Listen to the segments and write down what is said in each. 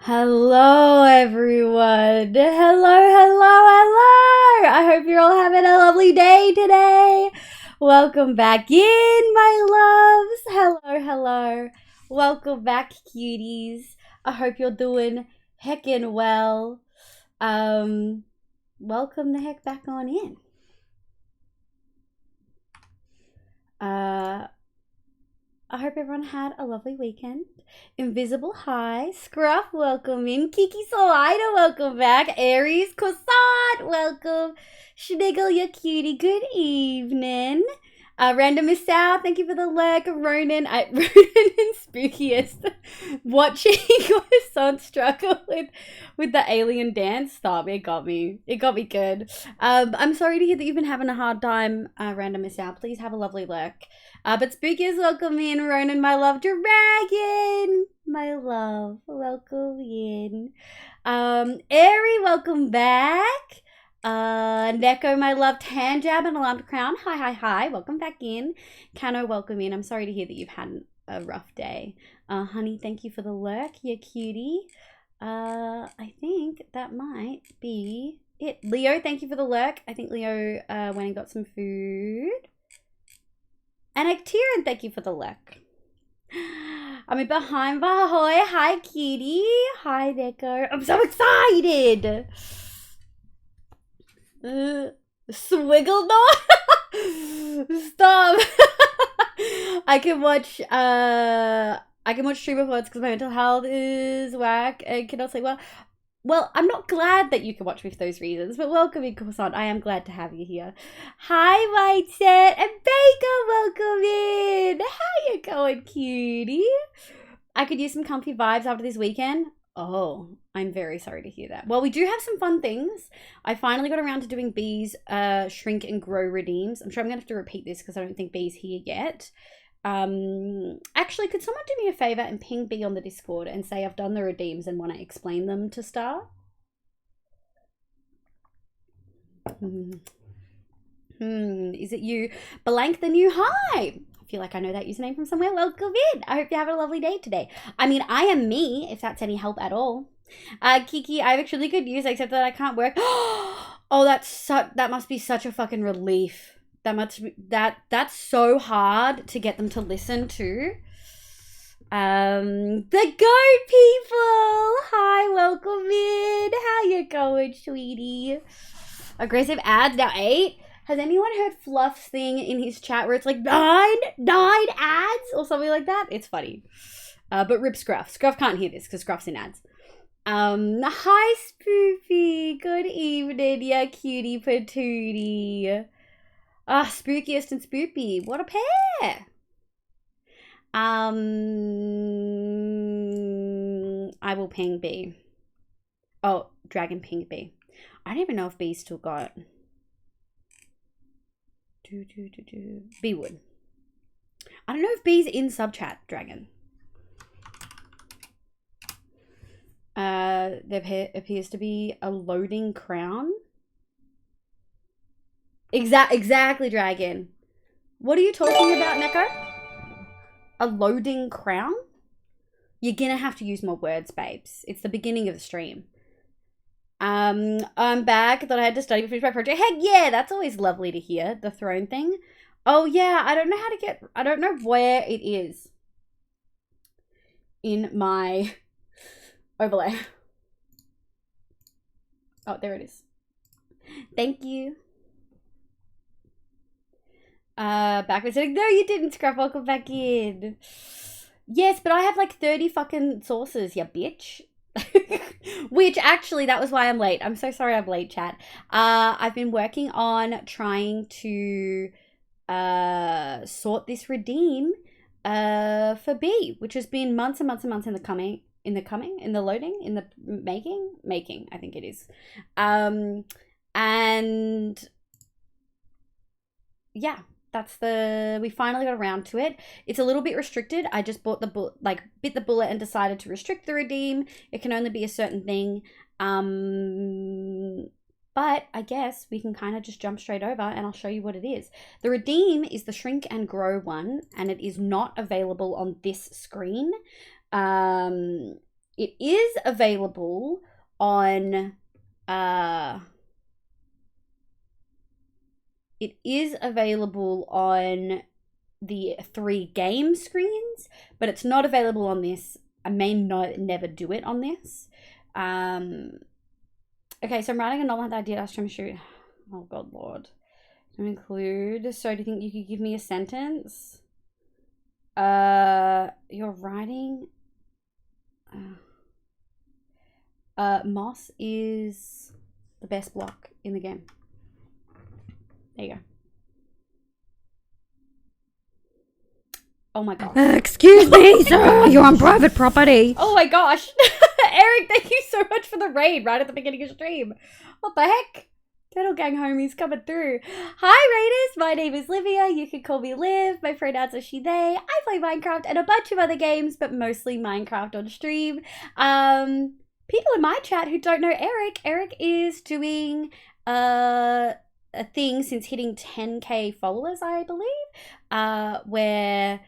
Hello, everyone. Hello. I hope you're all having a lovely day today. Welcome back in, my loves. Hello. Welcome back, cuties. I hope you're doing heckin' well. Welcome the heck back on in. I hope everyone had a lovely weekend. Invisible Hi, Scruff, welcome in. Kiki Salida, welcome back. Aries Croissant, welcome. Schmiggle, you cutie, good evening. Random Miss South, thank you for the lurk. Ronan and Spookiest watching Croissant struggle with the alien dance. Stop, it got me good. I'm sorry to hear that you've been having a hard time, Random Miss South. Please have a lovely lurk. But Spookiest, welcome in. Ronan, my love. Dragon, my love, welcome in. Airy, welcome back. Neko, my love. Tanjab and Alarmed Crown, hi. Welcome back in. Kano, welcome in. I'm sorry to hear that you've had a rough day. Honey, thank you for the lurk. You cutie. I think that might be it. Leo, thank you for the lurk. I think Leo went and got some food. And Actiran, thank you for the lurk. I'm in behind Bahoy. Hi, cutie. Hi, Neko. I'm so excited. Swiggle not. Stop. I can watch stream reports because my mental health is whack and cannot sleep well, I'm not glad that you can watch me for those reasons, but welcome in, Croissant. I am glad to have you here. Hi, White Set and Baker, welcome in. How you going, cutie? I could use some comfy vibes after this weekend. Oh, I'm very sorry to hear that. Well, we do have some fun things. I finally got around to doing Bee's shrink and grow redeems. I'm sure I'm going to have to repeat this because I don't think Bee's here yet. Actually, could someone do me a favor and ping B on the Discord and say I've done the redeems and want to explain them to Star? Is it you? Blank the new hi. I feel like I know that username from somewhere. Welcome in. I hope you're having a lovely day today. I mean, I am me, if that's any help at all. Kiki, I have actually good news, except that I can't work. Oh, that must be such a fucking relief. That's so hard to get them to listen to. The goat people. Hi, welcome in. How you going, sweetie? Aggressive ads now 8. Has anyone heard Fluff's thing in his chat where it's like 9 ads or something like that? It's funny. But rip Scruff. Scruff can't hear this because Scruff's in ads. Hi, Spoofy. Good evening, ya cutie patootie. Spookiest and Spoopy. What a pair. I will ping B. Oh, Dragon ping B. I don't even know if B still got. B would. I don't know if B's in sub chat, Dragon. There appears to be a loading crown. Exactly, Dragon. What are you talking about, Neko? A loading crown? You're gonna have to use more words, babes. It's the beginning of the stream. I'm back. I thought I had to study to finish my project. Heck yeah, that's always lovely to hear. The throne thing. Oh yeah, I don't know where it is in my overlay. Oh, there it is. Thank you. Backwards saying, no, you didn't, Scruff. Welcome back in. Yes, but I have like 30 fucking sources, ya bitch. Which actually, that was why I'm late. I'm so sorry I'm late, chat. I've been working on trying to sort this redeem for B, which has been months and months and months in the loading, in the making, I think it is. And yeah. We finally got around to it. It's a little bit restricted. I just bought bit the bullet and decided to restrict the redeem. It can only be a certain thing. But I guess we can kind of just jump straight over and I'll show you what it is. The redeem is the shrink and grow one, and it is not available on this screen. it is available on the 3 game screens, but it's not available on this. I may never do it on this. Okay, so I'm writing a novel with idea. I was trying to shoot. Oh God, Lord. To include. So, do you think you could give me a sentence? You're writing. Moss is the best block in the game. There you go. Oh my God. Excuse me, sir. You're on private property. Oh my gosh. Eric, thank you so much for the raid right at the beginning of stream. What the heck? Turtle Gang homies coming through. Hi Raiders, my name is Livia. You can call me Liv. My pronouns are she, they. I play Minecraft and a bunch of other games, but mostly Minecraft on stream. People in my chat who don't know Eric is doing a thing since hitting 10k followers, I believe, where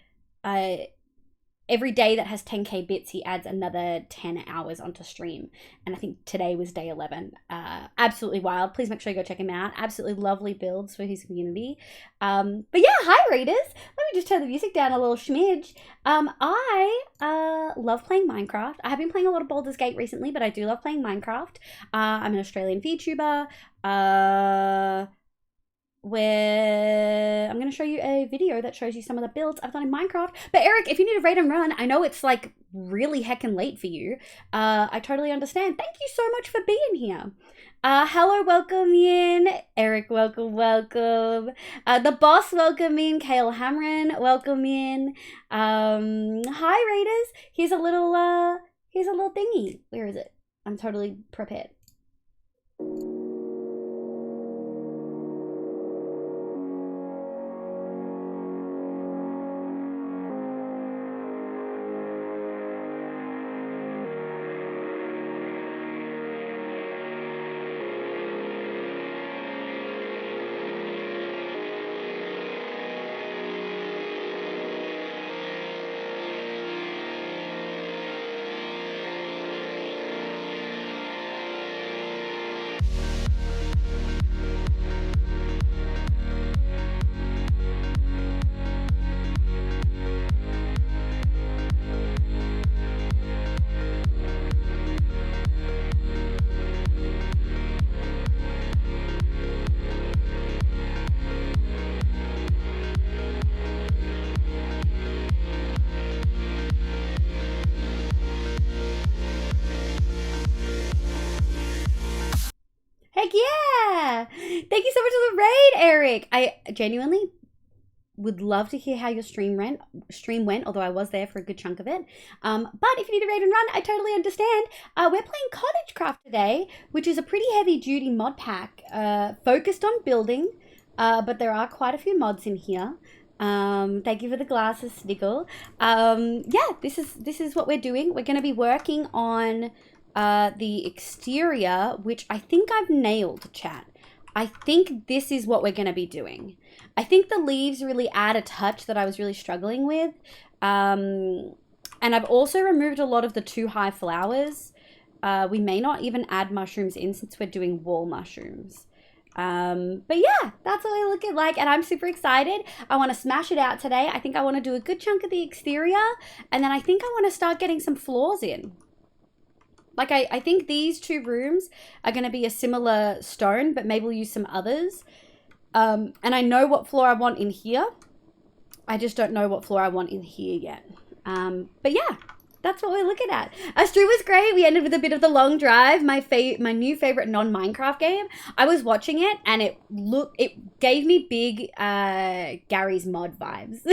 every day that has 10k bits, he adds another 10 hours onto stream. And I think today was day 11. Absolutely wild. Please make sure you go check him out. Absolutely lovely builds for his community. But yeah, hi Raiders. Let me just turn the music down a little smidge. I love playing Minecraft. I have been playing a lot of Baldur's Gate recently, but I do love playing Minecraft. I'm an Australian VTuber. Where I'm going to show you a video that shows you some of the builds I've done in Minecraft. But Eric, if you need a raid and run, I know it's like really heckin' late for you. I totally understand. Thank you so much for being here. Hello, welcome in. Eric, welcome. The boss, welcome in. Kale Hamron, welcome in. Hi, Raiders. Here's a little thingy. Where is it? I'm totally prepared. Heck yeah! Thank you so much for the raid, Eric. I genuinely would love to hear how your stream went, although I was there for a good chunk of it. But if you need a raid and run, I totally understand. We're playing CottageCraft today, which is a pretty heavy-duty mod pack focused on building, but there are quite a few mods in here. Thank you for the glasses, Sniggle. Yeah, this is what we're doing. We're going to be working on the exterior, which I think I've nailed, chat. I think this is what we're going to be doing. I think the leaves really add a touch that I was really struggling with. And I've also removed a lot of the too high flowers. We may not even add mushrooms in since we're doing wall mushrooms. But yeah, that's what we're looking like, and I'm super excited. I want to smash it out today. I think I want to do a good chunk of the exterior, and then I think I want to start getting some floors in. Like, I think these 2 rooms are going to be a similar stone, but maybe we'll use some others. And I know what floor I want in here. I just don't know what floor I want in here yet. But yeah, that's what we're looking at. Our stream was great. We ended with a bit of The Long Drive, my new favorite non-Minecraft game. I was watching it, and it gave me big Gary's Mod vibes.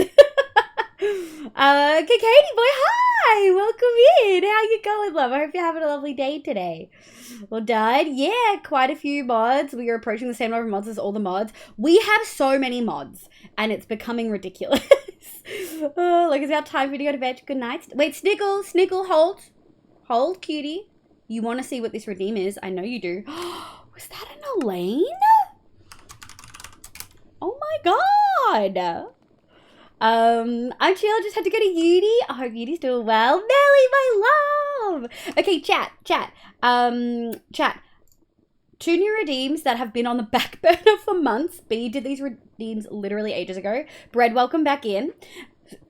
Okay, Katie boy, hi, welcome in. How you going, love? I hope you're having a lovely day today. Well done. Yeah, quite a few mods. We are approaching the same number of mods as all the mods. We have so many mods, and it's becoming ridiculous. Oh, like, is it our time for you to go to bed? Good night. Wait, Sniggle, hold, cutie. You want to see what this redeem is? I know you do. Was that an Elaine? Oh my god. I'm chill, just had to go to uni. I hope uni's doing well. Nelly, my love. Okay, chat. Chat. 2 new redeems that have been on the back burner for months. B did these redeems literally ages ago. Bread, welcome back in.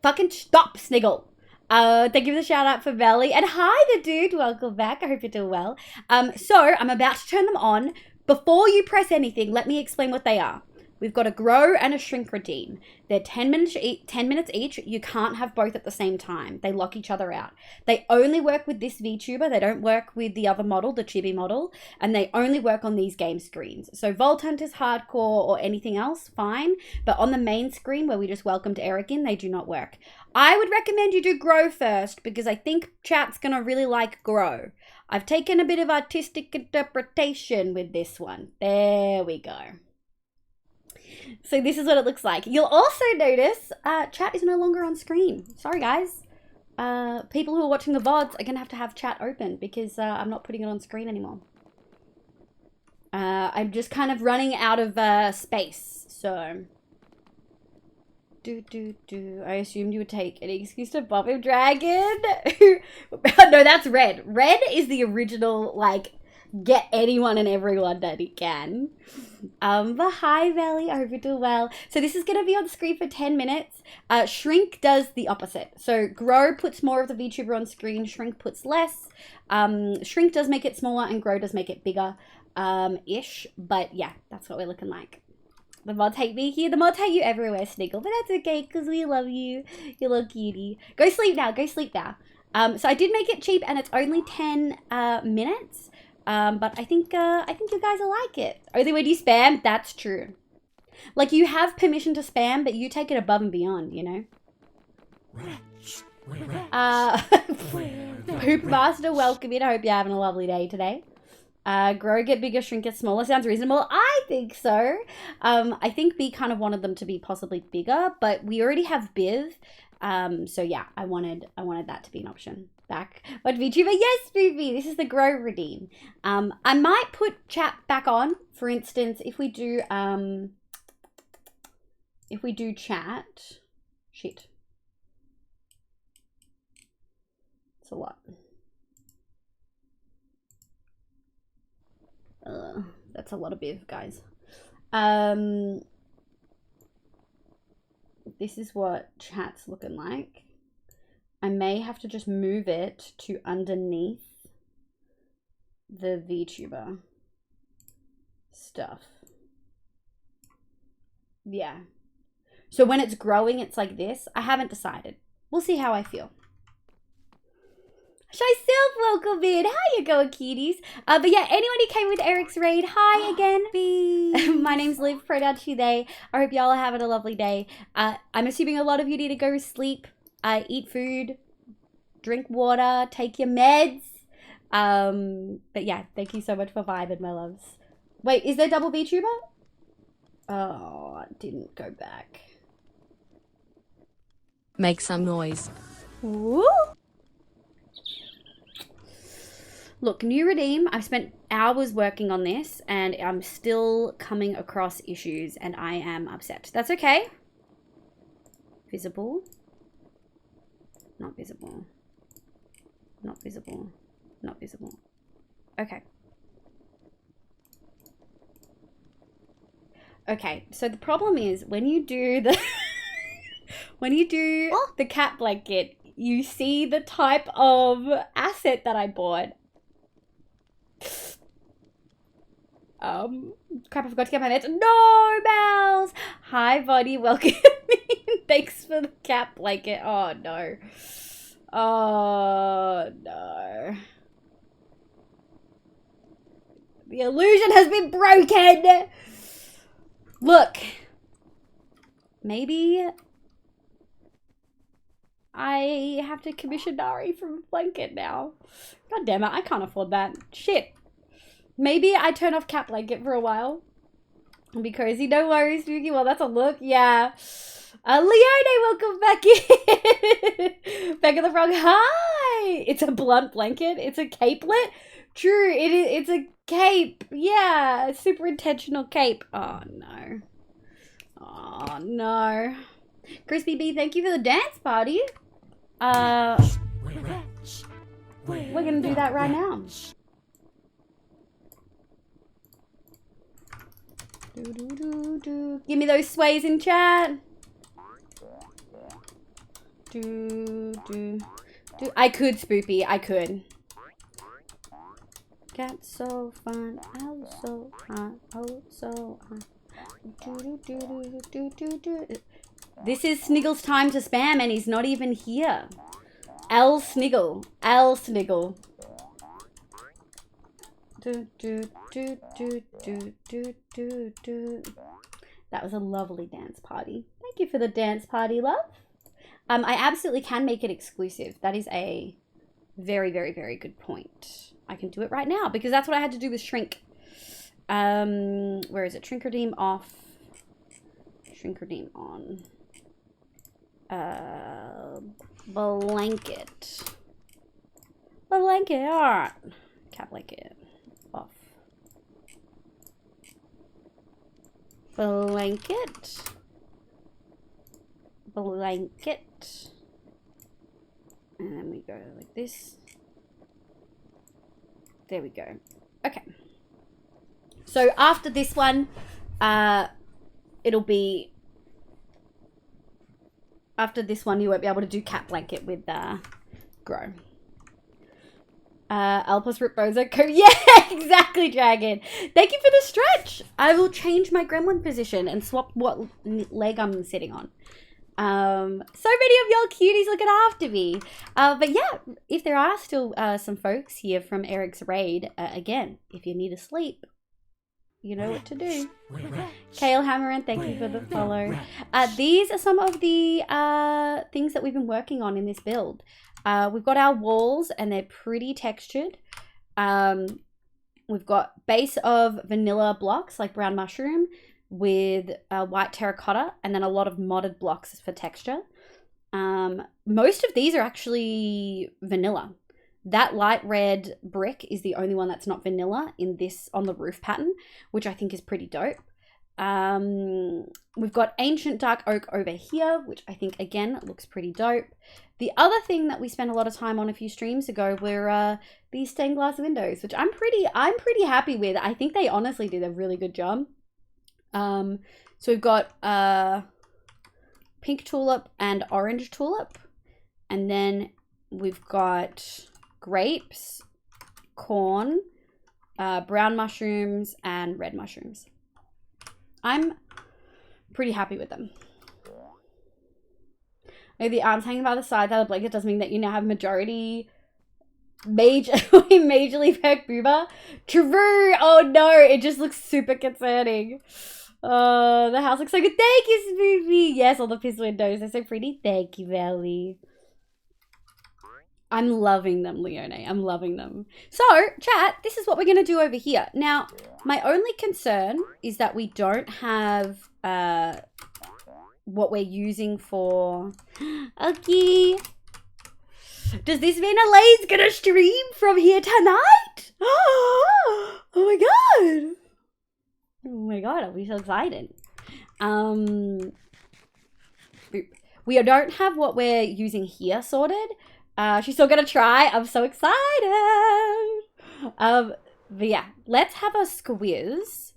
Fucking stop, Sniggle. Thank you for the shout out for Belly. And hi, the dude. Welcome back. I hope you're doing well. So I'm about to turn them on. Before you press anything, let me explain what they are. We've got a grow and a shrink redeem. They're 10 minutes each. You can't have both at the same time. They lock each other out. They only work with this VTuber. They don't work with the other model, the chibi model, and they only work on these game screens. So Vault Hunters, Hardcore, or anything else, fine. But on the main screen where we just welcomed Eric in, they do not work. I would recommend you do grow first because I think chat's going to really like grow. I've taken a bit of artistic interpretation with this one. There we go. So this is what it looks like. You'll also notice chat is no longer on screen. Sorry, guys. People who are watching the VODs are going to have chat open because I'm not putting it on screen anymore. I'm just kind of running out of space. So... I assumed you would take any excuse to bop him, Dragon. No, that's Red. Red is the original, like... get anyone and everyone that he can. But hi, Belly. I hope you're doing well. So this is going to be on screen for 10 minutes. Shrink does the opposite. So Grow puts more of the VTuber on screen. Shrink puts less. Shrink does make it smaller and Grow does make it bigger ish. But yeah, that's what we're looking like. The mods hate me here. The mods hate you everywhere, Sniggle. But that's okay because we love you. You little cutie. Go sleep now. Go sleep now. So I did make it cheap and it's only 10 minutes. But I think you guys will like it. Only when you spam, that's true. Like, you have permission to spam, but you take it above and beyond, you know? Poop Master, welcome in. I hope you're having a lovely day today. Grow, get bigger, shrink, get smaller. Sounds reasonable. I think so. I think B kind of wanted them to be possibly bigger, but we already have Biv. So yeah, I wanted that to be an option. Back. What VTuber? Yes, Boobie. This is the grow redeem. I might put chat back on. For instance, if we do chat. Shit. It's a lot. That's a lot of Biv, guys. This is what chat's looking like. I may have to just move it to underneath the VTuber stuff. Yeah. So when it's growing, it's like this. I haven't decided. We'll see how I feel. Shy Self, welcome in. How you going, cuties? But yeah, anyone who came with Eric's raid, hi again. My name's Liv, pronoun she, they. I hope y'all are having a lovely day. I'm assuming a lot of you need to go sleep. Eat food, drink water, take your meds. But yeah, thank you so much for vibing, my loves. Wait, is there double VTuber? Oh, I didn't go back. Make some noise. Woo! Look, new redeem. I've spent hours working on this and I'm still coming across issues and I am upset. That's okay. Visible. Not visible. Not visible. Not visible. Okay. Okay, so the problem is when you do the the cat blanket, you see the type of asset that I bought. Crap, I forgot to get my meds. No, Bells! Hi, buddy, welcome in. Thanks for the cat blanket. Oh, no. Oh, no. The illusion has been broken! Look. Maybe I have to commission Nari from a blanket now. God damn it, I can't afford that. Shit. Maybe I turn off cat blanket for a while. I'll be crazy. No worries, Spooky. Well, that's a look. Yeah. Leone, welcome back in. Back in the frog. Hi. It's a blunt blanket. It's a capelet. True. It is. It's a cape. Yeah. A super intentional cape. Oh, no. Oh, no. Crispy B, thank you for the dance party. We're gonna do that right now. Give me those sways in chat. I could, Spoopy. I could. Cat's so fun. Oh, so fun. Oh, so fun. This is Sniggle's time to spam, and he's not even here. L Sniggle. L Sniggle. That was a lovely dance party. Thank you for the dance party, love. I absolutely can make it exclusive. That is a very, very, very good point. I can do it right now because that's what I had to do with Shrink. Where is it? Shrink redeem off. Shrink redeem on. Blanket. Blanket. Alright. Cat blanket. Off. Blanket. Blanket. And then we go like this. There we go. Okay. So after this one, it'll be... After this one, you won't be able to do cat blanket with Grow. Alpus Rip Bozo. Yeah, exactly, Dragon. Thank you for the stretch. I will change my gremlin position and swap what leg I'm sitting on. So many of y'all cuties looking after me. But yeah, if there are still some folks here from Eric's raid, again, if you need to sleep, you know what to do. Kale Hammerin, thank you for the follow. These are some of the things that we've been working on in this build. We've got our walls and they're pretty textured. We've got base of vanilla blocks like brown mushroom with white terracotta and then a lot of modded blocks for texture. Most of these are actually vanilla. That light red brick is the only one that's not vanilla in this on the roof pattern, which I think is pretty dope. We've got ancient dark oak over here, which I think again looks pretty dope. The other thing that we spent a lot of time on a few streams ago were these stained glass windows, which I'm pretty happy with. I think they honestly did a really good job. So we've got pink tulip and orange tulip, and then we've got grapes, corn, brown mushrooms, and red mushrooms. I'm pretty happy with them. Maybe the arms hanging by the side of the blanket does mean that you now have majorly majorly peck boomer. True. Oh no, it just looks super concerning. The house looks so good. Thank you, Spoopy. Yes, all the piss windows. They're so pretty. Thank you, Valley. I'm loving them, Leone. I'm loving them. So, chat, this is what we're going to do over here. Now, my only concern is that we don't have what we're using for... Okay. Does this mean Elaine's going to stream from here tonight? Oh my god. Oh my god, I'll be so excited. We don't have what we're using here sorted. She's still gonna try. I'm so excited. But yeah, let's have a squiz.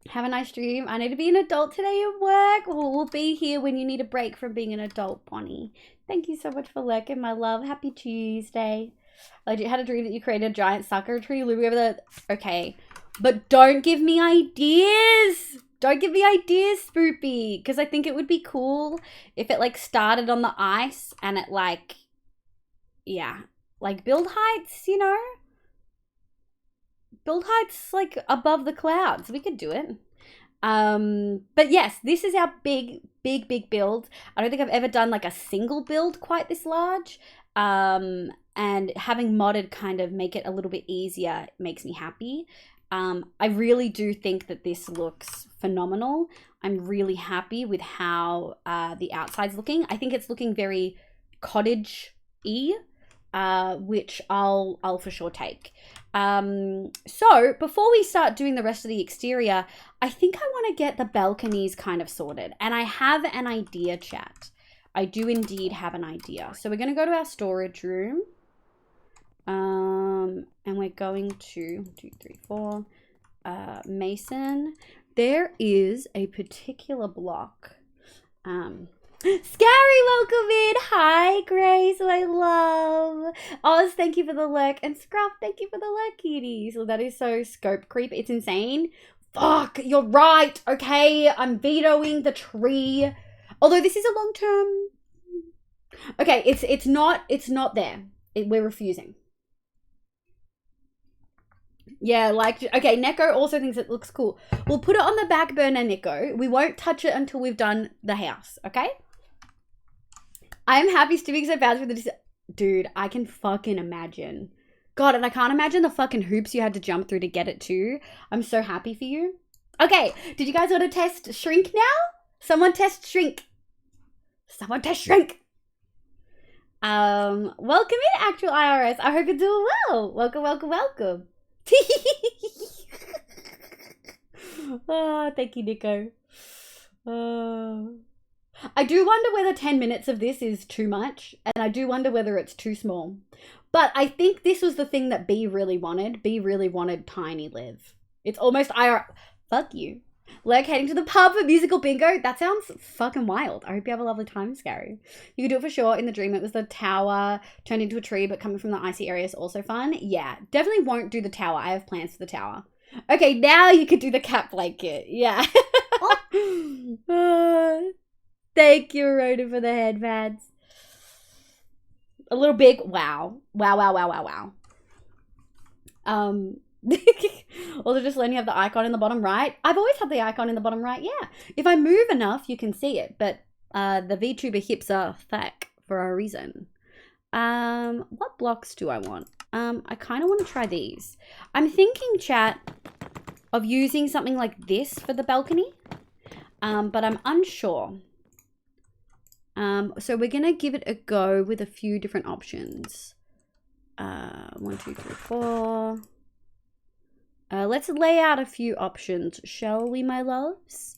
Have a nice dream. I need to be an adult today at work. We'll be here when you need a break from being an adult, Bonnie. Thank you so much for lurking, my love. Happy Tuesday. I had a dream that you created a giant sucker tree looming over the... Okay. But don't give me ideas. Don't give me ideas, Spoopy. Because I think it would be cool if it, like, started on the ice and it, like... Yeah. Like, build heights, you know? Build heights, like, above the clouds. We could do it. But yes, this is our big build. I don't think I've ever done, like, a single build quite this large. And having modded kind of make it a little bit easier makes me happy. I really do think that this looks phenomenal. I'm really happy with how the outside's looking. I think it's looking very cottage-y, which I'll for sure take. So before we start doing the rest of the exterior, I think I want to get the balconies kind of sorted. And I have an idea, chat. I do indeed have an idea. So we're going to go to our storage room. And we're going to 1, 2, 3, 4. Mason. There is a particular block. Scary, welcome in. Hi, Grace, my love. Oz, thank you for the lurk. And Scruff, thank you for the lurk, cuties. Well, that is so scope creep. It's insane. Fuck, you're right. Okay, I'm vetoing the tree. Although this is a long term. Okay, it's not there. We're refusing. Yeah, like, okay, Neko also thinks it looks cool. We'll put it on the back burner, Neko. We won't touch it until we've done the house, okay? I'm happy Stevie's so bad for this. Dude, I can fucking imagine. God, and I can't imagine the fucking hoops you had to jump through to get it too. I'm so happy for you. Okay, did you guys want to test shrink now? Someone test shrink. Someone test shrink. Welcome in, actual IRS. I hope you're doing well. Welcome, welcome, welcome. Oh, thank you, Nico. I do wonder whether 10 minutes of this is too much, and I do wonder whether it's too small. But I think this was the thing that B really wanted. B really wanted Tiny Live. It's almost IRL. Fuck you. Like heading to the pub for musical bingo. That sounds fucking wild. I hope you have a lovely time, Scary. You could do it for sure. In the dream, it was the tower turned into a tree, but coming from the icy area is also fun. Yeah, definitely won't do the tower. I have plans for the tower. Okay, now you could do the cat blanket. Yeah. Thank you, Rhoda, for the headbands. A little big. Wow. Wow, wow, wow, wow, wow. Also, just letting you have the icon in the bottom right. I've always had the icon in the bottom right, yeah. If I move enough, you can see it, but the VTuber hips are thick for a reason. What blocks do I want? I kind of want to try these. I'm thinking, chat, of using something like this for the balcony, but I'm unsure. So we're gonna give it a go with a few different options. 1, 2, 3, 4. Let's lay out a few options, shall we, my loves?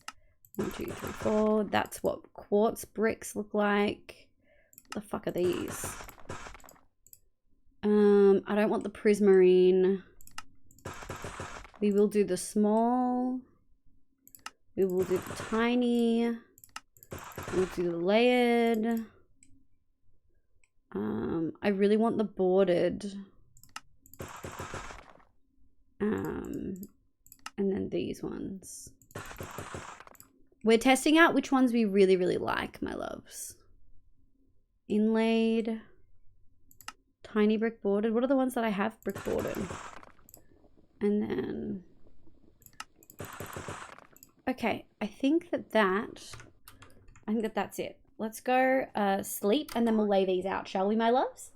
1, 2, 3, 4. That's what quartz bricks look like. What the fuck are these? I don't want the prismarine. We will do the small. We will do the tiny. We'll do the layered. I really want the bordered. And then these ones. We're testing out which ones we really, really like, my loves. Inlaid. Tiny brick bordered. What are the ones that I have brick bordered? And then... Okay, I think that's it. Let's go sleep and then we'll lay these out, shall we, my loves?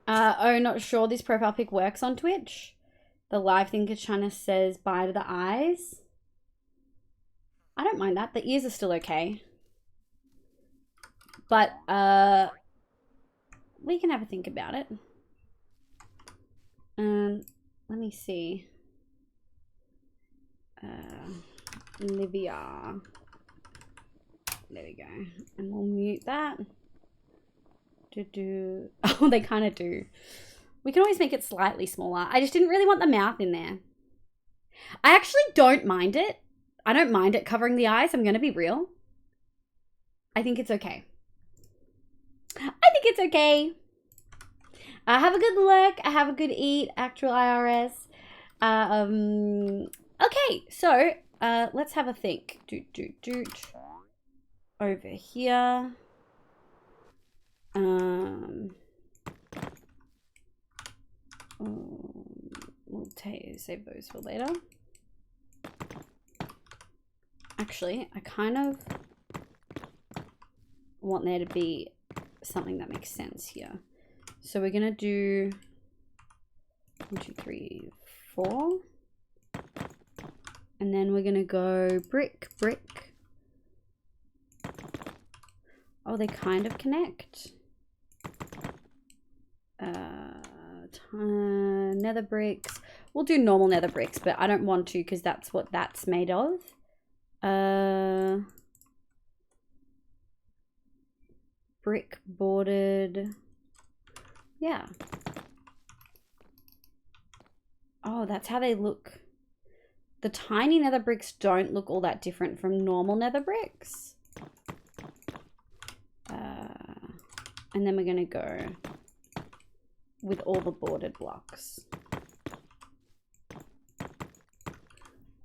Oh, not sure this profile pic works on Twitch. The live thinker China says bye to the eyes. I don't mind that. The ears are still okay. But we can have a think about it. Let me see. Olivia. There we go. And we'll mute that. Oh, they kind of do. We can always make it slightly smaller. I just didn't really want the mouth in there. I actually don't mind it. I don't mind it covering the eyes. I'm going to be real. I think it's okay. I think it's okay. Have a good look. Have a good eat. Actual IRS. Okay, so let's have a think. Over here. We'll save those for later. Actually, I kind of want there to be something that makes sense here. So we're gonna do 1, 2, 3, 4. And then we're gonna go brick, brick. Oh, they kind of connect. Nether bricks. We'll do normal nether bricks, but I don't want to because that's what that's made of. Brick bordered. Yeah. Oh, that's how they look. The tiny nether bricks don't look all that different from normal nether bricks. And then we're going to go with all the bordered blocks.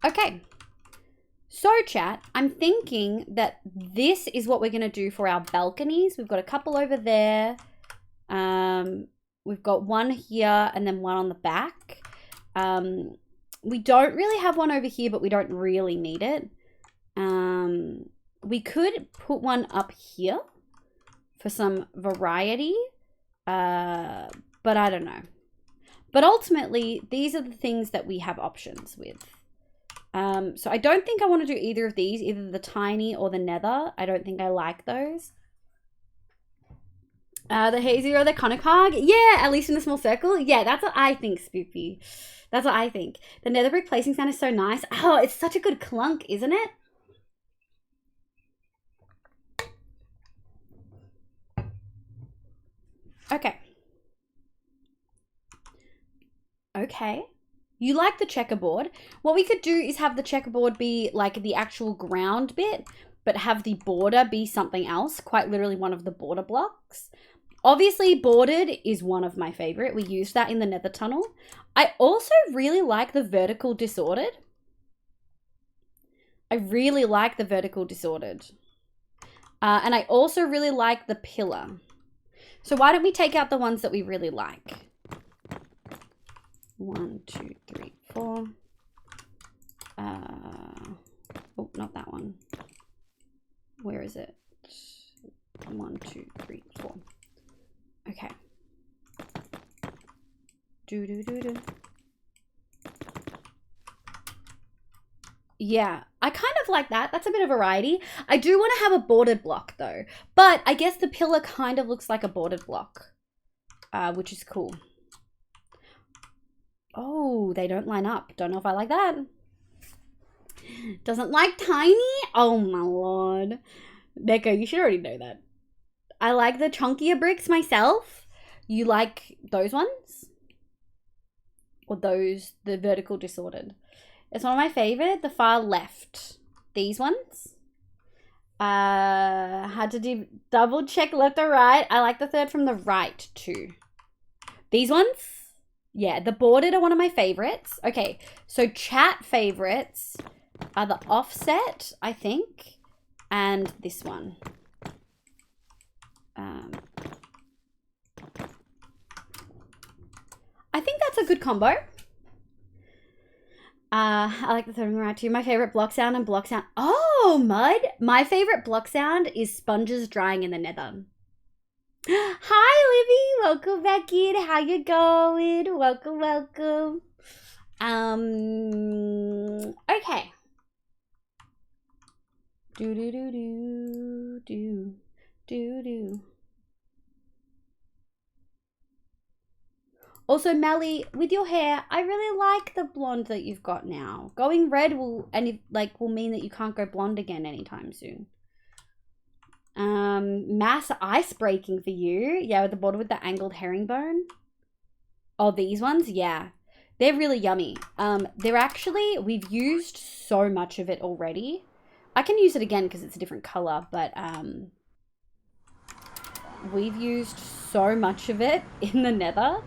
Okay. So chat, I'm thinking that this is what we're going to do for our balconies. We've got a couple over there. We've got one here and then one on the back. We don't really have one over here, but we don't really need it. We could put one up here for some variety, but I don't know. But ultimately, these are the things that we have options with. So I don't think I want to do either of these, either the tiny or the nether. I don't think I like those. The hazy or the conocog? Yeah, at least in a small circle. Yeah, that's what I think, Spoopy. That's what I think. The nether brick placing sound is so nice. Oh, it's such a good clunk, isn't it? Okay. Okay. You like the checkerboard. What we could do is have the checkerboard be like the actual ground bit, but have the border be something else, quite literally one of the border blocks. Obviously, bordered is one of my favorite. We use that in the nether tunnel. I also really like the vertical disordered. I really like the vertical disordered. And I also really like the pillar. So why don't we take out the ones that we really like? 1, 2, 3, 4. Oh, not that one. Where is it? 1, 2, 3, 4. Okay. Do. Yeah, I kind of like that. That's a bit of variety. I do want to have a bordered block though. But I guess the pillar kind of looks like a bordered block, which is cool. Oh, they don't line up. Don't know if I like that. Doesn't like tiny? Oh my lord. Neko, you should already know that. I like the chunkier bricks myself. You like those ones? Or those, the vertical disordered? It's one of my favorite, the far left. These ones. Had to do double check left or right. I like the third from the right too. These ones? Yeah, the bordered are one of my favorites. Okay, so chat favorites are the offset, I think, and this one. I think that's a good combo. I like the third one right too. My favorite block sound and block sound. Oh, mud. My favorite block sound is sponges drying in the nether. Hi, Libby. Welcome back in. How you going? Welcome, welcome. Okay. Do. Also, Melly, with your hair, I really like the blonde that you've got now. Going red will mean that you can't go blonde again anytime soon. Mass ice breaking for you. Yeah, with the border with the angled herringbone. Oh, these ones? Yeah. They're really yummy. They're actually, we've used so much of it already. I can use it again because it's a different color, but we've used so much of it in the nether.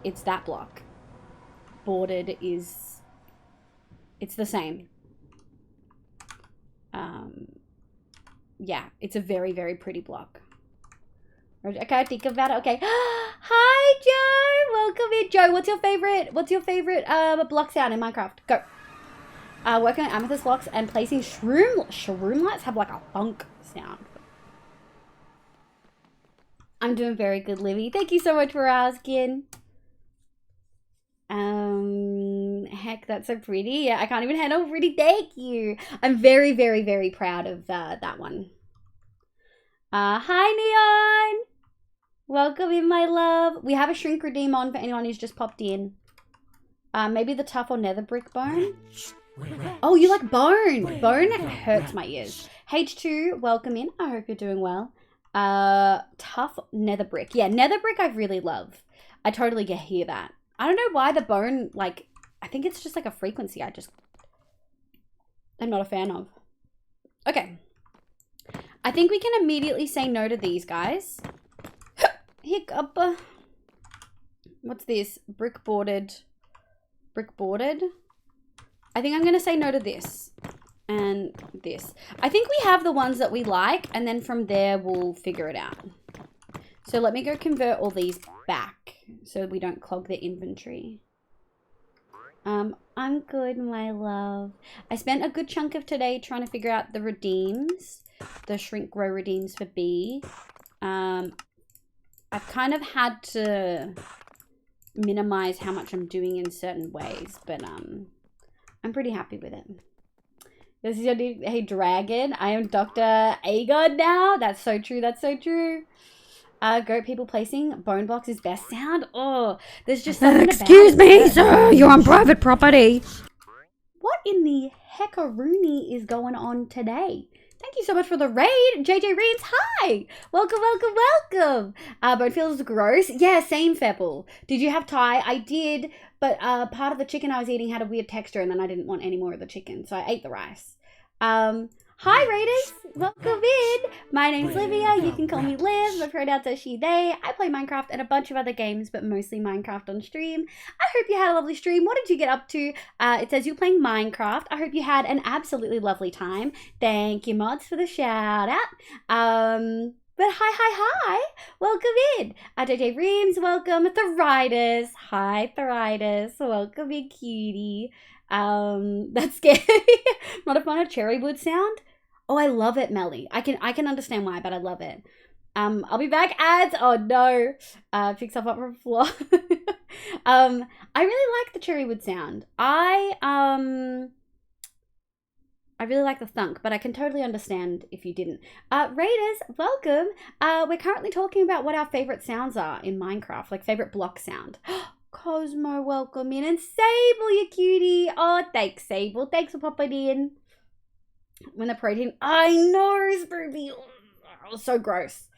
It's that block. Bordered is, it's the same. Yeah, it's a very, very pretty block. Okay, think about it. Okay. Hi, Joe. Welcome in, Joe. What's your favorite block sound in Minecraft? Go. Working on amethyst blocks and placing shroom lights have like a funk sound. I'm doing very good, Livy. Thank you so much for asking. Heck, that's so pretty. Yeah, I can't even handle pretty. Thank you. I'm very, very, very proud of that one. Hi, Neon. Welcome in, my love. We have a shrink redeem on for anyone who's just popped in. Maybe the tough or nether brick bone. Oh, you like bone. Bone hurts my ears. H2, welcome in. I hope you're doing well. Tough nether brick. Yeah, nether brick I really love. I totally hear that. I don't know why the bone, like, I think it's just like a frequency I'm not a fan of. Okay. I think we can immediately say no to these guys. Hiccup. What's this? Brick boarded. I think I'm going to say no to this. And this. I think we have the ones that we like, and then from there we'll figure it out. So let me go convert all these back so we don't clog the inventory. I'm good, my love. I spent a good chunk of today trying to figure out the redeems, the shrink grow redeems for B. I've kind of had to minimize how much I'm doing in certain ways, but I'm pretty happy with it. This is your new, hey dragon, I am Dr. Agon now. That's so true, that's so true. Goat people placing bone blocks is best sound. Oh, there's just something excuse me, sir, you're on private property. What in the heckaroony is going on today? Thank you so much for the raid, JJ Reams. Hi, welcome. Bonefield is gross. Yeah, same Fepple. Did you have Thai? I did, but part of the chicken I was eating had a weird texture, and then I didn't want any more of the chicken, so I ate the rice. Hi Raiders, welcome in. My name's Livia, you can call me Liv, my pronouns are she, they. I play Minecraft and a bunch of other games, but mostly Minecraft on stream. I hope you had a lovely stream. What did you get up to? It says you're playing Minecraft. I hope you had an absolutely lovely time. Thank you mods for the shout out. But hi, welcome in. JJ Reams, welcome. The Riders, hi the Riders, welcome in cutie. That's scary. Not a fun of cherry wood sound. Oh, I love it, Melly. I can understand why, but I love it. I'll be back. Ads. Oh no. Pick stuff up from the floor. I really like the cherry wood sound. I really like the thunk, but I can totally understand if you didn't. Raiders, welcome. We're currently talking about what our favorite sounds are in Minecraft, like favorite block sound. Cosmo, welcome in. And Sable, you cutie. Oh, thanks, Sable. Thanks for popping in. When the protein, I know, Spoopy. Oh, so gross.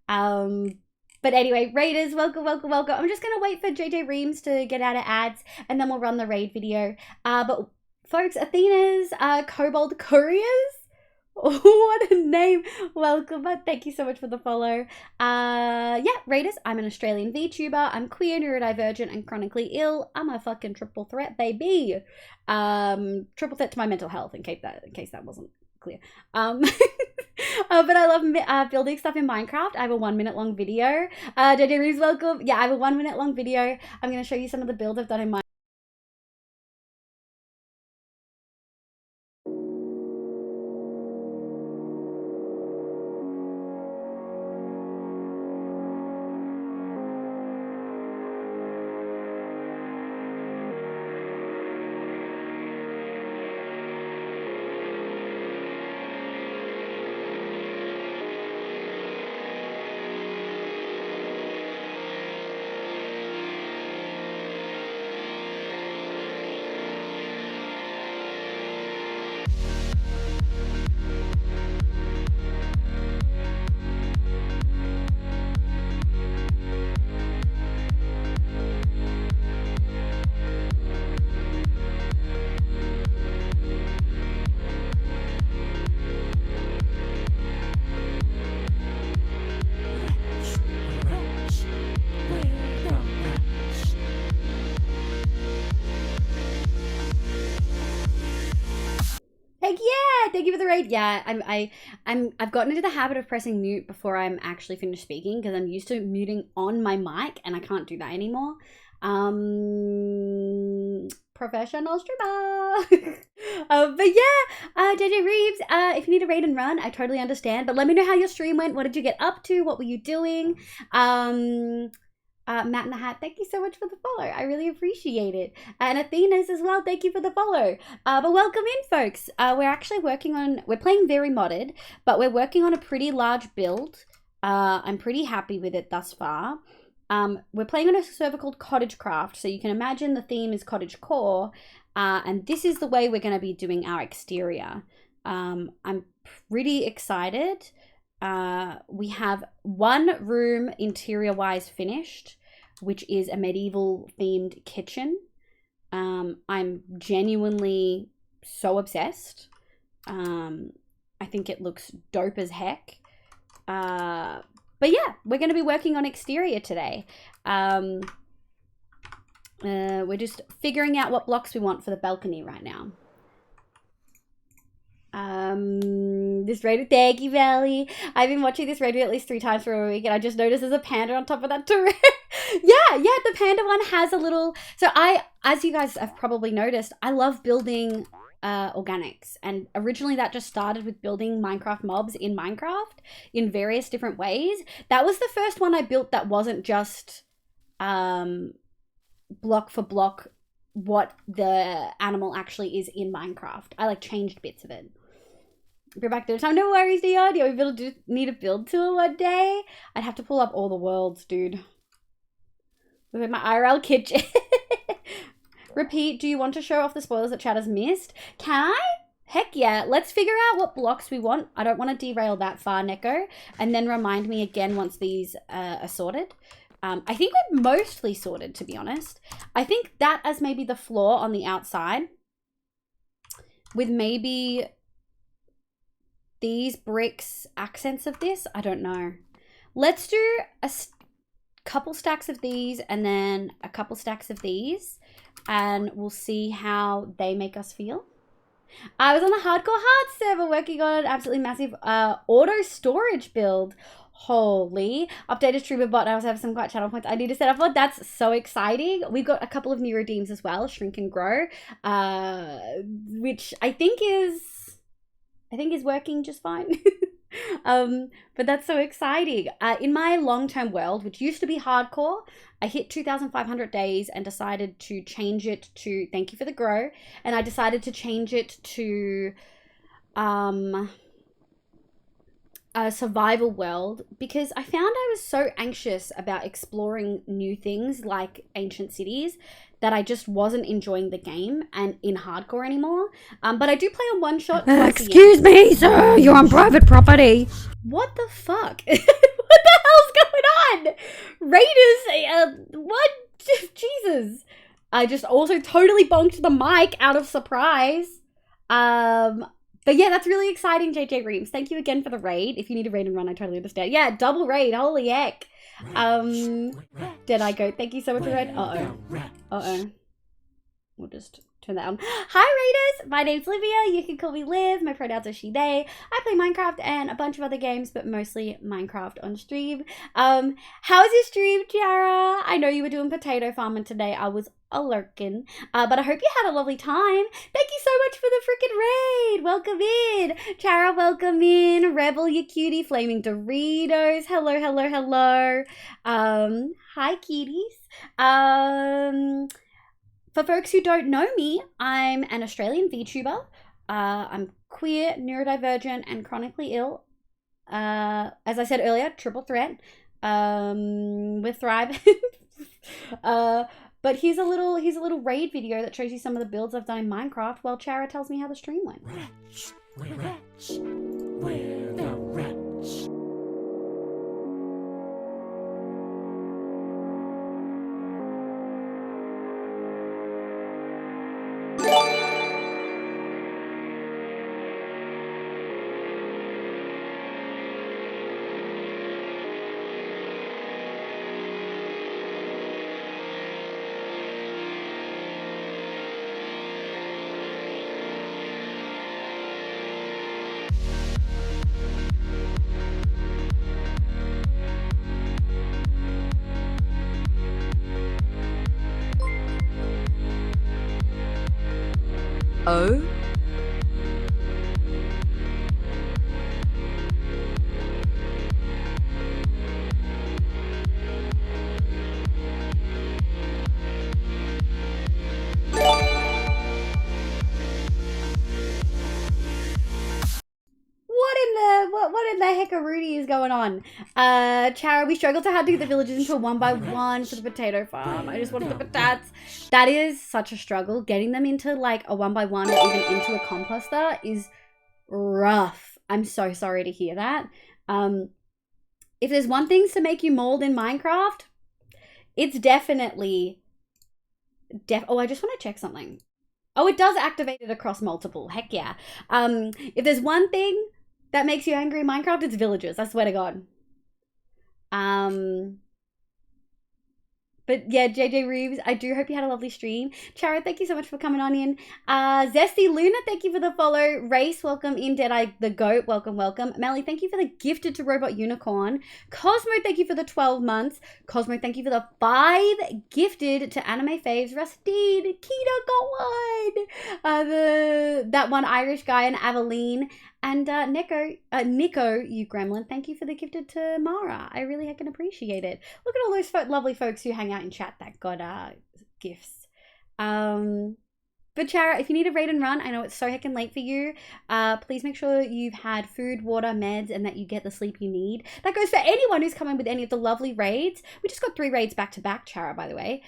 But anyway, Raiders, welcome. I'm just going to wait for JJ Reams to get out of ads, and then we'll run the raid video. But folks, Athena's Kobold Couriers. What a name. Welcome. Thank you so much for the follow. Yeah, Raiders, I'm an Australian VTuber. I'm queer, neurodivergent, and chronically ill. I'm a fucking triple threat, baby. Triple threat to my mental health, in case that wasn't clear. But I love building stuff in Minecraft. I have a 1 minute long video. JJ Reeves, welcome. Yeah, I have a 1 minute long video. I'm going to show you some of the builds I've done in Minecraft. Thank you for the raid. Yeah, I've gotten into the habit of pressing mute before I'm actually finished speaking because I'm used to muting on my mic and I can't do that anymore. Professional streamer. But yeah, JJ Reeves, if you need a raid and run, I totally understand. But let me know how your stream went. What did you get up to? What were you doing? Matt in the Hat, thank you so much for the follow. I really appreciate it. And Athena's as well, thank you for the follow. But welcome in, folks. We're actually we're playing very modded, but we're working on a pretty large build. I'm pretty happy with it thus far. We're playing on a server called CottageCraft, so you can imagine the theme is cottagecore, and this is the way we're going to be doing our exterior. I'm pretty excited. We have one room interior-wise finished, which is a medieval-themed kitchen. I'm genuinely so obsessed. I think it looks dope as heck. But yeah, we're going to be working on exterior today. We're just figuring out what blocks we want for the balcony right now. This raid, thank you, Valley. I've been watching this raid at least 3 times for a week, and I just noticed there's a panda on top of that turret. yeah, the panda one has a little. So as you guys have probably noticed, I love building organics, and originally that just started with building Minecraft mobs in Minecraft in various different ways. That was the first one I built that wasn't just block for block what the animal actually is in Minecraft. I like changed bits of it. Be back there time. No worries, Dion. You need a build tour one day. I'd have to pull up all the worlds, dude. With my IRL kitchen. Repeat, do you want to show off the spoilers that chat has missed? Can I? Heck yeah. Let's figure out what blocks we want. I don't want to derail that far, Neko. And then remind me again once these are sorted. I think we're mostly sorted, to be honest. I think that as maybe the floor on the outside. With maybe these bricks accents of this. I don't know. Let's do a couple stacks of these and then a couple stacks of these. And we'll see how they make us feel. I was on the Hardcore Hearts server working on an absolutely massive auto storage build. Holy. Updated streamer bot. I also have some quite channel points I need to set up for. That's so exciting. We've got a couple of new redeems as well. Shrink and Grow. Which I think is working just fine. But that's so exciting. In my long-term world, which used to be hardcore, I hit 2,500 days and decided to change it to, thank you for the grow, and I decided to change it to a survival world because I found I was so anxious about exploring new things like ancient cities that I just wasn't enjoying the game and in hardcore anymore. But I do play on one shot. Excuse me, sir. You're on private property. What the fuck? What the hell's going on? Raiders, what? Jesus. I just also totally bonked the mic out of surprise. But yeah, that's really exciting, JJ Reams. Thank you again for the raid. If you need a raid and run, I totally understand. Yeah, double raid. Holy heck. Did I go? Thank you so much for the raid. Uh-oh. We'll just turn that on. Hi, Raiders. My name's Livia. You can call me Liv. My pronouns are she, they. I play Minecraft and a bunch of other games, but mostly Minecraft on stream. How's your stream, Tiara? I know you were doing potato farming today. I was lurking, but I hope you had a lovely time. Thank you so much for the freaking raid. Welcome in, Chara. Welcome in, Rebel, you cutie. Flaming Doritos. Hello, hello, hello. Hi, cuties. For folks who don't know me, I'm an Australian VTuber. I'm queer, neurodivergent, and chronically ill. As I said earlier, triple threat. With Thrive. But here's a little raid video that shows you some of the builds I've done in Minecraft while Chara tells me how the stream went. Rats, we're rats, we're the rats. Oh? What in the heckarooty is going on? Chara, we struggled to how to get the villages into a 1x1 for the potato farm. I just wanted the patatas. That is such a struggle. Getting them into like a 1x1 or even into a composter is rough. I'm so sorry to hear that. If there's one thing to make you mold in Minecraft, it's definitely... Oh, I just want to check something. Oh, it does activate it across multiple. Heck yeah. If there's one thing that makes you angry in Minecraft, it's villagers. I swear to God. But yeah, JJ Reeves, I do hope you had a lovely stream. Chara, thank you so much for coming on in. Zesty Luna, thank you for the follow. Race, welcome in. Deadeye the Goat, welcome, welcome. Melly, thank you for the gifted to Robot Unicorn. Cosmo, thank you for the 12 months. Cosmo, thank you for the 5 gifted to Anime Faves. Rustine, Keto got one. That one Irish guy and Aveline. And Nico, you gremlin, thank you for the gifted to Mara. I really heckin' appreciate it. Look at all those lovely folks who hang out in chat that got gifts. But Chara, if you need a raid and run, I know it's so heckin' late for you. Please make sure you've had food, water, meds, and that you get the sleep you need. That goes for anyone who's coming with any of the lovely raids. We just got 3 raids back to back, Chara, by the way.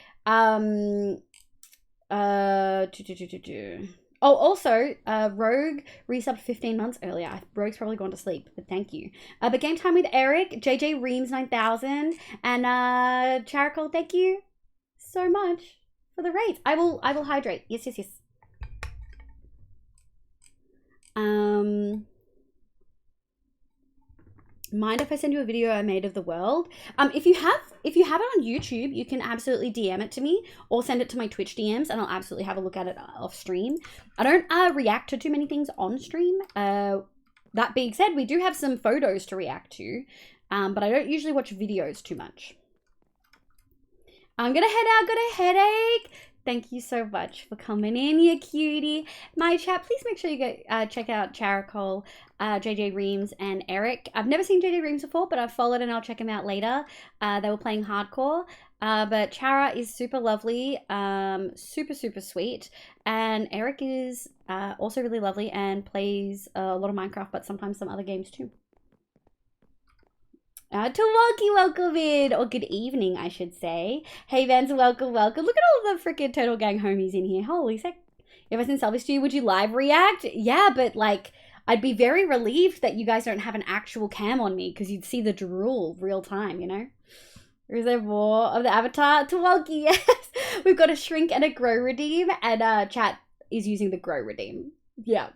Oh, also, Rogue resubbed 15 months earlier. Rogue's probably gone to sleep, but thank you. But Game Time with Eric, JJ Reams 9000, and Characol, thank you so much for the raids. I will hydrate. Yes, yes, yes. Mind if I send you a video I made of the world? If you have it on YouTube, you can absolutely DM it to me or send it to my Twitch DMs and I'll absolutely have a look at it off stream. I don't react to too many things on stream. That being said, we do have some photos to react to, but I don't usually watch videos too much. I'm gonna head out, got a headache. Thank you so much for coming in, you cutie. My chat, please make sure you go check out Characol, JJ Reams, and Eric. I've never seen JJ Reams before, but I've followed and I'll check him out later. They were playing hardcore. But Chara is super lovely, super, super sweet. And Eric is also really lovely and plays a lot of Minecraft, but sometimes some other games too. Tawaki, welcome in, or good evening, I should say. Hey, Vans, welcome, welcome. Look at all the freaking Turtle Gang homies in here. Holy sick. If I send Selfish to you, would you live react? Yeah, but like, I'd be very relieved that you guys don't have an actual cam on me because you'd see the drool real time, you know? Or is there more of the avatar? Tawaki, yes. We've got a shrink and a grow redeem, and chat is using the grow redeem. Yeah.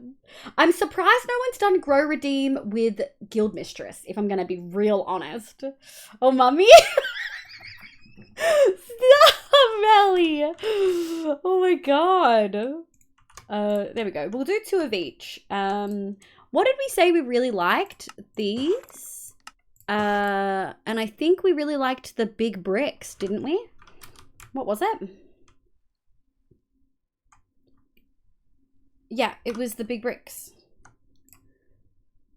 I'm surprised no one's done grow redeem with guild mistress, if I'm gonna be real honest. Oh, mummy. Stop, Melly. Oh my god. There we go. We'll do 2 of each. What did we say we really liked? These. And I think we really liked the big bricks, didn't we? What was it? Yeah, it was the big bricks.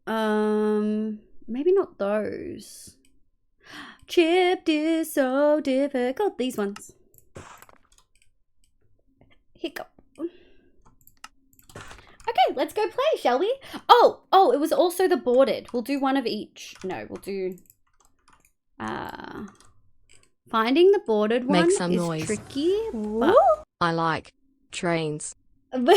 Maybe not those. Chipped is so difficult. These ones. Hiccup. Okay, let's go play, shall we? Oh, it was also the boarded. We'll do 1 of each. No, we'll do... Finding the boarded one Make some is noise. tricky. But... I like trains. No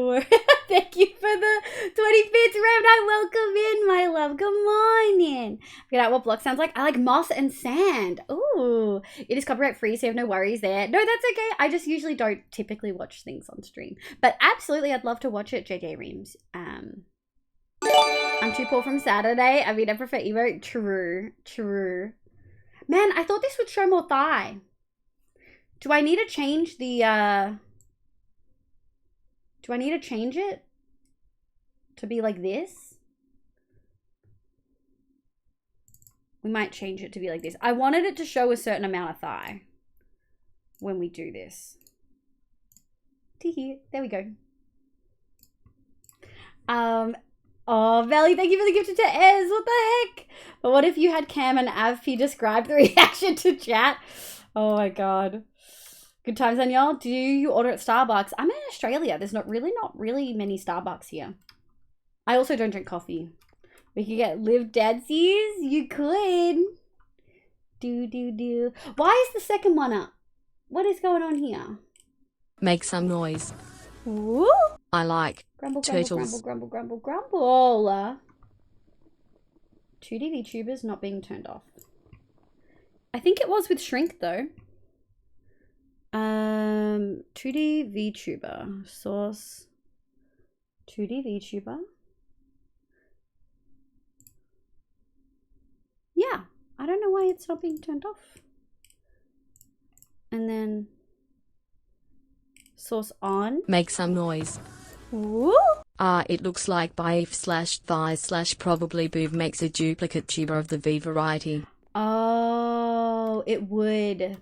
worries. Thank you for the 20 bits, Rev. I welcome in, my love. Good morning. Figured out what block sounds like. I like moss and sand. Ooh, it is copyright free, so you have no worries there. No, that's okay. I just usually don't typically watch things on stream, but absolutely, I'd love to watch it. JJ Reams. I'm too poor from Saturday. I mean, I prefer emote. True. Man, I thought this would show more thigh. Do I need to change the, do I need to change it to be like this? We might change it to be like this. I wanted it to show a certain amount of thigh when we do this. Teehee. There we go. Oh, Valley, thank you for the gift to Ez. What the heck? But what if you had Cam and Avp describe the reaction to chat? Oh my god. Good times, Danielle. Do you order at Starbucks? I'm in Australia. There's not really many Starbucks here. I also don't drink coffee. We could get live dadsies. You could. Do. Why is the second one up? What is going on here? Make some noise. Woo! I like Grumble, turtles. grumble. 2D VTubers not being turned off. I think it was with shrink though. 2D VTuber source. 2D VTuber. Yeah, I don't know why it's not being turned off. And then source on. Make some noise. Woo! It looks like beef/thighs/probably boob makes a duplicate tuber of the V variety. Oh, it would.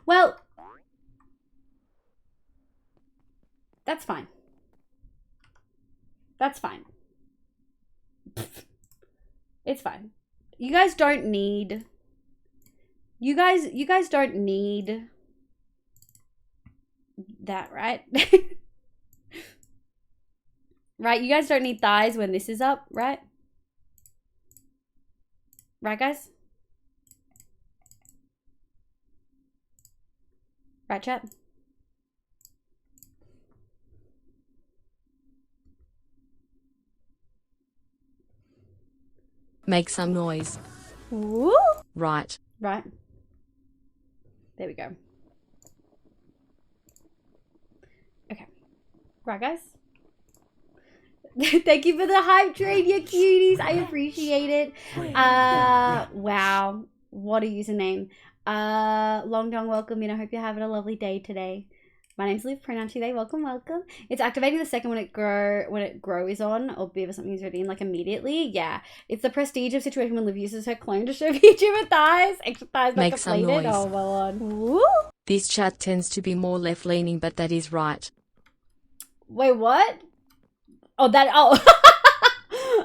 Well, that's fine. That's fine. It's fine. You guys don't need. You guys don't need that, right? Right? You guys don't need thighs when this is up, right? Right, guys? Right, chat? Make some noise. Woo! Right. Right. There we go. Okay. Right, guys? Thank you for the hype train, you cuties. I appreciate it. Wow. What a username. Long Dong, welcome in. I hope you're having a lovely day today. My name's Liv, pronoun today. Welcome, welcome. It's activating the second when it grow is on, or Beaver something is ready in, like immediately. Yeah. It's the prestige of situation when Liv uses her clone to show VTuber thighs. Extra thighs not Make some completed. noise. Oh, well on. Woo! This chat tends to be more left-leaning, but that is right. Wait, what? Oh,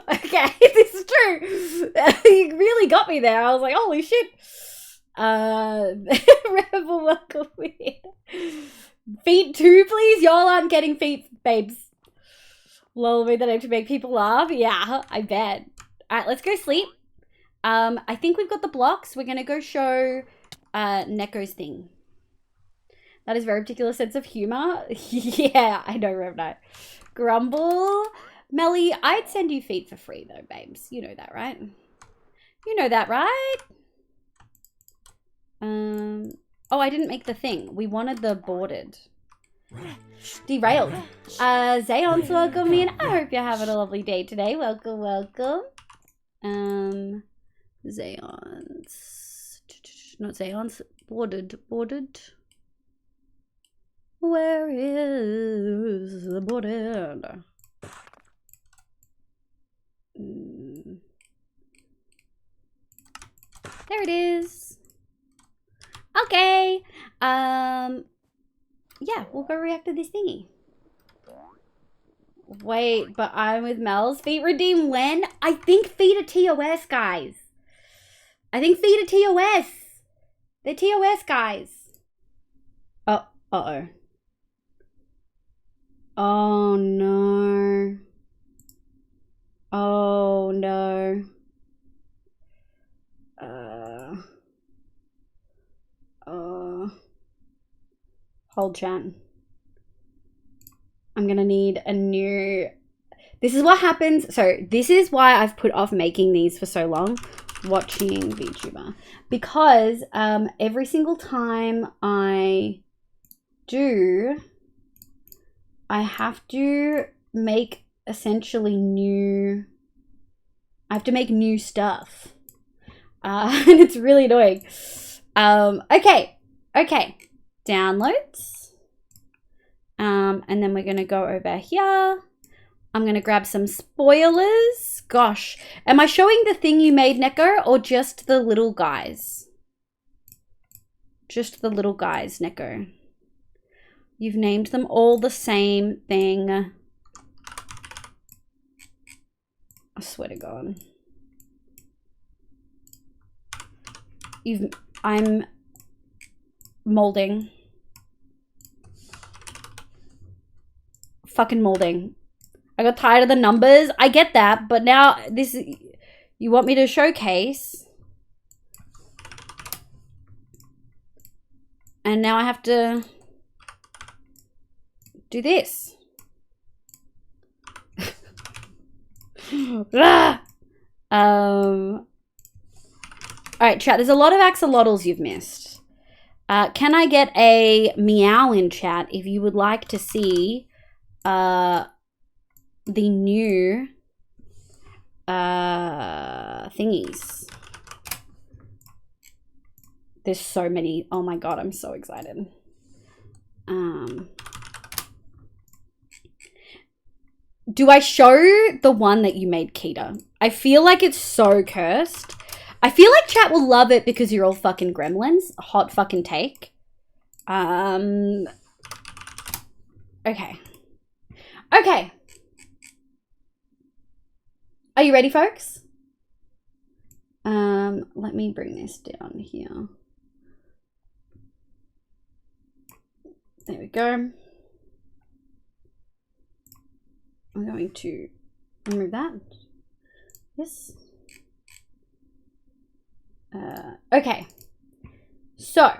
okay, this is true. You really got me there. I was like, holy shit. Rebel, welcome in. Feet too, please. Y'all aren't getting feet, babes. Lol, made that aim to make people laugh. Yeah, I bet. Alright, let's go sleep. I think we've got the blocks. We're gonna go show Neko's thing. That is very particular sense of humor. Yeah, I know, Revno. Grumble. Melly, I'd send you feet for free though, babes. You know that, right? You know that, right? Oh, I didn't make the thing. We wanted the boarded. Derailed. Zayon's welcome in. I hope you're having a lovely day today. Welcome, welcome. Zayon's. Not Zayon's. Boarded. Where is the boarded? There it is. Okay. Yeah, we'll go react to this thingy. Wait, but I'm with Mel's. Feet redeem when? I think feet are TOS, guys. I think feet are TOS. They're TOS, guys. Oh, uh-oh. Oh, no. Oh, no. Hold chat. I'm gonna need a new... This is what happens. So this is why I've put off making these for so long. Watching VTuber. Because every single time I do, I have to make essentially new... I have to make new stuff. And it's really annoying. Okay. Downloads. And then we're going to go over here. I'm going to grab some spoilers. Gosh. Am I showing the thing you made, Neko, or just the little guys? Just the little guys, Neko. You've named them all the same thing. I swear to God. I'm molding. Fucking molding. I got tired of the numbers. I get that, but now this is... You want me to showcase. And now I have to do this. All right, chat. There's a lot of axolotls you've missed. Can I get a meow in chat if you would like to see the new thingies? There's so many. Oh my god, I'm so excited. Do I show the one that you made, Keita? I feel like it's so cursed. I feel like chat will love it because you're all fucking gremlins. Hot fucking take. Okay. Okay. Are you ready, folks? Let me bring this down here. There we go. I'm going to remove that. Yes. Okay. So.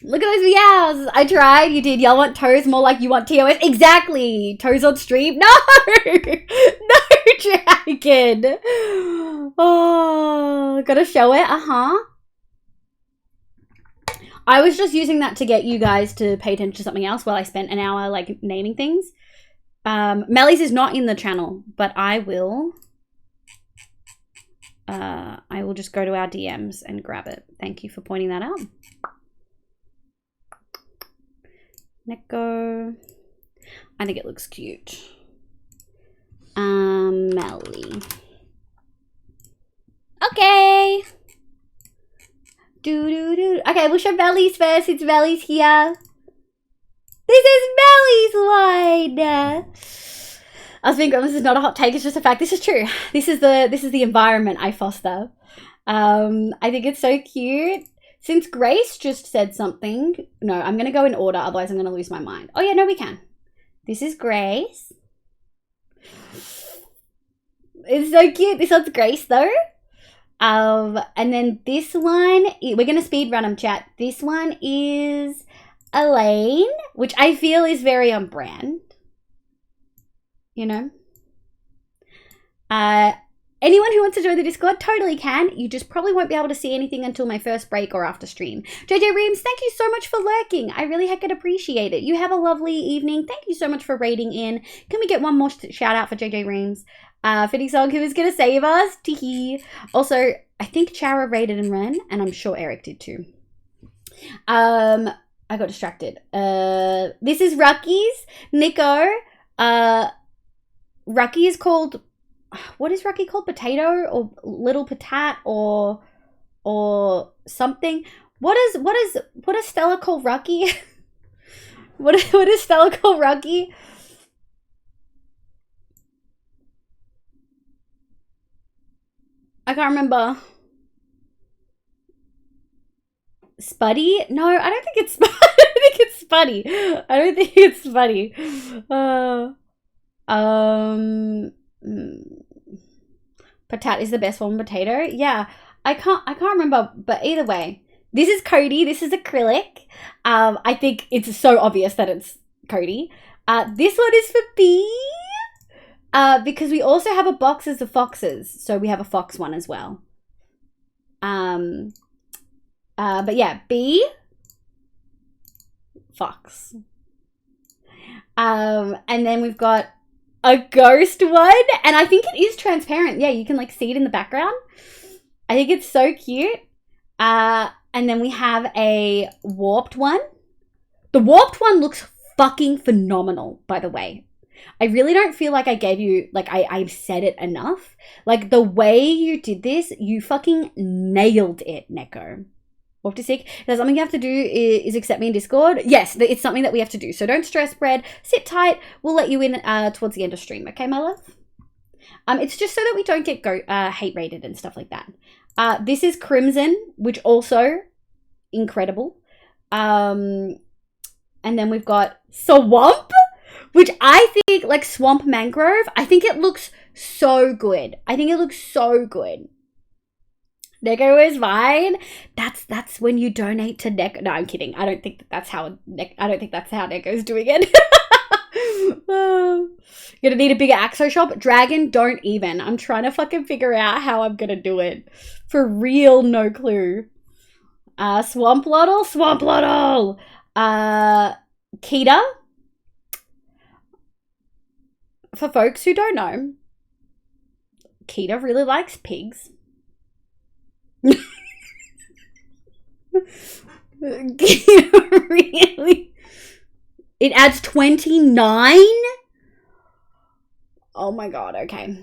Look at those meows. I tried. You did. Y'all want toes more like you want TOS? Exactly. Toes on stream? No! No, dragon. Oh, gotta show it. Uh-huh. I was just using that to get you guys to pay attention to something else while I spent an hour like naming things. Melly's is not in the channel, but I will just go to our DMs and grab it. Thank you for pointing that out. Neko. I think it looks cute. Melly. Okay. Okay, we'll show Melly's first since Melly's here. This is Melly's one. I was being grim. This is not a hot take. It's just a fact. This is true. This is the environment I foster. I think it's so cute. Since Grace just said something, no, I'm gonna go in order. Otherwise, I'm gonna lose my mind. Oh yeah, no, we can. This is Grace. It's so cute. This one's Grace though. And then this one, we're gonna speed run them, chat. This one is Elaine, which I feel is very on brand. You know? Anyone who wants to join the Discord totally can. You just probably won't be able to see anything until my first break or after stream. JJ Reams, thank you so much for lurking. I really heckin' appreciate it. You have a lovely evening. Thank you so much for raiding in. Can we get one more shout out for JJ Reams? Fitting Song, who is gonna save us? Teehee. Also, I think Chara raided and ran, and I'm sure Eric did too. I got distracted. This is Rucky's. Nico. Rucky is called, what is Rucky called? Potato or Little Patat or something? What does Stella call Rucky? what does Stella call Rucky? I can't remember. Spuddy? No, I don't think it's Spuddy. I don't think it's Spuddy. I don't think it's Spuddy. Patat is the best one. Potato? Yeah. I can't remember, but either way. This is Cody. This is acrylic. I think it's so obvious that it's Cody. This one is for B. Because we also have a boxes of foxes. So we have a fox one as well. But yeah, B. Fox. And then we've got a ghost one. And I think it is transparent. Yeah, you can like see it in the background. I think it's so cute. And then we have a warped one. The warped one looks fucking phenomenal, by the way. I really don't feel like I gave you, like, I've said it enough. Like, the way you did this, you fucking nailed it, Neko. Warp to Sick. There's something you have to do is accept me in Discord. Yes, it's something that we have to do. So don't stress, Bread. Sit tight. We'll let you in towards the end of stream. Okay, my love? It's just so that we don't get hate rated and stuff like that. This is Crimson, which also incredible. And then we've got Swamp, which I think, like Swamp Mangrove, I think it looks so good. I think it looks so good. Neko is fine. That's when you donate to Neko. No, I'm kidding. I don't think that's how Neko's doing it. Gonna need a bigger axo shop. Dragon, don't even. I'm trying to fucking figure out how I'm gonna do it. For real, no clue. Swamp Lottle, Swamp Lottle. Kita. For folks who don't know, Kita really likes pigs. Kita really. It adds 29? Oh my god, okay.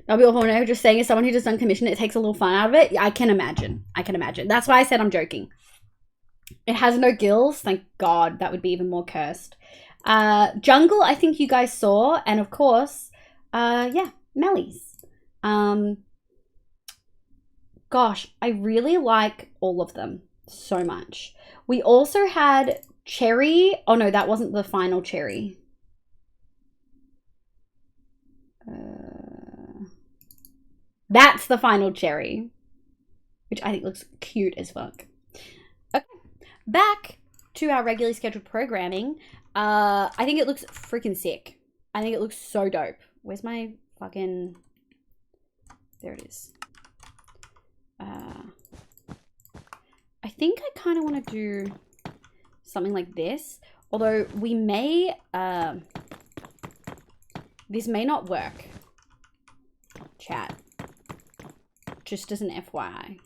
That'll be all for now. Just saying, as someone who does uncommissioned, it takes a little fun out of it. I can imagine. I can imagine. That's why I said I'm joking. It has no gills. Thank God. That would be even more cursed. Jungle, I think you guys saw. And of course, yeah, Mellies. Gosh, I really like all of them so much. We also had Cherry. Oh no, that wasn't the final Cherry. That's the final Cherry, which I think looks cute as fuck. Okay, back to our regularly scheduled programming. I think it looks freaking sick. I think it looks so dope. Where's my fucking... There it is. I think I kind of want to do something like this. Although we may... this may not work. Chat. Just as an FYI.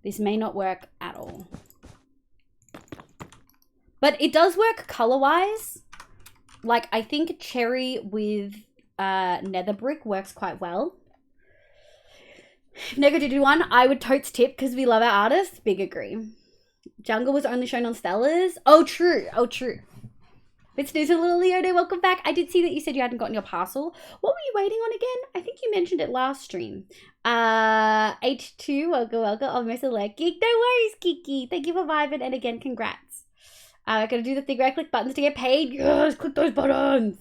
This may not work at all. But it does work color-wise. Like, I think cherry with nether brick works quite well. Nego did one, I would totes tip because we love our artists. Big agree. Jungle was only shown on Stellars. Oh, true. Oh, true. It's news a little Leone, welcome back. I did see that you said you hadn't gotten your parcel. What were you waiting on again? I think you mentioned it last stream. H2, welcome, welcome. Oh, Mr. Geek. No worries, Kiki. Thank you for vibing, and again, congrats. I gotta do the thing where I click buttons to get paid. Yes, click those buttons.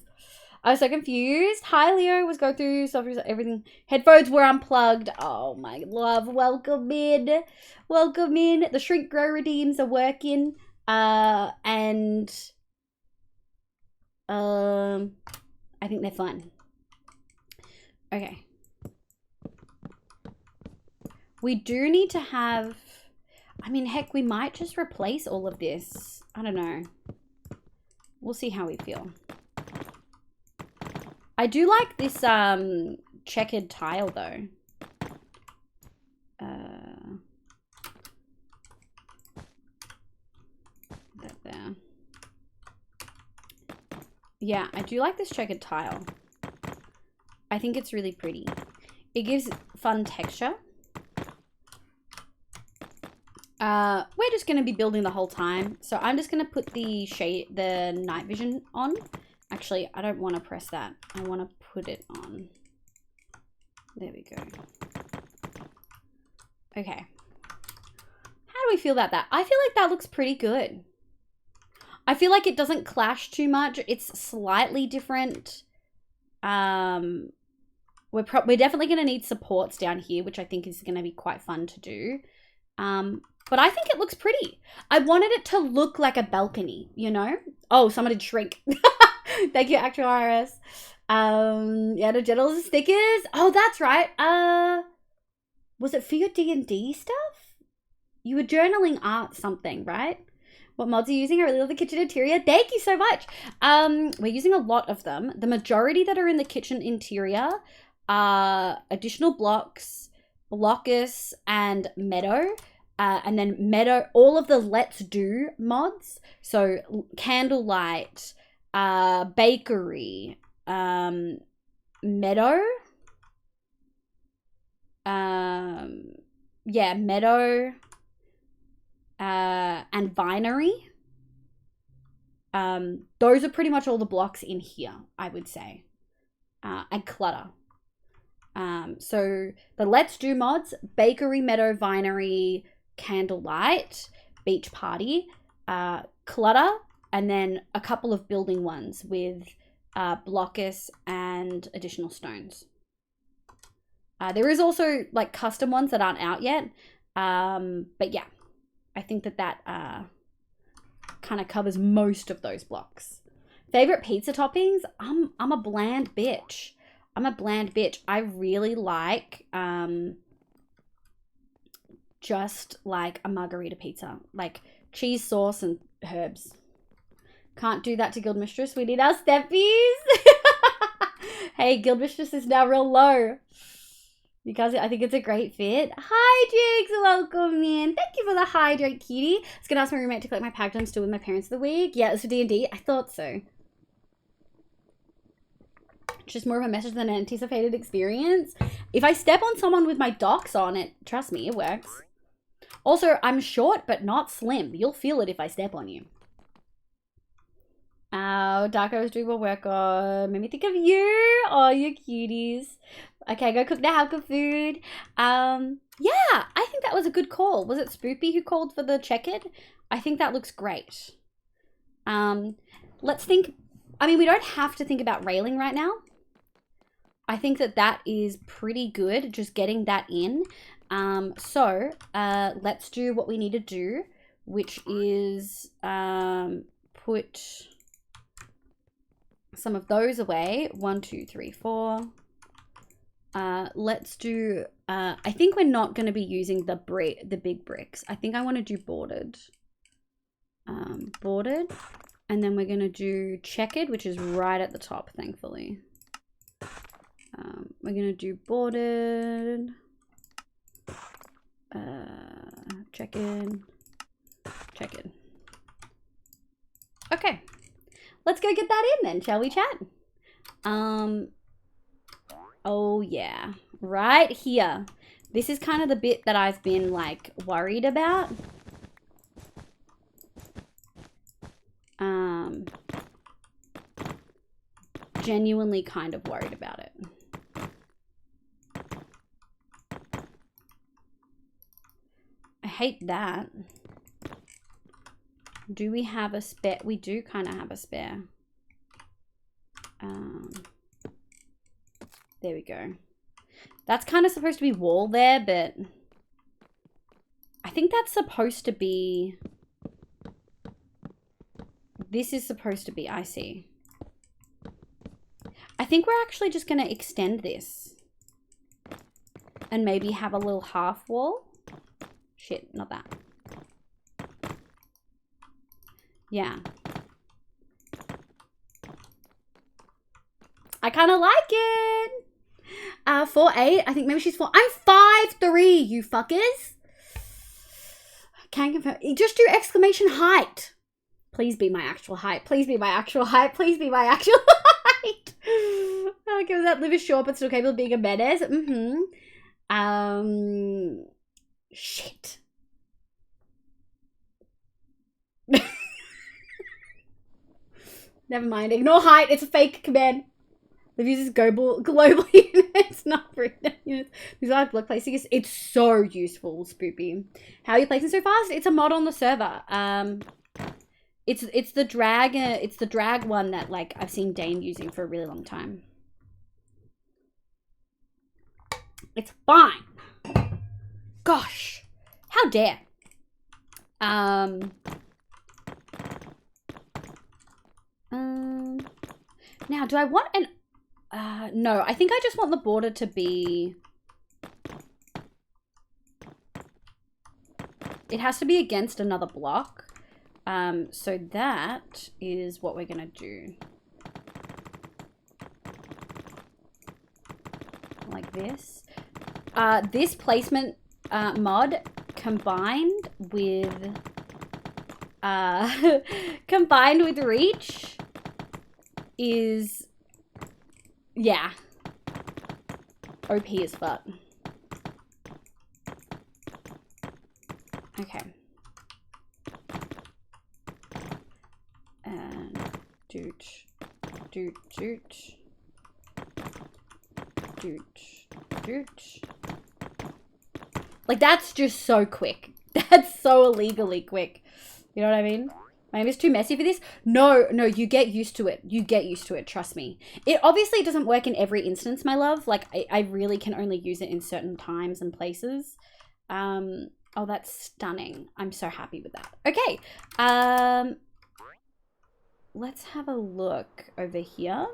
I was so confused. Hi, Leo. Was going through software, everything. Headphones were unplugged. Oh, my love. Welcome in. Welcome in. The shrink grow redeems are working. And... I think they're fun. Okay. We do need to have... I mean, heck, we might just replace all of this. I don't know. We'll see how we feel. I do like this checkered tile, though. That there. Yeah, I do like this checkered tile. I think it's really pretty. It gives fun texture. We're just going to be building the whole time. So I'm just going to put the night vision on. Actually, I don't want to press that. I want to put it on. There we go. Okay. How do we feel about that? I feel like that looks pretty good. I feel like it doesn't clash too much. It's slightly different. We're definitely going to need supports down here, which I think is going to be quite fun to do. But I think it looks pretty. I wanted it to look like a balcony, you know? Oh, someone did shrink. Thank you, Actual RS. Yeah, the generals stickers. Oh, that's right. Was it for your D&D stuff? You were journaling art something, right? What mods are you using? I really love the kitchen interior. Thank you so much. We're using a lot of them. The majority that are in the kitchen interior are additional blocks, Blockus, and Meadow. And then Meadow, all of the Let's Do mods. So Candlelight, Bakery, Meadow. Yeah, Meadow. And Vinery. Those are pretty much all the blocks in here, I would say. And Clutter. So the Let's Do mods, Bakery, Meadow, Vinery, Candlelight, Beach Party, Clutter, and then a couple of building ones with Blockus and additional stones. There is also like custom ones that aren't out yet. But yeah, I think that kind of covers most of those blocks. Favorite pizza toppings? I'm a bland bitch. I really like just like a margarita pizza, like cheese sauce and herbs. Can't do that to Guildmistress. We need our steppies. Hey, Guildmistress is now real low. You guys, I think it's a great fit. Hi, Jigs. Welcome in. Thank you for the hydrate, cutie. I was going to ask my roommate to collect my package. I'm still with my parents for the week. Yeah, it's for D&D. I thought so. Just more of a message than an anticipated experience. If I step on someone with my docs on it, trust me, it works. Also, I'm short but not slim. You'll feel it if I step on you. Oh, Darko's doing more work on. Made me think of you. Oh, you cuties. Okay, go cook the Halka food. Yeah, I think that was a good call. Was it Spoopy who called for the checkered? I think that looks great. Let's think. I mean, we don't have to think about railing right now. I think that is pretty good, just getting that in. So let's do what we need to do, which is put some of those away. 1, 2, 3, 4. Let's do, I think we're not going to be using the big bricks. I think I want to do boarded. Boarded. And then we're going to do checkered, which is right at the top, thankfully. We're going to do boarded. Checkered. Checkered. Okay. Let's go get that in then, shall we, chat? Oh yeah, right here. This is kind of the bit that I've been like worried about. Genuinely kind of worried about it. I hate that. Do we have a spare? We do kind of have a spare. There we go. That's kind of supposed to be wall there, but I think that's supposed to be... This is supposed to be, I see. I think we're actually just going to extend this. And maybe have a little half wall. Shit, not that. Yeah. I kind of like it. 4'8". I think maybe she's 4. I'm 5'3", you fuckers. Can't confirm. Just do exclamation height. Please be my actual height. Please be my actual height. Please be my actual height. Okay, was that live is short but still capable of being a menace? Shit. Never mind. Ignore height. It's a fake command. Liv uses global units, not breakdown units. These are block placing. It's so useful, Spoopy. How are you placing so fast? It's a mod on the server. It's the drag one that like I've seen Dane using for a really long time. It's fine. Gosh, how dare. Now, do I want an... no, I think I just want the border to be... It has to be against another block. So that is what we're going to do. Like this. This placement mod combined with... combined with reach is... Yeah. OP as fuck. Okay. And doot, doot, doot, doot, doot. Like, that's just so quick. That's so illegally quick. You know what I mean? My name is too messy for this. No, you get used to it. You get used to it, trust me. It obviously doesn't work in every instance, my love. Like, I really can only use it in certain times and places. Oh, that's stunning. I'm so happy with that. Okay. Let's have a look over here.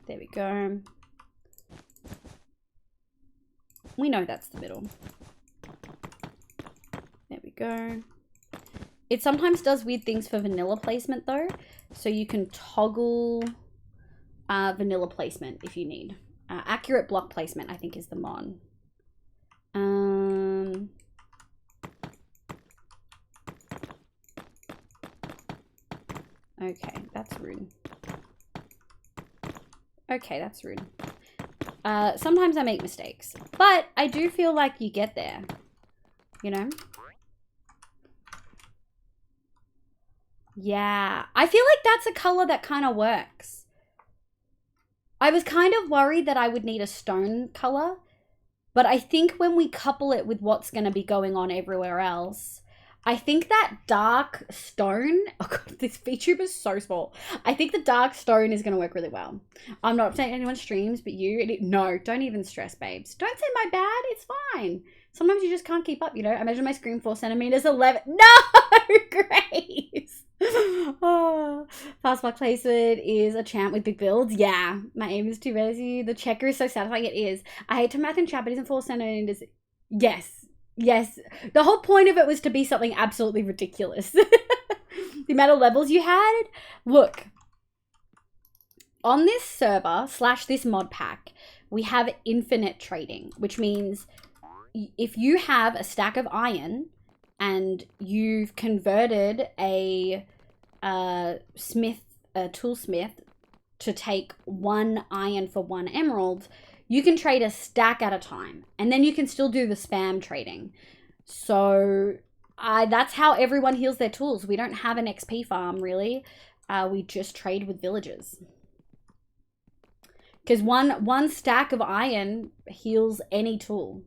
There we go. We know that's the middle. There we go. It sometimes does weird things for vanilla placement though. So you can toggle vanilla placement if you need. Accurate block placement, I think, is the mod. Okay, that's rude. Okay, that's rude. Sometimes I make mistakes, but I do feel like you get there, you know? Yeah, I feel like that's a color that kind of works. I was kind of worried that I would need a stone color, but I think when we couple it with what's going to be going on everywhere else, I think that dark stone, oh god, this VTuber is so small. I think the dark stone is going to work really well. I'm not saying anyone's streams, but no, don't even stress, babes. Don't say my bad, it's fine. Sometimes you just can't keep up, you know? I measure my screen 4 centimeters, 11. No, Grace. Oh, fast block placement is a champ with big builds. Yeah, my aim is too resi. The checker is so satisfying. It is. I hate to math in chat, but isn't 4 centimeters? Yes. Yes. The whole point of it was to be something absolutely ridiculous. The amount of levels you had. Look. On this server / this mod pack, we have infinite trading, which means if you have a stack of iron and you've converted a toolsmith to take 1 iron for 1 emerald, you can trade a stack at a time, and then you can still do the spam trading. So that's how everyone heals their tools. We don't have an XP farm, really. We just trade with villagers. Because one stack of iron heals any tool.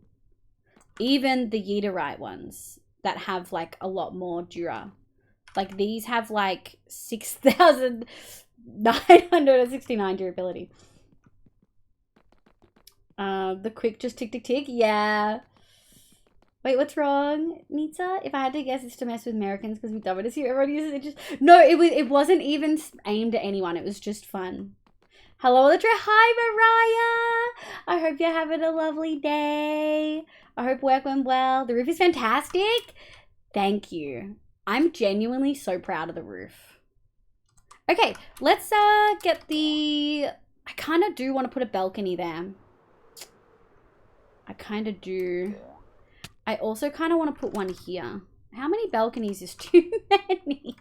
Even the Yeeterite ones that have like a lot more dura. Like these have like 6,969 durability. The quick just tick tick tick. Yeah. Wait, what's wrong, Nita? If I had to guess, it's to mess with Americans because we dumb it as you. Everyone uses it. Just no. It wasn't even aimed at anyone. It was just fun. Hello, Ultra. Hi, Mariah. I hope you're having a lovely day. I hope work went well. The roof is fantastic. Thank you. I'm genuinely so proud of the roof. Okay, let's get the... I kind of do want to put a balcony there. I kind of do. I also kind of want to put one here. How many balconies is too many?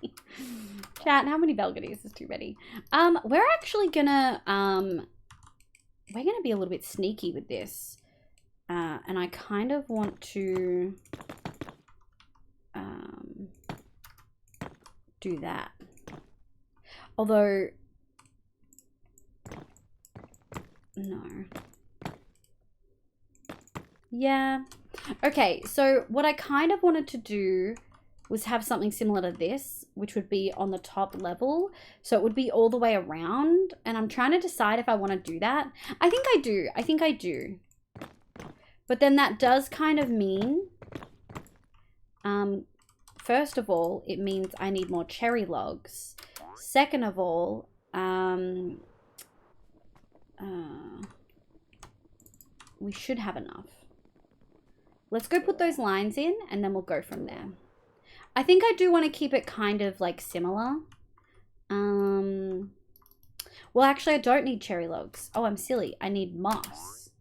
Chat, how many balconies is too many? We're actually gonna... we're gonna be a little bit sneaky with this. And I kind of want to... do that. Although... No. Yeah. Okay, so what I kind of wanted to do was have something similar to this, which would be on the top level. So it would be all the way around. And I'm trying to decide if I want to do that. I think I do. I think I do. But then that does kind of mean... first of all, it means I need more cherry logs. Second of all, we should have enough. Let's go put those lines in and then we'll go from there. I think I do want to keep it kind of like similar. Well, actually I don't need cherry logs. Oh, I'm silly. I need moss.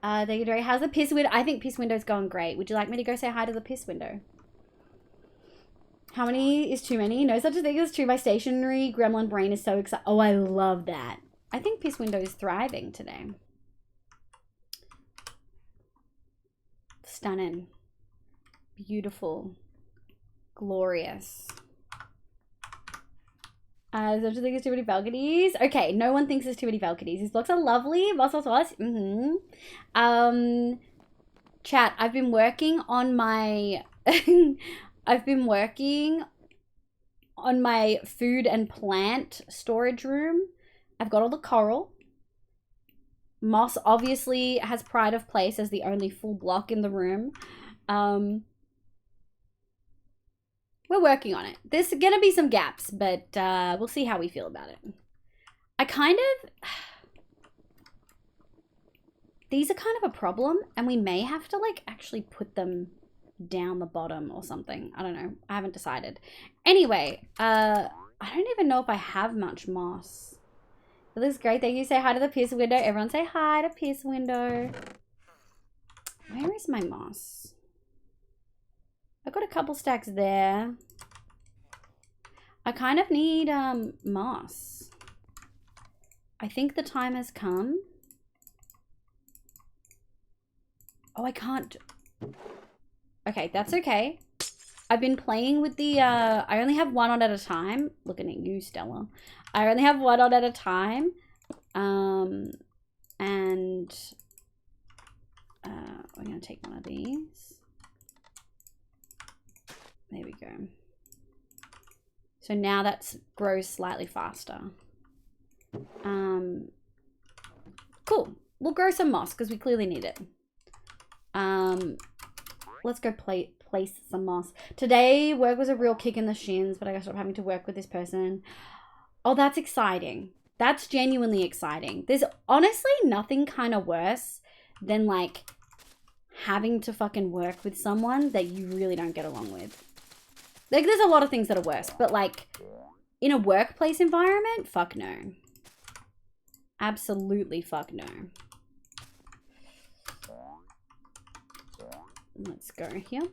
Thank you, Dre. How's the piss window? I think piss window's going great. Would you like me to go say hi to the piss window? How many is too many? No such a thing as two. My stationary gremlin brain is so excited. Oh, I love that. I think piss window is thriving today. Stunning. Beautiful. Glorious. Such a thing as too many balconies. Okay, no one thinks there's too many balconies. These blocks are lovely. Boss. Chat, I've been working on my... I've been working on my food and plant storage room, I've got all the coral. Moss obviously has pride of place as the only full block in the room. We're working on it. There's gonna be some gaps, but we'll see how we feel about it. I kind of... These are kind of a problem, and we may have to, like, actually put them down the bottom or something. I don't know. I haven't decided. Anyway, I don't even know if I have much moss. It looks great. Thank you. Say hi to the pierce window. Everyone say hi to pierce window. Where is my moss? I've got a couple stacks there. I kind of need moss. I think the time has come. Oh, I can't. Okay, that's okay. I've been playing with the, I only have one on at a time. Looking at you, Stella. I only have one on at a time. And we're going to take one of these. There we go. So now that grows slightly faster. Cool. We'll grow some moss because we clearly need it. Let's go place some moss. Today, work was a real kick in the shins, but I gotta stop having to work with this person. Oh, that's exciting. That's genuinely exciting. There's honestly nothing kind of worse than, like, having to fucking work with someone that you really don't get along with. Like, there's a lot of things that are worse, but, like, in a workplace environment, fuck no. Absolutely fuck no. Let's go here.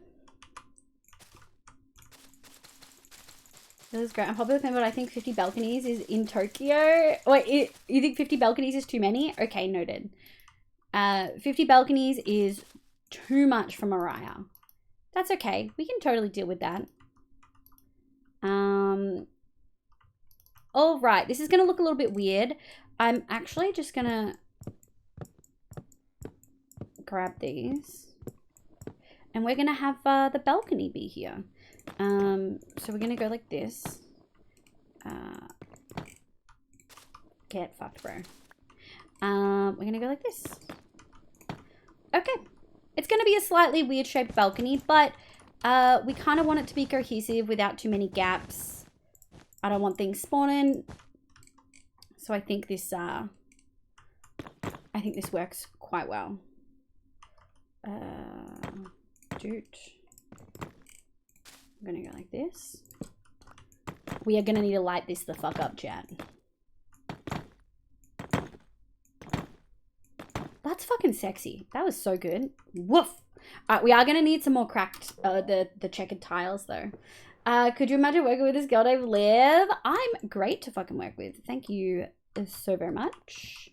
This is great. I'm popular with but I think 50 balconies is in Tokyo. Wait, you think 50 balconies is too many? Okay, noted. 50 balconies is too much for Mariah. That's okay. We can totally deal with that. All right. This is going to look a little bit weird. I'm actually just going to grab these. And we're going to have the balcony be here. So we're going to go like this. Get fucked, bro. We're going to go like this. Okay. It's going to be a slightly weird shaped balcony, but we kind of want it to be cohesive without too many gaps. I don't want things spawning. So I think this works quite well. Dude. I'm gonna go like this. We are gonna need to light this the fuck up, chat. That's fucking sexy. That was so good. Woof. Alright, we are gonna need some more cracked, the checkered tiles though. Could you imagine working with this girl named Liv? I'm great to fucking work with. Thank you so very much.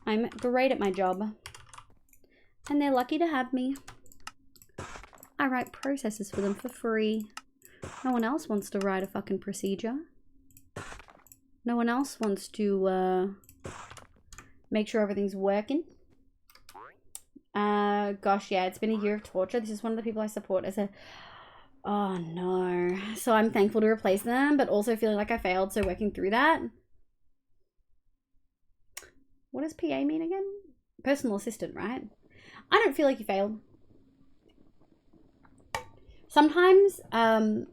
I'm great at my job. And they're lucky to have me. I write processes for them for free. No one else wants to write a fucking procedure. No one else wants to make sure everything's working. Gosh, yeah, it's been a year of torture. This is one of the people I support as a... Oh, no. So I'm thankful to replace them, but also feeling like I failed, so working through that. What does PA mean again? Personal assistant, right? I don't feel like you failed. Sometimes, I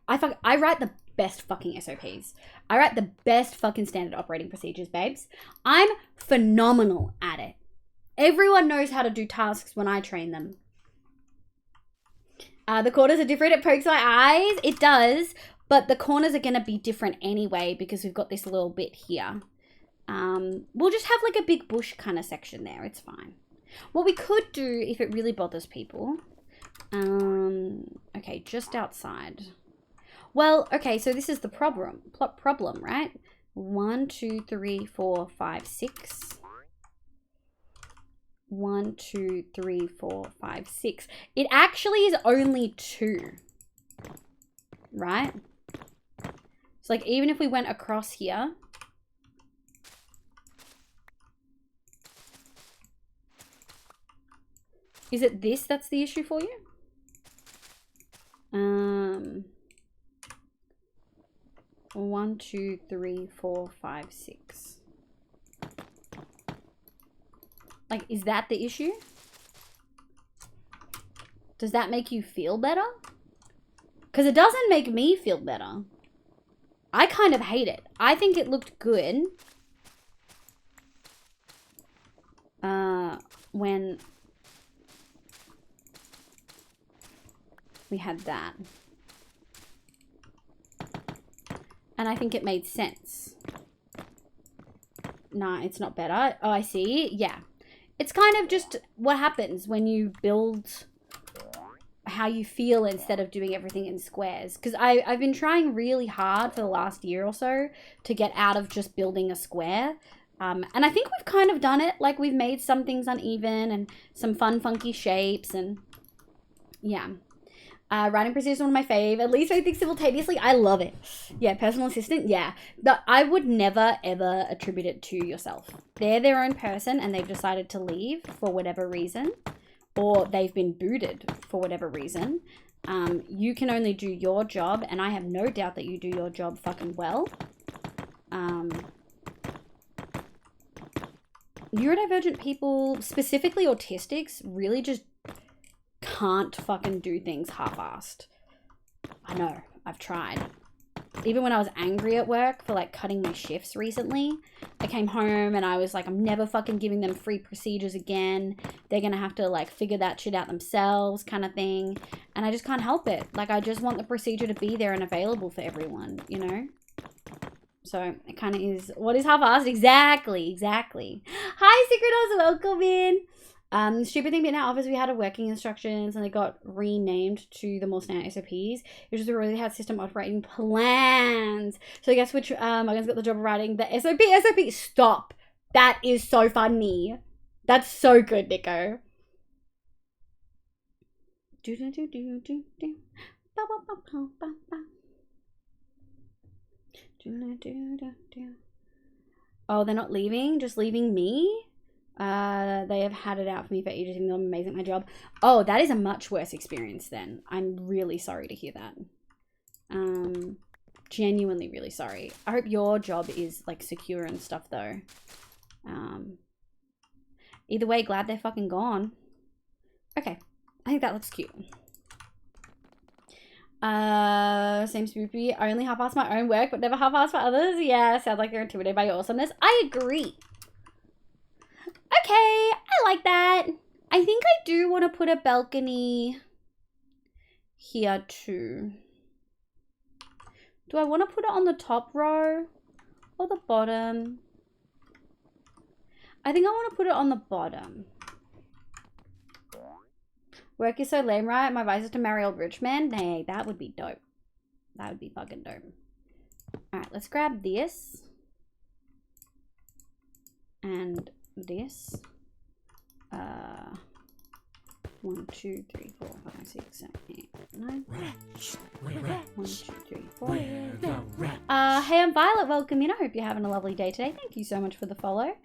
write the best fucking SOPs. I write the best fucking standard operating procedures, babes. I'm phenomenal at it. Everyone knows how to do tasks when I train them. The corners are different. It pokes my eyes. It does. But the corners are going to be different anyway because we've got this little bit here. We'll just have like a big bush kind of section there. It's fine. What we could do if it really bothers people... okay, just outside. Well, okay, so this is the problem, right? 1, 2, 3, 4, 5, 6. 1, 2, 3, 4, 5, 6. It actually is only 2. Right? So like even if we went across here. Is it this that's the issue for you? 1, 2, 3, 4, 5, 6. Like, is that the issue? Does that make you feel better? Because it doesn't make me feel better. I kind of hate it. I think it looked good when we had that. And I think it made sense. Nah, it's not better. Oh, I see. Yeah. It's kind of just what happens when you build how you feel instead of doing everything in squares. Because I've been trying really hard for the last year or so to get out of just building a square. And I think we've kind of done it. Like, we've made some things uneven and some fun, funky shapes. And yeah. Writing procedure is one of my fave. At least I think simultaneously. I love it. Yeah, personal assistant. Yeah. I would never, ever attribute it to yourself. They're their own person and they've decided to leave for whatever reason. Or they've been booted for whatever reason. You can only do your job. And I have no doubt that you do your job fucking well. Neurodivergent people, specifically autistics, really just can't fucking do things half-assed. I know, I've tried. Even when I was angry at work for like cutting my shifts recently, I came home and I was like, I'm never fucking giving them free procedures again. They're gonna have to like figure that shit out themselves kind of thing. And I just can't help it. Like, I just want the procedure to be there and available for everyone, you know? So it kind of is, what is half-assed? Exactly. Hi, Secretos, welcome in. Stupid thing, but in our office we had a working instructions and they got renamed to the more standard SOPs. It just really had system operating plans. So guess which Megan's got the job of writing the SOP. Stop. That is so funny. That's so good, Nico. Oh, they're not leaving, just leaving me. They have had it out for me for ages, even though I'm amazing at my job. Oh, that is a much worse experience then. I'm really sorry to hear that. Genuinely really sorry. I hope your job is like secure and stuff though. Either way, glad they're fucking gone. Okay, I think that looks cute. Same spoopy. I only half-ass my own work, but never half-ass for others. Yeah, sounds like you're intimidated by your awesomeness. I agree. Okay, I like that. I think I do want to put a balcony here too. Do I want to put it on the top row or the bottom? I think I want to put it on the bottom. Work is so lame, right? My advice is to marry old rich man. Nay, that would be dope. That would be fucking dope. Alright, let's grab this. And this. 1, 2, 3, 4, 5, 6, 7, 8, 9. 1, 2, 3, 4. Hey, I'm Violet. Welcome in. I hope you're having a lovely day today. Thank you so much for the follow.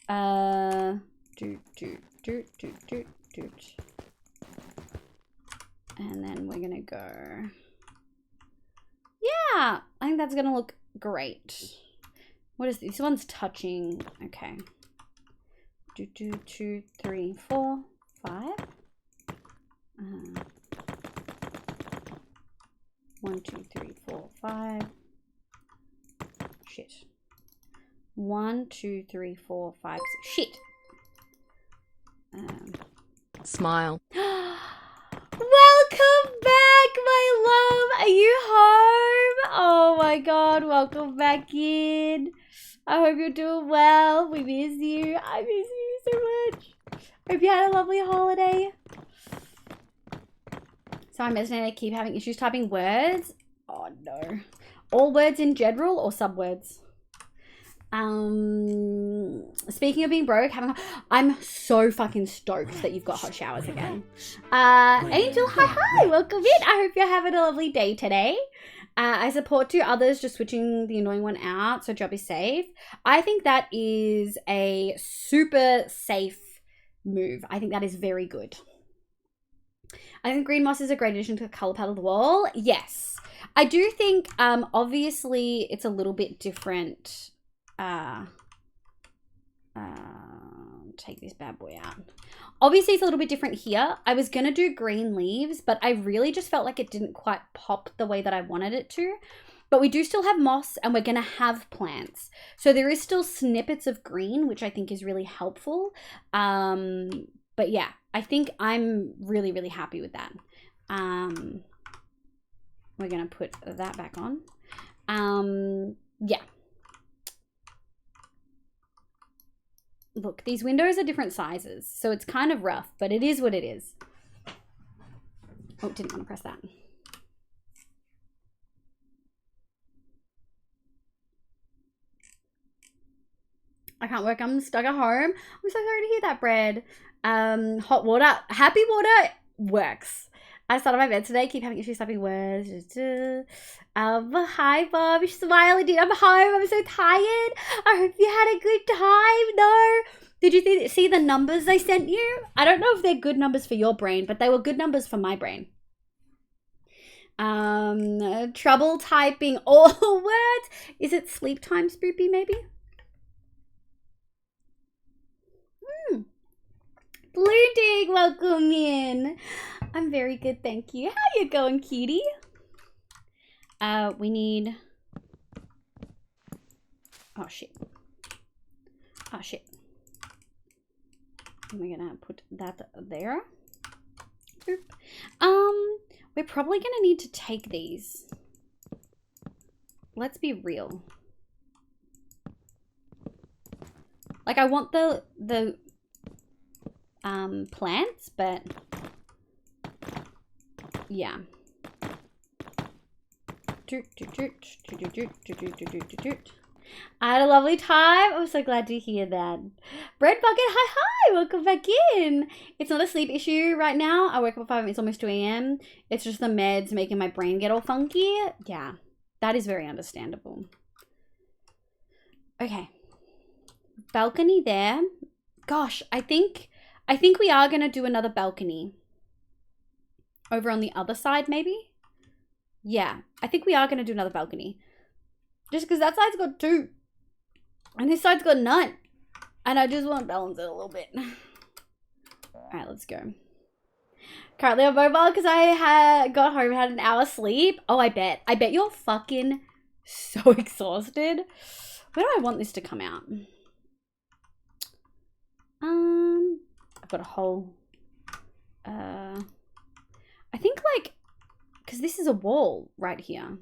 And then we're gonna go. Yeah, I think that's gonna look great. What is this? This one's touching. Okay. 2, 3, 4, 5. 1, 2, 3, 4, 5. Shit. 1, 2, 3, 4, 5, 6. Shit. Smile. Welcome back, my love. Are you home? Oh my god, welcome back in. I hope you're doing well. We miss you. I miss you so much. Hope you had a lovely holiday. So I'm imagining I keep having issues typing words. Oh no. All words in general or subwords? Speaking of being broke, I'm so fucking stoked that you've got hot showers again. Angel, hi, welcome in. I hope you're having a lovely day today. I support 2 others just switching the annoying one out so job is safe. I think that is a super safe move. I think that is very good. I think green moss is a great addition to the color palette of the wall. Yes. I do think, obviously, it's a little bit different. Take this bad boy out. Obviously, it's a little bit different here. I was going to do green leaves, but I really just felt like it didn't quite pop the way that I wanted it to. But we do still have moss and we're going to have plants. So there is still snippets of green, which I think is really helpful. But yeah, I think I'm really, really happy with that. We're going to put that back on. Yeah. Look, these windows are different sizes, so it's kind of rough, but it is what it is. Oh, didn't want to press that. I can't work, I'm stuck at home. I'm so sorry to hear that, Bread. Hot water, happy water works. I started my bed today, keep having issues typing words. Hi Bob, smiley dude, I'm home, I'm so tired. I hope you had a good time. No. Did you see the numbers they sent you? I don't know if they're good numbers for your brain, but they were good numbers for my brain. Trouble typing all words. Is it sleep time, Spoopy, maybe? Blue Dig, welcome in. I'm very good, thank you. How you going, cutie? We need... Oh, shit. Oh, shit. And we're gonna put that there. Boop. We're probably gonna need to take these. Let's be real. Like, I want the plants, but yeah. I had a lovely time. I'm so glad to hear that. Bread Bucket, hi, welcome back in. It's not a sleep issue right now. I wake up at 5, it's almost 2 a.m. It's just the meds making my brain get all funky. Yeah, that is very understandable. Okay. Balcony there. Gosh, I think we are going to do another balcony. Over on the other side, maybe? Yeah, I think we are going to do another balcony. Just because that side's got 2. And this side's got none. And I just want to balance it a little bit. Alright, let's go. Currently on mobile because I got home and had an hour sleep. Oh, I bet. I bet you're fucking so exhausted. Where do I want this to come out? I've got a whole... I think like... Because this is a wall right here.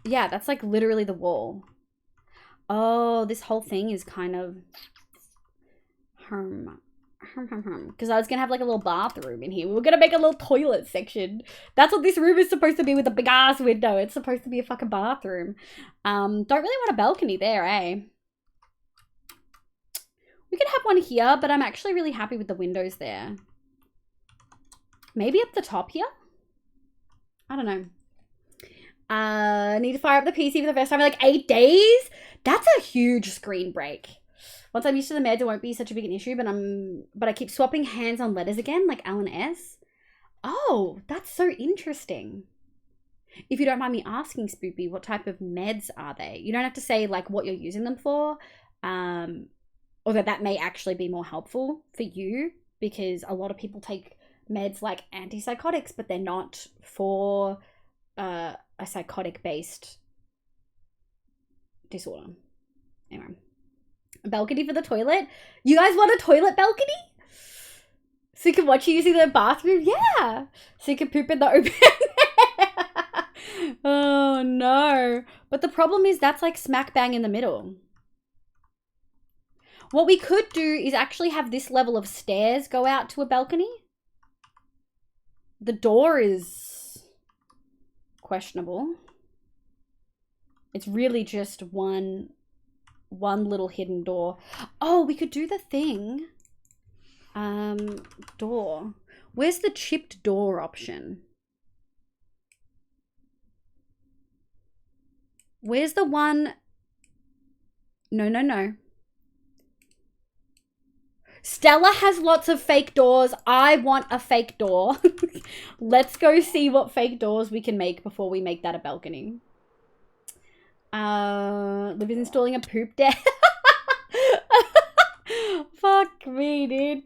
Yeah, that's like literally the wall. Oh, this whole thing is kind of... Because I was going to have like a little bathroom in here. We were going to make a little toilet section. That's what this room is supposed to be with a big ass window. It's supposed to be a fucking bathroom. Don't really want a balcony there, eh? We could have one here, but I'm actually really happy with the windows there. Maybe up the top here? I don't know. Need to fire up the PC for the first time in like 8 days? That's a huge screen break. Once I'm used to the meds, it won't be such a big an issue, but I keep swapping hands on letters again, like L and S. Oh, that's so interesting. If you don't mind me asking, Spoopy, what type of meds are they? You don't have to say like what you're using them for, although that may actually be more helpful for you because a lot of people take meds like antipsychotics, but they're not for a psychotic-based disorder. Anyway. A balcony for the toilet? You guys want a toilet balcony? So you can watch you using the bathroom? Yeah. So you can poop in the open air. Oh no. But the problem is that's like smack bang in the middle. What we could do is actually have this level of stairs go out to a balcony. The door is questionable. It's really just one little hidden door. Oh, we could do the thing. Door. Where's the chipped door option? Where's the one? No. Stella has lots of fake doors. I want a fake door. Let's go see what fake doors we can make before we make that a balcony. Liv is installing a poop deck. Fuck me, dude.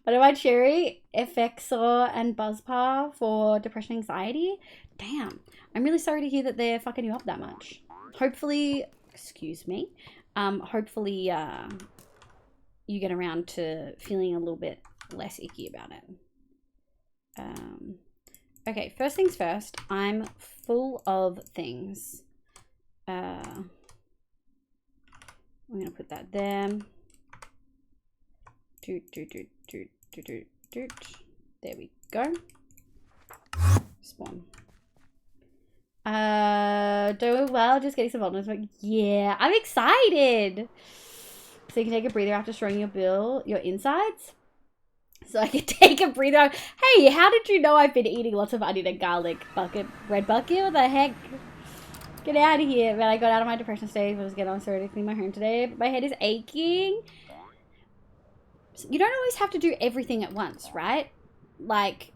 What about Cherry, Effexor, and Buzzpaw for depression anxiety? Damn. I'm really sorry to hear that they're fucking you up that much. Hopefully, excuse me. Hopefully, you get around to feeling a little bit less icky about it. Okay, first things first. I'm full of things. I'm gonna put that there. There we go. Spawn. Doing well, just getting some vulnerable. Yeah, I'm excited. So you can take a breather after destroying your insides. So I can take a breather. Hey, how did you know I've been eating lots of onion and garlic? Red bucket? What the heck? Get out of here. Man, I got out of my depression stage. I was getting on sorry to clean my home today, but my head is aching. You don't always have to do everything at once, right? Like,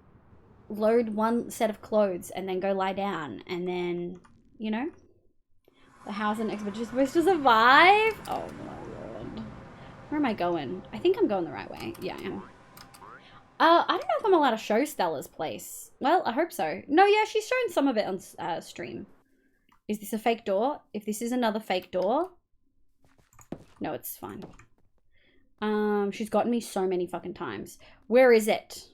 load one set of clothes and then go lie down. And then, you know, the house and expedition is supposed to survive. Oh my lord. Where am I going? I think I'm going the right way. Yeah, I am. I don't know if I'm allowed to show Stella's place. Well, I hope so. No, yeah, she's shown some of it on stream. Is this a fake door? If this is another fake door. No, it's fine. She's gotten me so many fucking times. Where is it?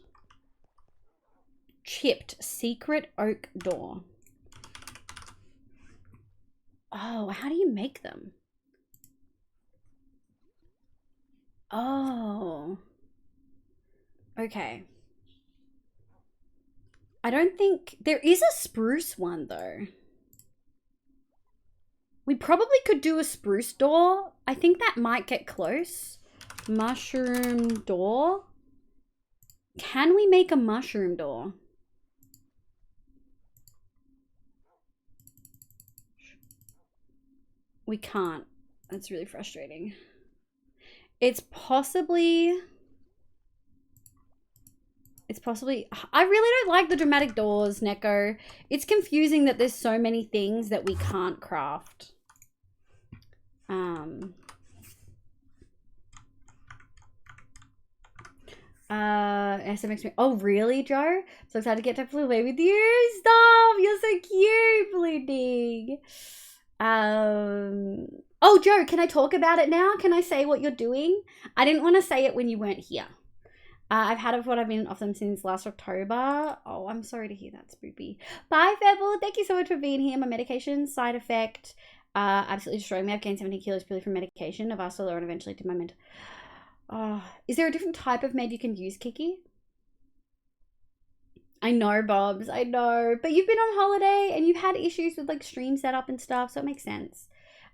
Chipped secret oak door. Oh, how do you make them? Oh. Okay. I don't think... There is a spruce one, though. We probably could do a spruce door. I think that might get close. Mushroom door. Can we make a mushroom door? We can't. That's really frustrating. It's possibly... I really don't like the dramatic doors, Neko. It's confusing that there's so many things that we can't craft. So makes me... Oh, really, Joe? So excited to get to play with you. Stop! You're so cute, Blooding. Oh, Joe, can I talk about it now? Can I say what you're doing? I didn't want to say it when you weren't here. I've had it for what I've been off them since last October. Oh, I'm sorry to hear that, Spoopy. Bye, Febble. Thank you so much for being here. My medication side effect absolutely destroying me. I've gained 17 kilos purely from medication. I've asked to lower and eventually did my mental. Oh, is there a different type of med you can use, Kiki? I know, Bobs. I know. But you've been on holiday and you've had issues with like stream setup and stuff, so it makes sense.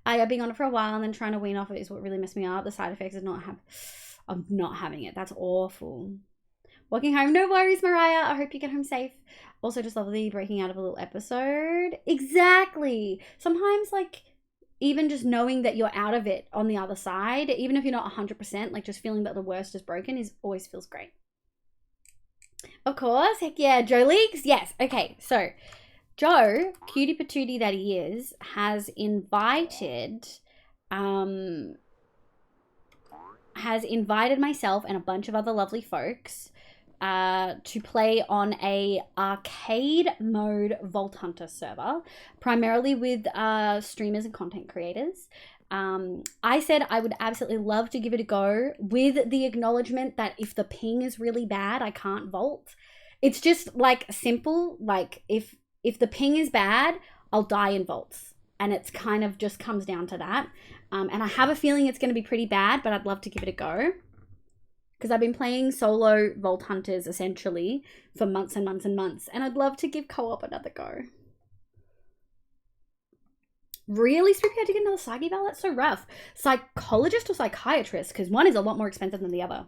I've been on it for a while and then trying to wean off it is what really messed me up. The side effects of not having it. That's awful. Walking home, no worries, Mariah. I hope you get home safe. Also, just lovely breaking out of a little episode. Exactly. Sometimes, like, even just knowing that you're out of it on the other side, even if you're not 100%, like, just feeling that the worst is broken always feels great. Of course. Heck yeah. Joe Leaks? Yes. Okay, so Joe, cutie patootie that he is, has invited... myself and a bunch of other lovely folks to play on a arcade mode Vault Hunter server, primarily with streamers and content creators. I said I would absolutely love to give it a go with the acknowledgement that if the ping is really bad, I can't vault. It's just like simple, like if the ping is bad, I'll die in vaults. And it's kind of just comes down to that. And I have a feeling it's going to be pretty bad, but I'd love to give it a go. Because I've been playing solo Vault Hunters, essentially, for months and months and months. And I'd love to give co-op another go. Really, Spoopy had to get another psyche val? That's so rough. Psychologist or psychiatrist? Because one is a lot more expensive than the other.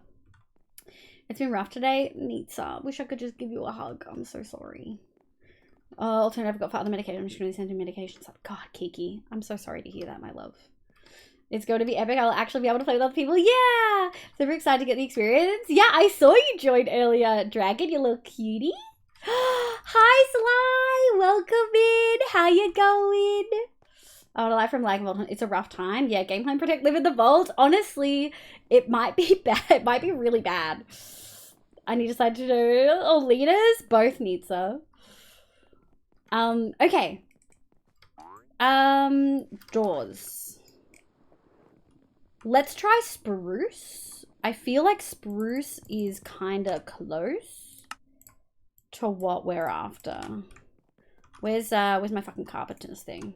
It's been rough today. Nitsa, wish I could just give you a hug. I'm so sorry. Alternative, I've got for other medication. I'm just going to send you medications. God, Kiki. I'm so sorry to hear that, my love. It's going to be epic. I'll actually be able to play with other people. Yeah! Super excited to get the experience. Yeah, I saw you join earlier, Dragon, you little cutie. Hi, Sly! Welcome in! How you going? Oh, live from Lag Vault. It's a rough time. Yeah, game plan, protect, live in the vault. Honestly, it might be bad. It might be really bad. I need to decide to do... Oh, leaders? Both need so. Okay. Doors. Let's try spruce. I feel like spruce is kind of close to what we're after. Where's my fucking carpenter's thing?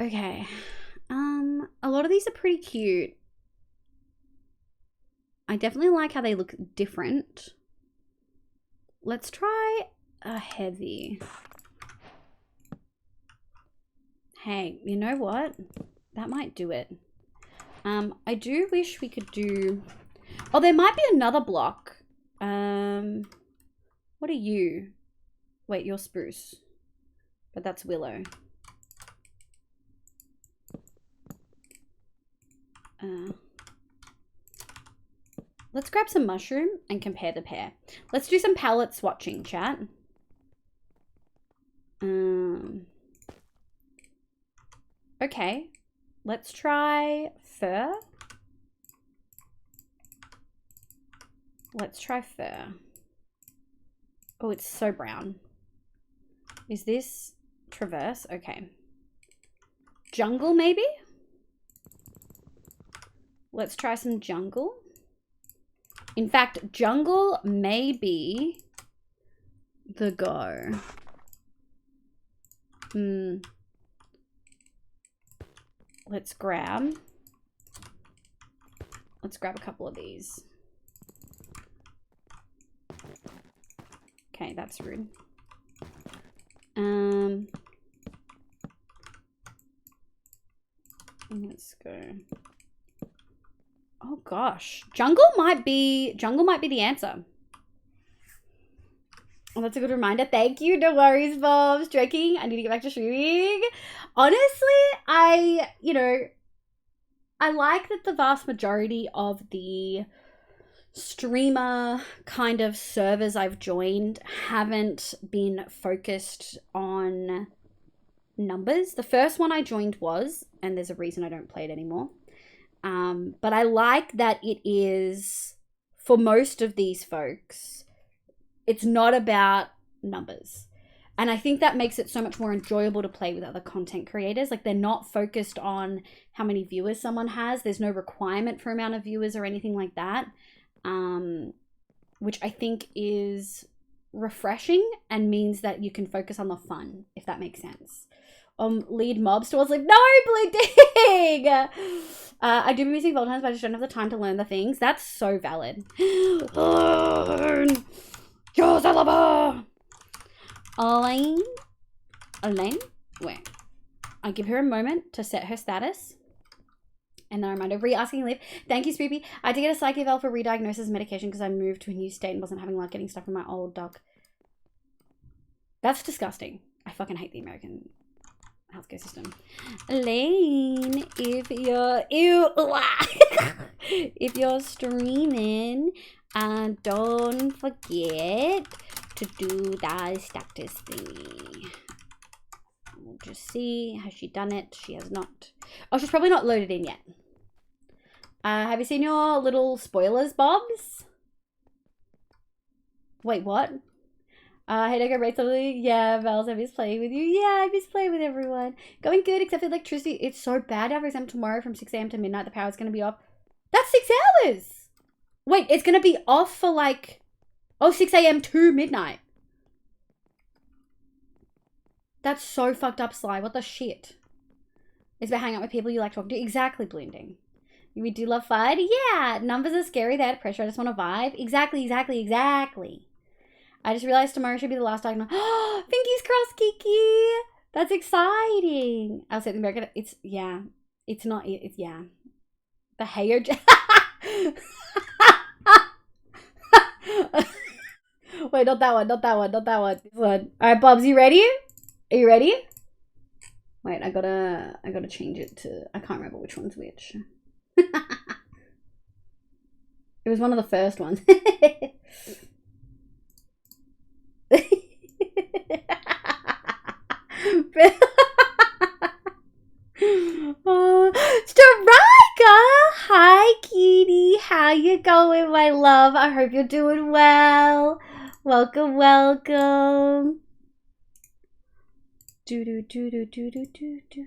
Okay. A lot of these are pretty cute. I definitely like how they look different. Let's try a heavy. Hey, you know what? That might do it. I do wish we could do... Oh, there might be another block. What are you? Wait, you're spruce. But that's willow. Let's grab some mushroom and compare the pair. Let's do some palette swatching, chat. Okay. Let's try fur. Let's try fur. Oh, it's so brown. Is this traverse? Okay. Jungle, maybe? Let's try some jungle. In fact, jungle may be the go. Let's grab a couple of these. Okay, that's rude. Let's go. Oh gosh, jungle might be the answer. Oh, that's a good reminder. Thank you. No worries, Bobs. Joking. I need to get back to streaming. Honestly, I like that the vast majority of the streamer kind of servers I've joined haven't been focused on numbers. The first one I joined was, and there's a reason I don't play it anymore. But I like that it is, for most of these folks, it's not about numbers. And I think that makes it so much more enjoyable to play with other content creators. Like, they're not focused on how many viewers someone has. There's no requirement for amount of viewers or anything like that. Which I think is refreshing and means that you can focus on the fun, if that makes sense. Lead mobs towards like, no bleeding! I do be missing vault times, but I just don't have the time to learn the things. That's so valid. Learn! Yes, I love her! Elaine? Where? I give her a moment to set her status. And then I remind her, re-asking leave. Thank you, Spoopy. I did get a psych eval for re-diagnosis medication because I moved to a new state and wasn't having luck getting stuff from my old doc. That's disgusting. I fucking hate the American healthcare system. Elaine, if you're if you're streaming, don't forget to do the status thingy. We'll just see. Has she done it? She has not. Oh, she's probably not loaded in yet. Have you seen your little spoilers, Bobs? Wait, what? Hey, Deco, rate something. Yeah, Val's, I miss playing with you. Yeah, I miss playing with everyone. Going good, except for electricity. It's so bad now. For example, tomorrow from 6 a.m. to midnight, the power's going to be off. That's 6 hours! Wait, it's going to be off for like... Oh, 6 a.m. to midnight. That's so fucked up, Sly. What the shit? It's about hanging out with people you like talking to. Exactly, blending. We do love fun. Yeah, numbers are scary. They add pressure. I just want to vibe. Exactly. I just realized tomorrow should be the last diagnosis. Oh, fingers crossed, Kiki. That's exciting. I'll say the American. It's, yeah. It's not, it's, yeah. The hair. Wait, not that one. This one. All right, Bobs, you ready? Are you ready? Wait, I gotta change it to, I can't remember which one's which. It was one of the first ones. Strika! Hi, Kitty. How you going, my love? I hope you're doing well. Welcome, welcome. Do do do do do do do do.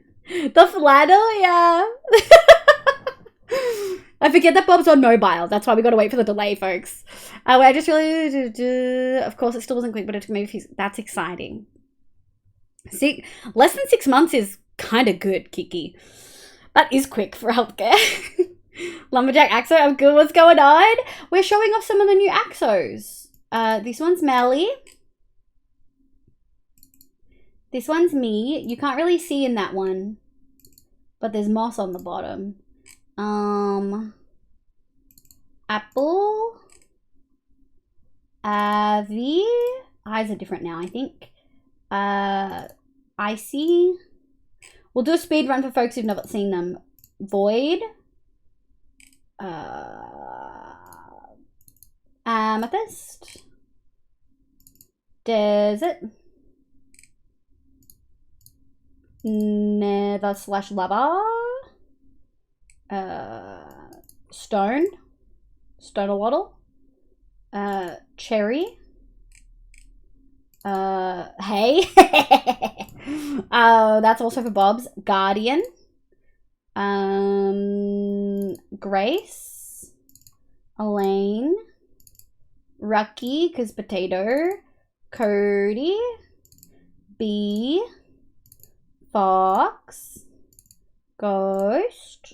The flannel, yeah. I forget that Bob's on mobile. That's why we gotta wait for the delay, folks. I just really, of course, it still wasn't quick, but it took me a few. That's exciting. See, less than 6 months is kind of good, Kiki. That is quick for healthcare. Lumberjack Axo, I'm good. What's going on? We're showing off some of the new Axos. This one's Melly. This one's me. You can't really see in that one, but there's moss on the bottom. Apple. Avi. Eyes are different now, I think. Icy. We'll do a speed run for folks who've never seen them. Void. Amethyst. Desert. Nether / lava. Stone. Stonewaddle. Cherry. Hey. That's also for Bob's. Guardian. Grace. Elaine. Rucky, because potato. Cody. Bee. Fox. Ghost.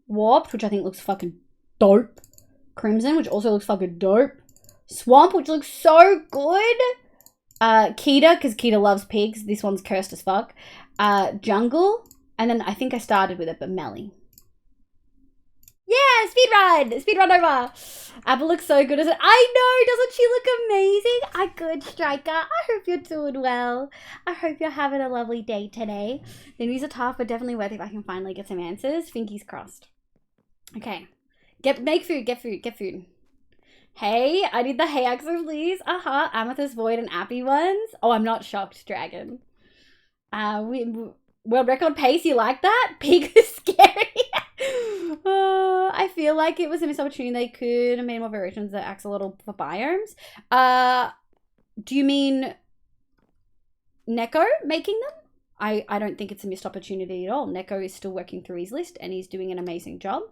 Warped, which I think looks fucking dope. Crimson, which also looks fucking dope. Swamp, which looks so good. Keita, because Keita loves pigs. This one's cursed as fuck. Jungle. And then I think I started with it, but Melly. Yeah, speedrun! Speedrun over! Apple looks so good, isn't it? I know! Doesn't she look amazing? I'm good, Striker. I hope you're doing well. I hope you're having a lovely day today. The news are tough, but definitely worth it if I can finally get some answers. Finkies crossed. Okay. Make food, get food, get food. Hey, I need the hay axle, please. Amethyst, Void, and Appy ones. Oh, I'm not shocked, Dragon. World record pace, you like that? Pig is scary. I feel like it was a missed opportunity. They could have made more variations that axolotl for biomes. Do you mean Neko making them? I don't think it's a missed opportunity at all. Neko is still working through his list and he's doing an amazing job.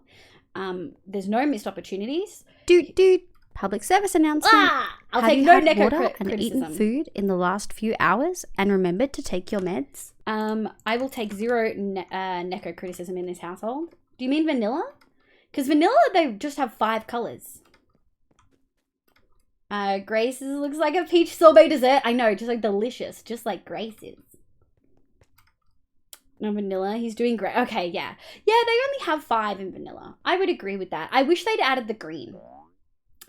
There's no missed opportunities. Dude. Public service announcement. I'll Have take you no had Neko water and criticism. eaten food in the last few hours and remembered to take your meds? I will take zero Neko criticism in this household. Do you mean vanilla? Because vanilla, they just have 5 colors. Grace's looks like a peach sorbet dessert. I know, just like delicious, just like Grace's. No vanilla, he's doing great. Okay, yeah. Yeah, they only have 5 in vanilla. I would agree with that. I wish they'd added the green.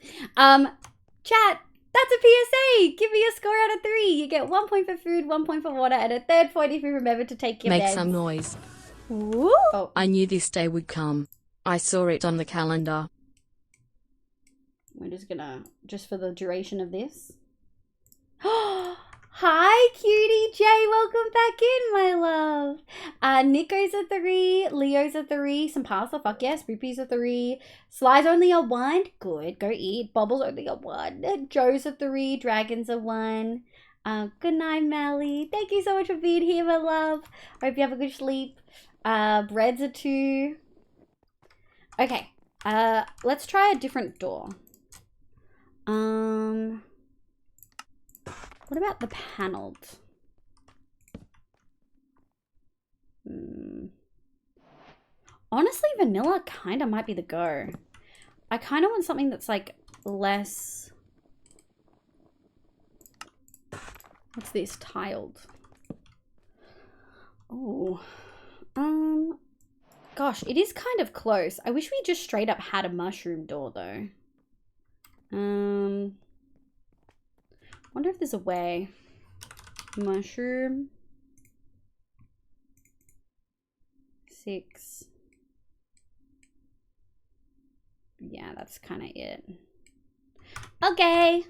Chat, that's a PSA. Give me a score out of 3. You get 1 point for food, 1 point for water, and a 3rd point if you remember to take your Make meds. some noise. Ooh. Oh, I knew this day would come. I saw it on the calendar. we're just gonna, just for the duration of this. Hi, Cutie J. Welcome back in, my love. Nico's a 3. Leo's a 3. Some pasta. Fuck yes. Spoopy's a 3. Sly's only a 1. Good. Go eat. Bobble's only a 1. Joe's a 3. Dragon's a 1. Good night, Melly. Thank you so much for being here, my love. Hope you have a good sleep. Bread's a 2. Okay. Let's try a different door. What about the paneled? Honestly, vanilla kind of might be the go. I kind of want something that's like less... What's this? Tiled. Oh. Gosh, it is kind of close. I wish we just straight up had a mushroom door though. Wonder if there's a way. Mushroom. 6. Yeah, that's kind of it. Okay.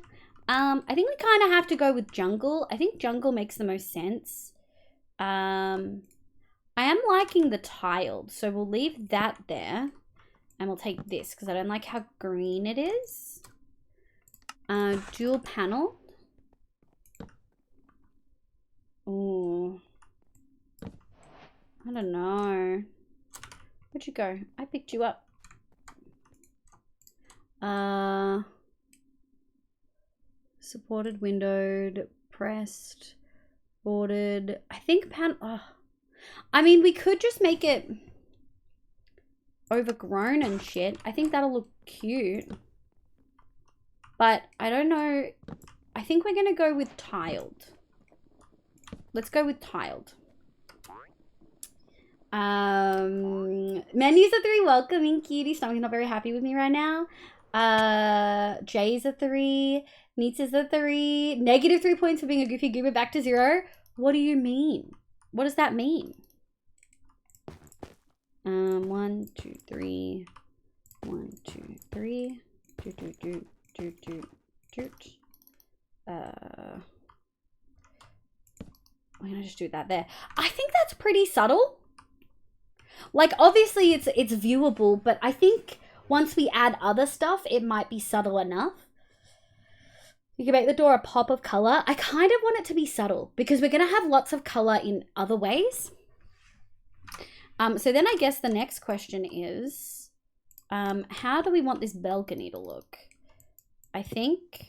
I think we kind of have to go with jungle. I think jungle makes the most sense. I am liking the tiled, so we'll leave that there. And we'll take this because I don't like how green it is. Dual panel. Ooh. I don't know. Where'd you go? I picked you up. Supported, windowed, pressed, bordered. I think I mean, we could just make it overgrown and shit. I think that'll look cute. But I don't know. I think we're gonna go with tiled. Let's go with tiled. Menus a 3, welcoming cutie. Someone's not very happy with me right now. Jay's a 3. Neats is a 3. Negative 3 points for being a goofy goober, back to 0. What do you mean? What does that mean? 1, 2, 3. 1, 2, 3. I'm gonna just do that there. I think that's pretty subtle. Like, obviously it's viewable, but I think once we add other stuff, it might be subtle enough. You can make the door a pop of color. I kind of want it to be subtle because we're gonna have lots of color in other ways. So then I guess the next question is, how do we want this balcony to look? I think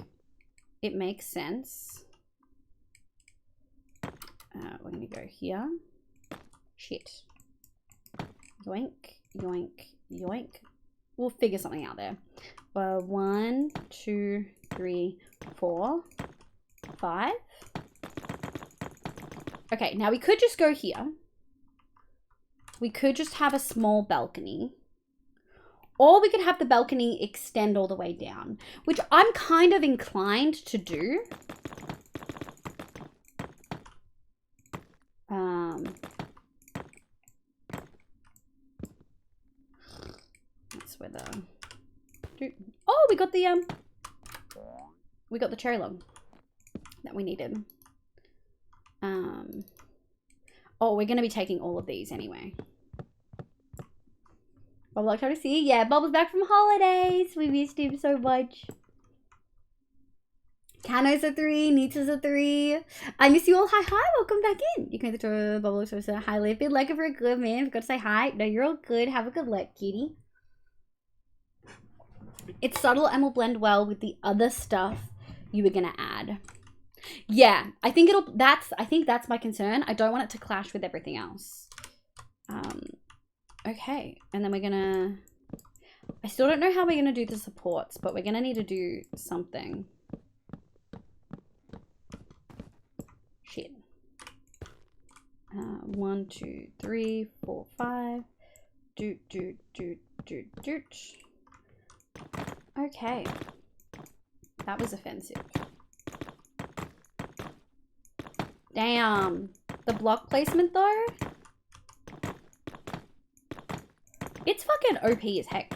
it makes sense. We're gonna go here. Shit. Yoink, yoink, yoink. We'll figure something out there. 1, 2, 3, 4, 5. Okay, now we could just go here. We could just have a small balcony. Or we could have the balcony extend all the way down, which I'm kind of inclined to do. That's where the... Oh, we got the cherry log that we needed. Oh, we're going to be taking all of these anyway. Bubble, trying to see. Yeah, Bubble's back from holidays. We missed him so much. Cano's a 3. Neats is a 3. I miss you all. Hi, hi. Welcome back in. You can throw Bubble. So say hi, Liv. Been looking for a good man. Forgot to say hi. No, you're all good. Have a good look, kitty. It's subtle and will blend well with the other stuff you were gonna add. Yeah, I think that's my concern. I don't want it to clash with everything else. Okay, and then we're gonna... I still don't know how we're gonna do the supports, but we're gonna need to do something. Shit. 1, 2, 3, 4, 5. Doot. Okay. That was offensive. Damn. The block placement though? It's fucking OP as heck.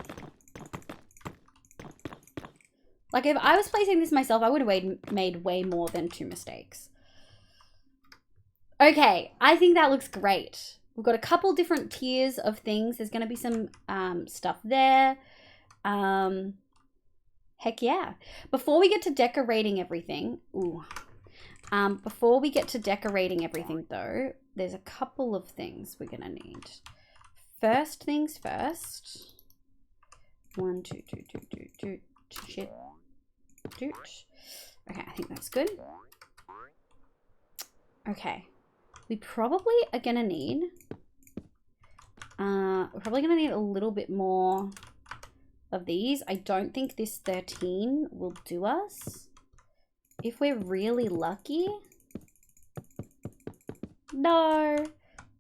Like, if I was placing this myself, I would have made way more than 2 mistakes. Okay, I think that looks great. We've got a couple different tiers of things. There's going to be some stuff there. Heck yeah. Before we get to decorating everything, before we get to decorating everything though, there's a couple of things we're gonna need. First things first. 1, 2, shit. Doot. Okay, I think that's good. Okay. We probably are gonna need, we're probably gonna need a little bit more of these. I don't think this 13 will do us. If we're really lucky. No.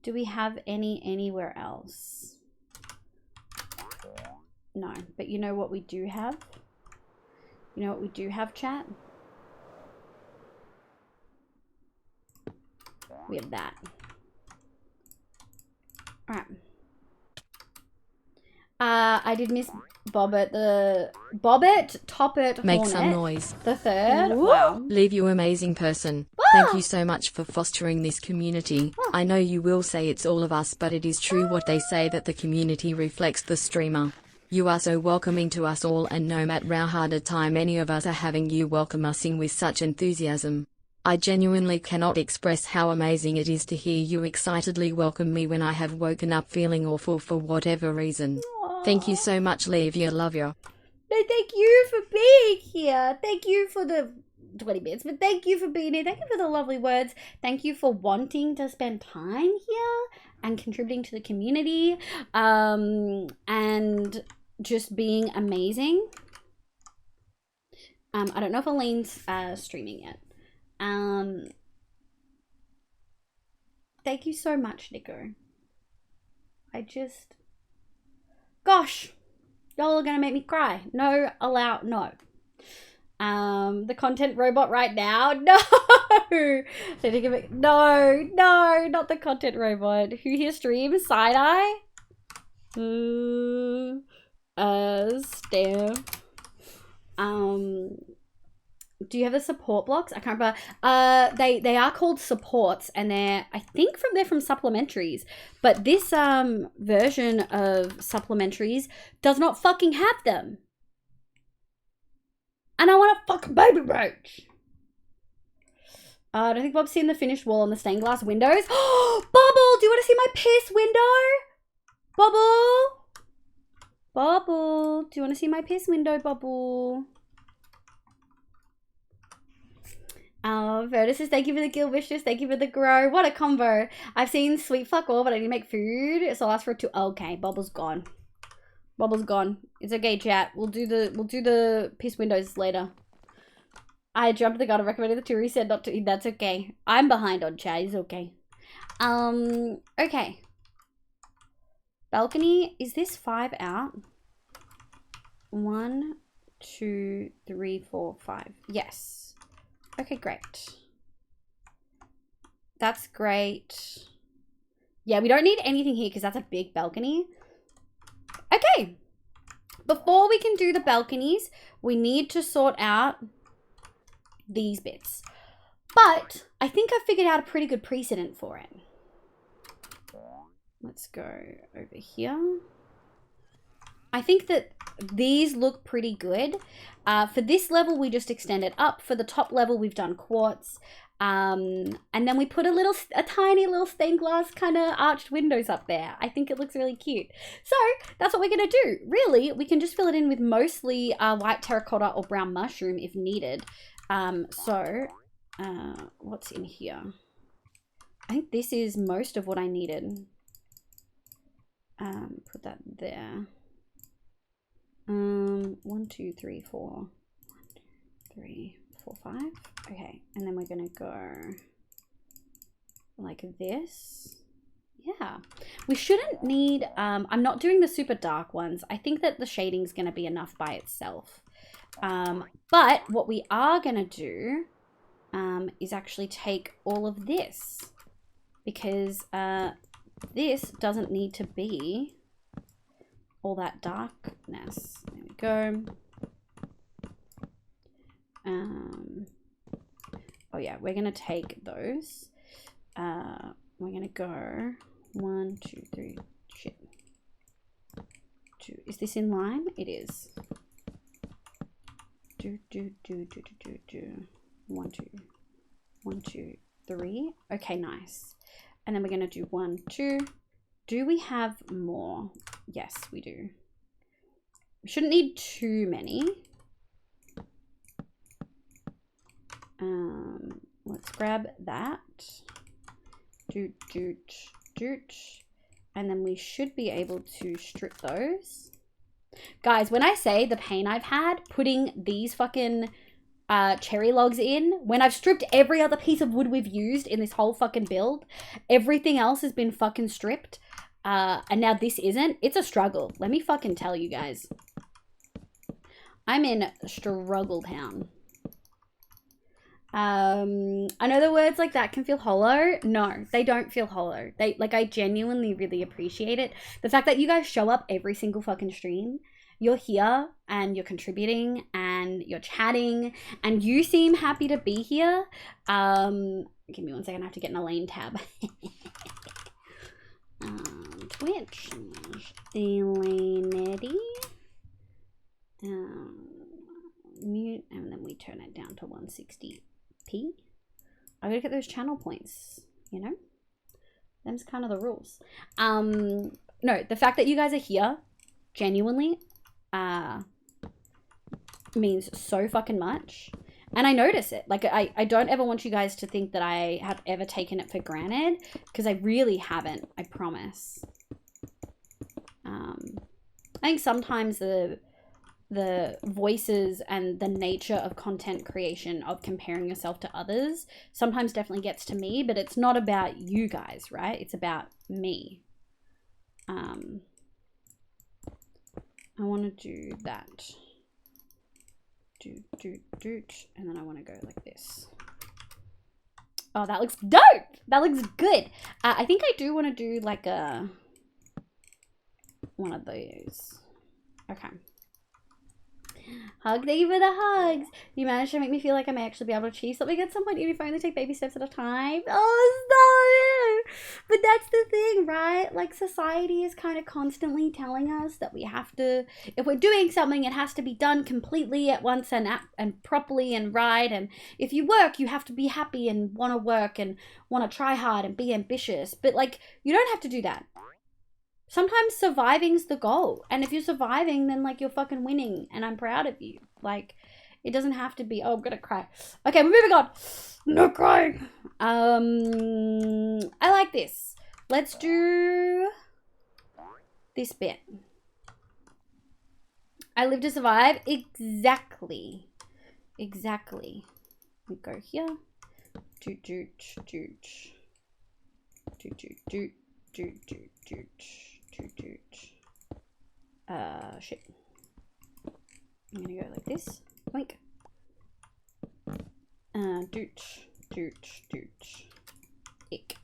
Do we have any anywhere else? No, but you know what we do have? You know what we do have, chat? We have that. Alright. I did miss Bobbit Toppet Make Hornet. some noise. The third. Ooh. Wow. Leave you amazing person. Thank you so much for fostering this community. I know you will say it's all of us, but it is true what they say that the community reflects the streamer. You are so welcoming to us all, and no matter how hard a time any of us are having, you welcome us in with such enthusiasm. I genuinely cannot express how amazing it is to hear you excitedly welcome me when I have woken up feeling awful for whatever reason. Thank you so much, Leavia. Love you. No, thank you for being here. Thank you for the 20 minutes, but thank you for being here. Thank you for the lovely words. Thank you for wanting to spend time here and contributing to the community, and just being amazing. I don't know if Elaine's streaming yet. Thank you so much, Nico. Gosh, y'all are gonna make me cry. No. The content robot right now. No. No, not the content robot. Who here streams side eye? Stamp. Do you have the support blocks? I can't remember. They are called supports, and they're from supplementaries. But this version of supplementaries does not fucking have them. And I want a fucking baby roach. I don't think Bob's seen the finished wall on the stained glass windows. Oh, Bubble, do you want to see my piss window? Bubble, do you want to see my piss window, Bubble? Vertus says, thank you for the gill wishes, thank you for the grow. What a combo. I've seen sweet fuck all, but I need to make food, so I'll ask for it to. Okay, Bubble's gone. It's okay, chat. We'll do the piss windows later. I jumped the garden, recommended the tour. He said not to eat. That's okay. I'm behind on chat. It's okay. Okay. Balcony. Is this 5 out? 1, 2, 3, 4, 5. Yes. Okay, great. That's great. Yeah, we don't need anything here because that's a big balcony. Okay. Before we can do the balconies, we need to sort out these bits. But I think I figured out a pretty good precedent for it. Let's go over here. I think that these look pretty good. For this level, we just extend it up. For the top level, we've done quartz. And then we put a tiny little stained glass kind of arched windows up there. I think it looks really cute. So that's what we're going to do. Really, we can just fill it in with mostly white terracotta or brown mushroom if needed. What's in here? I think this is most of what I needed. Put that there. 1, 2, 3, 4. 1, 2, 3, 4, 5. Okay, and then we're gonna go like this. Yeah, we shouldn't need. I'm not doing the super dark ones. I think that the shading's gonna be enough by itself. But what we are gonna do is actually take all of this, because this doesn't need to be all that darkness. There we go. Oh yeah, we're gonna take those. We're gonna go 1, 2, 3. Shit. 2. Is this in line? It is. 1, 2. 1, 2, 3. Okay, nice. And then we're gonna do 1, 2. Do we have more? Yes, we do. We shouldn't need too many. Let's grab that. And then we should be able to strip those. Guys, when I say the pain I've had putting these fucking cherry logs in, when I've stripped every other piece of wood we've used in this whole fucking build, everything else has been fucking stripped. And now this isn't. It's a struggle. Let me fucking tell you guys. I'm in struggle town. I know the words like that can feel hollow. No, they don't feel hollow. I genuinely really appreciate it. The fact that you guys show up every single fucking stream, you're here and you're contributing and you're chatting and you seem happy to be here. Give me 1 second, I have to get in a lane tab. Twitch, Delaney. Mute, and then we turn it down to 160p. I gotta get those channel points, you know? Them's kind of the rules. No, the fact that you guys are here, genuinely, means so fucking much. And I notice it. Like, I don't ever want you guys to think that I have ever taken it for granted, because I really haven't, I promise. I think sometimes the voices and the nature of content creation, of comparing yourself to others, sometimes definitely gets to me, but it's not about you guys, right? It's about me. I want to do that. And then I want to go like this. Oh, that looks dope. That looks good. I think I do want to do like one of those. Okay. Hug, thank you for the hugs. You managed to make me feel like I may actually be able to achieve something at some point, even if I only take baby steps at a time. Oh, stop it! But that's the thing, right? Like, society is kind of constantly telling us that we have to, if we're doing something, it has to be done completely at once and properly and right. And if you work, you have to be happy and want to work and want to try hard and be ambitious. But like, you don't have to do that. Sometimes surviving's the goal. And if you're surviving, then like you're fucking winning. And I'm proud of you. Like, it doesn't have to be, oh, I'm gonna cry. Okay, we're moving on. No crying. I like this. Let's do this bit. I live to survive. Exactly. Exactly. We go here. Doot, doot, doot. Doot, doot, doot, doot, doot, doot. Shit. I'm gonna go like this. Wink. Doot, doot, doot. Ick.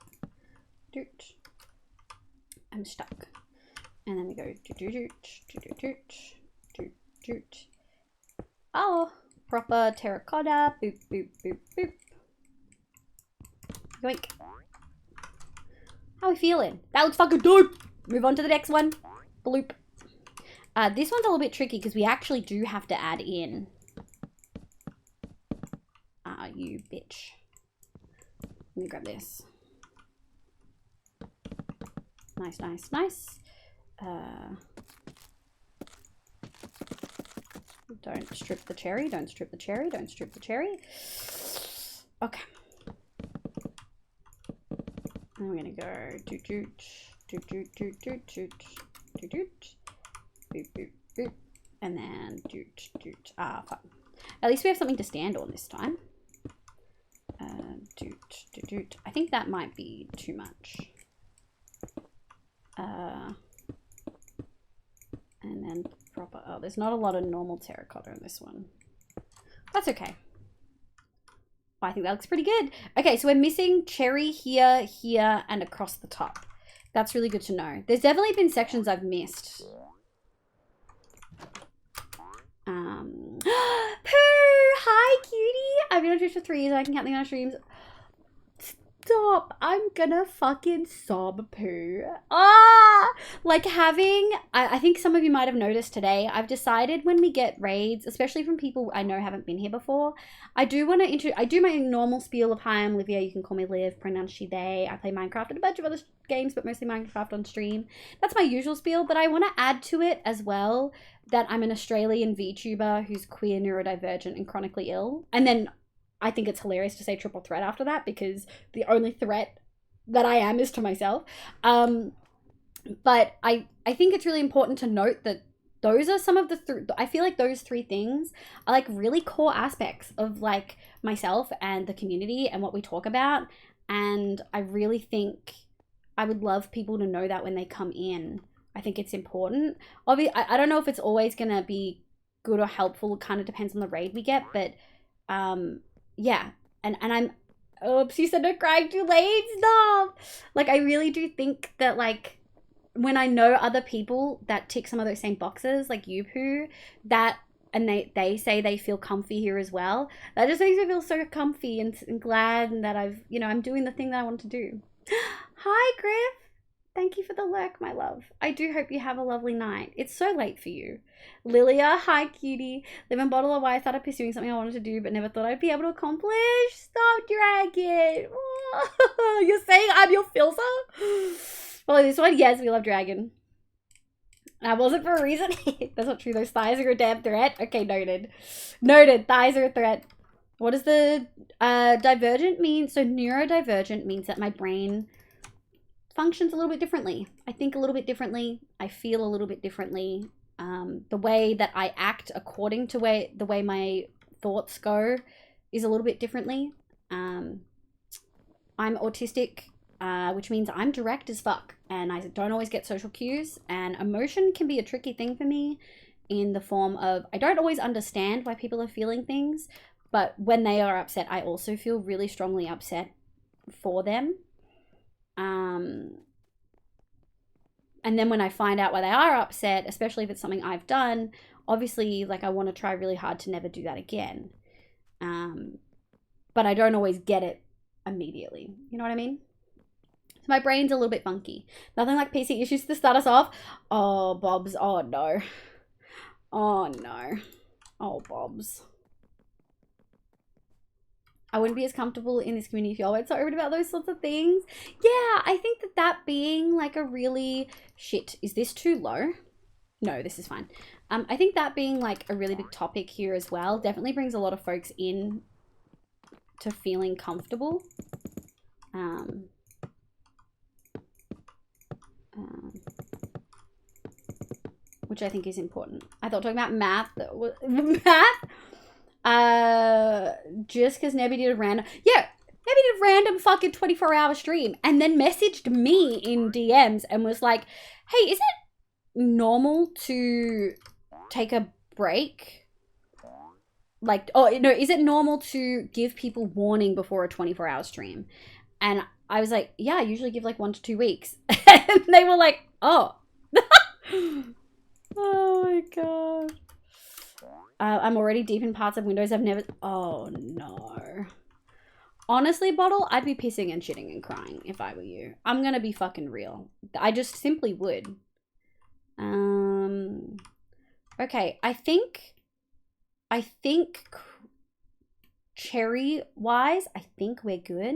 Doot. I'm stuck. And then we go doot, doot, doot, doot, doot, doot, doot. Oh, proper terracotta. Boop, boop, boop, boop. Yoink. How are we feeling? That looks fucking dope. Move on to the next one. Bloop. This one's a little bit tricky because we actually do have to add in. You bitch. Let me grab this. Nice, nice, nice. Don't strip the cherry. Don't strip the cherry. Don't strip the cherry. Okay. And we're gonna go doot doot doot doot doot doot doot doot doot boop boop boop and then doot doot. Fun. At least we have something to stand on this time. Doot doot doot. I think that might be too much. And then proper. Oh, there's not a lot of normal terracotta in this one. That's okay. I think that looks pretty good. Okay, so we're missing cherry here, here, and across the top. That's really good to know. There's definitely been sections I've missed. Pooh! Hi, cutie! I've been on Twitch for 3 years and I can count the amount of streams. Stop! I'm gonna fucking sob, Pooh. Like having, I think some of you might have noticed today, I've decided when we get raids, especially from people I know haven't been here before, I do want to I do my normal spiel of hi, I'm Olivia, you can call me Liv, pronounce she, they, I play Minecraft and a bunch of other games, but mostly Minecraft on stream. That's my usual spiel, but I want to add to it as well that I'm an Australian VTuber who's queer, neurodivergent, and chronically ill. And then I think it's hilarious to say triple threat after that because the only threat that I am is to myself. But I think it's really important to note that those are some of the, I feel like those 3 things are like really core aspects of like myself and the community and what we talk about. And I really think I would love people to know that when they come in. I think it's important. Obviously, I don't know if it's always going to be good or helpful. It kind of depends on the raid we get, but yeah, and I'm, oops, you said no crying too late, stop. Like, I really do think that, like, when I know other people that tick some of those same boxes, like you, Pooh, that, and they say they feel comfy here as well, that just makes me feel so comfy and glad, and that I've, you know, I'm doing the thing that I want to do. Hi, Griff. Thank you for the lurk, my love. I do hope you have a lovely night. It's so late for you. Lilia, hi, cutie. Live and bottle of why I started pursuing something I wanted to do, but never thought I'd be able to accomplish. Stop dragon. Oh, you're saying I'm your filter? Follow this one. Yes, we love dragon. That wasn't for a reason. That's not true. Those thighs are a damn threat. Okay, noted. Noted. Thighs are a threat. What does the divergent mean? So neurodivergent means that my brain functions a little bit differently. I think a little bit differently. I feel a little bit differently. The way that I act according to the way my thoughts go is a little bit differently. I'm autistic, which means I'm direct as fuck, and I don't always get social cues, and emotion can be a tricky thing for me in the form of I don't always understand why people are feeling things, but when they are upset, I also feel really strongly upset for them. And then when I find out why they are upset, especially if it's something I've done, obviously, like, I want to try really hard to never do that again. But I don't always get it immediately. You know what I mean? So my brain's a little bit funky. Nothing like PC issues to start us off. Oh, Bobs. Oh, no. Oh, no. Oh, Bobs. I wouldn't be as comfortable in this community if y'all weren't so open about those sorts of things. Yeah, I think that being like a really... Shit, is this too low? No, this is fine. I think that being like a really big topic here as well definitely brings a lot of folks in to feeling comfortable. Which I think is important. I thought talking about math... just because Nebby did a random... Yeah, Nebby did a random fucking 24-hour stream and then messaged me in DMs and was like, hey, is it normal to take a break? Like, oh, no, is it normal to give people warning before a 24-hour stream? And I was like, yeah, I usually give like 1 to 2 weeks. And they were like, oh. Oh my God. I'm already deep in parts of Windows I've never... Oh, no. Honestly, Bottle, I'd be pissing and shitting and crying if I were you. I'm gonna be fucking real. I just simply would. Okay, I think cherry-wise, I think we're good.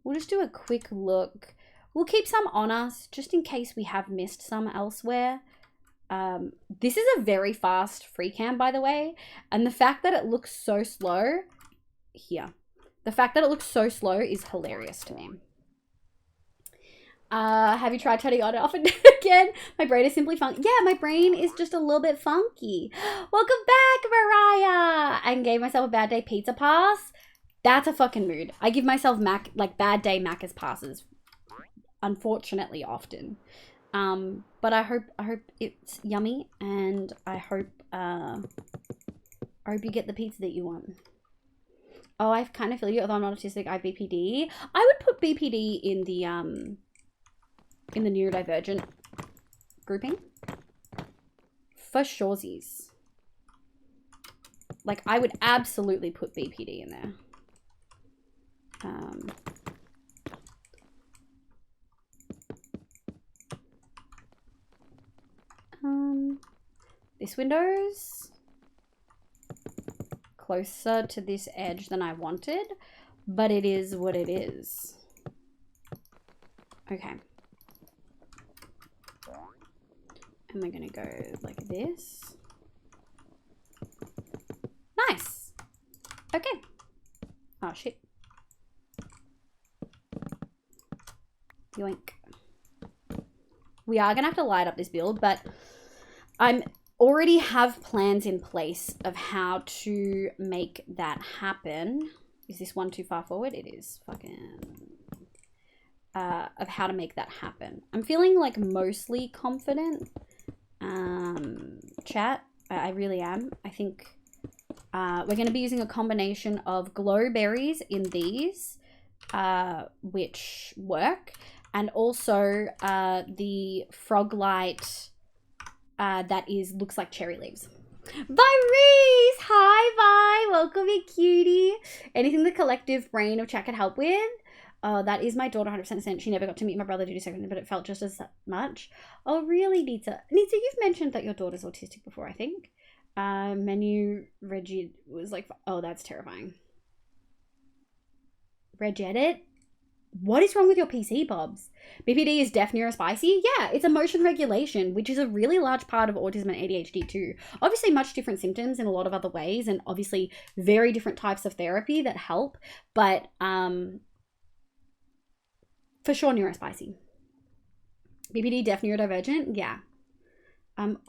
We'll just do a quick look. We'll keep some on us, just in case we have missed some elsewhere. This is a very fast free cam, by the way, and the fact that it looks so slow here, the fact that it looks so slow is hilarious to me. Have you tried turning on and off again? My brain is simply funky. Yeah, my brain is just a little bit funky. Welcome back, Mariah! And gave myself a bad day pizza pass. That's a fucking mood. I give myself bad day Macca's passes, unfortunately, often. But I hope it's yummy, and I hope you get the pizza that you want. Oh, I kind of feel you. Although I'm not autistic, I have BPD. I would put BPD in the neurodivergent grouping for shoresies. Like, I would absolutely put BPD in there. This window's closer to this edge than I wanted, but it is what it is. Okay. And we're gonna go like this. Nice. Okay. Oh shit. Yoink. We are gonna have to light up this build, but I'm already have plans in place of how to make that happen. Is this one too far forward? It is. Fucking. Of how to make that happen. I'm feeling like mostly confident. Chat. I really am. I think We're going to be using a combination of glow berries in these, which work, and also the frog light that looks like cherry leaves. Virese! Hi, Vi! Welcome, you cutie. Anything the collective brain of chat could help with? Oh, that is my daughter 100%. She never got to meet my brother due to second, but it felt just as much. Oh, really, Nita? Nita, you've mentioned that your daughter's autistic before, I think. Menu Reggie was like, oh, that's terrifying. Regedit? What is wrong with your PC, Bobs? BPD is deaf neurospicy? Yeah, it's emotion regulation, which is a really large part of autism and ADHD too. Obviously much different symptoms in a lot of other ways, and obviously very different types of therapy that help, but for sure neurospicy. BPD, deaf neurodivergent? Yeah.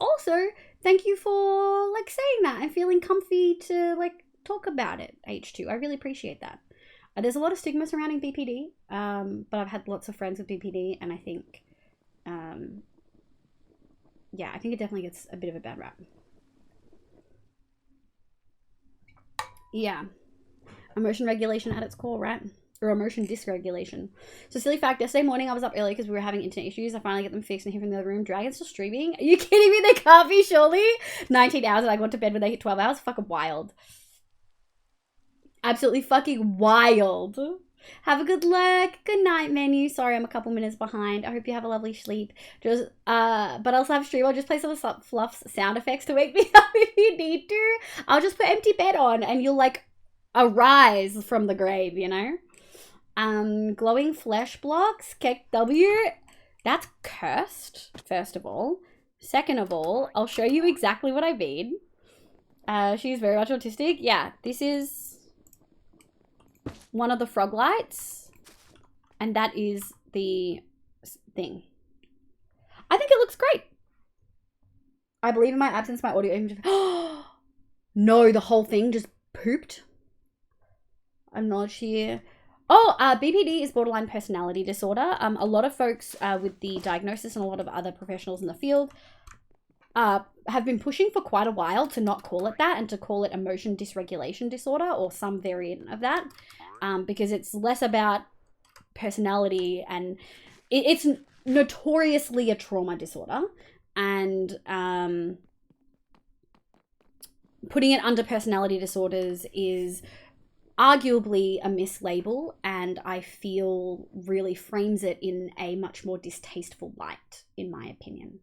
Also, thank you for like saying that and feeling comfy to like talk about it, H2. I really appreciate that. There's a lot of stigma surrounding BPD, but I've had lots of friends with BPD, and I think, yeah, I think it definitely gets a bit of a bad rap. Yeah. Emotion regulation at its core, right? Or emotion dysregulation. So, silly fact, yesterday morning I was up early because we were having internet issues. I finally get them fixed and hear from the other room. Dragon's still streaming? Are you kidding me? They can't be, surely? 19 hours and I go to bed when they hit 12 hours? Fucking wild. Absolutely fucking wild. Have a good lurk. Good night, menu. Sorry, I'm a couple minutes behind. I hope you have a lovely sleep. Just, but also have stream. I'll just play some fluff sound effects to wake me up if you need to. I'll just put empty bed on and you'll like arise from the grave, you know? Glowing flesh blocks. Kek W. That's cursed, first of all. Second of all, I'll show you exactly what I mean. She's very much autistic. Yeah, this is one of the frog lights, and that is the thing. I think it looks great. I believe in my absence, my audio image. No, the whole thing just pooped. I'm not sure. Oh, BPD is borderline personality disorder. A lot of folks with the diagnosis and a lot of other professionals in the field have been pushing for quite a while to not call it that and to call it emotion dysregulation disorder or some variant of that, because it's less about personality, and it's notoriously a trauma disorder, and putting it under personality disorders is arguably a mislabel, and I feel really frames it in a much more distasteful light, in my opinion.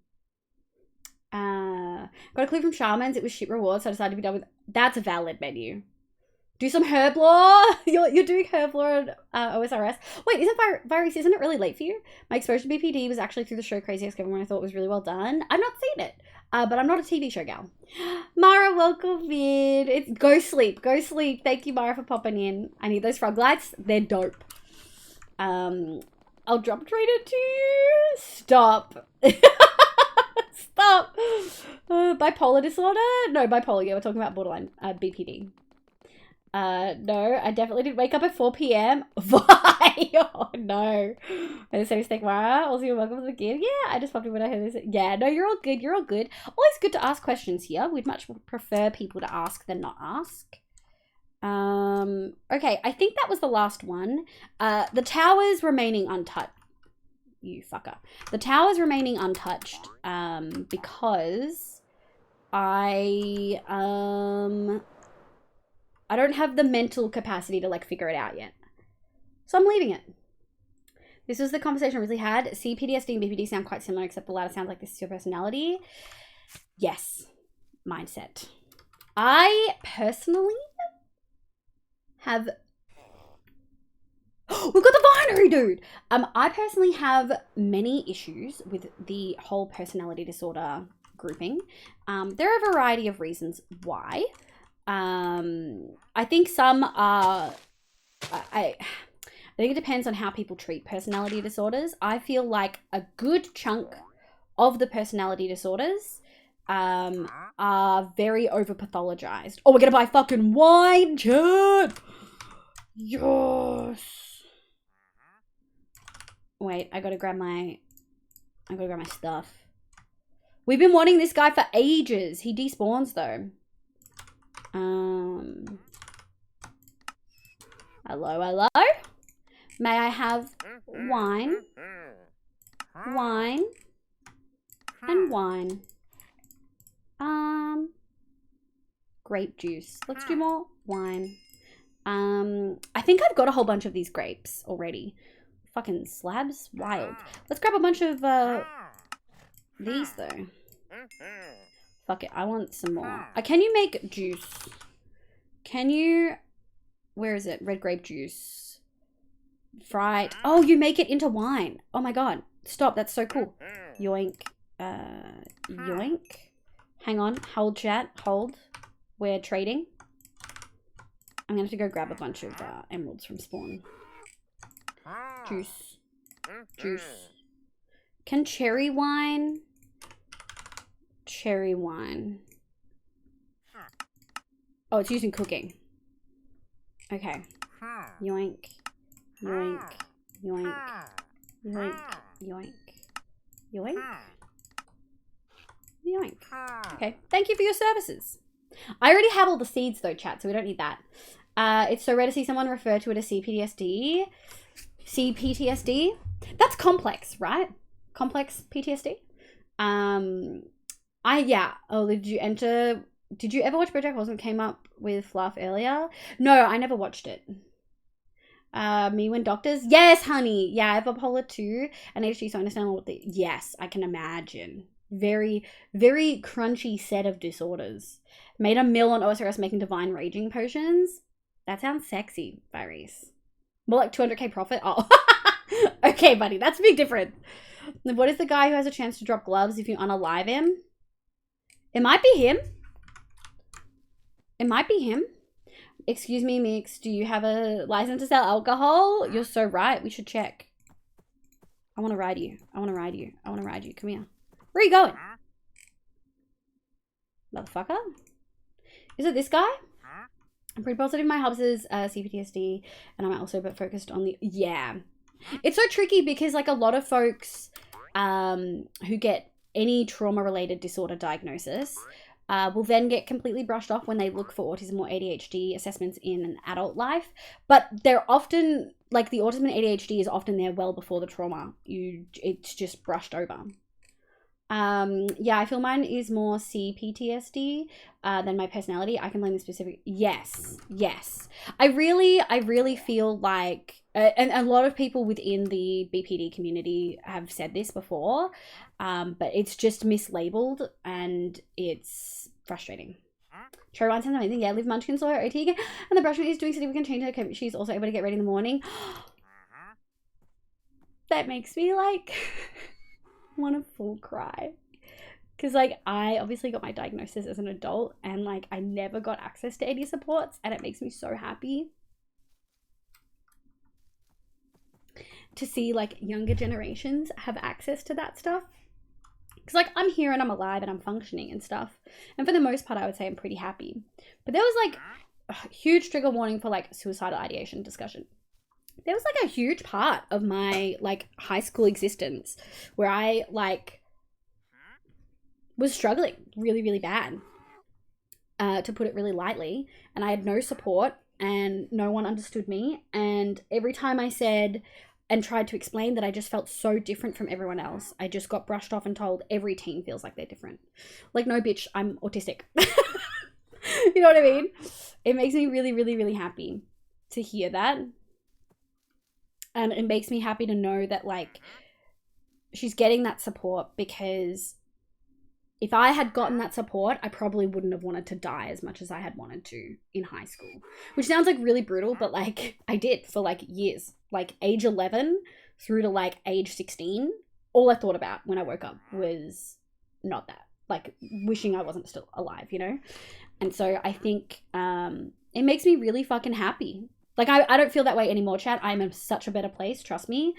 Got a clue from Shamans. It was shit rewards, so I decided to be done with. That's a valid menu. Do some herb lore. You're doing herb lore on OSRS. Wait, Virus, isn't it really late for you? My exposure to BPD was actually through the show Crazy Ex-Government. I thought it was really well done. I've not seen it, but I'm not a TV show gal. Mara, welcome in. It's go sleep. Thank you, Mara, for popping in. I need those frog lights. They're dope. I'll drop trade it to you. Stop. Stop. Bipolar disorder? No, bipolar. Yeah, we're talking about borderline BPD. No, I definitely didn't wake up at 4 p.m. Why? Oh, no. I just thank Mara. Also, you're welcome to the gift. Yeah, I just popped in when I heard this. Yeah, no, you're all good. You're all good. Always good to ask questions here. We'd much prefer people to ask than not ask. Okay, I think that was the last one. The towers remaining untouched. You fucker. The tower's remaining untouched because I don't have the mental capacity to like figure it out yet. So I'm leaving it. This was the conversation I really had. See, PTSD and BPD sound quite similar, except the latter sounds like this is your personality. Yes. Mindset. I personally have... We've got the binary, dude! I personally have many issues with the whole personality disorder grouping. There are a variety of reasons why. I think some are... I think it depends on how people treat personality disorders. I feel like a good chunk of the personality disorders are very over-pathologized. Oh, we're gonna buy fucking wine, chat! Yes! Wait, I gotta grab my stuff. We've been wanting this guy for ages. He despawns though. Hello, hello. May I have wine, wine, and wine? Grape juice. Let's do more wine. I think I've got a whole bunch of these grapes already. Fucking slabs, wild. Let's grab a bunch of these though. Fuck it, I want some more. Can you make juice? Can you? Where is it? Red grape juice. Fried. Oh, you make it into wine. Oh my god. Stop, that's so cool. Yoink. Yoink. Hang on, hold chat, hold. We're trading. I'm gonna have to go grab a bunch of emeralds from spawn. Juice. Juice. Can cherry wine? Cherry wine. Oh, it's used in cooking. Okay. Yoink. Yoink. Yoink. Yoink. Yoink. Yoink. Yoink. Okay. Thank you for your services. I already have all the seeds though, chat, so we don't need that. It's so rare to see someone refer to it as CPTSD. CPTSD? That's complex, right? Complex PTSD? Yeah. Oh, did you ever watch BoJack Horseman came up with Fluff earlier? No, I never watched it. Me when doctors? Yes, honey. Yeah, I have bipolar 2 and ADHD, so I understand what yes, I can imagine. Very, very crunchy set of disorders. Made a mill on OSRS making divine raging potions. That sounds sexy, Varys. More like 200k profit? Oh. Okay, buddy, that's a big difference. What is the guy who has a chance to drop gloves if you unalive him? It might be him. It might be him. Excuse me, Mix, do you have a license to sell alcohol? You're so right, we should check. I want to ride you. I want to ride you. I want to ride you. Come here. Where are you going? Motherfucker? Is it this guy? I'm pretty positive my hubs is CPTSD, and I'm also but focused on the... Yeah. It's so tricky because, like, a lot of folks who get any trauma-related disorder diagnosis will then get completely brushed off when they look for autism or ADHD assessments in an adult life. But they're often... Like, the autism and ADHD is often there well before the trauma. It's just brushed over. Yeah, I feel mine is more CPTSD than my personality. I can blame the specific. Yes. I really feel like, and a lot of people within the BPD community have said this before, but it's just mislabeled and it's frustrating. Cherry wine sounds amazing. Yeah, Liv Munchkin saw her OT again, and the brushing is doing significant change. Okay, she's also able to get ready in the morning. That makes me like want to full cry, because like I obviously got my diagnosis as an adult and like I never got access to any supports, and it makes me so happy to see like younger generations have access to that stuff, because like I'm here and I'm alive and I'm functioning and stuff, and for the most part I would say I'm pretty happy. But there was like a huge trigger warning for like suicidal ideation discussion. There was like a huge part of my like high school existence where I like was struggling really, really bad, to put it really lightly. And I had no support and no one understood me. And every time I said and tried to explain that I just felt so different from everyone else, I just got brushed off and told every teen feels like they're different. Like, no bitch, I'm autistic. You know what I mean? It makes me really, really, really happy to hear that. And it makes me happy to know that, like, she's getting that support, because if I had gotten that support, I probably wouldn't have wanted to die as much as I had wanted to in high school. Which sounds, like, really brutal, but, like, I did for, like, years. Like, age 11 through to, like, age 16, all I thought about when I woke up was not that. Like, wishing I wasn't still alive, you know? And so I think it makes me really fucking happy. Like, I don't feel that way anymore, chat. I'm in such a better place, trust me.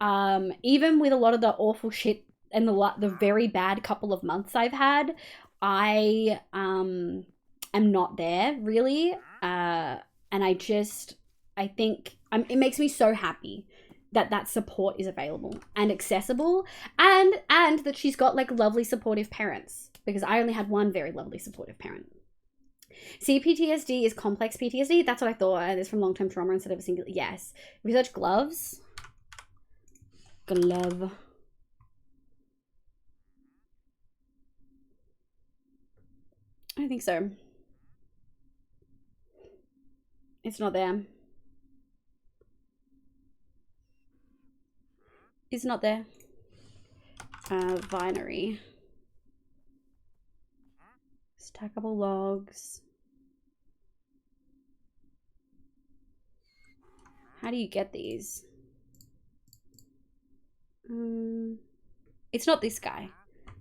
Even with a lot of the awful shit and the very bad couple of months I've had, I am not there, really. And I think it makes me so happy that support is available and accessible, and that she's got, like, lovely supportive parents, because I only had one very lovely supportive parent. CPTSD is complex PTSD. That's what I thought. It's from long-term trauma instead of a single. Yes. If you search gloves. Glove. I don't think so. It's not there. It's not there. Binary. Stackable logs. How do you get these? It's not this guy.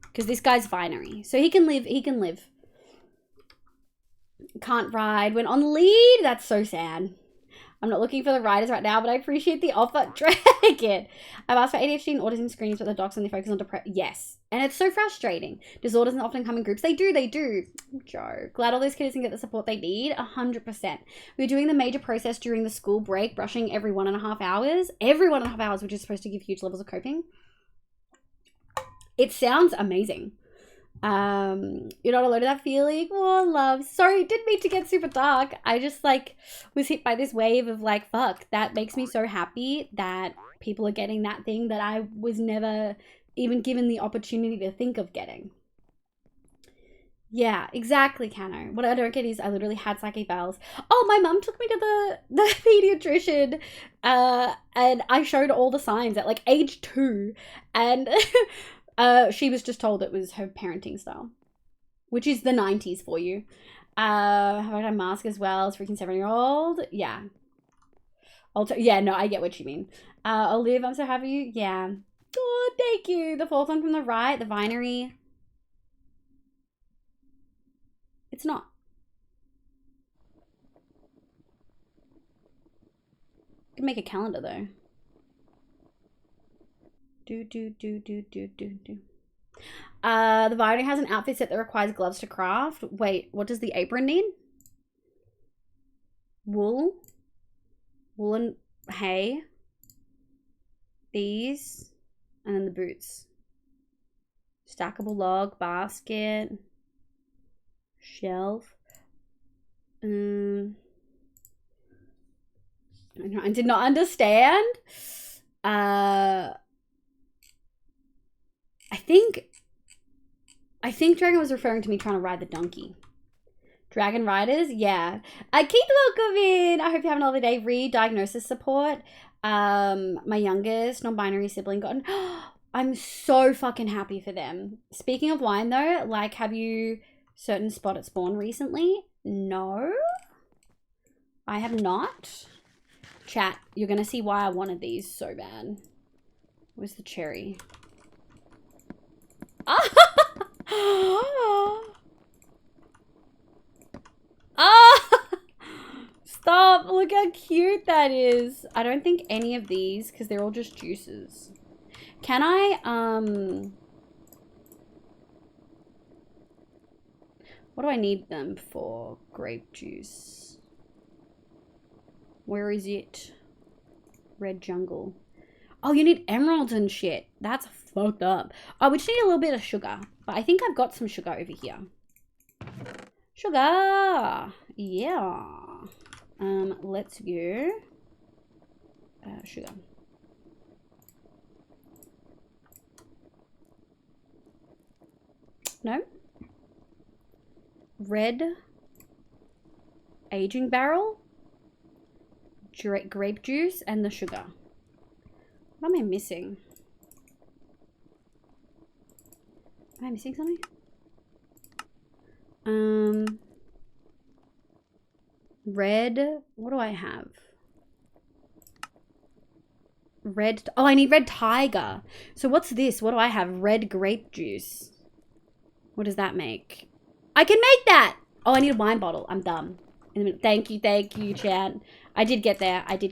Because this guy's binary. So he can live. Can't ride when on lead. That's so sad. I'm not looking for the riders right now, but I appreciate the offer. Dragon. I've asked for ADHD and autism screenings, but the docs only focus on depression. Yes. And it's so frustrating. Disorders often come in groups. They do. Joe. Glad all those kids can get the support they need. 100%. We're doing the major process during the school break, brushing every 1.5 hours. Every 1.5 hours, which is supposed to give huge levels of coping. It sounds amazing. You're not alone in that feeling. Oh, love. Sorry, didn't mean to get super dark. I just like was hit by this wave of like, fuck, that makes me so happy that people are getting that thing that I was never even given the opportunity to think of getting. Yeah, exactly, Cano. What I don't get is I literally had psychic bells. Oh, my mum took me to the pediatrician and I showed all the signs at like age 2 and she was just told it was her parenting style, which is the 90s for you. Have I got a mask as well as freaking 7-year-old? Yeah. Yeah, no, I get what you mean. Olive, I'm so happy. Yeah. Oh, thank you. The fourth one from the right, the binary. It's not. I can make a calendar though. The binary has an outfit set that requires gloves to craft. Wait, what does the apron need? Wool and hay. These. And then the boots. Stackable log, basket. Shelf. I did not understand. I think Dragon was referring to me trying to ride the donkey. Dragon riders, yeah. Keith, welcome in. I hope you're having a lovely day. Re-diagnosis support. My youngest non-binary sibling got. I'm so fucking happy for them. Speaking of wine though, like, have you certain spot at spawn recently? No, I have not. Chat, you're gonna see why I wanted these so bad. Where's the cherry? Stop, look how cute that is. I don't think any of these, because they're all just juices. Can I, what do I need them for? Grape juice. Where is it? Red jungle. Oh, you need emeralds and shit. That's fucked up. Oh, we just need a little bit of sugar. But I think I've got some sugar over here. Sugar! Yeah. Let's go. Sugar. No? Red. Aging barrel. Grape juice and the sugar. What am I missing? Am I missing something? Red. What do I have? Red. Oh, I need red tiger. So what's this? What do I have? Red grape juice. What does that make? I can make that. Oh, I need a wine bottle. I'm dumb. Thank you, chat. I did get there. There we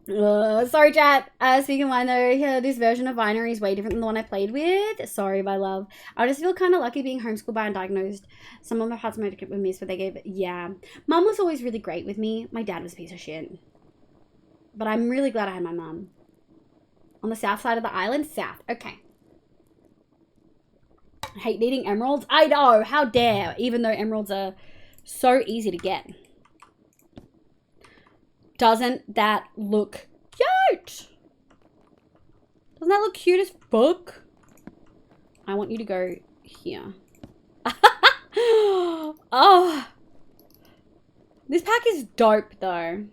go. Sorry, chat. Speaking of wine, though, yeah, this version of binary is way different than the one I played with. Sorry, my love. I just feel kind of lucky being homeschooled by undiagnosed. Some of my parts might have been missed, but they gave it. Yeah. Mum was always really great with me. My dad was a piece of shit. But I'm really glad I had my mum. On the south side of the island? South. Okay. I hate needing emeralds. I know. How dare. Even though emeralds are so easy to get. Doesn't that look cute? Doesn't that look cute as fuck? I want you to go here. Oh. This pack is dope though.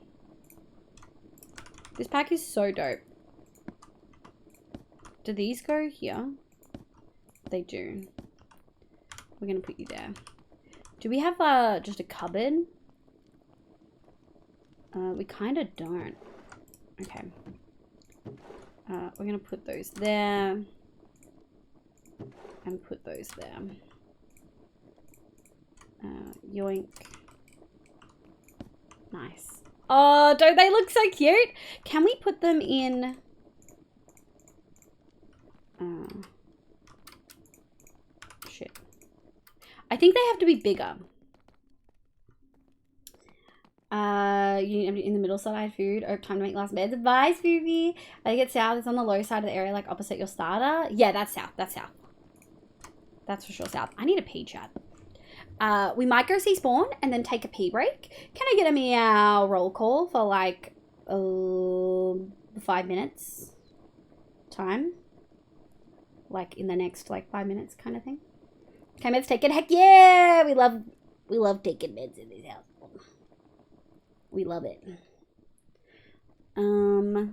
This pack is so dope. Do these go here? They do. We're gonna put you there. Do we have just a cupboard? We kind of don't. Okay. We're gonna put those there. And put those there. Yoink. Nice. Oh, don't they look so cute? Can we put them in... shit. I think they have to be bigger. In the middle side food. Oh, time to make last beds. Bye, Spoopy. I think it's south. It's on the low side of the area, like opposite your starter. Yeah, that's south. That's south. That's for sure south. I need a pee, chat. We might go see Spawn and then take a pee break. Can I get a meow roll call for like 5 minutes time? Like in the next like 5 minutes kind of thing. Okay, meds taken. Heck yeah! We love taking meds in this house. We love it. Yoink.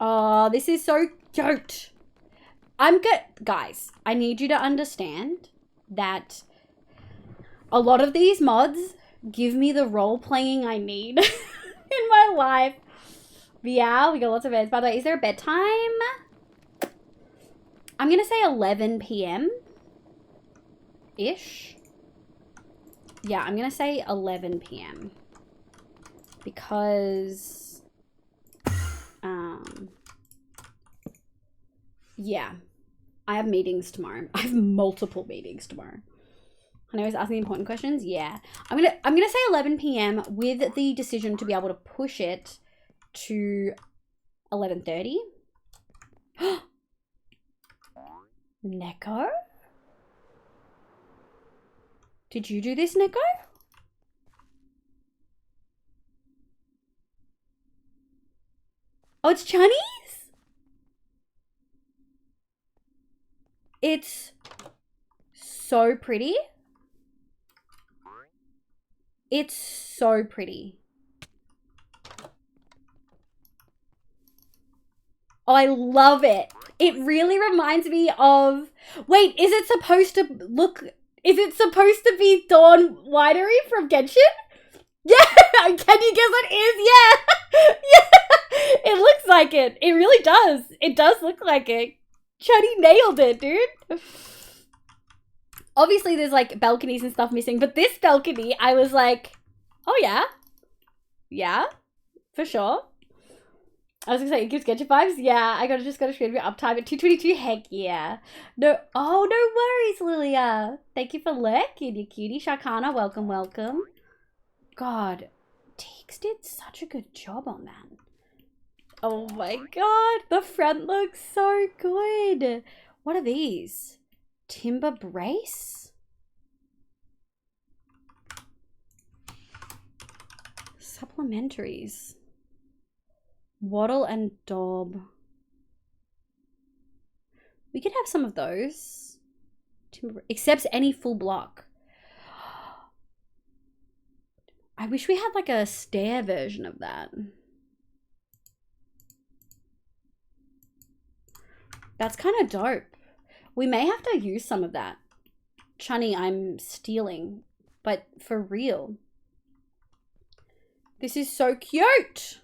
Oh, this is so cute. I'm good. Guys, I need you to understand that a lot of these mods give me the role playing I need in my life. Yeah, we got lots of beds. By the way, is there a bedtime? I'm going to say 11 p.m. ish. Yeah, I'm going to say 11 p.m. Because, yeah, I have meetings tomorrow. I have multiple meetings tomorrow. I know I was asking important questions. Yeah, I'm gonna say 11 p.m. with the decision to be able to push it to 11:30. Neko? Did you do this, Neko? Oh, it's Chunnies? It's so pretty. It's so pretty. Oh, I love it. It really reminds me of... Wait, is it supposed to look... Is it supposed to be Dawn Winery from Genshin? Yeah! Can you guess what it is? Yeah! Yeah! It looks like it. It really does. It does look like it. Chuddy nailed it, dude. Obviously, there's like balconies and stuff missing, but this balcony, I was like, oh yeah. Yeah, for sure. I was gonna say, it gives Genshin vibes. Yeah, I just got a screen uptime at 222. Heck yeah. No, oh, no worries, Lilia. Thank you for lurking, you cutie. Shakana, welcome, welcome. God, Teeks did such a good job on that. Oh my god, the front looks so good. What are these? Timber brace? Supplementaries. Wattle and Daub. We could have some of those. Timber, accepts any full block. I wish we had like a stair version of that. That's kind of dope. We may have to use some of that. Chunny, I'm stealing. But for real. This is so cute.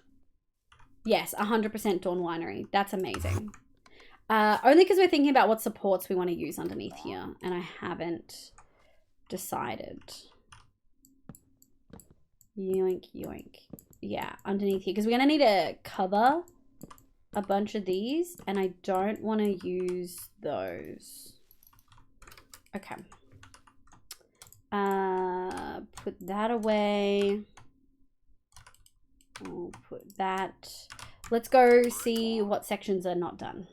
Yes, 100% Dawn Winery. That's amazing. Only because we're thinking about what supports we want to use underneath here. And I haven't decided. Yoink, yoink. Yeah, underneath here. Because we're going to need to cover a bunch of these. And I don't want to use those. Okay. Put that away. We'll put that. Let's go see what sections are not done.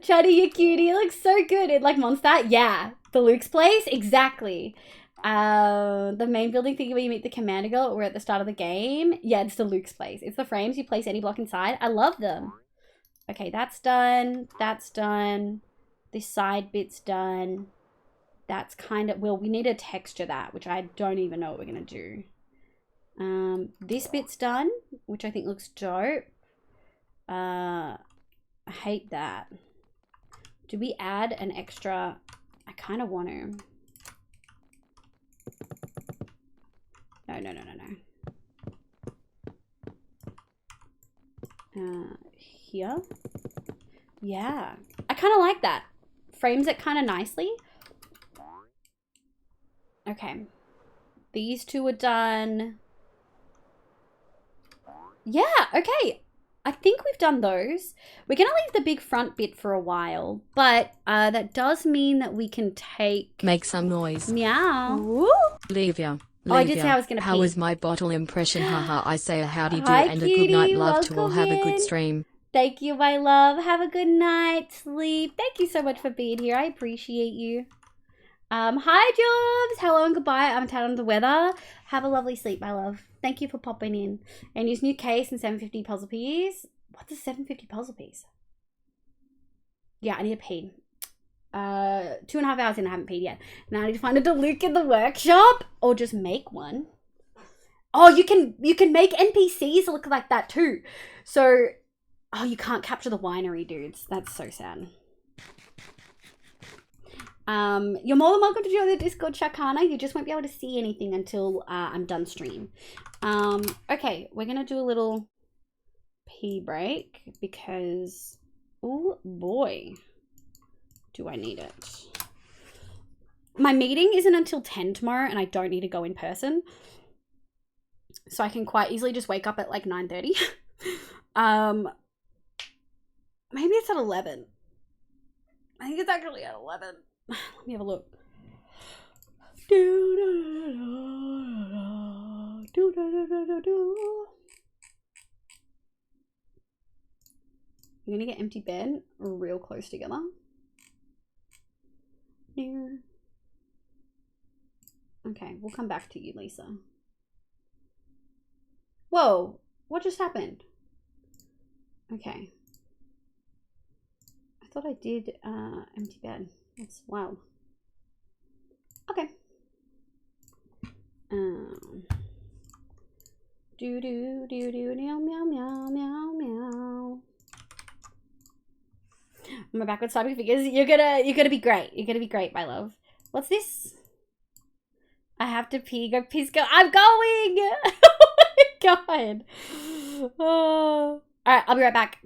Chatty, you cutie. It looks so good. It like Mondstadt? Yeah. The Luke's place? Exactly. The main building thing where you meet the commander girl, we're at the start of the game. Yeah, it's the Luke's place. It's the frames. You place any block inside. I love them. Okay, that's done. That's done. This side bit's done. That's kind of, well, we need to texture that, which I don't even know what we're going to do. This bit's done, which I think looks dope. I hate that. Do we add an extra? I kind of want to. No. Here. Yeah. I kind of like that. Frames it kind of nicely. Okay. These two are done. Yeah, okay. I think we've done those. We're going to leave the big front bit for a while, but that does mean that we can take... Make some noise. Meow. Woo. Livia. Oh, I did say I was going to pee. How was my bottle impression? Haha, I say a howdy do Hi, and cutie. a good night love to all. Welcome Have a good in. stream. Thank you, my love. Have a good night. Sleep. Thank you so much for being here. I appreciate you. Hi, Jobs. Hello and goodbye. I'm tired under the weather. Have a lovely sleep, my love. Thank you for popping in. And use new case and 750 puzzle piece. What's a 750 puzzle piece? Yeah, I need to pee. 2.5 hours in, I haven't peed yet. Now I need to find a Deluxe in the workshop or just make one. Oh, you can make NPCs look like that too. So, oh, you can't capture the winery dudes. That's so sad. You're more than welcome to join the Discord, Shakana. You just won't be able to see anything until I'm done stream. Okay, we're gonna do a little pee break because, oh boy, do I need it. My meeting isn't until 10 tomorrow and I don't need to go in person. So I can quite easily just wake up at like 9:30. Maybe it's at 11. I think it's actually at 11. Let me have a look. I'm gonna get empty bed real close together. Okay, we'll come back to you, Lisa. Whoa, what just happened? Okay. I thought I did empty bed. That's wild. Okay. Do do do do meow meow meow meow meow. My backwards typing figures. You're gonna be great. You're gonna be great, my love. What's this? I have to pee. Go piss. Go. I'm going. Oh my god. Oh. All right. I'll be right back.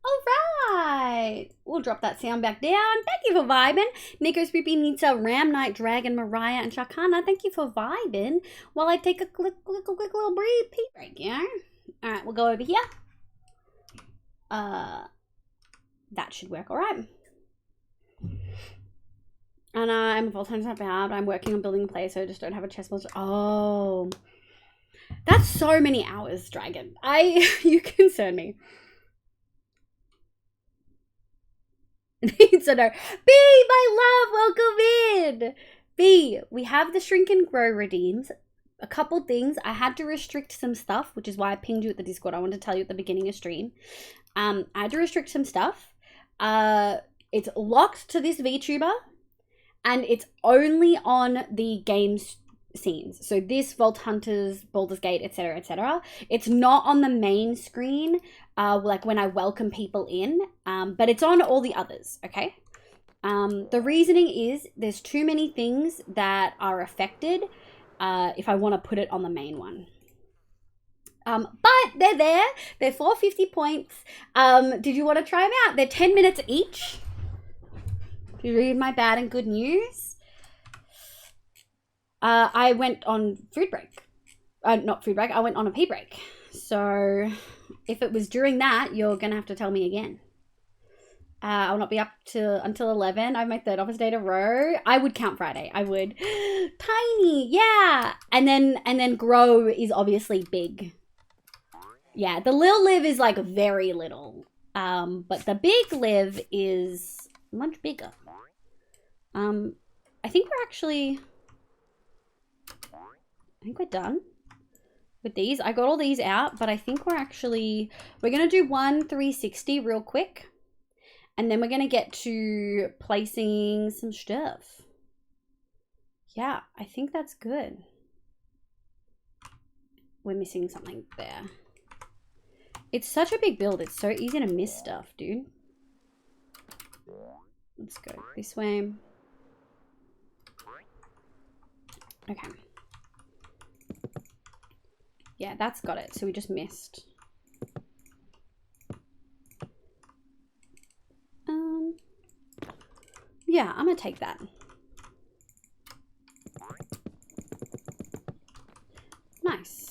All right. We'll drop that sound back down. Thank you for vibing. Nico, Spoopy, Nita, Ram Knight, Dragon, Mariah, and Shakana. Thank you for vibing while I take a quick little pee break, yeah? All right, we'll go over here. That should work all right. And I'm a full-time out. I'm working on building a place, so I just don't have a chest builder. Oh. That's so many hours, Dragon. You concern me. So no. B, my love, welcome in. B, we have the shrink and grow redeems. A couple things. I had to restrict some stuff, which is why I pinged you at the Discord. I wanted to tell you at the beginning of stream. I had to restrict some stuff. It's locked to this VTuber, and it's only on the games scenes. So this, Vault Hunters, Baldur's Gate, etc., etc. It's not on the main screen, like when I welcome people in, but it's on all the others, okay? The reasoning is there's too many things that are affected if I want to put it on the main one. But they're there. They're 450 points. Did you want to try them out? They're 10 minutes each. Do you read my bad and good news? I went on food break. Not food break. I went on a pee break. So if it was during that, you're going to have to tell me again. I'll not be up until 11. I have my third office day to row. I would count Friday. I would. Tiny. Yeah. And then grow is obviously big. Yeah. The little live is like very little. But the big live is much bigger. I think we're done with these. I got all these out, but I think we're going to do one 360 real quick. And then we're going to get to placing some stuff. Yeah, I think that's good. We're missing something there. It's such a big build. It's so easy to miss stuff, dude. Let's go this way. Okay. Yeah, that's got it. So we just missed. Yeah, I'm gonna take that. Nice.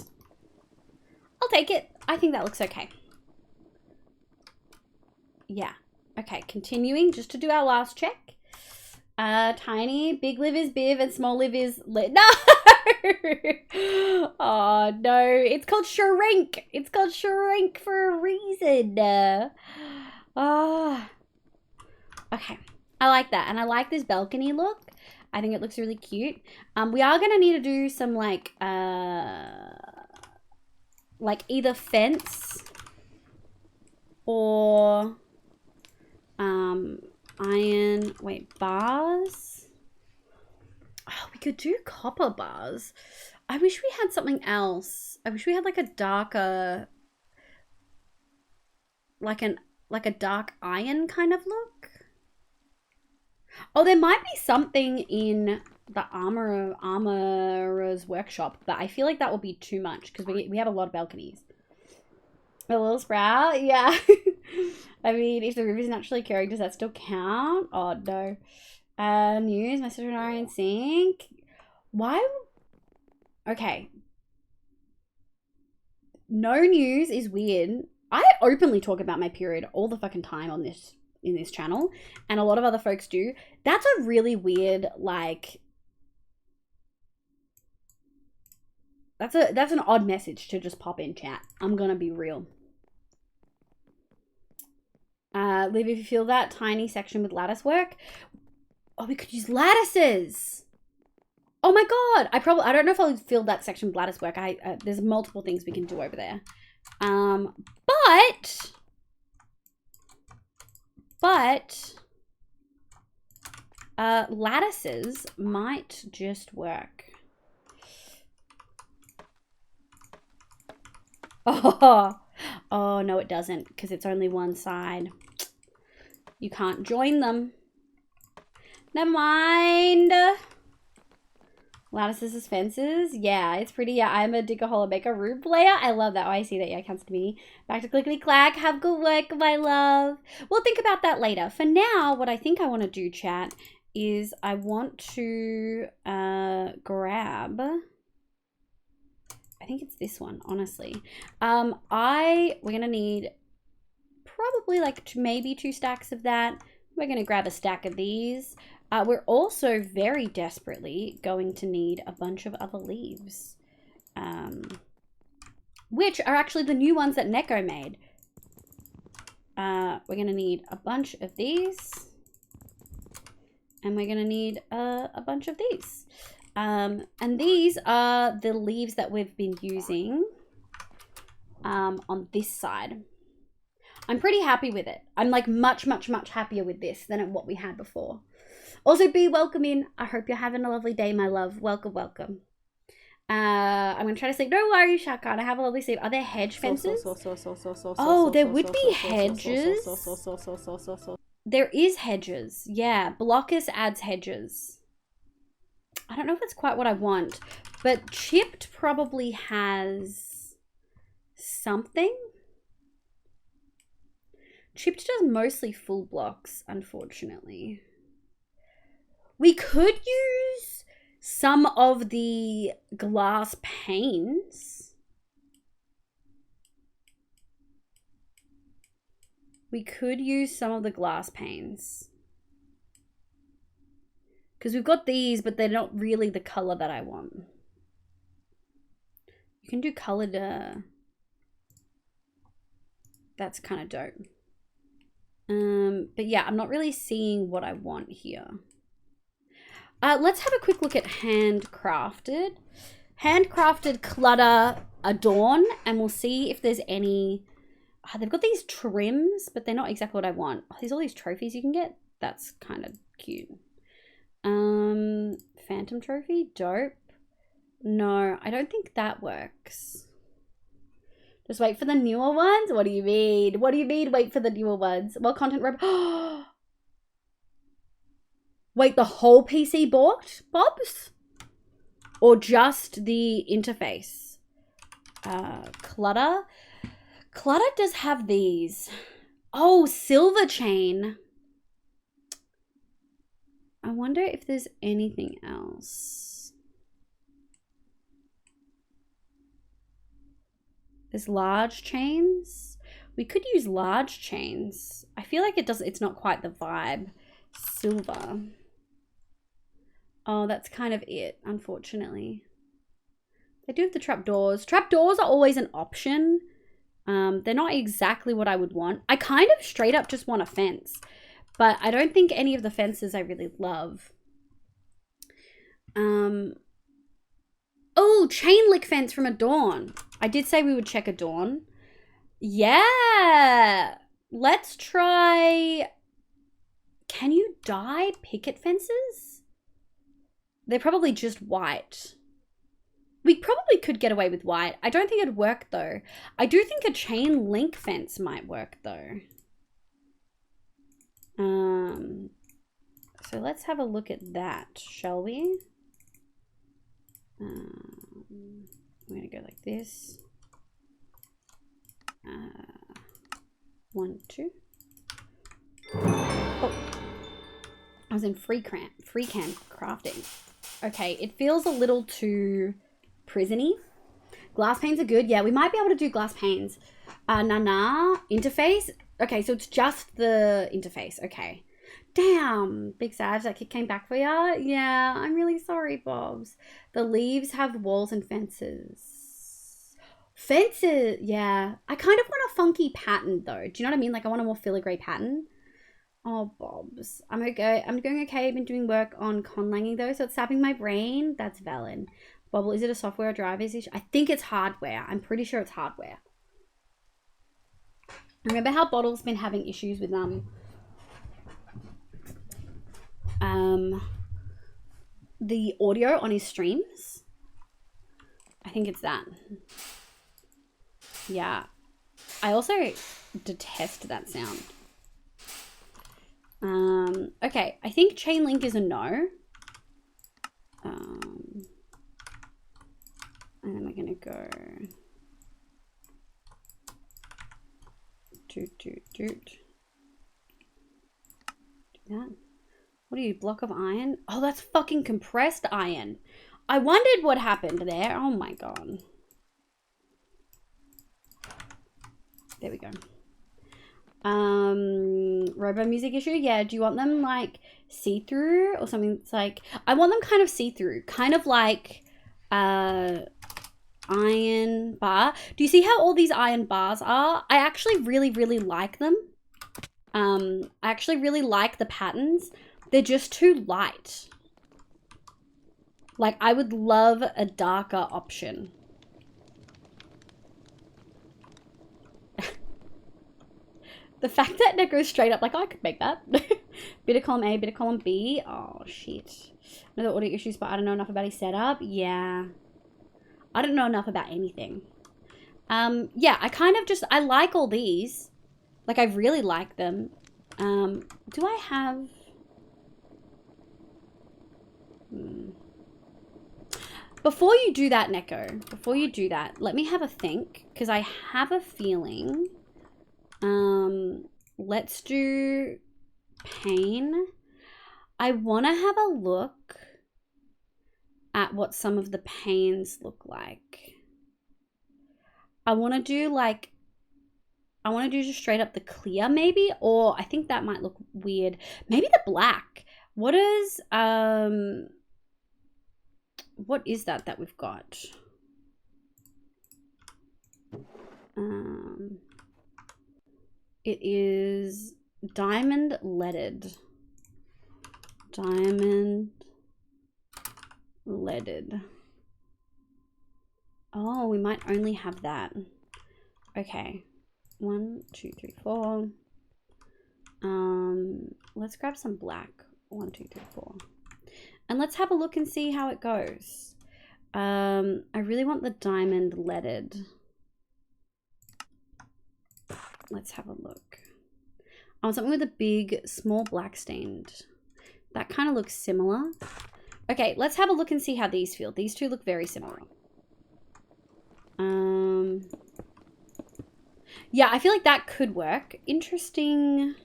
I'll take it. I think that looks okay. Yeah. Okay, continuing just to do our last check. Tiny, big live is biv, and small live is lit. No! Oh, no. It's called shrink. It's called shrink for a reason. Okay. I like that. And I like this balcony look. I think it looks really cute. We are going to need to do some, like either fence or bars. Oh, we could do copper bars. I wish we had something else. I wish we had like a darker, like a dark iron kind of look. Oh, there might be something in the armorer's workshop, but I feel like that will be too much because we have a lot of balconies. A little sprout, yeah. I mean, if the river's naturally occurring, does that still count? Oh, no. News, message on iron sink. Why? Okay. No news is weird. I openly talk about my period all the fucking time on this, in this channel, and a lot of other folks do. That's a really weird, like, that's an odd message to just pop in chat. I'm gonna be real. Liv, if you feel that tiny section with lattice work. Oh, we could use lattices. Oh my god. I don't know if I'll fill that section with lattice work. There's multiple things we can do over there. But lattices might just work. Oh, no, it doesn't, because it's only one side. You can't join them. Never mind. Lattices, fences. Yeah, it's pretty. Yeah, I'm a digger hole maker room player. I love that. Oh, I see that. Yeah, counts to me. Back to clickety clack. Have good work, my love. We'll think about that later. For now, what I think I want to do, chat, is I want to grab. I think it's this one, honestly. We're gonna need probably like maybe 2 stacks of that. We're gonna grab a stack of these. We're also very desperately going to need a bunch of other leaves, which are actually the new ones that Neko made. We're gonna need a bunch of these, and we're gonna need a bunch of these. And these are the leaves that we've been using on this side. I'm pretty happy with it. I'm like much happier with this than what we had before. Also, be welcome in. I hope you're having a lovely day, my love. Welcome, welcome. I'm gonna try to sleep. Don't worry, Shakan. I have a lovely sleep. Are there hedge fences? Oh, there would be hedges. There is hedges. Yeah, Blockus adds hedges. I don't know if it's quite what I want, but Chipped probably has something. Chipped does mostly full blocks, unfortunately. We could use some of the glass panes. We could use some of the glass panes. Because we've got these, but they're not really the color that I want. You can do colored. That's kind of dope. But yeah, I'm not really seeing what I want here. Let's have a quick look at handcrafted. Handcrafted clutter adorn, and we'll see if there's any. They've got these trims, but they're not exactly what I want. Oh, there's all these trophies you can get. That's kind of cute. Phantom trophy, dope. No, I don't think that works. Just wait for the newer ones? What do you mean? What do you mean wait for the newer ones? Well, content rep. Wait, the whole PC bought, Bobs? Or just the interface? Clutter. Clutter does have these. Oh, silver chain. I wonder if there's anything else. There's large chains. We could use large chains. I feel like it's not quite the vibe. Silver. Oh, that's kind of it, unfortunately. They do have the trapdoors. Trapdoors are always an option. They're not exactly what I would want. I kind of straight up just want a fence. But I don't think any of the fences I really love. Oh, chain link fence from Adorn. I did say we would check Adorn. Yeah. Let's try. Can you dye picket fences? They're probably just white. We probably could get away with white. I don't think it'd work though. I do think a chain link fence might work though. So let's have a look at that, shall we? I'm gonna go like this. 1, 2. Oh, I was in free cam crafting. Okay, it feels a little too prisony. Glass panes are good. Yeah, we might be able to do glass panes. Interface. Okay, so it's just the interface. Okay. Damn, Big Savs, that kid came back for ya? Yeah, I'm really sorry, Bobs. The leaves have walls and fences. Fences, yeah. I kind of want a funky pattern, though. Do you know what I mean? Like, I want a more filigree pattern. Oh, Bobs. I'm okay. I'm doing okay. I've been doing work on conlanging, though, so it's sapping my brain. That's valid. Bobble, is it a software or drivers issue? I think it's hardware. I'm pretty sure it's hardware. Remember how Bottle's been having issues with the audio on his streams? I think it's that. Yeah. I also detest that sound. Okay, I think chain link is a no. And then we're gonna go toot. Do that. What are you, block of iron? Oh, that's fucking compressed iron. I wondered what happened there. Oh my god. There we go. Robo music issue. Yeah, do you want them like see-through or something? It's like, I want them kind of see-through, kind of like iron bar. Do you see how all these iron bars are? I actually really like them. I actually really like the patterns. They're just too light. Like, I would love a darker option. The fact that it goes straight up, like, I could make that. Bit of column A, bit of column B. Oh, shit. Another audio issues, but I don't know enough about his setup. Yeah. I don't know enough about anything. Yeah, I kind of just, I like all these. Like, I really like them. Do I have... Before you do that, Neko, before you do that, let me have a think, because I have a feeling... let's do pain. I want to have a look at what some of the pains look like. I want to do like, I want to do just straight up the clear maybe, or I think that might look weird. Maybe the black. What is that we've got? It is diamond leaded. Diamond leaded. Oh, we might only have that. Okay. 1, 2, 3, 4. Let's grab some black. 1, 2, 3, 4. And let's have a look and see how it goes. I really want the diamond leaded. Let's have a look. I want something with a big, small black stained. That kind of looks similar. Okay, let's have a look and see how these feel. These two look very similar. Yeah, I feel like that could work. Interesting.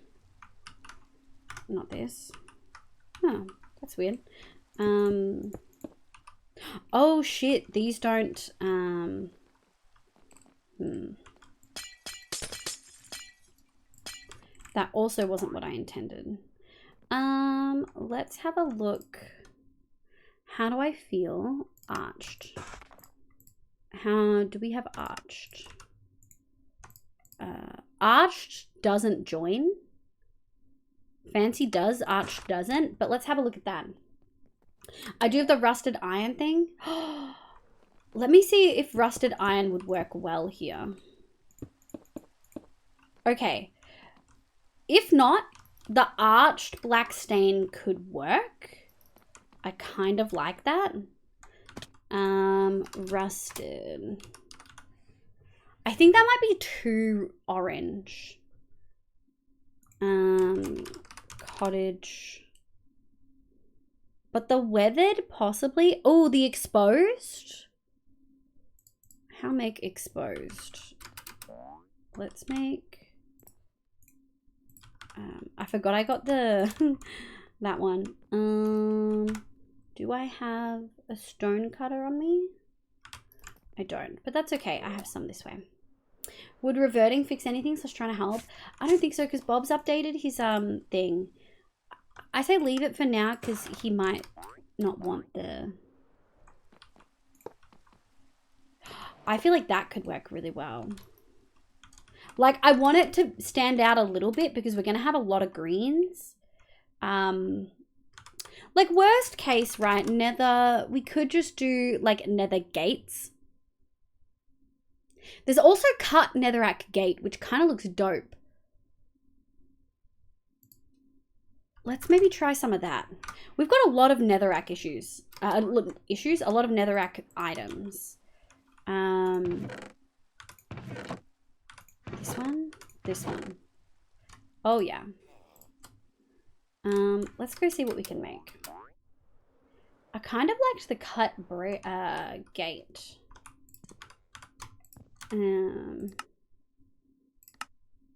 Not this. Oh, that's weird. Oh shit, these don't, That also wasn't what I intended. Let's have a look. How do I feel? Arched. How do we have arched? Arched doesn't join. Fancy does, arched doesn't. But let's have a look at that. I do have the rusted iron thing. Let me see if rusted iron would work well here. Okay. If not, the arched black stain could work. I kind of like that. Rusted. I think that might be too orange. Cottage. But the weathered, possibly. Oh, the exposed. How make exposed? Let's make... I forgot I got the that one. Do I have a stone cutter on me? I don't, but that's okay. I have some this way. Would reverting fix anything? So I was trying to help. I don't think so because Bob's updated his thing. I say leave it for now because he might not want the... I feel like that could work really well. Like, I want it to stand out a little bit because we're going to have a lot of greens. Like, worst case, right, nether, we could just do, like, nether gates. There's also cut netherrack gate, which kind of looks dope. Let's maybe try some of that. We've got a lot of netherrack issues. A lot of netherrack items. This one. Oh yeah. Let's go see what we can make. I kind of liked the cut gate.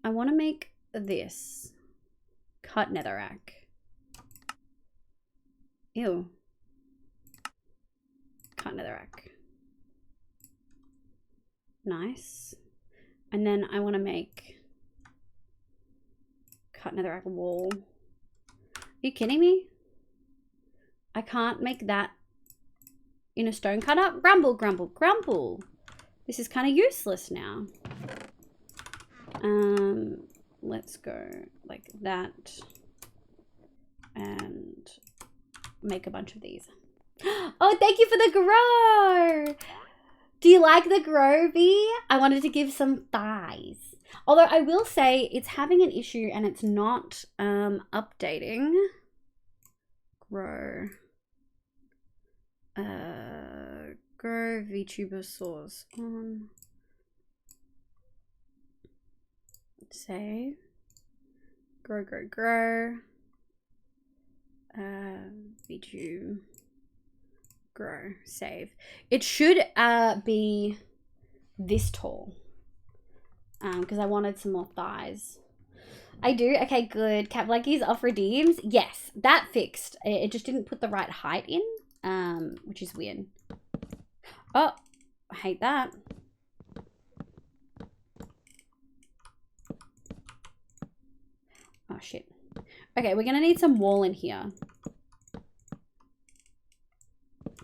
I want to make this. Cut netherrack. Ew. Cut netherrack. Nice. And then I want to make cut netherrack wall. Are you kidding me? I can't make that in a stone cutter. Grumble, grumble, grumble. This is kind of useless now. Let's go like that and make a bunch of these. Oh, thank you for the grow. Do you like the grow, V? I wanted to give some thighs. Although I will say it's having an issue and it's not updating. Grow. Grow VTuber source on. Save. Grow, grow, grow. VTuber. Grow. Save. It should be this tall. Because I wanted some more thighs. I do? Okay, good. Cat Blackie's off redeems. Yes, that fixed. It just didn't put the right height in. Which is weird. Oh, I hate that. Oh, shit. Okay, we're gonna need some wall in here.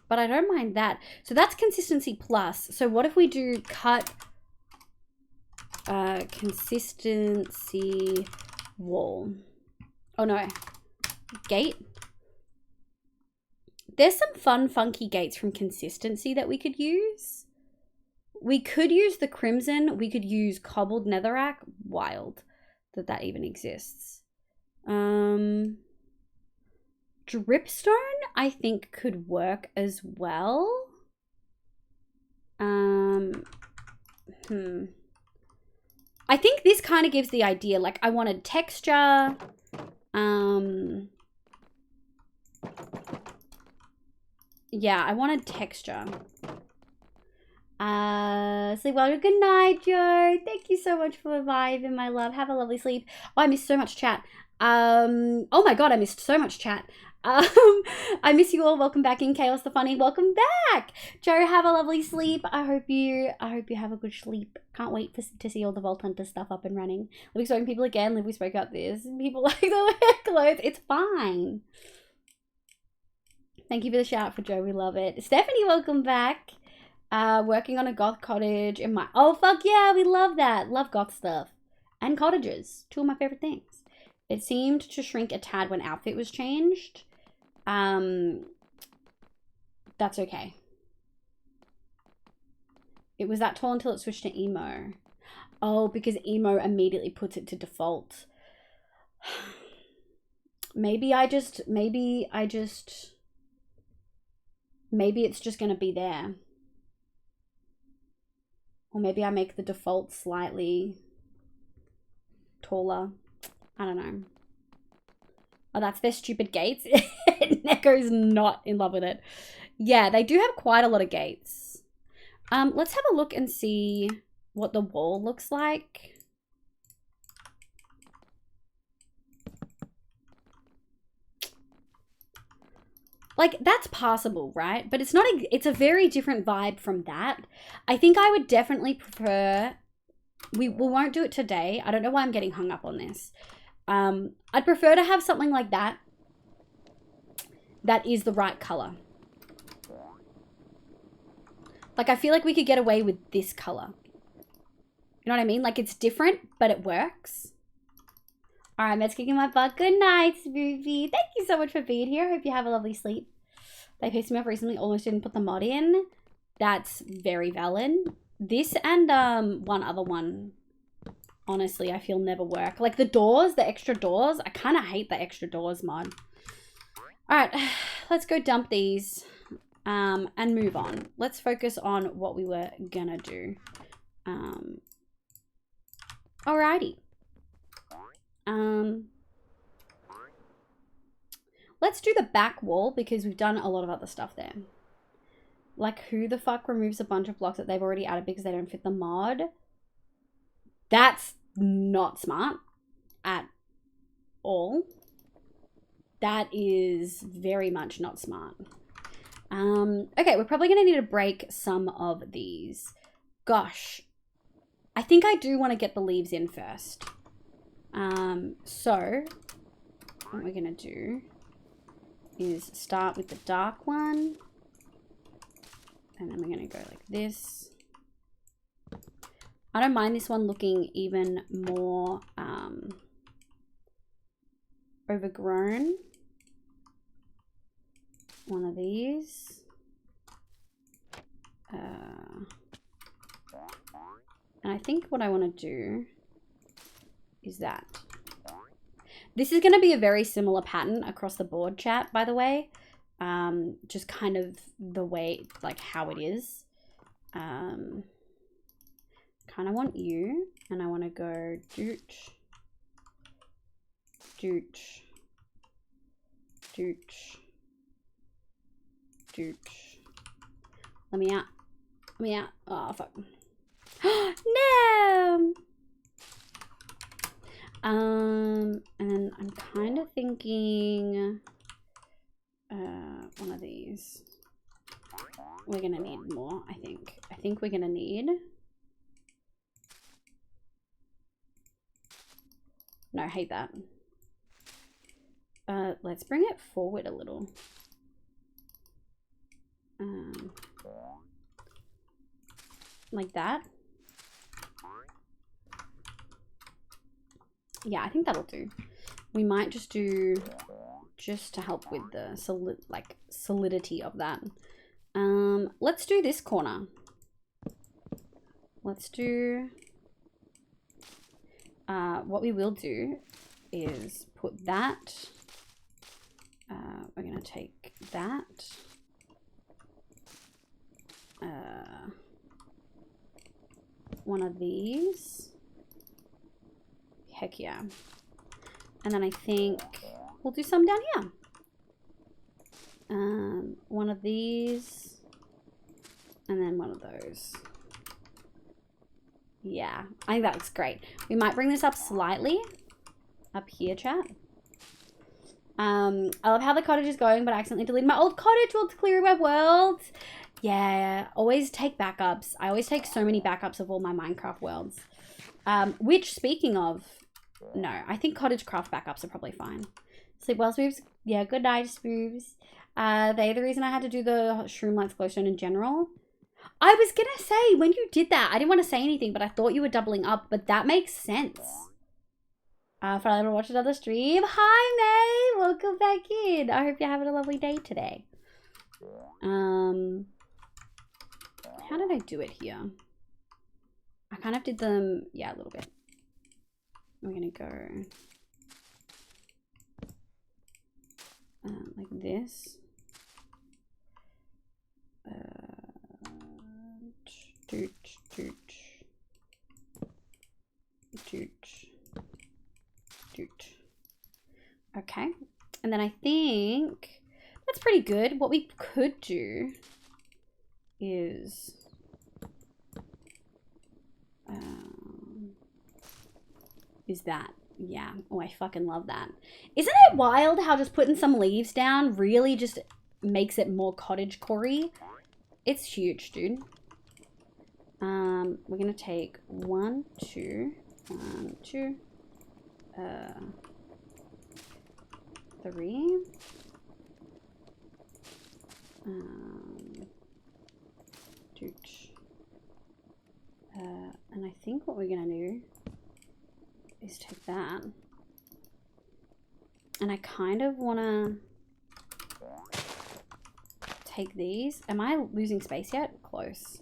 But I don't mind that. So that's consistency plus. So what if we do cut consistency wall? Oh no. Gate? There's some fun, funky gates from consistency that we could use. We could use the crimson. We could use cobbled netherrack. Wild that even exists. Dripstone, I think, could work as well. I think this kind of gives the idea. Like, I wanted texture. Yeah, I wanted texture. Sleep well. Good night, Joe. Thank you so much for vibing, my love. Have a lovely sleep. Oh, I missed so much chat. Oh my god, I missed so much chat. I miss you all. Welcome back in Chaos the Funny. Welcome back, Joe. Have a lovely sleep. I hope you have a good sleep. Can't wait to see all the Vault Hunter stuff up and running. Living Spoken people again. Liv, we spoke about this. People like the wear clothes. It's fine. Thank you for the shout out for Joe. We love it. Stephanie, welcome back. Working on a goth cottage in my... Oh, fuck yeah. We love that. Love goth stuff. And cottages. Two of my favorite things. It seemed to shrink a tad when outfit was changed. That's okay. It was that tall until it switched to emo. Oh, because emo immediately puts it to default. Maybe it's just gonna be there. Or maybe I make the default slightly taller. I don't know. Oh, that's their stupid gates. Neko's not in love with it. Yeah, they do have quite a lot of gates. Let's have a look and see what the wall looks like. Like, that's passable, right? But it's not it's a very different vibe from that. I think I would definitely prefer... We won't do it today. I don't know why I'm getting hung up on this. I'd prefer to have something like that that is the right color. Like, I feel like we could get away with this color. You know what I mean? Like, it's different, but it works. All right, Med's kicking my butt. Good night, Spoopy. Thank you so much for being here. Hope you have a lovely sleep. They pissed me off recently. Almost didn't put the mod in. That's very valid. This and one other one, honestly, I feel never work. Like the doors, the extra doors. I kind of hate the extra doors mod. All right, let's go dump these and move on. Let's focus on what we were gonna do. Alrighty. Let's do the back wall because we've done a lot of other stuff there. Like, who the fuck removes a bunch of blocks that they've already added because they don't fit the mod? That's not smart at all. That is very much not smart. Okay, we're probably going to need to break some of these. Gosh, I think I do want to get the leaves in first. So what we're going to do is start with the dark one. And then we're going to go like this. I don't mind this one looking even more overgrown. One of these. And I think what I want to do is that. This is going to be a very similar pattern across the board, chat, by the way. Just kind of the way, like how it is. Kind of want you, and I want to go dooch, dooch, dooch, dooch. Let me out. Let me out. Oh, fuck. No! And then I'm kind of thinking one of these. We're gonna need more, I think. I think we're gonna need... No, I hate that. Let's bring it forward a little. Like that. Yeah, I think that'll do. We might just do, just to help with the solidity of that. Let's do this corner. Let's do, what we will do is put that, we're gonna take that, one of these. Heck yeah. And then I think we'll do some down here. One of these. And then one of those. Yeah, I think that looks great. We might bring this up slightly. Up here, chat. I love how the cottage is going, but I accidentally deleted my old cottage while clearing my worlds. Yeah, always take backups. I always take so many backups of all my Minecraft worlds. Which, speaking of, no, I think CottageCraft backups are probably fine. Sleep well, Spoofs. Yeah, good night, Spoofs. They're the reason I had to do the Shroom Lights Glowstone in general. I was gonna say, when you did that, I didn't want to say anything, but I thought you were doubling up, but that makes sense. Finally able to watch another stream. Hi, May! Welcome back in. I hope you're having a lovely day today. How did I do it here? I kind of did them, yeah, a little bit. We're gonna go like this. Dooch, dooch, dooch, dooch. Okay, and then I think that's pretty good. What we could do is that. Yeah. Oh, I fucking love that. Isn't it wild how just putting some leaves down really just makes it more cottagecore-y? It's huge, dude. We're gonna take 1, 2, 1, 2, 3. Dooch. And I think what we're gonna do is take that, and I kind of want to take these. Am I losing space yet? Close.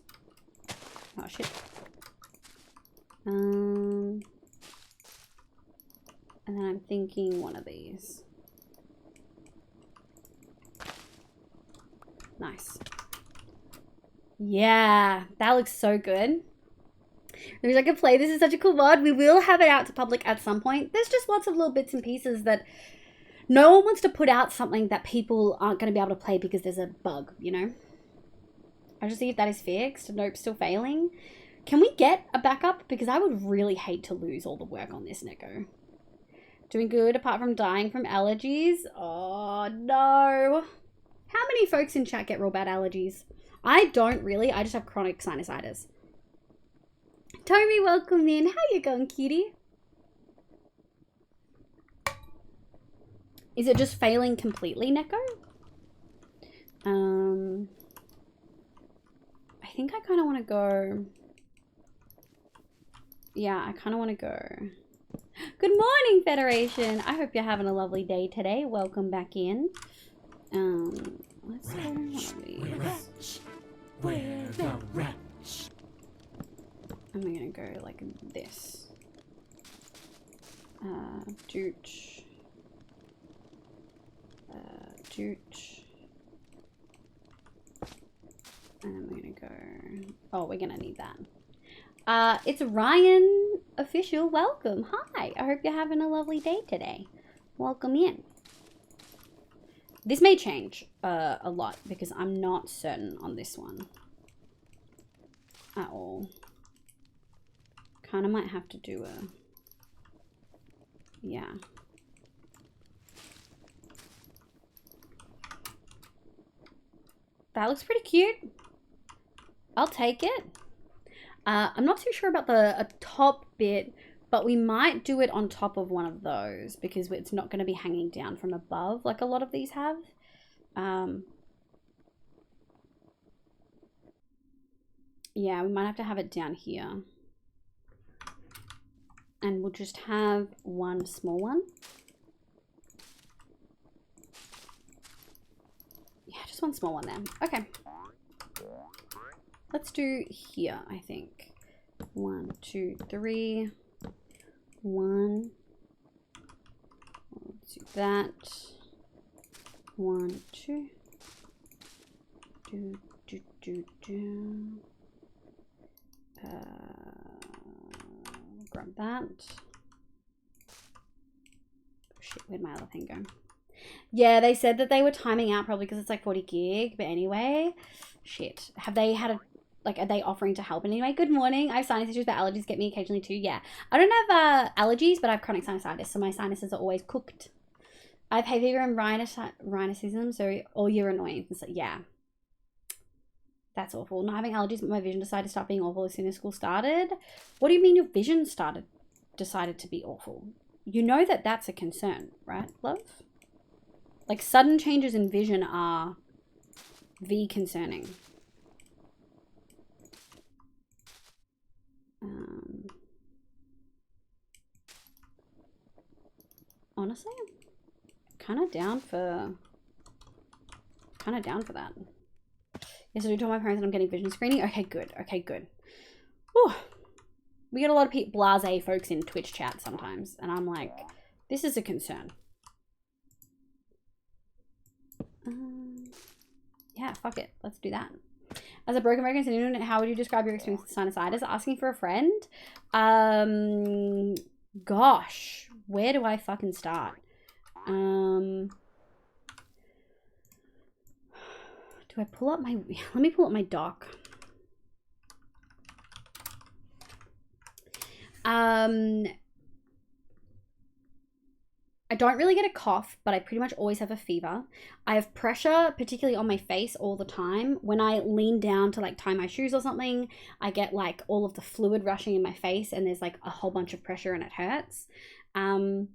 Oh shit. And then I'm thinking one of these. Nice. Yeah, that looks so good. I wish I could play. This is such a cool mod. We will have it out to public at some point. There's just lots of little bits and pieces that no one wants to put out something that people aren't going to be able to play because there's a bug, you know? I'll just see if that is fixed. Nope, still failing. Can we get a backup? Because I would really hate to lose all the work on this, Neko. Doing good apart from dying from allergies. Oh, no. How many folks in chat get real bad allergies? I don't really. I just have chronic sinusitis. Toby, welcome in. How you going, cutie? Is it just failing completely, Neko? I think I kind of want to go... Yeah, I kind of want to go... Good morning, Federation. I hope you're having a lovely day today. Welcome back in. Let's go one of these. We're the wretch. And we're going to go like this. Dooch. Dooch. And then we're going to go... Oh, we're going to need that. It's Ryan Official. Welcome. Hi. I hope you're having a lovely day today. Welcome in. This may change a lot because I'm not certain on this one at all. Kind of might have to do a... Yeah. That looks pretty cute. I'll take it. I'm not too sure about the top bit, but we might do it on top of one of those because it's not going to be hanging down from above like a lot of these have. Yeah, we might have to have it down here. And we'll just have one small one. Yeah, just one small one there. Okay. Let's do here, I think. 1, 2, 3. 1. Let's do that. 1, 2. Grab that. Shit, where'd my other thing go? Yeah, they said that they were timing out probably because it's like 40 gig. But anyway, shit. Have they had a... Like, are they offering to help in any way? Good morning. I have sinus issues, but allergies get me occasionally too. Yeah. I don't have allergies, but I have chronic sinusitis, so my sinuses are always cooked. I have hay fever and rhinitism, so all your annoyance. So, yeah. That's awful. Not having allergies, but my vision decided to start being awful as soon as school started. What do you mean your vision decided to be awful? You know that that's a concern, right, love? Like, sudden changes in vision are concerning. Honestly, kind of down for that. Yes, I told my parents that I'm getting vision screening. Okay, good. Okay, good. Whew. We get a lot of blasé folks in Twitch chat sometimes, and I'm like, this is a concern. Yeah, fuck it. Let's do that. As a broken American citizen, how would you describe your experience with sinusitis? Asking for a friend? Gosh, where do I fucking start? Do I pull up my... Let me pull up my doc. I don't really get a cough, but I pretty much always have a fever. I have pressure, particularly on my face all the time. When I lean down to like tie my shoes or something, I get like all of the fluid rushing in my face and there's like a whole bunch of pressure and it hurts. I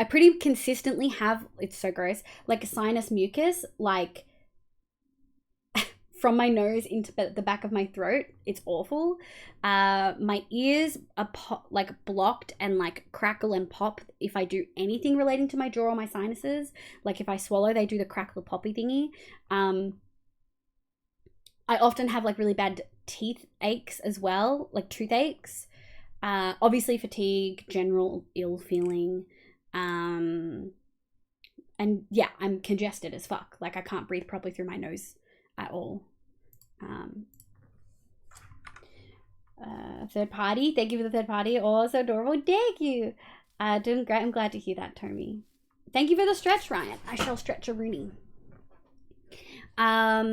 pretty consistently have, it's so gross, like a sinus mucus, like from my nose into the back of my throat. It's awful. My ears are like blocked and like crackle and pop if I do anything relating to my jaw or my sinuses. Like if I swallow, they do the crackle poppy thingy. I often have like really bad teeth aches as well, like toothaches. Obviously fatigue, general ill feeling. And yeah, I'm congested as fuck. Like I can't breathe properly through my nose at all. Third party, thank you for the third party. Oh, so adorable. Thank you. Doing great. I'm glad to hear that, Tommy. Thank you for the stretch, Ryan. I shall stretch a Rooney. I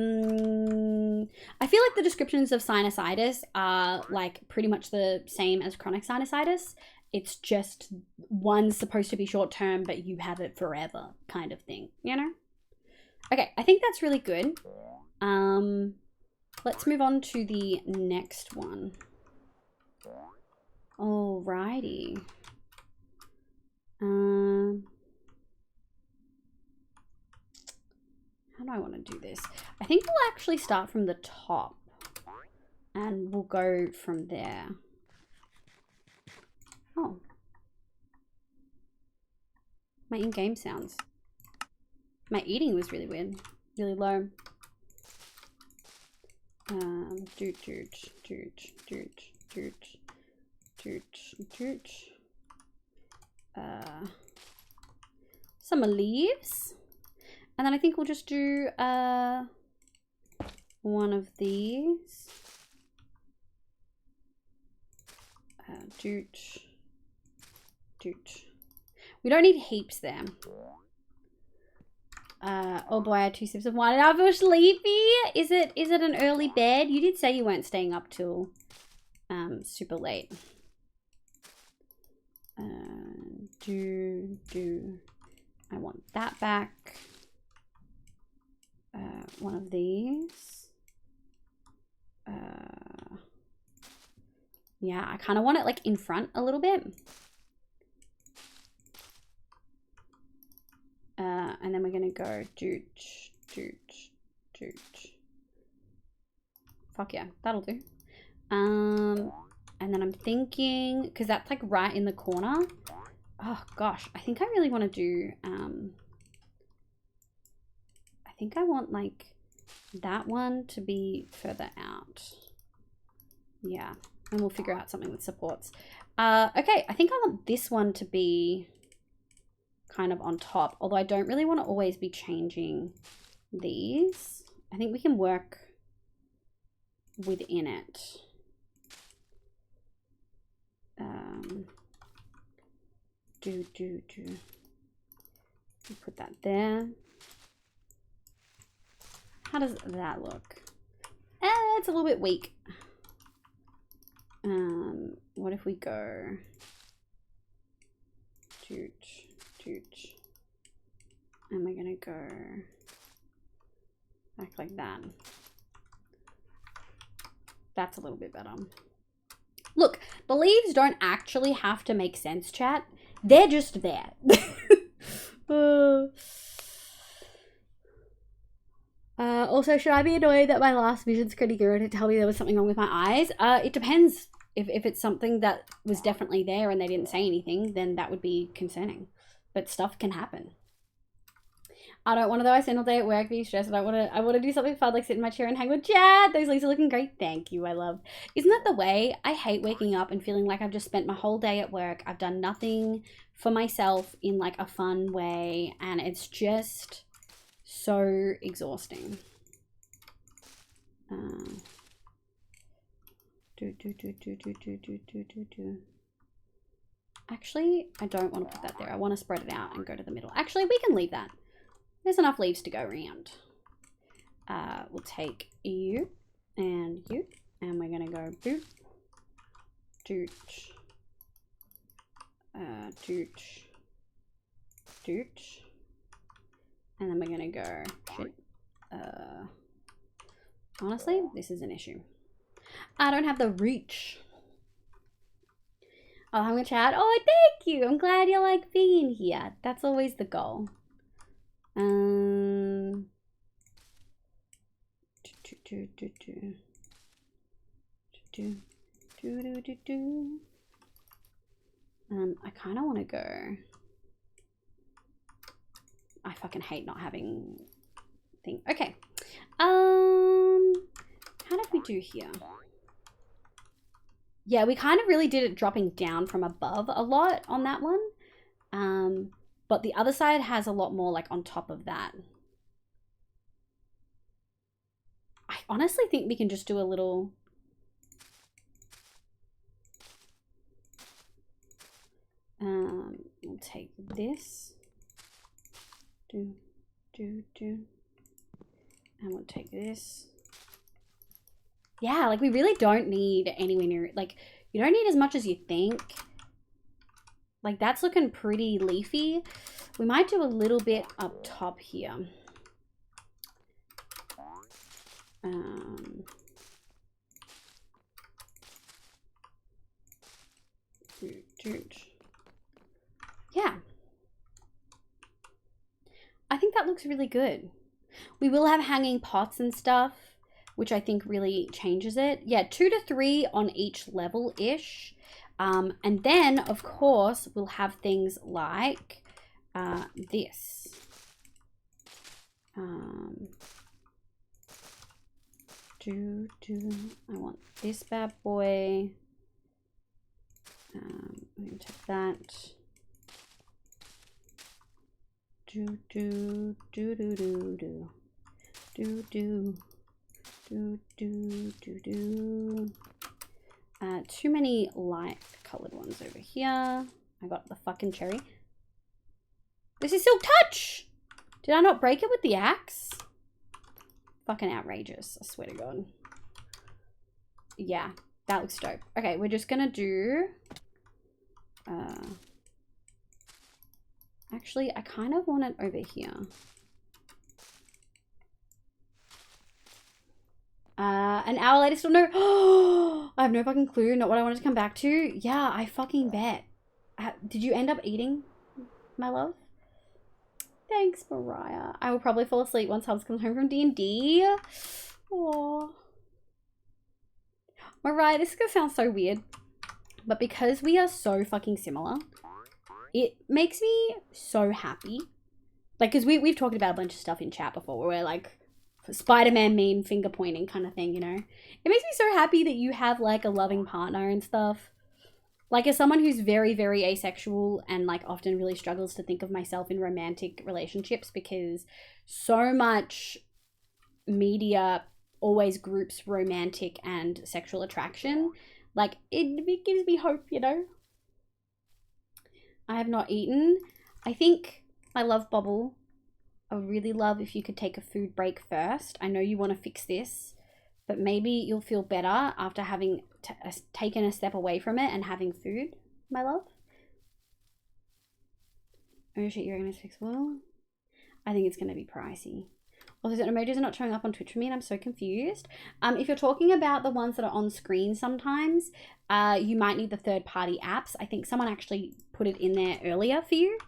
feel like the descriptions of sinusitis are like pretty much the same as chronic sinusitis. It's just one's supposed to be short term, but you have it forever kind of thing, you know? Okay, I think that's really good. Let's move on to the next one. Alrighty. How do I want to do this? I think we'll actually start from the top and we'll go from there. Oh. My in-game sounds. My eating was really weird. Really low. Some leaves. And then I think we'll just do one of these. We don't need heaps there. Oh boy, I had 2 sips of wine and I feel sleepy. Is it an early bed? You did say you weren't staying up till super late. I want that back. One of these. Yeah, I kind of want it like in front a little bit. And then we're gonna go fuck yeah, that'll do. And then I'm thinking, because that's like right in the corner. Oh gosh, I think I really want to do I think I want like that one to be further out. Yeah, and we'll figure out something with supports. Okay, I think I want this one to be kind of on top, although I don't really want to always be changing these. I think we can work within it. Put that there. How does that look? It's a little bit weak. What if we go and we're gonna go back like that. That's a little bit better. Look, the leaves don't actually have to make sense, chat. They're just there. Also, should I be annoyed that my last vision screen didn't tell me there was something wrong with my eyes? It depends. If it's something that was definitely there and they didn't say anything, then that would be concerning. But stuff can happen. I don't want to, though. I spend all day at work being stressed. I want to do something fun, like sit in my chair and hang with chat. Those leaves are looking great. Thank you. I love. Isn't that the way? I hate waking up and feeling like I've just spent my whole day at work. I've done nothing for myself in like a fun way, and it's just so exhausting. Actually, I don't want to put that there. I want to spread it out and go to the middle. Actually, we can leave that. There's enough leaves to go around. We'll take you and you, and we're gonna go boot, doot, doot, and then we're gonna go shit. Honestly, this is an issue. I don't have the reach. Oh, I'm gonna chat. Oh, thank you. I'm glad you like being here. That's always the goal. I kind of want to go. I fucking hate not having thing. Okay. How did we do here? Yeah, we kind of really did it dropping down from above a lot on that one. But the other side has a lot more like on top of that. I honestly think we can just do a little. We'll take this. And we'll take this. Yeah, like we really don't need anywhere near, like you don't need as much as you think. Like that's looking pretty leafy. We might do a little bit up top here. Yeah. I think that looks really good. We will have hanging pots and stuff, which I think really changes it. Yeah, 2 to 3 on each level-ish. And then, of course, we'll have things like this. I want this bad boy. I'm going to take that. Too many light colored ones over here. I got the fucking cherry. This is Silk Touch! Did I not break it with the axe? Fucking outrageous, I swear to God. Yeah, that looks dope. Okay, we're just gonna do... actually, I kind of want it over here. An hour later, still no... I have no fucking clue, not what I wanted to come back to. Yeah, I fucking bet. Did you end up eating, my love? Thanks, Mariah. I will probably fall asleep once Hubs comes home from D&D. Aww. Mariah, this is gonna sound so weird, but because we are so fucking similar, it makes me so happy. Like, because we've talked about a bunch of stuff in chat before where we're like, Spider-Man meme finger pointing kind of thing, you know? It makes me so happy that you have like a loving partner and stuff. Like, as someone who's very, very asexual and like often really struggles to think of myself in romantic relationships because so much media always groups romantic and sexual attraction, like it gives me hope, you know? I have not eaten. I think I love Bubble. I would really love if you could take a food break first. I know you want to fix this, but maybe you'll feel better after having taken a step away from it and having food, my love. Oh shit, you're going to fix well? I think it's going to be pricey. Also, certain emojis are not showing up on Twitch for me and I'm so confused. If you're talking about the ones that are on screen sometimes, you might need the third-party apps. I think someone actually put it in there earlier for you.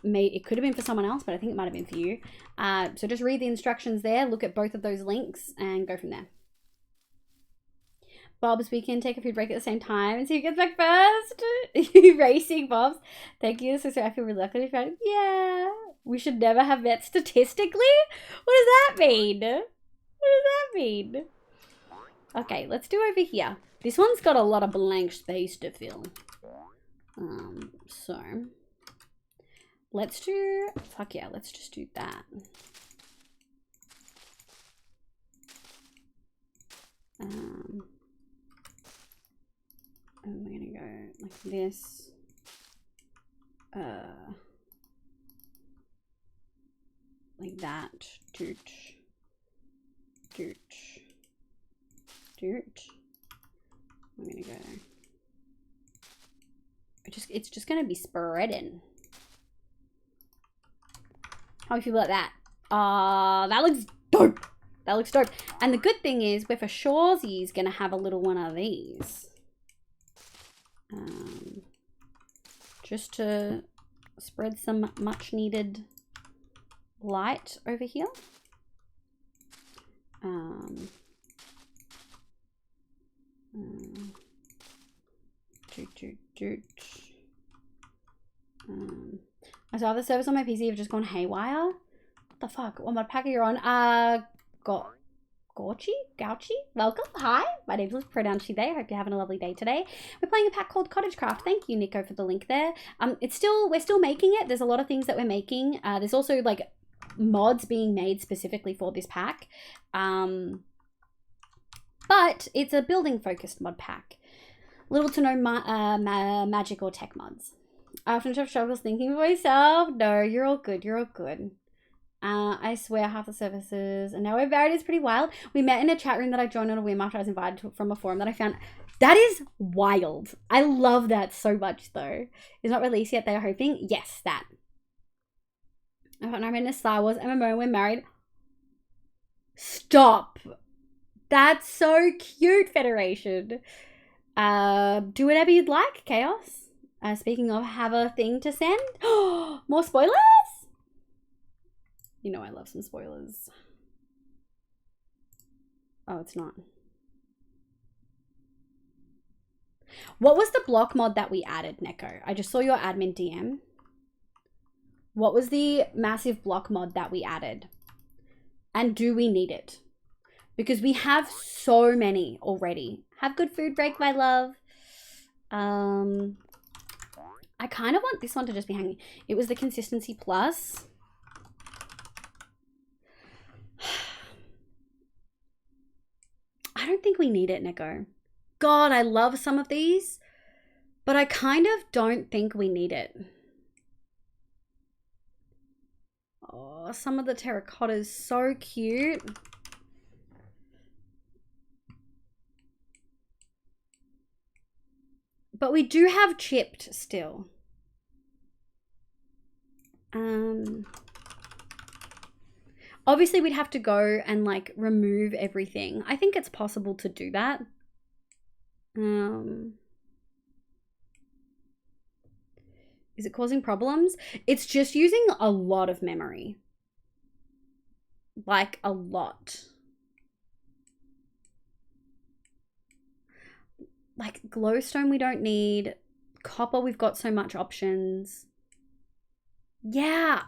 It could have been for someone else, but I think it might have been for you. So just read the instructions there, look at both of those links, and go from there. Bob's, we can take a food break at the same time and see who gets back first. Racing, Bob's. Thank you. So I feel really lucky. Yeah. We should never have met statistically? What does that mean? What does that mean? Okay, let's do over here. This one's got a lot of blank space to fill. So let's do, fuck yeah, let's just do that. And we're gonna go like this. Like that. Doot. Doot. Doot. I'm gonna go. It's just gonna be spreading. How do you feel about that? That looks dope. That looks dope. And the good thing is, we're for sure's gonna have a little one of these. Just to spread some much needed light over here. So other servers on my PC have just gone haywire. What the fuck? What mod pack are you on? Gauchi? Welcome. Hi, my name's Liz, pronouns she, they. I hope you're having a lovely day today. We're playing a pack called CottageCraft. Thank you, Nico, for the link there. We're still making it. There's a lot of things that we're making. There's also like mods being made specifically for this pack. But it's a building focused mod pack. Little to no magic or tech mods. I often have struggles thinking of myself. No, you're all good. You're all good. I swear half the services, and now we're married is pretty wild. We met in a chat room that I joined on a whim after I was invited to, from a forum that I found. That is wild. I love that so much though. It's not released yet, they are hoping. Yes, that. I'm in a Star Wars MMO, we're married. Stop. That's so cute, Federation. Do whatever you'd like, Chaos. Speaking of, have a thing to send. More spoilers? You know I love some spoilers. Oh, it's not. What was the block mod that we added, Neko? I just saw your admin DM. What was the massive block mod that we added? And do we need it? Because we have so many already. Have good food break, my love. I kind of want this one to just be hanging. It was the consistency plus. I don't think we need it, Neko. God, I love some of these, but I kind of don't think we need it. Oh, some of the terracottas, so cute. But we do have chipped still. Obviously we'd have to go and like remove everything. I think it's possible to do that. Is it causing problems? It's just using a lot of memory. Like a lot. Like glowstone we don't need. Copper we've got so much options. Yeah,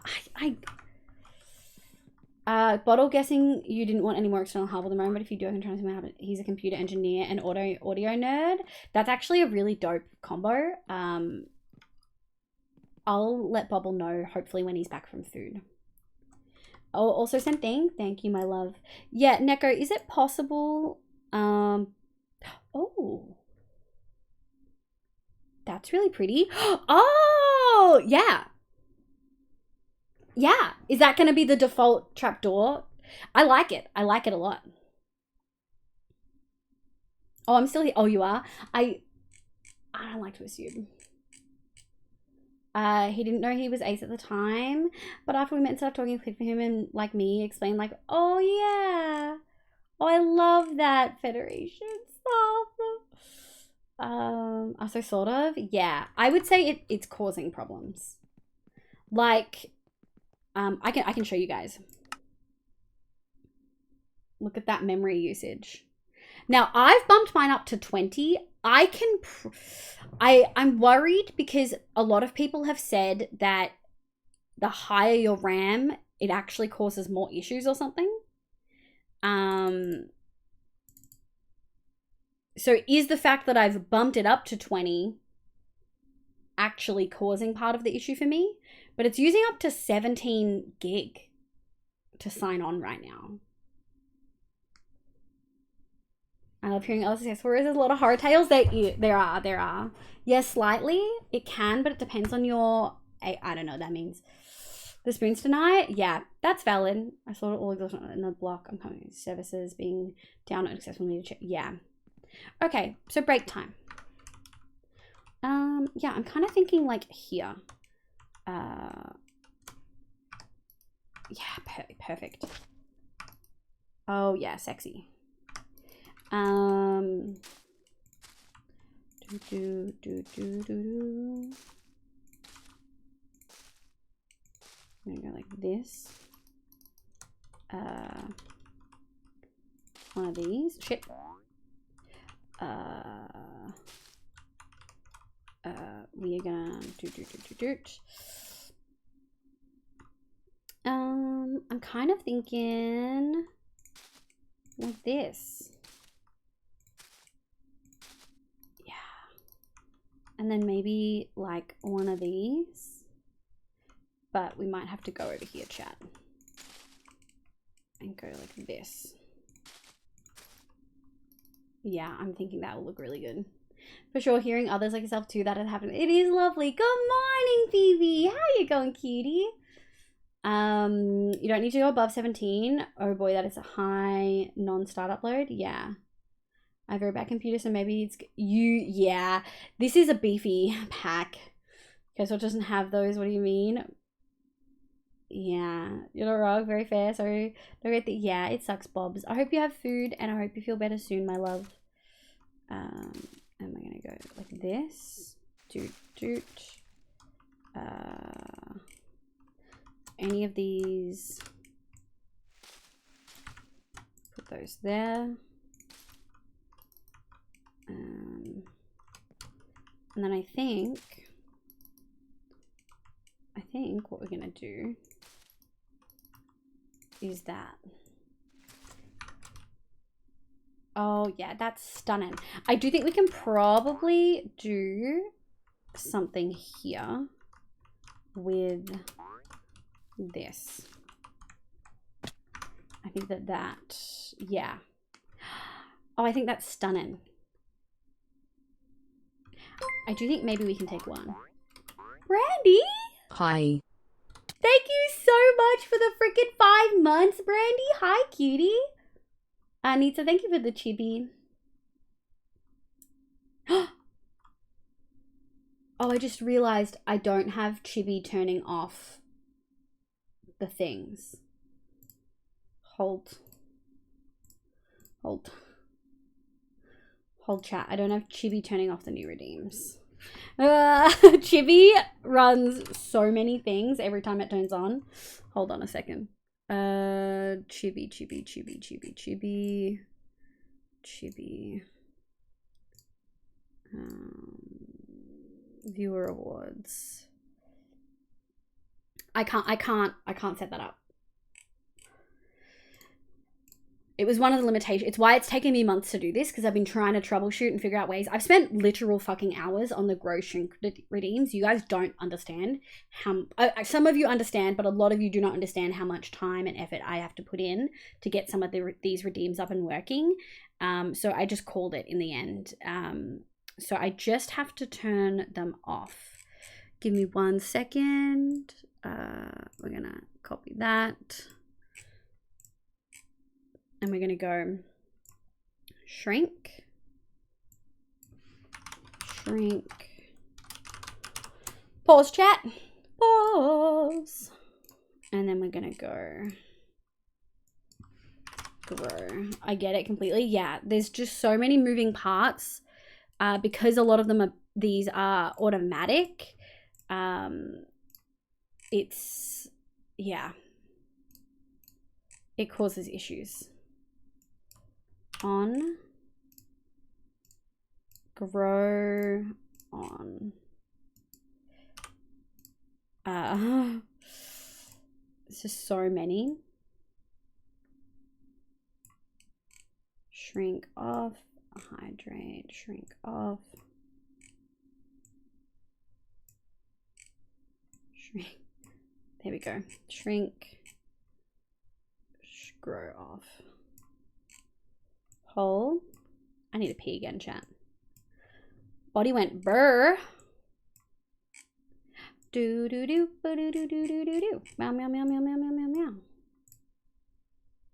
Bottle guessing you didn't want any more external hardware at the moment, but if you do, I can try to have it. He's a computer engineer and audio nerd. That's actually a really dope combo. I'll let Bobble know hopefully when he's back from food. Oh, also sent thing. Thank you, my love. Yeah, Neko, is it possible? Oh, that's really pretty. Oh, yeah. Yeah, is that going to be the default trapdoor? I like it. I like it a lot. Oh, I'm still here. Oh, you are? I don't like to assume. He didn't know he was ace at the time, but after we met and started talking for him and like me explained like, oh yeah. Oh, I love that, Federation stuff. So sort of, yeah. I would say it's causing problems. Like, I can show you guys. Look at that memory usage. Now I've bumped mine up to 20. I'm worried because a lot of people have said that the higher your RAM, it actually causes more issues or something. So is the fact that I've bumped it up to 20 actually causing part of the issue for me? But it's using up to 17 gig to sign on right now. I love hearing other success stories. There's a lot of horror tales. There are. Yes, slightly. It can, but it depends on your... I don't know what that means. The spoons tonight? Yeah, that's valid. I saw it all in the block. I'm coming. Services being down and accessible. Need to check. Yeah. Okay, so break time. Yeah, I'm kind of thinking like here. Yeah, perfect. Oh yeah, sexy. I'm gonna go like this. One of these. Shit. We are gonna do. I'm kind of thinking like this. Yeah. And then maybe like one of these. But we might have to go over here, chat. And go like this. Yeah, I'm thinking that will look really good. For sure, hearing others like yourself too that have happened. It is lovely. Good morning, Phoebe. How you going, cutie? You don't need to go above 17. Oh boy, that is a high non-startup load. Yeah. I have a very bad computer, so maybe it's yeah. This is a beefy pack. Okay, so it doesn't have those. What do you mean? Yeah, you're not wrong. Very fair. Sorry. Yeah, it sucks, Bobs. I hope you have food, and I hope you feel better soon, my love. And we're gonna go like this. Any of these. Put those there. And then I think what we're gonna do is that. Oh yeah, that's stunning. I do think we can probably do something here with this. I think that, yeah. Oh, I think that's stunning. I do think maybe we can take one. Brandy? Hi. Thank you so much for the freaking 5 months, Brandy. Hi, cutie. Anita, thank you for the chibi. Oh, I just realized I don't have chibi turning off the things. Hold chat. I don't have chibi turning off the new redeems. Chibi runs so many things every time it turns on. Hold on a second. Chibi. Viewer awards. I can't set that up. It was one of the limitations. It's why it's taken me months to do this, because I've been trying to troubleshoot and figure out ways. I've spent literal fucking hours on the grow shrink redeems. You guys don't understand how... some of you understand, but a lot of you do not understand how much time and effort I have to put in to get some of these redeems up and working. So I just called it in the end. So I just have to turn them off. Give me 1 second. We're going to copy that. And we're going to go shrink, pause chat, pause. And then we're going to go grow. I get it completely. Yeah, there's just so many moving parts because a lot of them these are automatic. It's, yeah, it causes issues. On, grow, on. It's just so many. Shrink off, hydrate, shrink off. Shrink. There we go. Shrink, grow off. Hold. I need to pee again, chat. Body went burr. Do do do do do do do do do. Meow meow meow meow meow meow meow meow.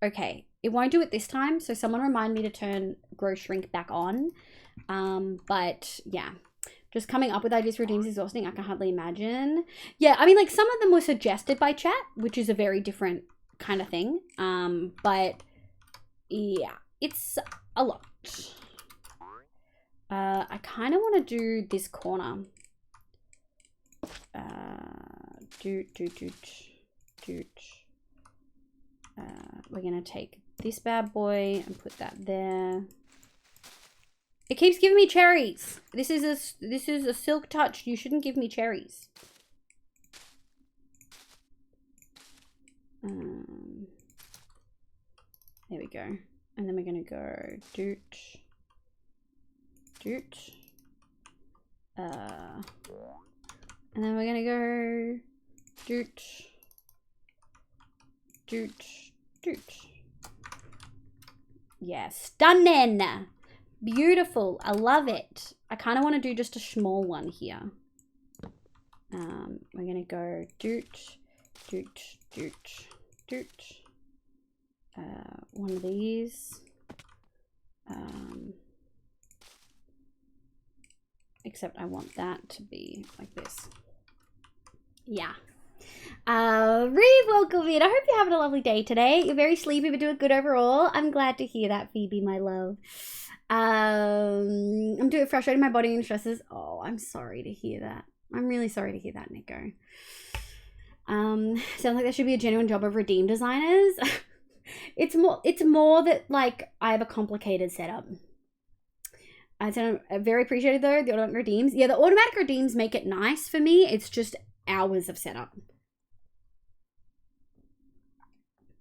Okay, it won't do it this time, so someone remind me to turn grow shrink back on. But yeah, just coming up with ideas for redeems is exhausting. I can hardly imagine. Yeah, I mean, like, some of them were suggested by chat, which is a very different kind of thing. But yeah, it's a lot. I kind of want to do this corner. We're gonna take this bad boy and put that there. It keeps giving me cherries. This is a silk touch. You shouldn't give me cherries. There we go. And then we're gonna go doot. And then we're gonna go doot. Yeah, stunning. Beautiful. I love it. I kind of want to do just a small one here. We're gonna go doot, Doot. One of these. Except I want that to be like this. Yeah. Reeve, welcome in. I hope you're having a lovely day today. You're very sleepy but doing good overall. I'm glad to hear that, Phoebe, my love. I'm doing frustrating my body and stresses. Oh, I'm sorry to hear that. I'm really sorry to hear that, Nico. Sounds like there should be a genuine job of redeem designers. It's more that like I have a complicated setup. I very appreciated though, the automatic redeems. Yeah, the automatic redeems make it nice for me. It's just hours of setup.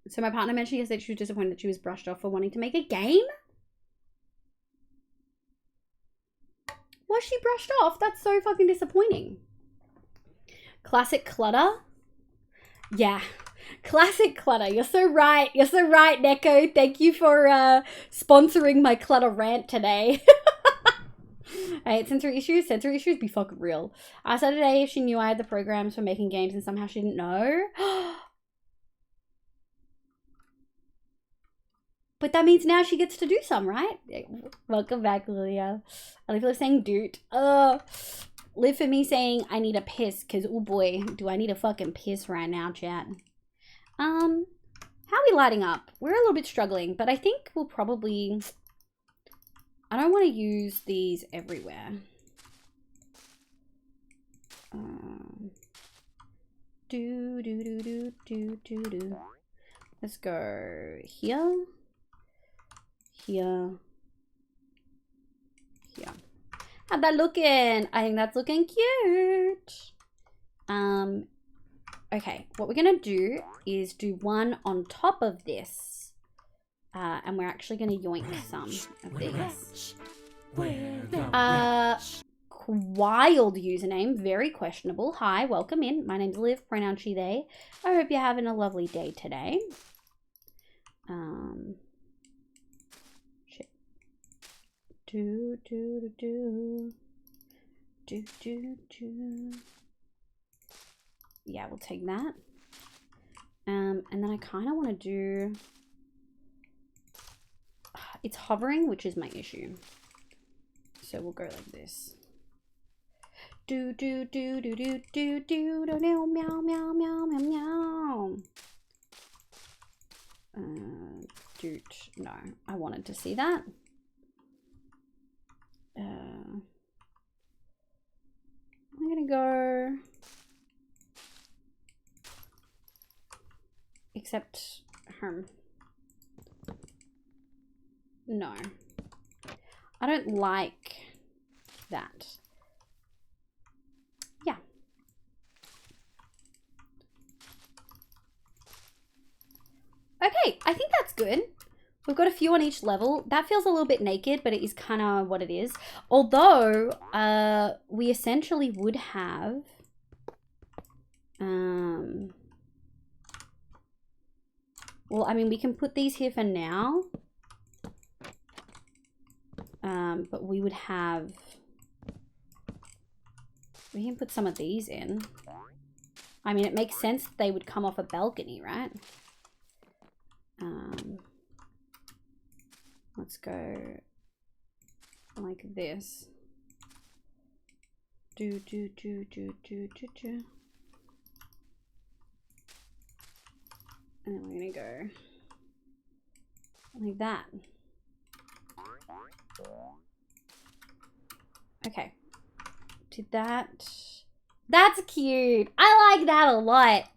So my partner mentioned yesterday she was disappointed that she was brushed off for wanting to make a game. Was she brushed off? That's so fucking disappointing. Classic clutter. Yeah. Classic clutter. You're so right. You're so right, Neko. Thank you for sponsoring my clutter rant today. I hate sensory issues. Sensory issues be fucking real. I asked her today if she knew I had the programs for making games and somehow she didn't know. But that means now she gets to do some, right? Welcome back, Lilia. I live saying doot. Live for me saying I need a piss, because oh boy, do I need a fucking piss right now, chat. How are we lighting up? We're a little bit struggling, but I think we'll probably... I don't want to use these everywhere. Let's go here. Here. How'd that looking? I think that's looking cute. Okay, what we're gonna do is do one on top of this. And we're actually gonna yoink some of these. Wild username, very questionable. Hi, welcome in. My name's Liv, pronoun she, they. I hope you're having a lovely day today. Shit. Do. Yeah, we'll take that. And then I kind of want to do... It's hovering, which is my issue. So we'll go like this. Do meow meow meow meow meow. No, I wanted to see that. I'm gonna go. Except no, I don't like that. Yeah. Okay, I think that's good. We've got a few on each level. That feels a little bit naked, but it is kind of what it is. Although, we essentially would have... well, I mean, we can put these here for now. But we would have... We can put some of these in. I mean, it makes sense that they would come off a balcony, right? Let's go like this. Do. And then we're gonna go like that. Okay. Did that. That's cute. I like that a lot.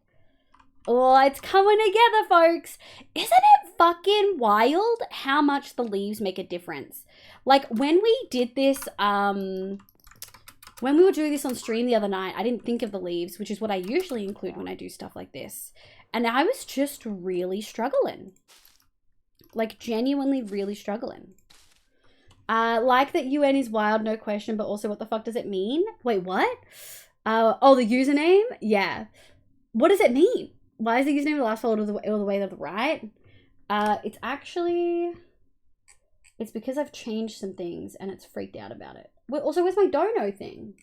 Oh, it's coming together, folks. Isn't it fucking wild how much the leaves make a difference? Like, when we did this, when we were doing this on stream the other night, I didn't think of the leaves, which is what I usually include when I do stuff like this. And I was just really struggling. Like, genuinely really struggling. Like that UN is wild, no question, but also what the fuck does it mean? Wait, what? Oh, the username? Yeah. What does it mean? Why is the username the last fold all the way to the right? It's actually... It's because I've changed some things and it's freaked out about it. Also, where's my dono thing?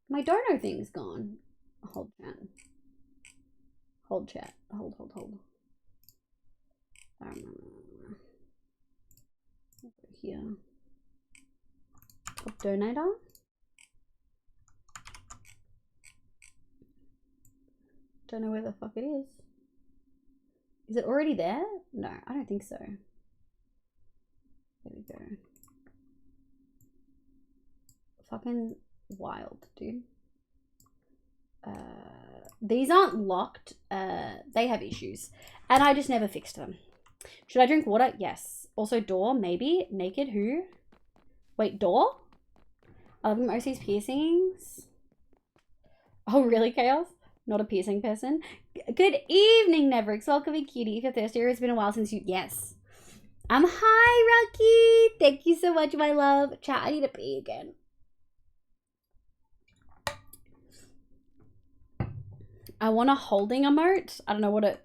My dono thing's gone. Hold on. Hold chat. Hold. Here. Top donator. Don't know where the fuck it is. Is it already there? No, I don't think so. There we go. Fucking wild, dude. These aren't locked. They have issues. And I just never fixed them. Should I drink water? Yes. Also door, maybe. Naked, who? Wait, door? I love him OC's piercings. Oh, really, Chaos? Not a piercing person. Good evening, Neverix. Welcome in, cutie. If you're thirsty, it's been a while since you... Yes. Hi, Rocky. Thank you so much, my love. Chat, I need to pee again. I want a holding emote. I don't know what it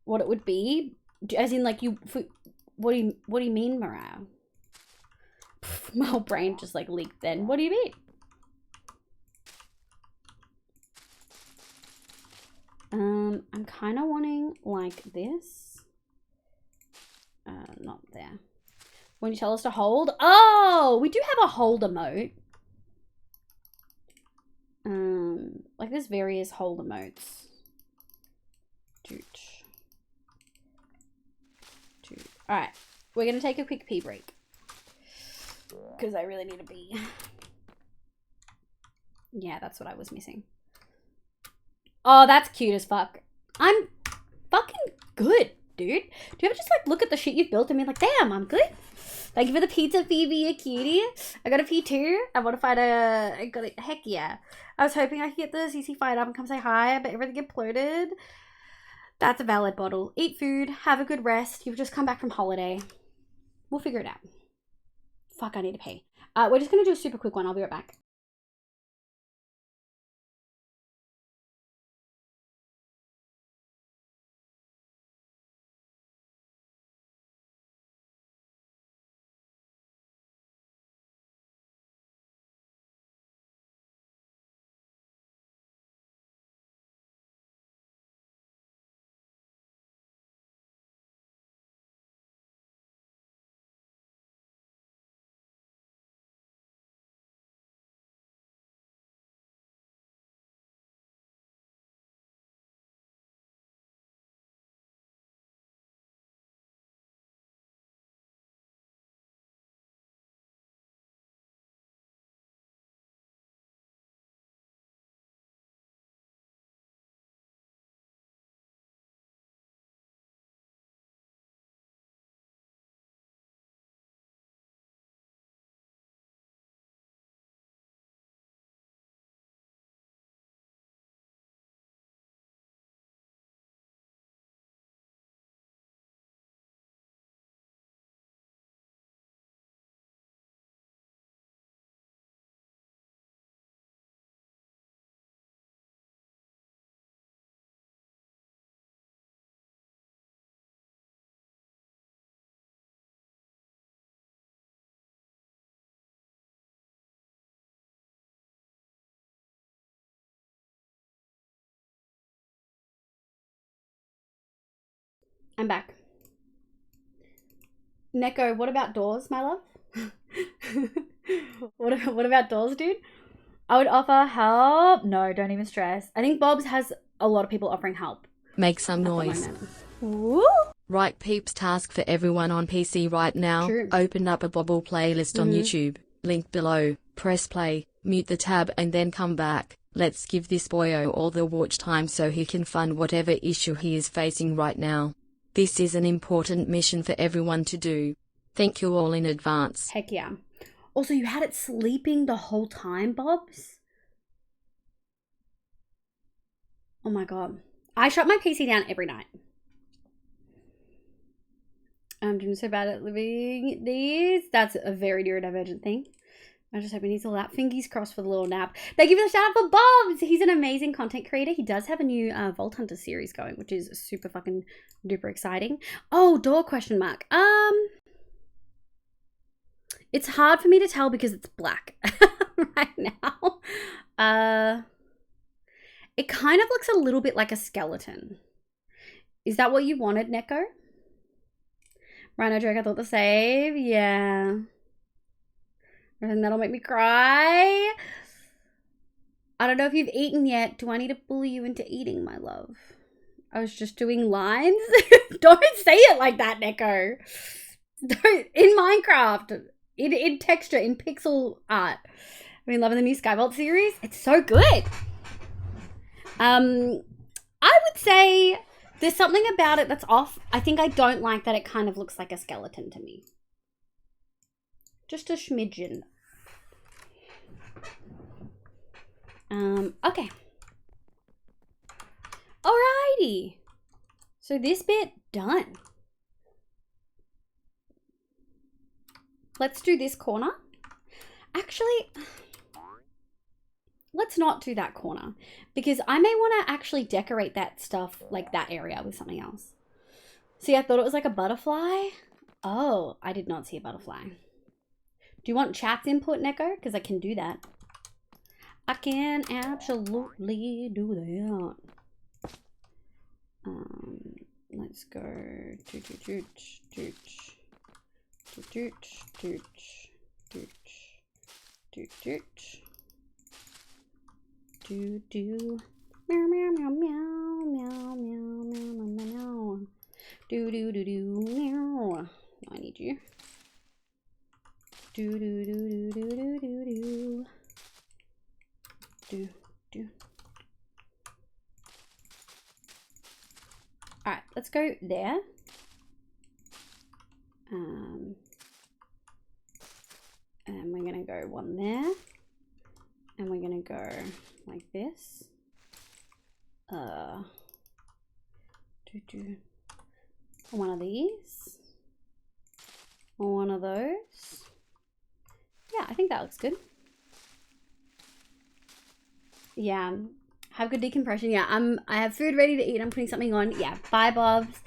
would be. As in, like, you... What do you mean, Mariah? My whole brain just, like, leaked then. What do you mean? I'm kind of wanting like this. Not there. When you tell us to hold. Oh, we do have a hold emote. Like there's various hold emotes. All right, we're gonna take a quick pee break because I really need to pee. Yeah, that's what I was missing. Oh, that's cute as fuck. I'm fucking good, dude. Do you ever just like look at the shit you've built and be like, damn, I'm good? Thank you for the pizza, Phoebe, you cutie. I got a pee too. I want to fight heck yeah. I was hoping I could get the CC fight up and come say hi, but everything imploded. That's a valid bottle. Eat food, have a good rest. You've just come back from holiday. We'll figure it out. Fuck, I need to pee. We're just gonna do a super quick one. I'll be right back. I'm back. Neko, what about doors, my love? What about doors, dude? I would offer help. No, don't even stress. I think Bob's has a lot of people offering help. Make some noise. Woo! Right, peeps, task for everyone on PC right now. True. Open up a Bobble playlist on YouTube. Link below. Press play, mute the tab and then come back. Let's give this boyo all the watch time so he can fund whatever issue he is facing right now. This is an important mission for everyone to do. Thank you all in advance. Heck yeah. Also, you had it sleeping the whole time, Bobs? Oh my god. I shut my PC down every night. I'm doing so bad at living these. That's a very neurodivergent thing. I just hope he needs a lap. Fingers crossed for the little nap. Thank you for the shout out for Bobs. He's an amazing content creator. He does have a new Vault Hunter series going, which is super fucking duper exciting. Oh, door question mark. It's hard for me to tell because it's black right now. It kind of looks a little bit like a skeleton. Is that what you wanted, Neko? Rhino joke, I thought the same. Yeah. And that'll make me cry. I don't know if you've eaten yet. Do I need to bully you into eating, my love? I was just doing lines. Don't say it like that, Neko. Don't. In Minecraft, in texture, in pixel art. I've been loving the new Skyvault series. It's so good. I would say there's something about it that's off. I think I don't like that it kind of looks like a skeleton to me. Just a smidgen. Okay. Alrighty. So this bit done. Let's do this corner. Actually, let's not do that corner because I may want to actually decorate that stuff, like that area, with something else. See, I thought it was like a butterfly. Oh, I did not see a butterfly. Do you want chat's input, Neko? Because I can do that. I can absolutely do that. Let's go do meow meow meow meow meow meow meow meow do meow. I need you. Do. All right, let's go there. And we're gonna go one there, and we're gonna go like this. One of these, one of those. Yeah, I think that looks good. Yeah, have good decompression. Yeah, I have food ready to eat. I'm putting something on. Yeah, bye, Bobs.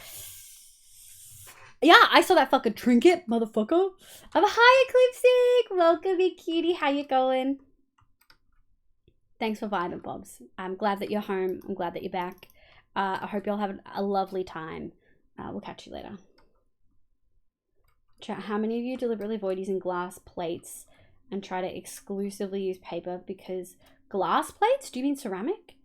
Yeah, I saw that fucking trinket, motherfucker. Hi, Eclipsic. Welcome, you cutie. How you going? Thanks for vibing, Bobs. I'm glad that you're home. I'm glad that you're back. I hope you'll have a lovely time. We'll catch you later. Chat, how many of you deliberately avoid using glass plates and try to exclusively use paper? Because glass plates? Do you mean ceramic?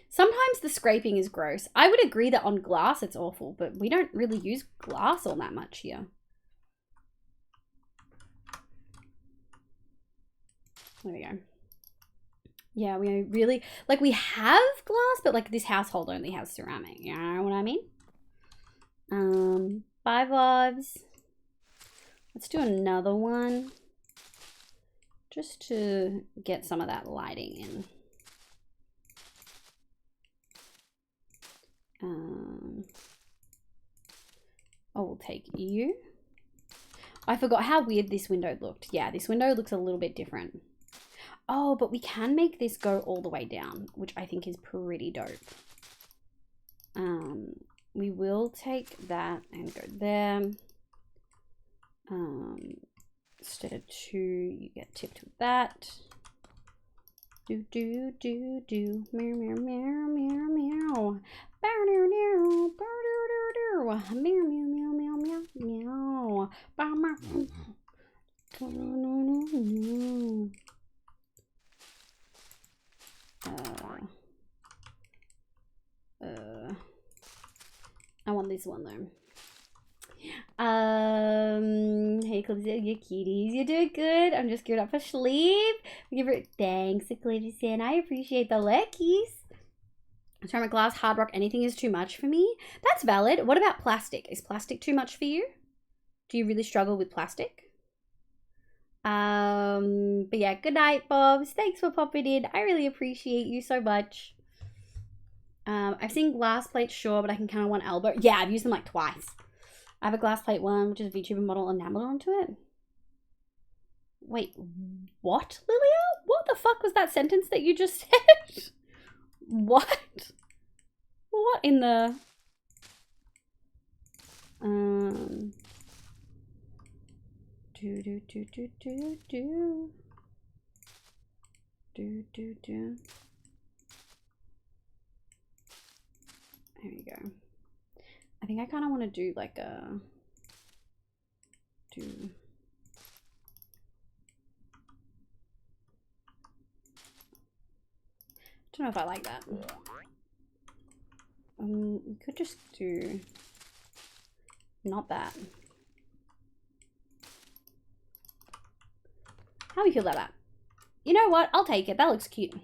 Sometimes the scraping is gross. I would agree that on glass it's awful, but we don't really use glass all that much here. There we go. Yeah, we really, like, we have glass, but like this household only has ceramic. You know what I mean? Bye, Vibes. Let's do another one. Just to get some of that lighting in. Oh, we'll take you. I forgot how weird this window looked. Yeah, this window looks a little bit different. Oh, but we can make this go all the way down, which I think is pretty dope. We will take that and go there. Instead of 2, you get tipped with that. Do. Meow, meow, meow, meow, meow. Bow, meow, meow, bow, meow, meow, meow, meow, meow, meow. Bow, meow. I want this one though. Hey Eclipse, you cuties, you're doing good. I'm just geared up for sleep. Give it thanks, Eclipse, and I appreciate the leckies. Ceramic, glass, hard rock, anything is too much for me. That's valid. What about plastic? Is plastic too much for you? Do you really struggle with plastic? But yeah, good night, Bobs. Thanks for popping in. I really appreciate you so much. I've seen glass plates, sure, but I can count on one elbow. Yeah, I've used them like twice. I have a glass plate one, which is a VTuber model enameled onto it. Wait, what, Lilia? What the fuck was that sentence that you just said? What? What in the... Do do do do do do. Do do do. There we go. I think I kind of want to do like a don't know if I like that. We could just do not that. How do we feel about that? You know what? I'll take it. That looks cute.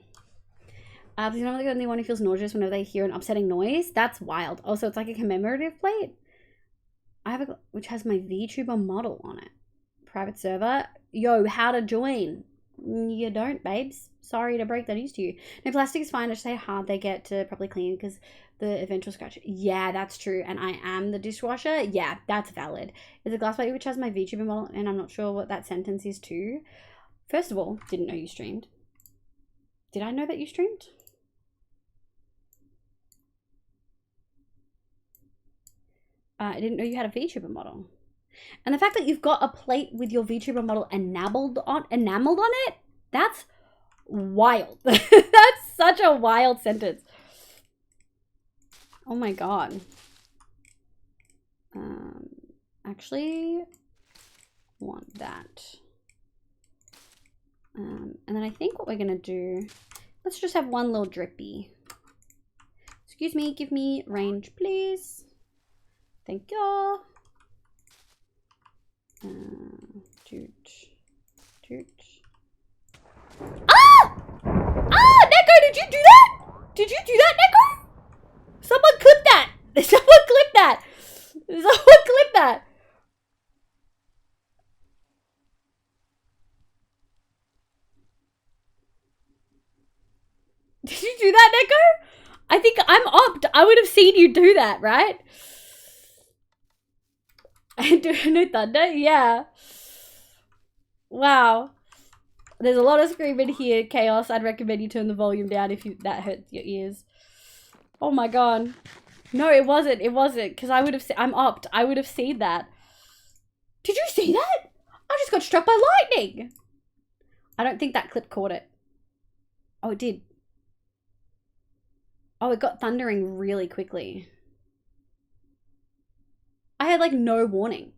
Because you know the only one who feels nauseous whenever they hear an upsetting noise? That's wild. Also, it's like a commemorative plate. I have a which has my VTuber model on it. Private server. Yo, how to join? You don't, babes. Sorry to break that news to you. No, plastic is fine. I just say how hard they get to properly clean because the eventual scratch. Yeah, that's true. And I am the dishwasher. Yeah, that's valid. It's a glass plate which has my VTuber model, and I'm not sure what that sentence is too. First of all, didn't know you streamed. Did I know that you streamed? I didn't know you had a VTuber model. And the fact that you've got a plate with your VTuber model enameled on it, that's wild. That's such a wild sentence. Oh my god. Actually want that. And then I think what we're gonna do, let's just have one little drippy. Excuse me, give me range, please. Thank you. Toot, toot. Ah! Ah, Neko, did you do that? Did you do that, Neko? Someone clip that. Someone clip that. Someone clip that. Did you do that, Neko? I think I'm opt. I would have seen you do that, right? And do no thunder? Yeah. Wow. There's a lot of screaming here, Chaos. I'd recommend you turn the volume down if that hurts your ears. Oh my god. No, it wasn't. It wasn't. Because I would have I'm opt. I would have seen that. Did you see that? I just got struck by lightning. I don't think that clip caught it. Oh, it did. Oh, it got thundering really quickly. I had like no warning.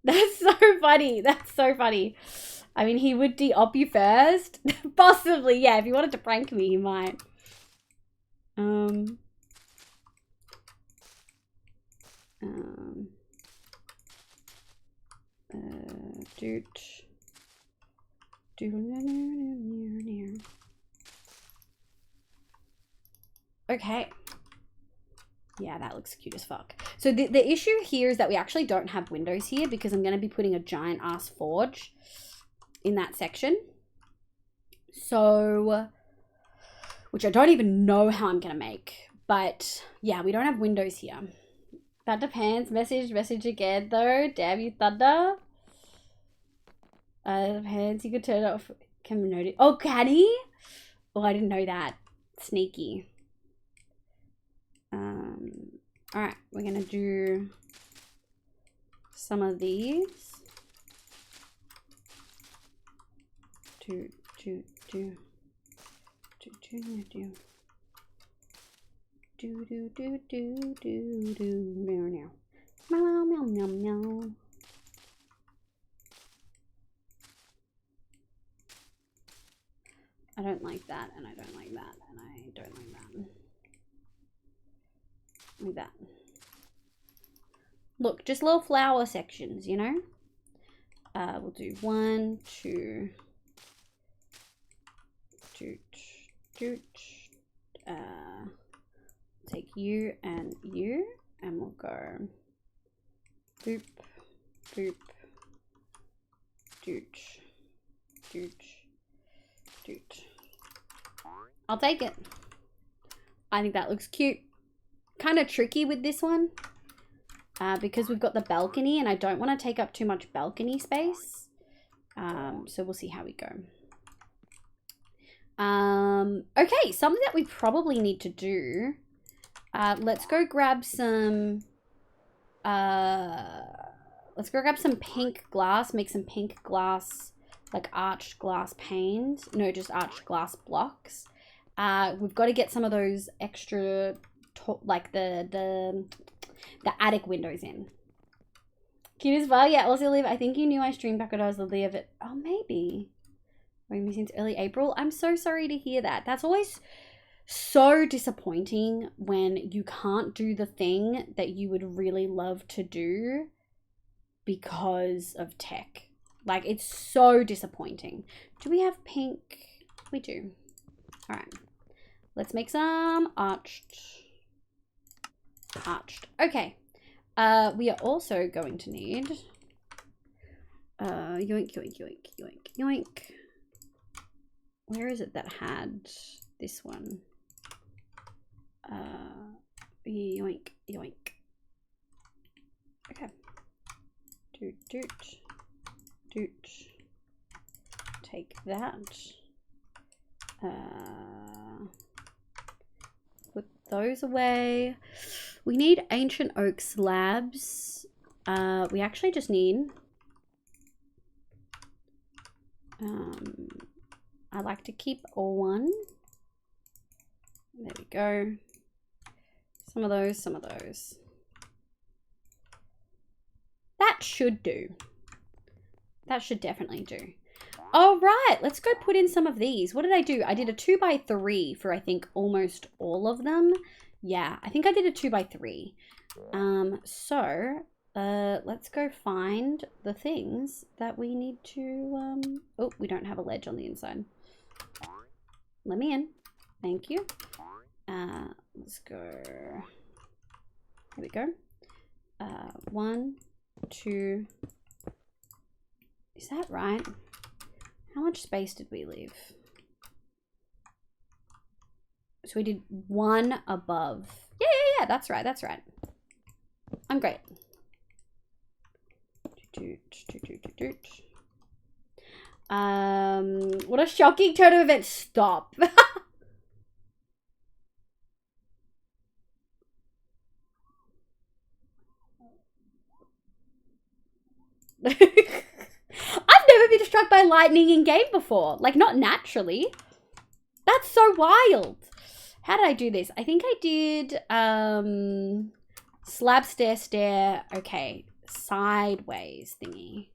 That's so funny. That's so funny. I mean, he would de-op you first. Possibly, yeah. If he wanted to prank me, he might. Doot. Okay. Yeah, that looks cute as fuck. So the issue here is that we actually don't have windows here because I'm going to be putting a giant ass forge in that section. So, which I don't even know how I'm going to make. But yeah, we don't have windows here. That depends. Message again though. Damn you, Thunder. Depends. You could turn it off. Can we notice? Oh, can he? Oh, I didn't know that. Sneaky. All right, we're gonna do some of these. Do. Meow. I don't like that, and I don't like that, and I don't like that. Like that. Look, just little flower sections, you know? We'll do 1, 2, doot. Take you, and we'll go boop, doot. I'll take it. I think that looks cute. Kind of tricky with this one because we've got the balcony and I don't want to take up too much balcony space. So we'll see how we go. Okay, something that we probably need to do Let's go grab some pink glass, make some pink glass, like arched glass panes. No, just arched glass blocks. We've got to get some of those extra, like the attic windows in. Cute as well. Yeah, also Liv, I think you knew I streamed back when I was the Liv at, oh, maybe. Maybe since early April. I'm so sorry to hear that. That's always so disappointing when you can't do the thing that you would really love to do because of tech. Like, it's so disappointing. Do we have pink? We do. All right. Let's make some arched. Okay. We are also going to need yoink, yoink, yoink, yoink, yoink. Where is it that had this one? Yoink, yoink. Okay. Doot, doot, doot. Take that. Put those away. We need ancient oak slabs. We actually just need I like to keep one. There we go. Some of those, some of those. That should do. That should definitely do. All right, let's go put in some of these. What did I do? I did a 2x3 for I think almost all of them. Yeah, I think I did a 2x3. Let's go find the things that we need to, oh, we don't have a ledge on the inside. Let me in. Thank you. Let's go. Here we go. 1, 2. Is that right? How much space did we leave? So we did 1 above. Yeah, that's right, that's right. I'm great. What a shocking turn of events. Stop. I've never been struck by lightning in game before. Like, not naturally. That's so wild. How did I do this? I think I did slab, stair, stair. Okay, sideways thingy.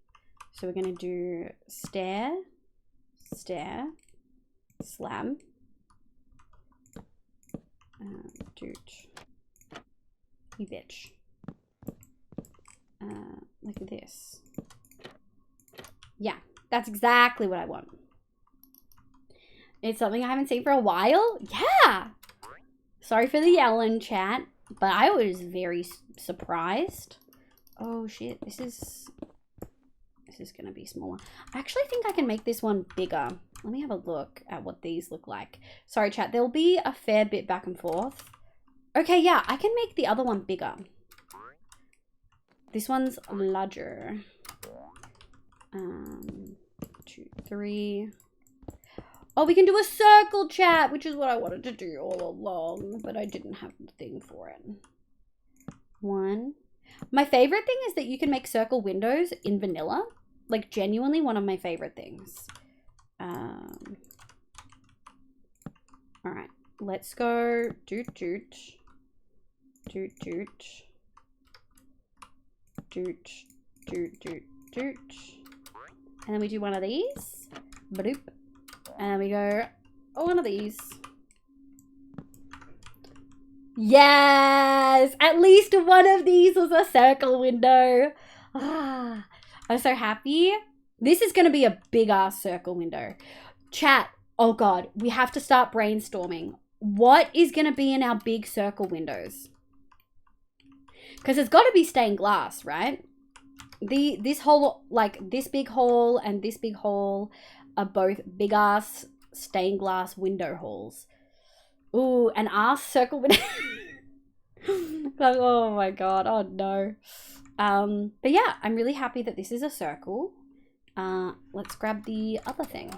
So we're gonna do stair, stair, slab. Dude, you bitch. Like this. Yeah, that's exactly what I want. It's something I haven't seen for a while. Yeah. Sorry for the yelling, chat, but I was very surprised. Oh shit, this is gonna be smaller. I actually think I can make this one bigger. Let me have a look at what these look like. Sorry, chat, there'll be a fair bit back and forth. Okay, yeah, I can make the other one bigger. This one's larger. 2, 3. Oh, we can do a circle, chat, which is what I wanted to do all along, but I didn't have the thing for it. 1. My favorite thing is that you can make circle windows in vanilla. Like, genuinely one of my favorite things. All right, let's go doot doot. Doot doot. Doot doot doot doot. And then we do one of these. Bloop. And then we go, oh, one of these. Yes! At least one of these was a circle window. Ah, I'm so happy. This is going to be a big ass circle window. Chat, oh God, we have to start brainstorming. What is going to be in our big circle windows? Because it's got to be stained glass, right? This whole, like this big hole and this big hole are both big ass stained glass window holes. Ooh, an ass circle window. Like, oh my God, oh no. But yeah, I'm really happy that this is a circle. Let's grab the other thing.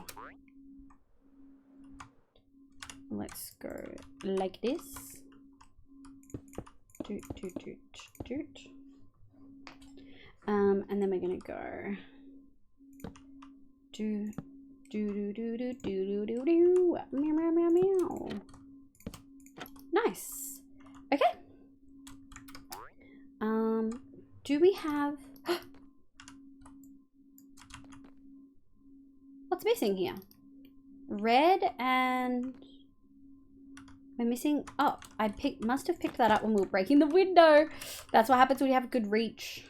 Let's go like this. Doot, doot, doot, doot. And then we're gonna go do do do do do do do do meow meow meow meow. Nice. Okay. Do we have what's missing here? Red and we're missing. Oh, must have picked that up when we were breaking the window. That's what happens when you have good reach.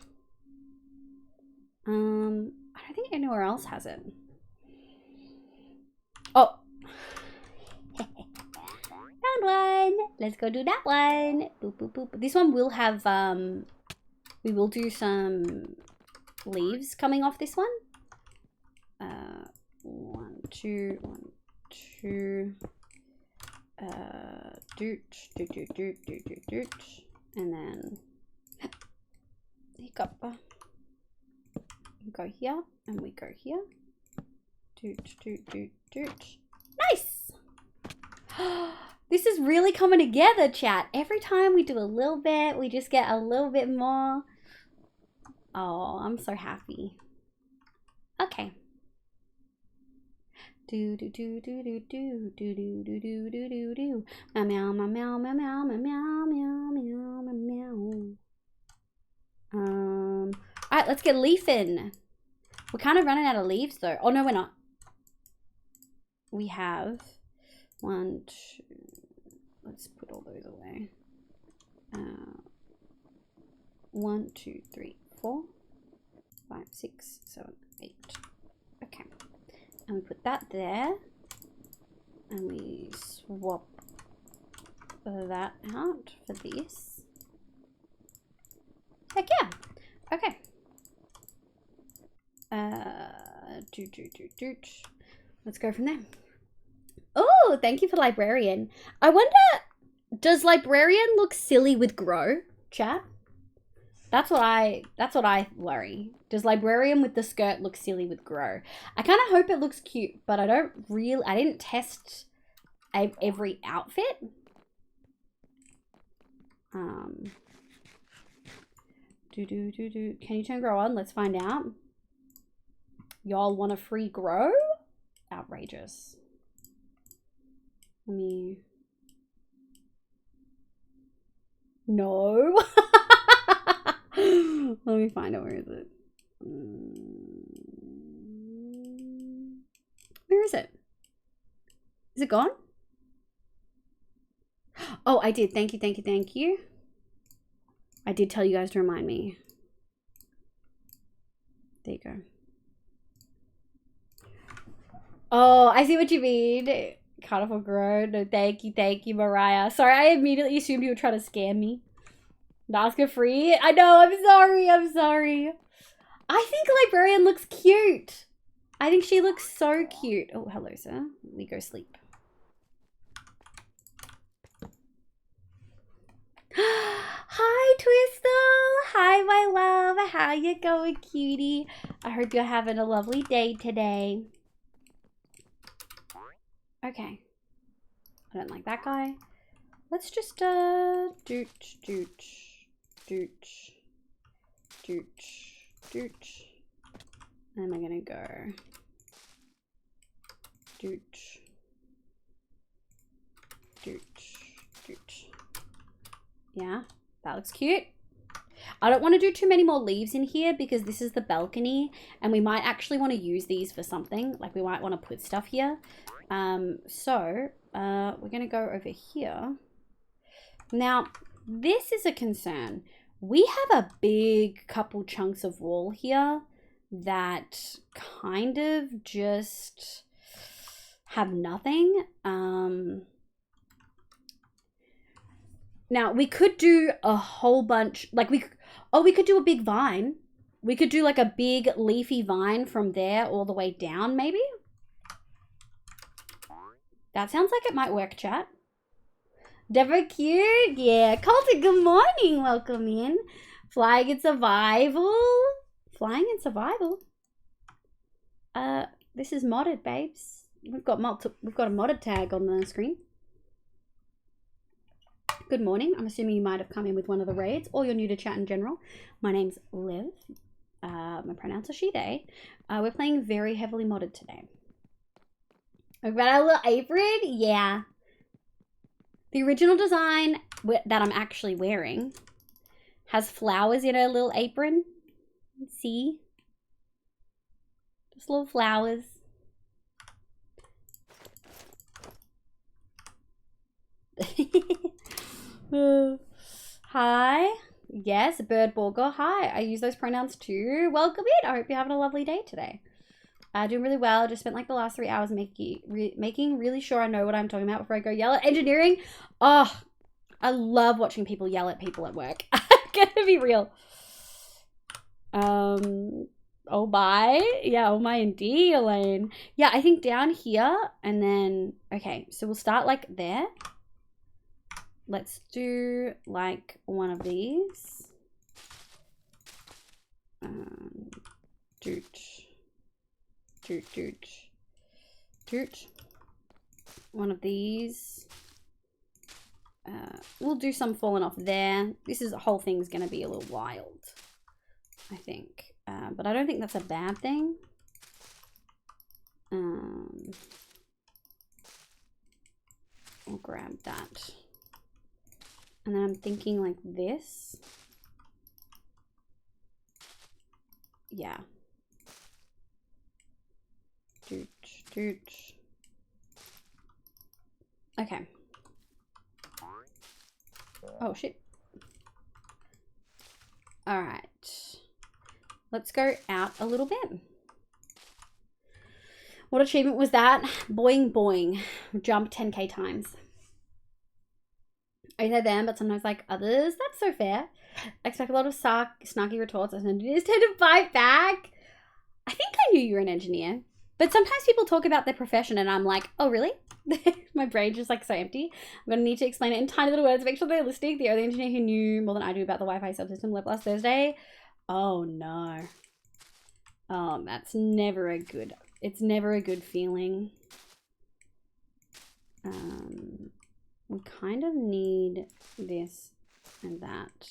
I don't think anywhere else has it. Oh. Found one. Let's go do that one. Boop, boop, boop. This one will have, we will do some leaves coming off this one. 1, 2, 1, 2. Doot, doot, doot, doot, doot, doot, doot. And then hiccup. We go here and we go here. Doot, doot, doot, doot. Nice! This is really coming together, chat. Every time we do a little bit, we just get a little bit more. Oh, I'm so happy. Okay. Do do do do do do do do do do do do do. Meow meow meow meow meow meow meow meow meow meow. Alright, let's get leafing. We're kind of running out of leaves though. Oh no, we're not. We have 1, 2. Let's put all those away. 1, 2, 3, 4, 5, 6, 7, 8. Okay. And we put that there. And we swap that out for this. Heck yeah. Okay. Let's go from there. Oh, thank you for librarian. I wonder, does librarian look silly with grow, chat? That's what I worry. Does librarian with the skirt look silly with grow? I kind of hope it looks cute, but I didn't test every outfit. Can you turn grow on? Let's find out. Y'all want a free grow? Outrageous. Let me... No. Let me find it. Where is it? Where is it? Is it gone? Oh, I did. Thank you, thank you, thank you. I did tell you guys to remind me. There you go. Oh, I see what you mean. Colorful grow. No, thank you, Mariah. Sorry, I immediately assumed you were trying to scam me. Oscar free. I know, I'm sorry. I think librarian looks cute. I think she looks so cute. Oh, hello, sir. Let me go sleep. Hi, Twistle. Hi, my love. How you going, cutie? I hope you're having a lovely day today. Okay. I don't like that guy. Let's just, doot, doot, doot, doot, doot. And we're gonna go doot, doot, doot. Yeah, that looks cute. I don't want to do too many more leaves in here because this is the balcony and we might actually want to use these for something. Like we might want to put stuff here. So we're gonna go over here. Now, this is a concern. We have a big couple chunks of wall here that kind of just have nothing. Now, we could do a whole bunch, like we could do a big vine. We could do like a big leafy vine from there all the way down, maybe. That sounds like it might work, chat. Deborah cute. Yeah. Colton, good morning. Welcome in. Flying in survival. Flying in survival. This is modded, babes. We've got a modded tag on the screen. Good morning. I'm assuming you might have come in with one of the raids or you're new to chat in general. My name's Liv. My pronouns are she, they. We're playing very heavily modded today. About our little apron? Yeah. The original design that I'm actually wearing has flowers in her little apron. See? Just little flowers. Hi. Yes, Bird Borger. Hi. I use those pronouns too. Welcome in. I hope you're having a lovely day today. Doing really well. Just spent like the last 3 hours making really sure I know what I'm talking about before I go yell at engineering. Oh, I love watching people yell at people at work. I'm gonna be real. Oh my. Yeah, oh my indeed, Elaine. Yeah, I think down here and then, okay, so we'll start like there. Let's do like one of these. Doot. One of these. We'll do some falling off there. This whole thing's gonna be a little wild, I think. But I don't think that's a bad thing. I'll grab that. And then I'm thinking like this. Yeah. Okay. Oh, shit. All right. Let's go out a little bit. What achievement was that? Boing, boing. Jump 10k times. I say them, but sometimes like others. That's so fair. I expect a lot of snarky retorts as engineers tend to fight back. I think I knew you were an engineer. But sometimes people talk about their profession and I'm like, oh, really? My brain just like so empty. I'm going to need to explain it in tiny little words to make sure they're listening. The only engineer who knew more than I do about the Wi-Fi subsystem left last Thursday. Oh, no. Oh, that's never a good... It's never a good feeling. We kind of need this and that.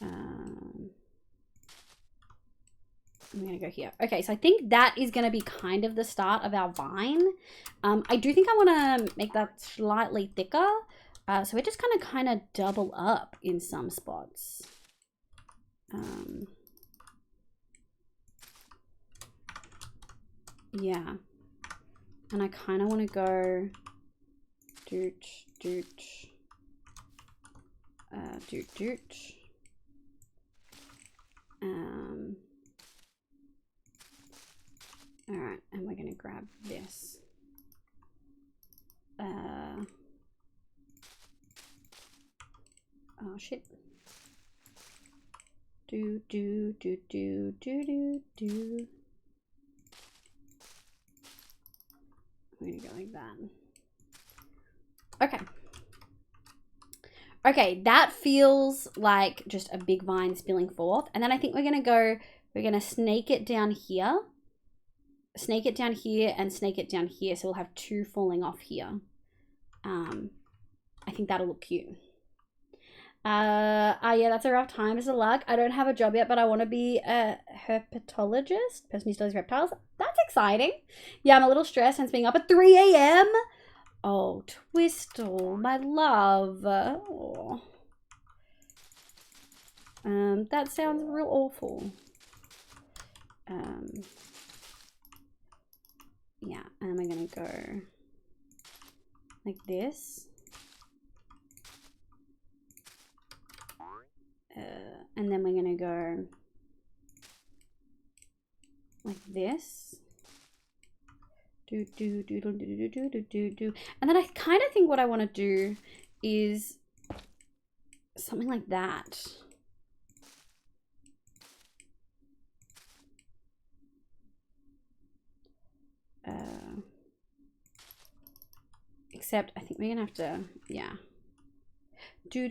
I'm gonna go here. Okay, so I think that is gonna be kind of the start of our vine. I do think I want to make that slightly thicker. So we're just gonna kind of double up in some spots. Yeah, and I kind of want to go doot. All right, and we're gonna grab this. Oh shit. Do. I'm gonna go like that. Okay. Okay, that feels like just a big vine spilling forth. And then I think we're gonna snake it down here. Snake it down here and snake it down here. So we'll have two falling off here. I think that'll look cute. Yeah, that's a rough time as a luck. I don't have a job yet, but I want to be a herpetologist, person who studies reptiles. That's exciting. Yeah, I'm a little stressed since being up at 3 a.m. Oh, Twistle, my love. Oh. That sounds real awful. Yeah, and we're gonna go like this. And then we're gonna go like this. Do. And then I kind of think what I want to do is something like that. Except I think we're gonna have to, yeah. Do.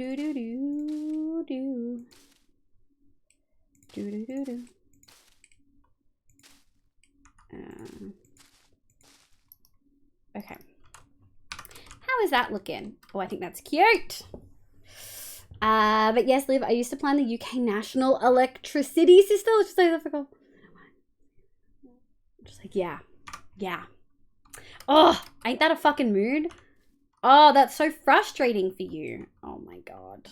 Okay. How is that looking? Oh, I think that's cute. But yes, Liv, I used to plan the UK national electricity system. Just like, yeah. Yeah. Oh, ain't that a fucking mood? Oh, that's so frustrating for you. Oh my God.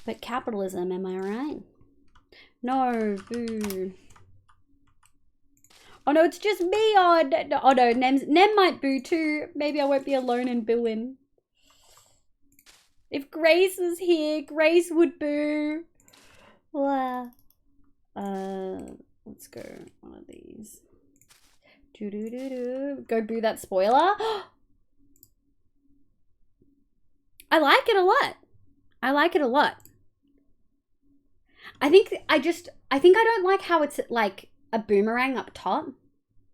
But capitalism, am I right? No, boo. Oh no, it's just me. Oh no, Nem might boo too. Maybe I won't be alone in booing. If Grace was here, Grace would boo. Let's go one of these. Go boo that spoiler. I like it a lot. I like it a lot. I think I don't like how it's like a boomerang up top.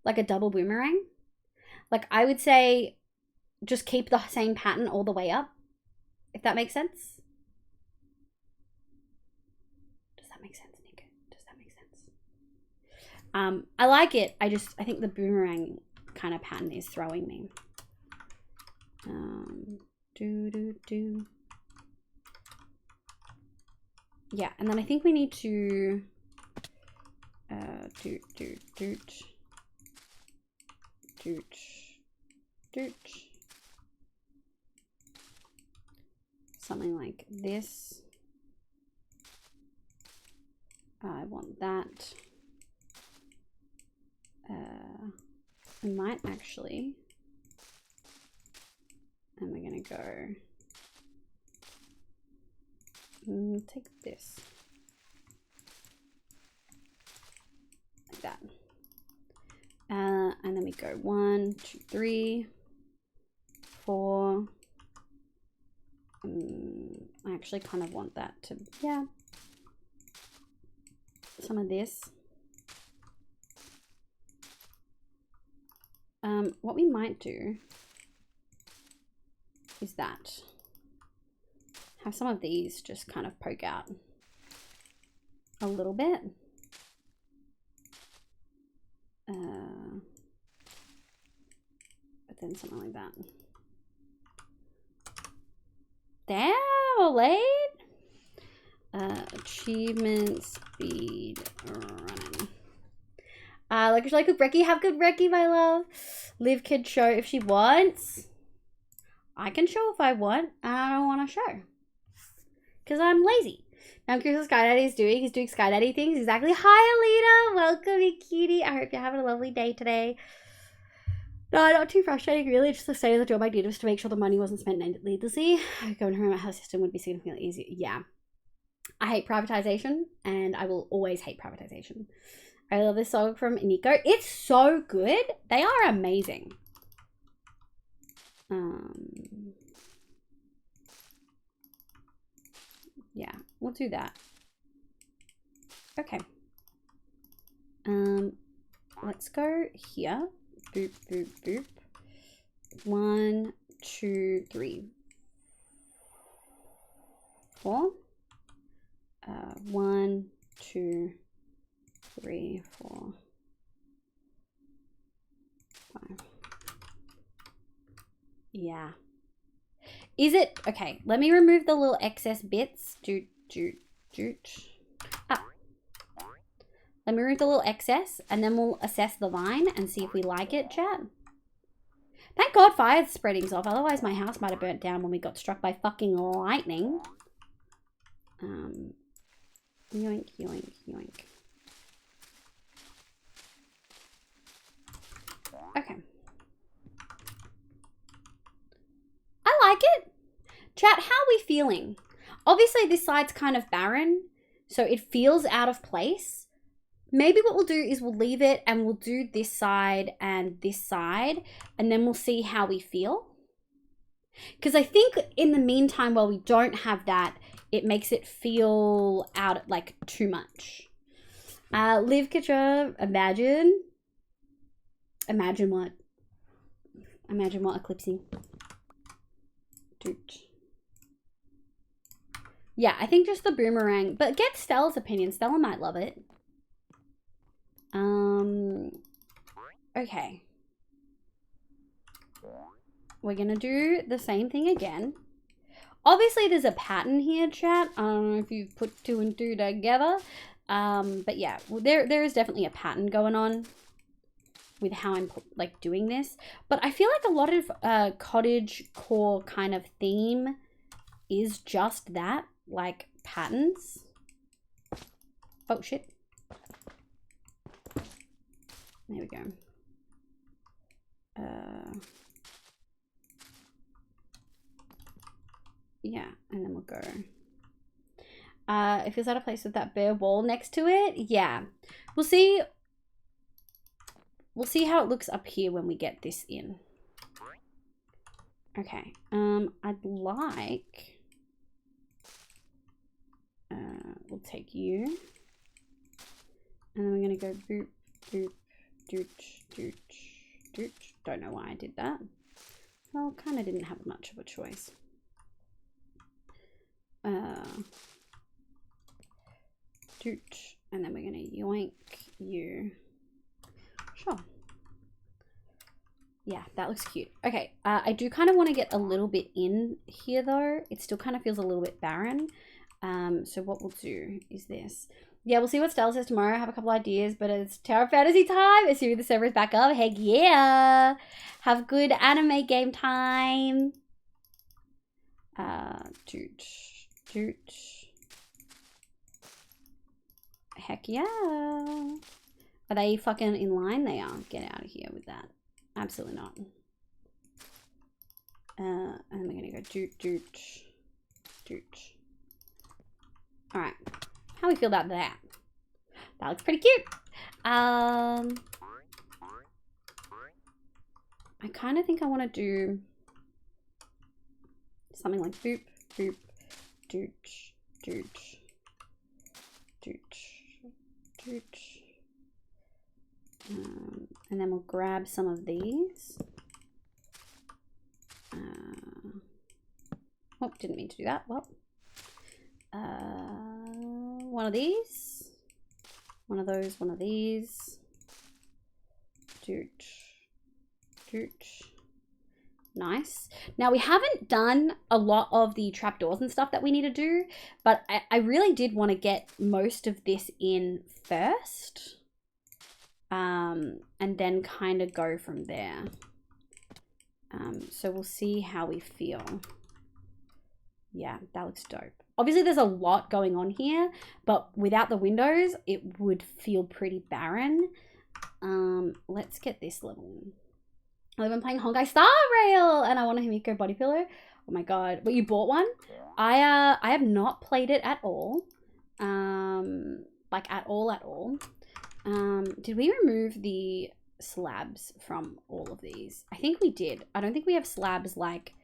Like a double boomerang. Like I would say just keep the same pattern all the way up. If that makes sense. Does that make sense, Nico? Does that make sense? I like it. I think the boomerang kind of pattern is throwing me. Yeah, and then I think we need to something like this. I want that. I might actually, and we're gonna go take this like that, and then we go 1, 2, 3, 4. I actually kind of want that to, yeah, some of this. What we might do is that have some of these just kind of poke out a little bit. But then something like that. Damn, late. Achievement speed running. Would you like a brekkie? Have good brekkie, my love. Liv can show if she wants. I can show if I want. I don't want to show. Because I'm lazy. Now I'm curious what Skydaddy's doing. He's doing Skydaddy things. Exactly. Hi, Alita. Welcome, you cutie. I hope you're having a lovely day today. No, not too frustrating, really. Just the state of the job I did was to make sure the money wasn't spent needlessly. Going to my house system would be significantly easier. Yeah. I hate privatization, and I will always hate privatization. I love this song from Nico. It's so good. They are amazing. Yeah, we'll do that. Okay. Let's go here. Boop, boop, boop. 1, 2, 3, 4. 1, 2, 3, 4, 5. Yeah. Is it okay? Let me remove the little excess bits. Let me remove the little excess, and then we'll assess the vine and see if we like it, chat. Thank God fire spreading's off. Otherwise, my house might have burnt down when we got struck by fucking lightning. Yoink, yoink, yoink. Okay. I like it. Chat, how are we feeling? Obviously, this side's kind of barren, so it feels out of place. Maybe what we'll do is we'll leave it and we'll do this side, and then we'll see how we feel. Because I think in the meantime, while we don't have that, it makes it feel out like too much. Liv Kitra, imagine what? Imagine what, Eclipsing? Dude. Yeah, I think just the boomerang, but get Stella's opinion. Stella might love it. Okay. we're gonna do the same thing again. Obviously, there's a pattern here, chat. I don't know if you've put 2 and 2 together. But yeah, there is definitely a pattern going on with how I'm like doing this. But I feel like a lot of cottagecore kind of theme is just that, like patterns. Oh shit. There we go. Yeah, and then we'll go. It feels out of place with that bare wall next to it. Yeah, we'll see. We'll see how it looks up here when we get this in. Okay. I'd like. We'll take you, and then we're gonna go boop, boop, dooch, dooch, dooch. Don't know why I did that. Well, kind of didn't have much of a choice. Dooch, and then we're gonna yoink you. Sure. Yeah, that looks cute. Okay, I do kind of want to get a little bit in here though. It still kind of feels a little bit barren. So what we'll do is this. Yeah, we'll see what Stella says tomorrow. I have a couple ideas, but it's Tower Fantasy time. Assuming the server is back up. Heck yeah! Have good anime game time. Dooch, dooch. Heck yeah. Are they fucking in line? They are. Get out of here with that. Absolutely not. And then we're gonna go doot, doot, doot. Alright. How do we feel about that? That looks pretty cute. I kind of think I want to do something like boop, boop, dooch, dooch, dooch, dooch. And then we'll grab some of these. Oh, didn't mean to do that. Well, one of these, one of those, one of these. Dooch, dooch. Nice. Now we haven't done a lot of the trapdoors and stuff that we need to do, but I really did want to get most of this in first. And then kind of go from there. So we'll see how we feel. Yeah, that looks dope. Obviously there's a lot going on here, but without the windows, it would feel pretty barren. Let's get this level. I've been playing Honkai Star Rail and I want a Himiko body pillow. Oh my god. But you bought one? I have not played it at all. Like at all. Did we remove the slabs from all of these? I think we did. I don't think we have slabs like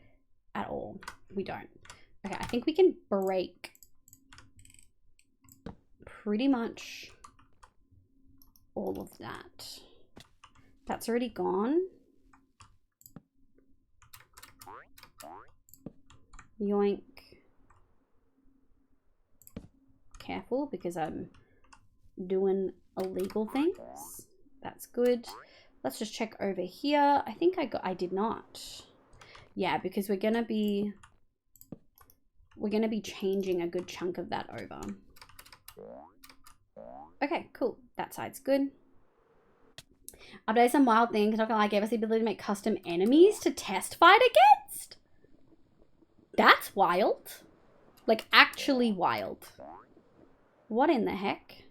at all. We don't. Okay, I think we can break pretty much all of that. That's already gone. Yoink. Careful because I'm doing illegal things. That's good. Let's just check over here. I think I did not. Yeah, because we're gonna be changing a good chunk of that over. Okay, cool. That side's good. Update some wild things. Not gonna lie, gave us the ability to make custom enemies to test fight against. That's wild. Like actually wild. What in the heck?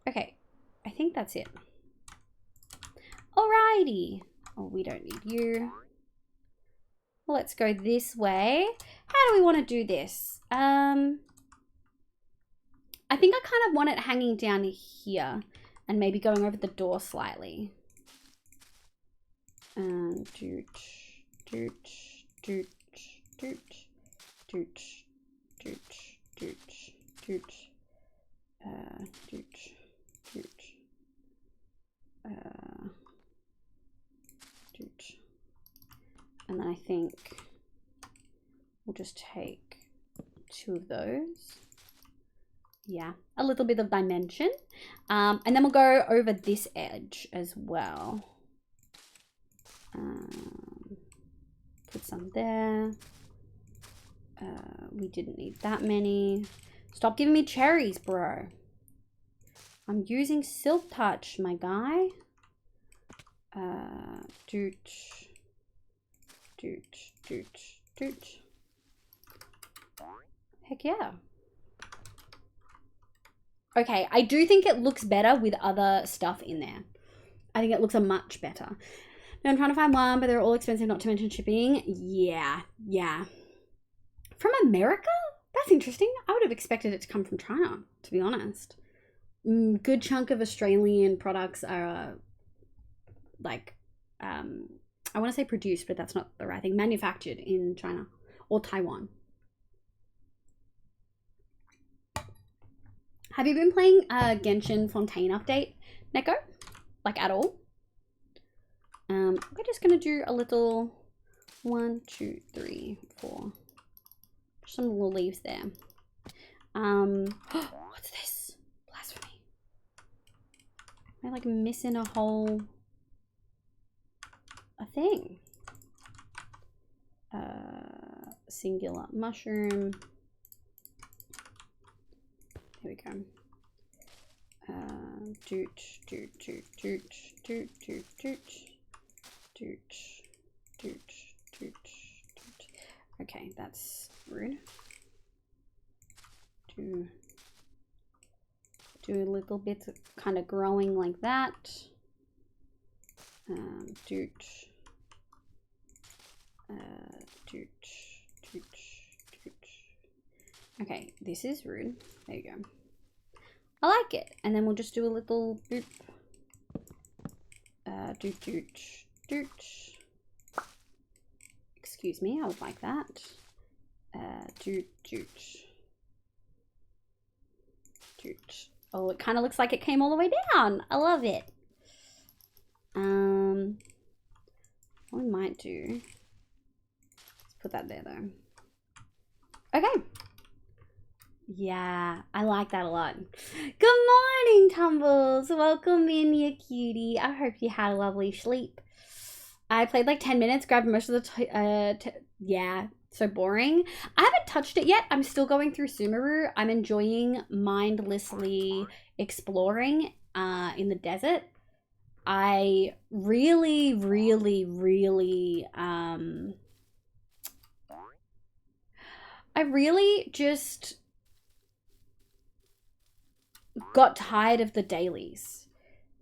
Okay, I think that's it. Alrighty. Oh, we don't need you. Let's go this way. How do we want to do this? I think I kind of want it hanging down here and maybe going over the door slightly. Dooch, dooch, dooch, dooch, dooch, dooch, dooch, dooch, dooch, dooch, dooch. And then I think we'll just take 2 of those. Yeah, a little bit of dimension. And then we'll go over this edge as well. some there. We didn't need that many. Stop giving me cherries, bro. I'm using Silk Touch, my guy. Doot. Heck yeah. Okay, I do think it looks better with other stuff in there. I think it looks a much better. Now I'm trying to find one, but they're all expensive, not to mention shipping. Yeah. From America? That's interesting. I would have expected it to come from China, to be honest. Good chunk of Australian products are like, I want to say produced, but that's not the right thing. Manufactured in China or Taiwan. Have you been playing Genshin Fontaine update, Neko? Like at all? We're just gonna do a little 1, 2, 3, 4. Some little leaves there. What's this? Blasphemy. Am I like missing a thing? Singular mushroom. Here we go. Okay, that's rude. Do a little bit kind of growing like that. Okay, this is rude. There you go. I like it. And then we'll just do a little boop. Excuse me, I would like that. Oh, it kind of looks like it came all the way down. I love it. What we might do, let's put that there though. Okay. Yeah, I like that a lot. Good morning, Tumbles. Welcome in, you cutie. I hope you had a lovely sleep. I played like 10 minutes, grabbed most of the yeah, so boring. I haven't touched it yet. I'm still going through Sumeru. I'm enjoying mindlessly exploring in the desert. I really just got tired of the dailies.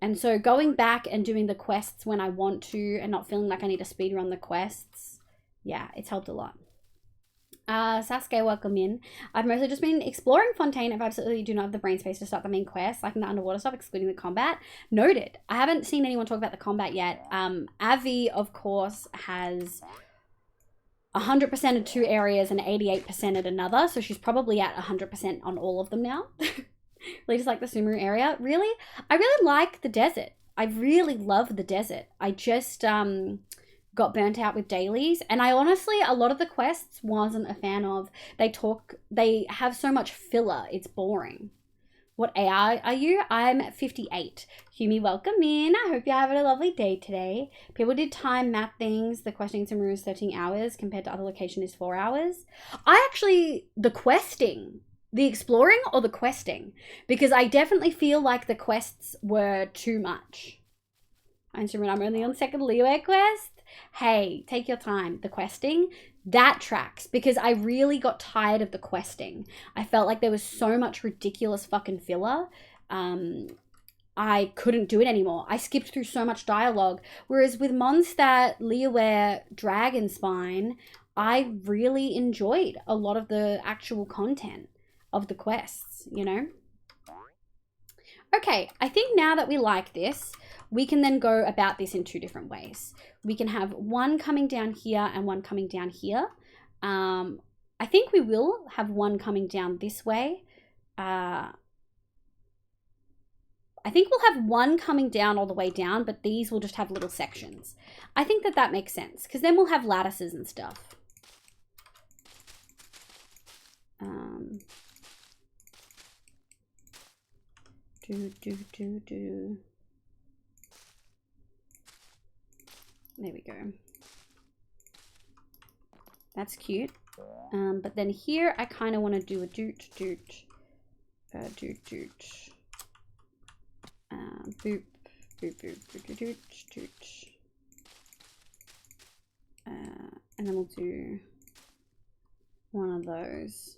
And so going back and doing the quests when I want to and not feeling like I need to speedrun the quests, yeah, it's helped a lot. Sasuke, welcome in. I've mostly just been exploring Fontaine. I absolutely do not have the brain space to start the main quest, like the underwater stuff, excluding the combat. Noted. I haven't seen anyone talk about the combat yet. Avi, of course, has 100% of 2 areas and 88% at another, so she's probably at 100% on all of them now. Really just like the Sumeru area. Really? I really like the desert. I really love the desert. I just got burnt out with dailies, and I honestly, a lot of the quests wasn't a fan of. They have so much filler, it's boring. What AI are you? I'm 58. Humi, welcome in. I hope you're having a lovely day today. People did time map things. The questing in Sumeru is 13 hours compared to other location is 4 hours. The questing, the exploring or the questing? Because I definitely feel like the quests were too much. I'm only on the second Liyue quest. Hey, take your time. The questing, that tracks, because I really got tired of the questing. I felt like there was so much ridiculous fucking filler. I couldn't do it anymore. I skipped through so much dialogue. Whereas with Mondstadt, Liyue, Dragonspine, I really enjoyed a lot of the actual content of the quests, you know? Okay, I think now that we like this, we can then go about this in 2 different ways. We can have one coming down here and one coming down here. I think we will have one coming down this way. I think we'll have one coming down all the way down, but these will just have little sections. I think that that makes sense, because then we'll have lattices and stuff. There we go. That's cute. But then here I kind of want to do a doot. Boop, boop, boop, doot. And then we'll do one of those.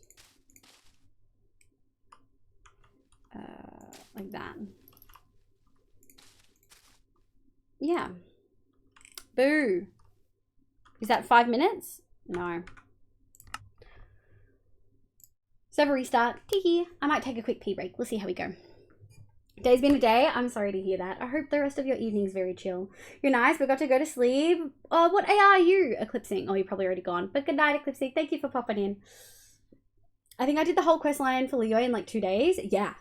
Like that. Yeah. Boo. Is that 5 minutes? No. Server restart. Teehee. I might take a quick pee break. We'll see how we go. Day's been a day. I'm sorry to hear that. I hope the rest of your evening's very chill. You're nice. We got to go to sleep. Oh, what AI are you? Eclipsing. Oh, you're probably already gone. But good night, Eclipsing. Thank you for popping in. I think I did the whole quest line for Leo in like 2 days. Yeah.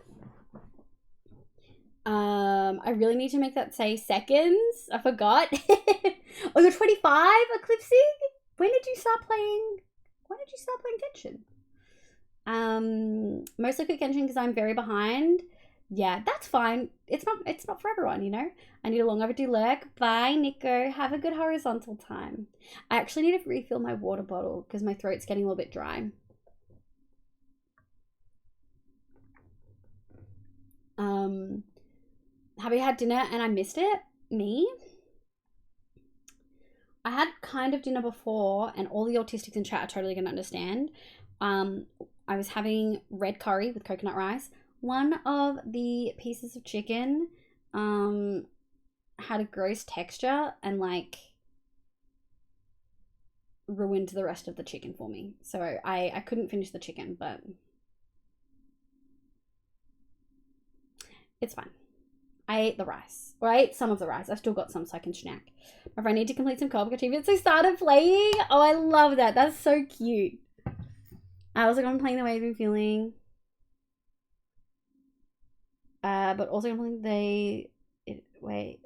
I really need to make that say seconds. I forgot. Oh, you're 25, Eclipsing? When did you start playing Genshin? Mostly quick Genshin because I'm very behind. Yeah, that's fine. It's not for everyone, you know? I need a long overdue lurk. Bye, Nico. Have a good horizontal time. I actually need to refill my water bottle because my throat's getting a little bit dry. Have you had dinner and I missed it? Me? I had kind of dinner before, and all the autistics in chat are totally going to understand. I was having red curry with coconut rice. One of the pieces of chicken had a gross texture and like ruined the rest of the chicken for me. So I couldn't finish the chicken, but it's fine. I ate the rice. Or I ate some of the rice. I've still got some so I can snack. My friend need to complete some co-op achievements. So I started playing. Oh, I love that. That's so cute. I was like, I'm playing the way I've been feeling. But also I'm playing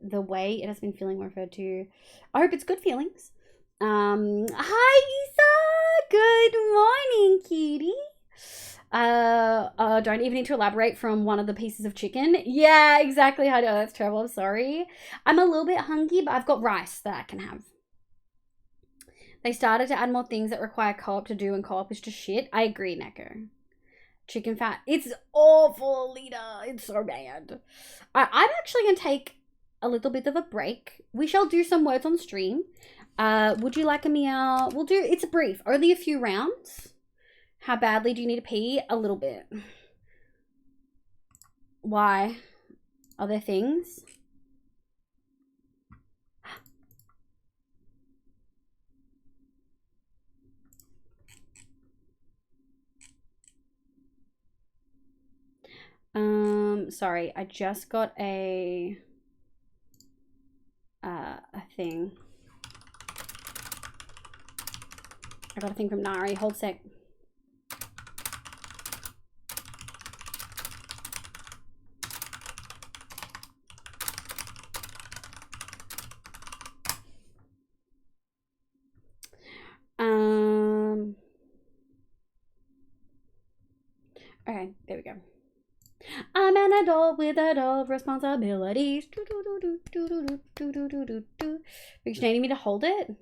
the way it has been feeling referred to. I hope it's good feelings. Hi Isa! Good morning, cutie. Don't even need to elaborate from one of the pieces of chicken. Yeah, exactly. Oh, that's terrible. I'm sorry. I'm a little bit hungry, but I've got rice that I can have. They started to add more things that require co-op to do, and co-op is just shit. I agree, Neko. Chicken fat. It's awful, Alita. It's so bad. I'm actually going to take a little bit of a break. We shall do some words on stream. Would you like a meow? We'll do, it's brief. Only a few rounds. How badly do you need to pee? A little bit. Why? Are there things? Sorry, I just got a thing. I got a thing from Nari. Hold sec. Okay, there we go. I'm an adult with adult responsibilities. Are you needing me to hold it?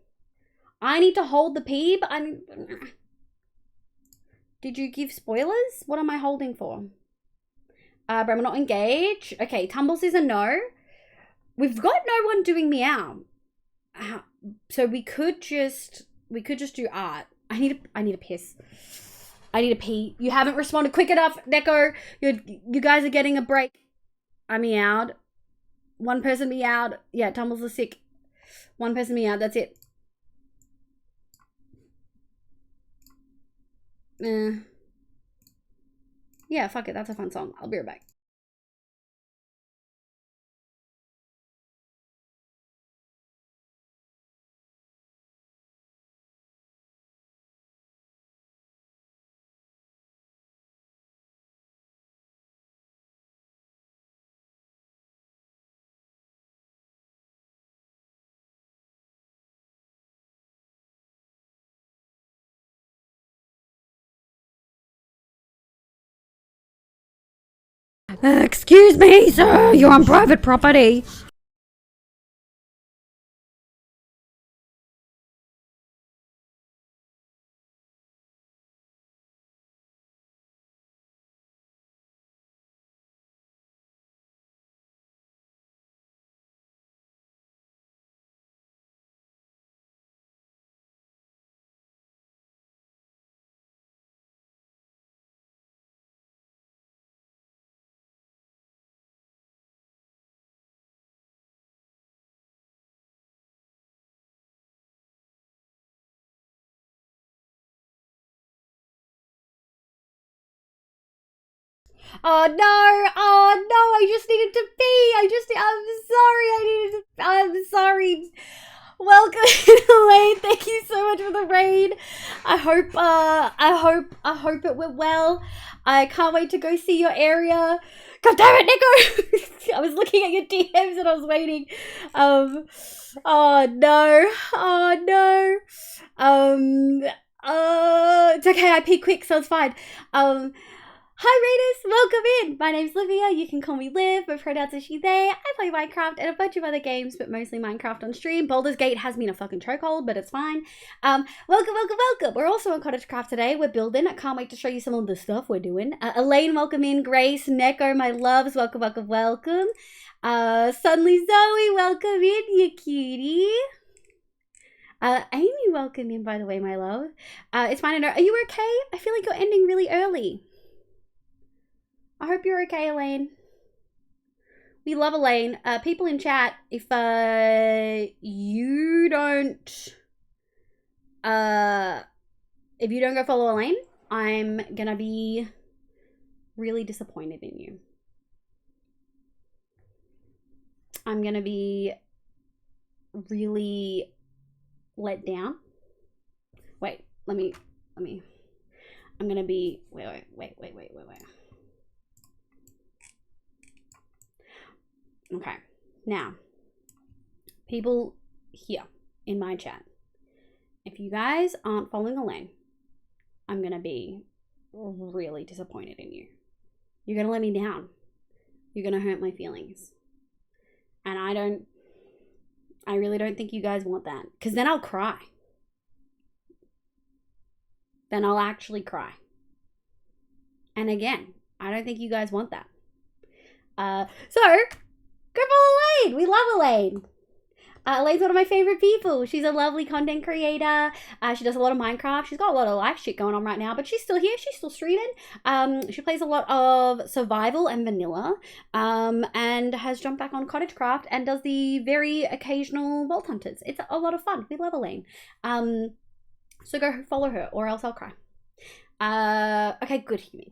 I need to hold the pee, but Did you give spoilers? What am I holding for? But I'm not engaged. Okay, Tumbles is a no. We've got no one doing meow. So we could just do art. I need a piss. I need a pee. You haven't responded quick enough, Neko. You guys are getting a break. I meowed. One person meowed. Yeah, Tumbles is sick. One person meowed. That's it. Yeah, fuck it. That's a fun song. I'll be right back. Excuse me, sir. You're on private property. Oh no! Oh no! I just needed to pee. I'm sorry. Welcome, Elaine. Thank you so much for the raid. I hope it went well. I can't wait to go see your area. God damn it, Nico! I was looking at your DMs and I was waiting. Oh no. It's okay. I peed quick, so it's fine. Hi Raiders, welcome in! My name's Livia, you can call me Liv, my pronouns are she, they. I play Minecraft and a bunch of other games, but mostly Minecraft on stream. Baldur's Gate has me in a fucking chokehold, but it's fine. Welcome. We're also on CottageCraft today, we're building. I can't wait to show you some of the stuff we're doing. Elaine, welcome in. Grace, Neko, my loves, welcome. Suddenly Zoe, welcome in, you cutie. Amy, welcome in, by the way, my love. It's fine to know, are you okay? I feel like you're ending really early. I hope you're okay, Elaine. We love Elaine. People in chat, if you don't go follow Elaine, I'm gonna be really disappointed in you. I'm gonna be really let down. Wait. I'm gonna be, wait. Okay, now, people here in my chat, if you guys aren't following Elaine, I'm gonna be really disappointed in you. You're gonna let me down. You're gonna hurt my feelings. And I really don't think you guys want that, because then I'll cry. Then I'll actually cry. And again, I don't think you guys want that. So, go follow Elaine. We love Elaine. Elaine's one of my favorite people. She's a lovely content creator. She does a lot of Minecraft. She's got a lot of life shit going on right now, but she's still here. She's still streaming. She plays a lot of survival and vanilla, and has jumped back on CottageCraft and does the very occasional Vault Hunters. It's a lot of fun. We love Elaine. So go follow her, or else I'll cry. Okay, good, Human.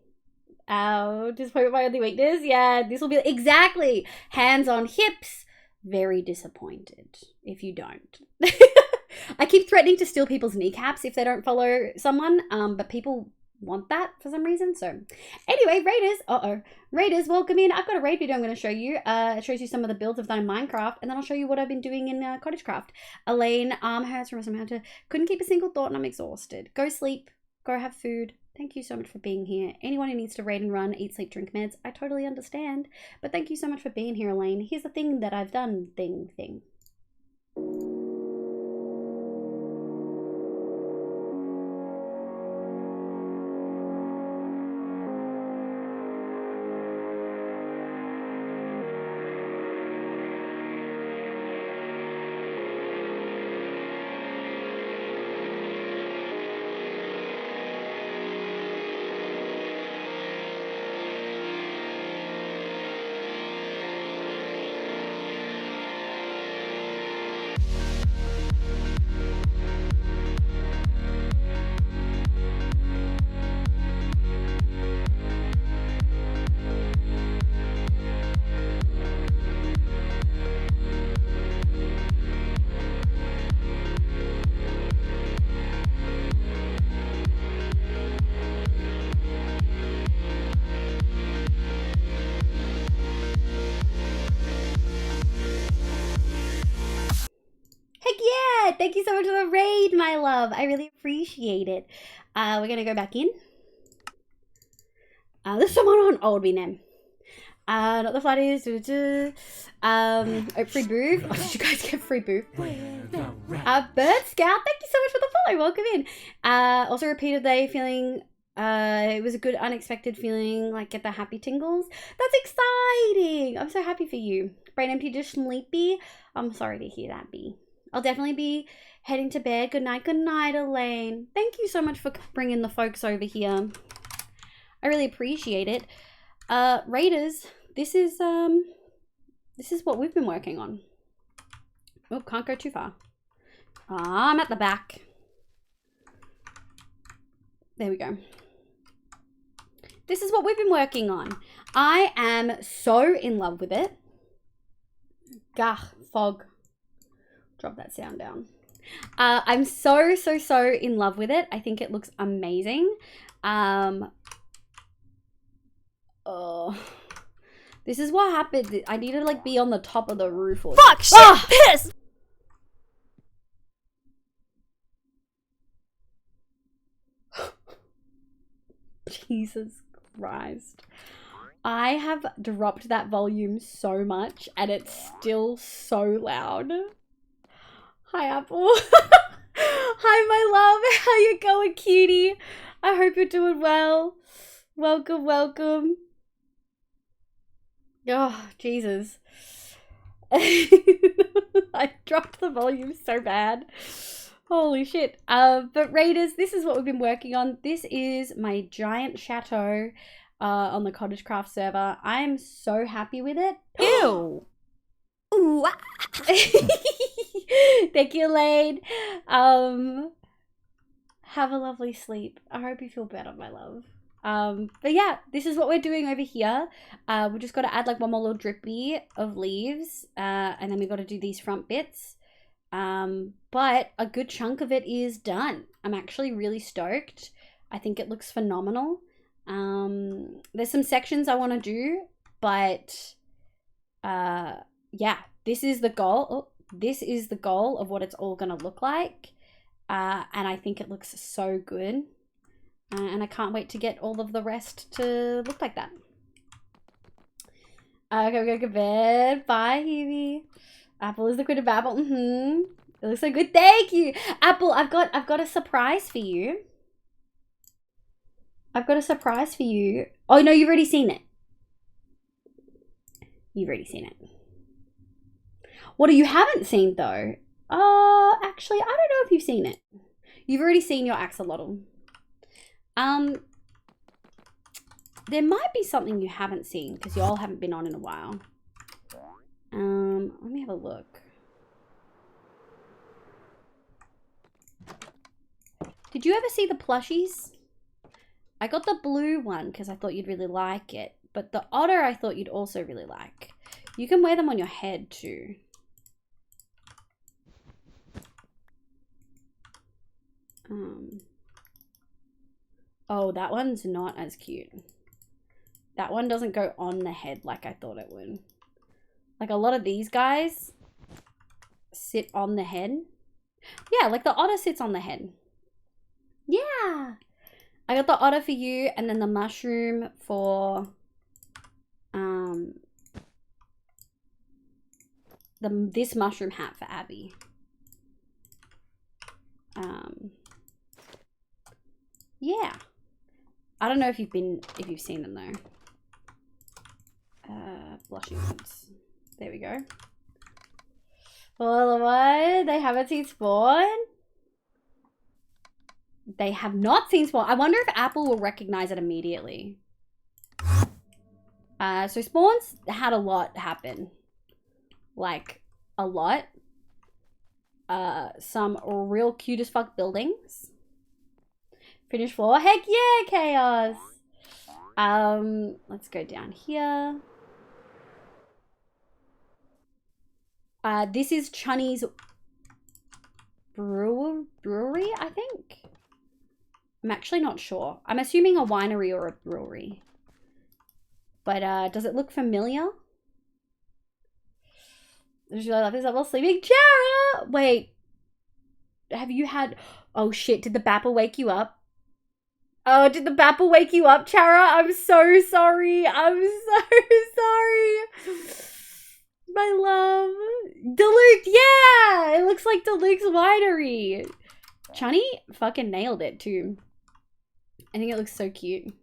Disappointment my only weakness. Yeah, this will be exactly hands on hips. Very disappointed if you don't. I keep threatening to steal people's kneecaps if they don't follow someone, but people want that for some reason. So anyway, Raiders, welcome in. I've got a raid video I'm going to show you. It shows you some of the builds I've done in Minecraft, and then I'll show you what I've been doing in CottageCraft. Elaine, hurts from some couldn't keep a single thought and I'm exhausted. Go sleep. Go have food. Thank you so much for being here. Anyone who needs to raid and run, eat, sleep, drink meds, I totally understand. But thank you so much for being here, Elaine. Here's the thing that I've done thing. Thank you so much for the raid, my love. I really appreciate it. We're gonna go back in. There's someone on old be name. Not the flatties. Free booth. Oh, did you guys get free booth? Bird Scout, thank you so much for the follow. Welcome in. Also repeated they feeling it was a good unexpected feeling, like get the happy tingles. That's exciting. I'm so happy for you. Brain empty, just sleepy. I'm sorry to hear that, B. I'll definitely be heading to bed. Good night, Elaine. Thank you so much for bringing the folks over here. I really appreciate it. Raiders, this is what we've been working on. Oh, can't go too far. I'm at the back. There we go. This is what we've been working on. I am so in love with it. Gah, fog. Drop that sound down. I'm so in love with it. I think it looks amazing. Oh, this is what happened. I need to like be on the top of the roof or Fuck, shit, piss! Jesus Christ. I have dropped that volume so much and it's still so loud. Hi, Apple. Hi, my love. How you going, cutie? I hope you're doing well. Welcome, welcome. Oh, Jesus. I dropped the volume so bad. Holy shit. But Raiders, this is what we've been working on. This is my giant chateau on the CottageCraft server. I am so happy with it. Ew. Ooh. Thank you, Elaine. Have a lovely sleep. I hope you feel better, my love. But yeah, this is what we're doing over here. We just got to add like one more little drippy of leaves, and then we got to do these front bits. But a good chunk of it is done. I'm actually really stoked. I think it looks phenomenal. There's some sections I want to do, but yeah, this is the goal. Oh, this is the goal of what it's all gonna look like, and I think it looks so good. And I can't wait to get all of the rest to look like that. Okay, we gotta go to bed. Bye, Hebe. Apple is the queen of Babel. It looks so good. Thank you, Apple. I've got a surprise for you. I've got a surprise for you. Oh no, you've already seen it. You've already seen it. What you haven't seen though? Actually, I don't know if you've seen it. You've already seen your axolotl. There might be something you haven't seen because you all haven't been on in a while. Let me have a look. Did you ever see the plushies? I got the blue one because I thought you'd really like it, but the otter I thought you'd also really like. You can wear them on your head too. Oh, that one's not as cute. That one doesn't go on the head like I thought it would. Like a lot of these guys sit on the head. Yeah, like the otter sits on the head. Yeah. I got the otter for you and then the mushroom for this mushroom hat for Abby. Yeah. I don't know if you've seen them though. Blushing ones. There we go. Well, what? They haven't seen Spawn? They have not seen Spawn. I wonder if Apple will recognize it immediately. So Spawn's had a lot happen. Like, a lot. Some real cute as fuck buildings. Finished floor. Heck yeah, Chaos! Let's go down here. This is Chunny's brewery, I think. I'm actually not sure. I'm assuming a winery or a brewery. But does it look familiar? I just really love this level sleeping. Chara! Wait. Have you had... Oh shit, did the Bapple wake you up? Oh, did the Bapple wake you up, Chara? I'm so sorry. I'm so sorry. My love. Duluth, yeah! It looks like Duluth's winery. Chunny fucking nailed it too. I think it looks so cute.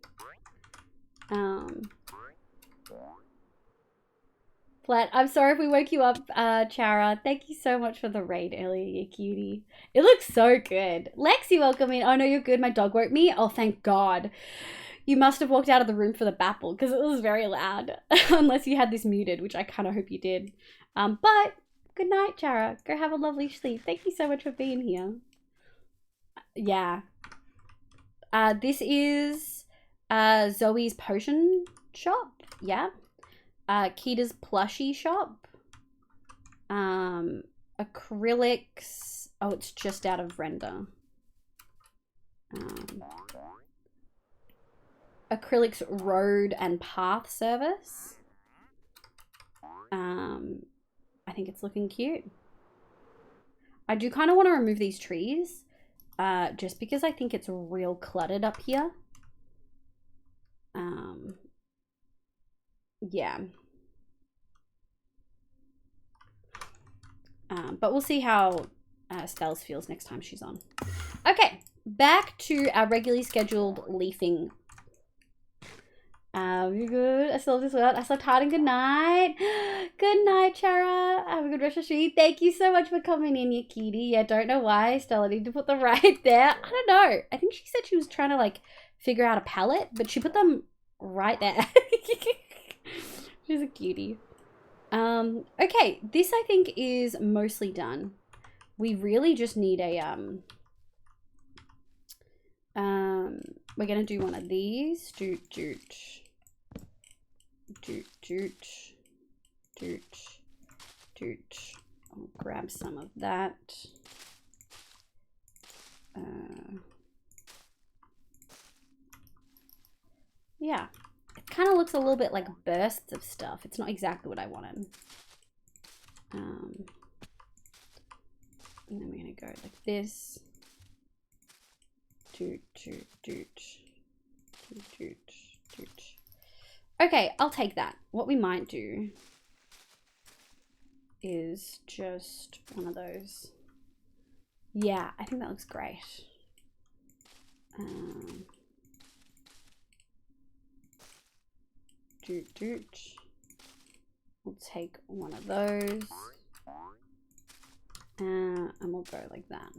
Flat, I'm sorry if we woke you up, Chara. Thank you so much for the raid earlier, you cutie. It looks so good. Lexi, welcome in. Oh no, you're good. My dog woke me. Oh, thank God. You must have walked out of the room for the Bapple because it was very loud. Unless you had this muted, which I kind of hope you did. But good night, Chara. Go have a lovely sleep. Thank you so much for being here. Yeah. This is Zoe's potion shop. Yeah. Kita's plushie shop. Acrylics. Oh, it's just out of render. Acrylics road and path service. I think it's looking cute. I do kind of want to remove these trees, just because I think it's real cluttered up here. Yeah. But we'll see how Stells feels next time she's on. Okay, back to our regularly scheduled leafing. You good? I slept as well. I slept hard and good night. Good night, Chara. Have a good rest of the street. Thank you so much for coming in, you kitty. Yeah, don't know why. Stella need to put them right there. I don't know. I think she said she was trying to like figure out a palette, but she put them right there. She's a cutie. Okay, this I think is mostly done. We really just need a we're gonna do one of these. I'll grab some of that. Yeah, it kind of looks a little bit like bursts of stuff. It's not exactly what I wanted. And then we're gonna go like this. Okay, I'll take that. What we might do is just one of those. Yeah, I think that looks great. We'll take one of those. And we'll go like that.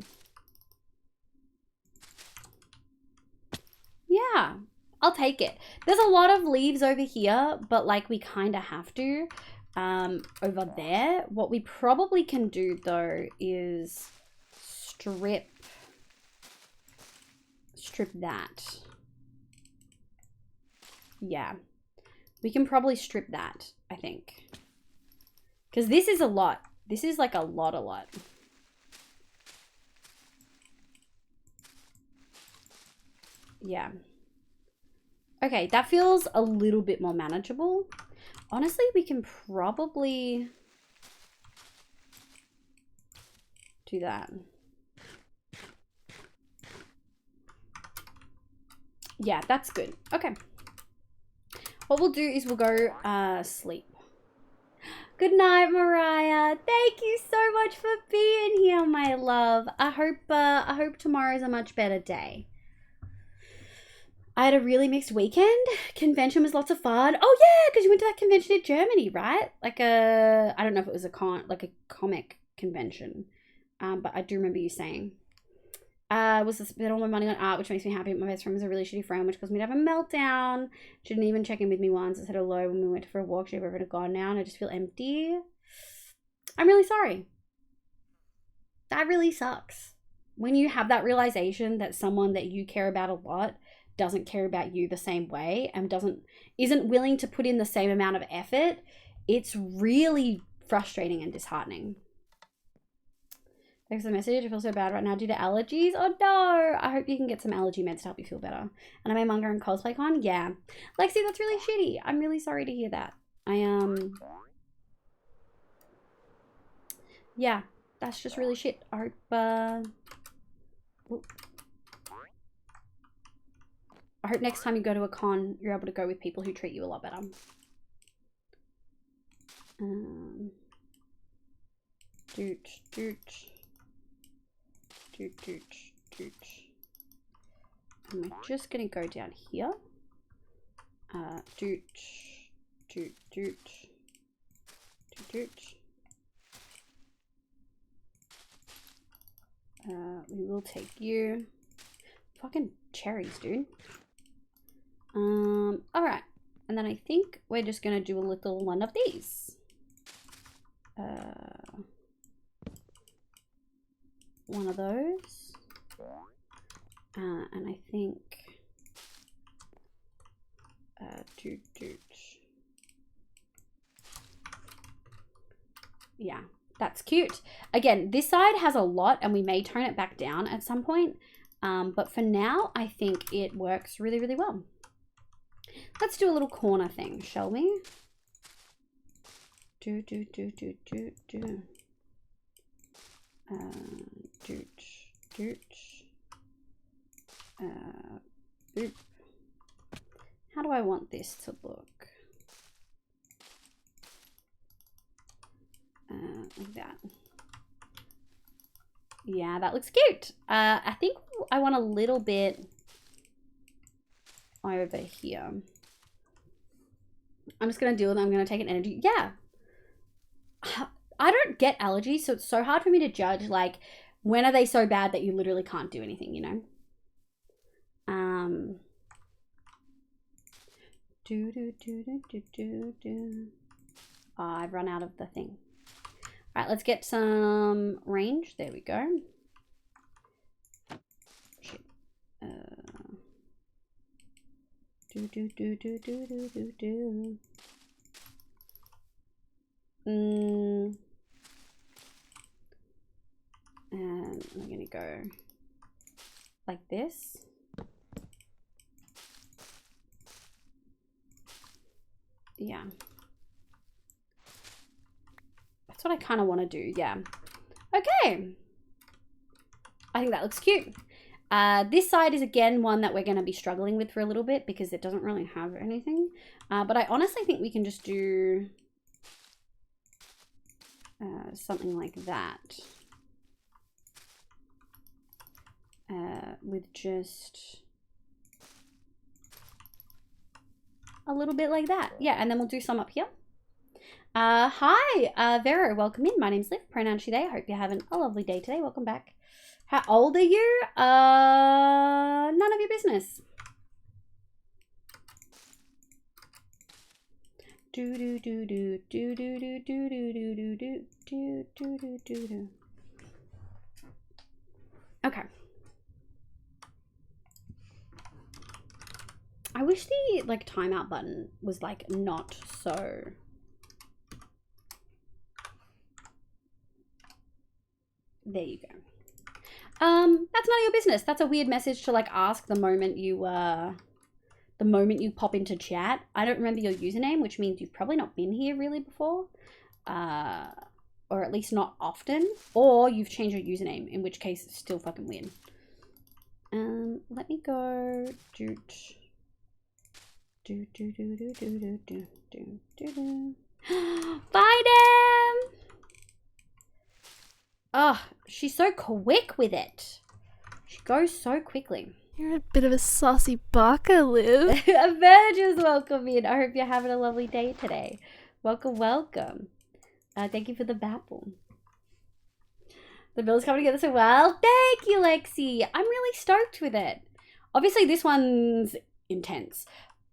Yeah, I'll take it. There's a lot of leaves over here, but like we kind of have to over there. What we probably can do though is strip that. Yeah, we can probably strip that, I think, because this is a lot. This is like a lot. Yeah. Okay, that feels a little bit more manageable. Honestly, we can probably do that. Yeah, that's good. Okay. What we'll do is we'll go sleep. Good night, Mariah. Thank you so much for being here, my love. I hope tomorrow's a much better day. I had a really mixed weekend. Convention was lots of fun. Oh yeah, because you went to that convention in Germany, right? Like I don't know if it was a comic convention, but I do remember you saying. Was to spend all my money on art, which makes me happy. My best friend was a really shitty friend, which caused me to have a meltdown. She didn't even check in with me once. I said hello when we went for a walk. She's over to gone now, and I just feel empty. I'm really sorry. That really sucks. When you have that realization that someone that you care about a lot doesn't care about you the same way and isn't willing to put in the same amount of effort, it's really frustrating and disheartening. Thanks for the message. I feel so bad right now due to allergies. Oh no! I hope you can get some allergy meds to help you feel better. And I'm a manga and cosplay con? Yeah. Lexi, that's really shitty. I'm really sorry to hear that. Yeah, that's just really shit. I hope next time you go to a con, you're able to go with people who treat you a lot better. And we're just gonna go down here. We will take you. Fucking cherries, dude. Alright. And then I think we're just gonna do a little one of these. One of those. And I think Yeah, that's cute. Again, this side has a lot and we may tone it back down at some point. But for now, I think it works really, really well. Let's do a little corner thing, shall we? Boop. How do I want this to look? Like that. Yeah, that looks cute. I think I want a little bit over here. I'm just gonna deal with it. I'm gonna take an energy. Yeah. I don't get allergies, so it's so hard for me to judge, like, when are they so bad that you literally can't do anything, you know? Oh, I've run out of the thing. All right, let's get some range. There we go. Shit. And I'm gonna go like this. Yeah. That's what I kind of want to do. Yeah. Okay. I think that looks cute. This side is again one that we're going to be struggling with for a little bit because it doesn't really have anything. But I honestly think we can just do something like that. With just a little bit like that. Yeah, and then we'll do some up here. Hi, Vero, welcome in. My name's Liv, pronoun she, they. I hope you're having a lovely day today. Welcome back. How old are you? None of your business. Okay. I wish the like timeout button was like not so. There you go. That's none of your business. That's a weird message to like ask the moment you pop into chat. I don't remember your username, which means you've probably not been here really before. Or at least not often. Or you've changed your username, in which case it's still fucking weird. Let me go Bye, Dan! Oh, she's so quick with it. She goes so quickly. You're a bit of a saucy baka, Liv. Avengers, welcome in. I hope you're having a lovely day today. Welcome, welcome. Thank you for the babble. The bill's coming together so well. Thank you, Lexi. I'm really stoked with it. Obviously, this one's intense.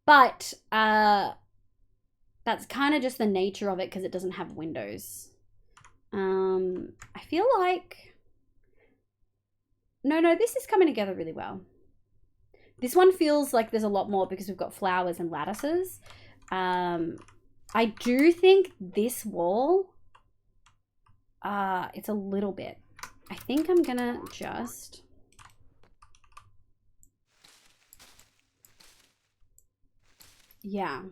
But that's kind of just the nature of it because it doesn't have windows. I feel like... No, this is coming together really well. This one feels like there's a lot more because we've got flowers and lattices. I do think this wall, it's a little bit. I think I'm gonna just... Yeah.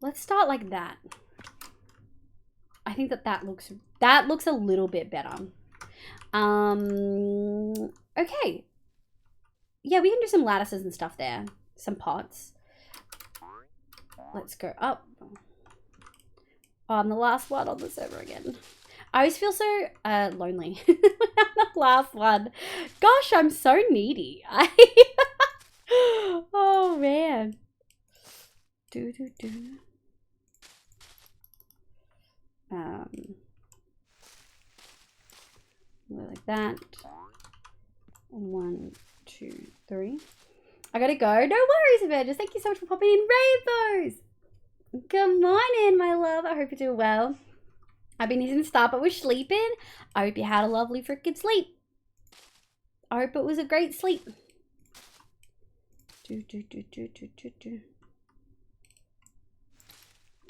Let's start like that. I think that looks a little bit better. Okay. Yeah, we can do some lattices and stuff there. Some pots. Let's go up. Oh, I'm the last one on the server again. I always feel so lonely. I'm the last one. Gosh, I'm so needy. Oh man. Like that. 1, 2, 3. I gotta go. No worries, Avengers. Thank you so much for popping in. Rainbows! Good morning, my love. I hope you're doing well. I've been here since start, but we're sleeping. I hope you had a lovely freaking sleep. I hope it was a great sleep.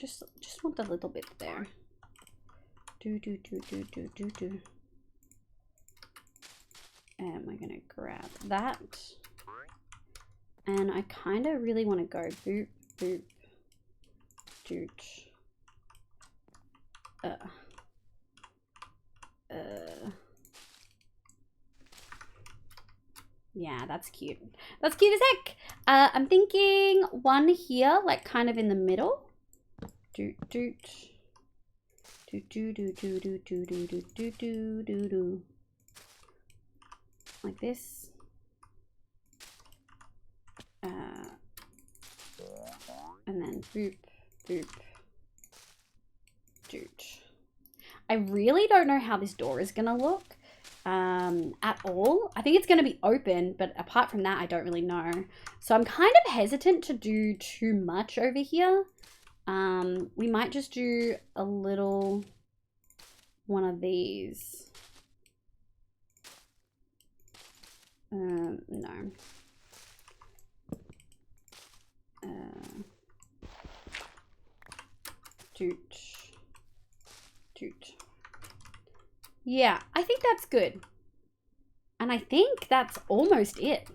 Just want a little bit there. Do. And we're gonna grab that. And I kind of really want to go boop, boop, doot. Yeah, that's cute. That's cute as heck. I'm thinking one here, like kind of in the middle. Doot, doot. Do do do do do do do do do do do do. Like this. And then boop, boop, doot. I really don't know how this door is gonna look at all. I think it's gonna be open, but apart from that, I don't really know. So I'm kind of hesitant to do too much over here. We might just do a little one of these. No. Doot. Doot. Yeah, I think that's good. And I think that's almost it.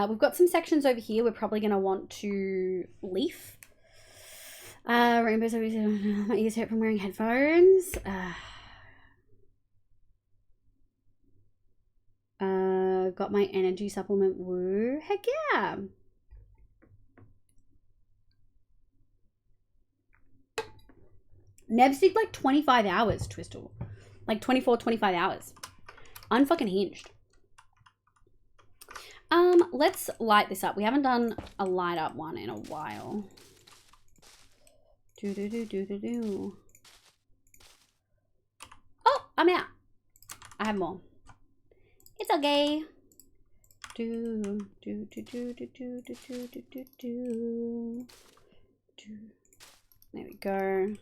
We've got some sections over here we're probably going to want to leaf. Rainbows over here. My ears hurt from wearing headphones. Got my energy supplement. Woo. Heck yeah. Nebs did like 25 hours, Twistle. Like 24, 25 hours. Unfucking hinged. Let's light this up. We haven't done a light up one in a while. Do do do do do do. Oh, I'm out. I have more. It's okay. Do do do do do do do do do do do. There we go.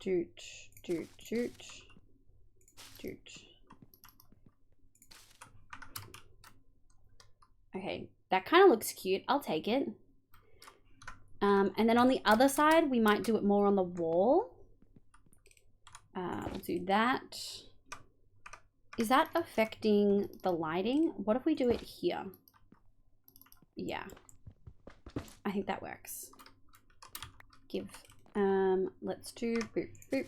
Doot, doot, doot, doot. Okay, that kind of looks cute. I'll take it. And then on the other side, we might do it more on the wall. We'll do that. Is that affecting the lighting? What if we do it here? Yeah. I think that works. Give... let's do boop, boop.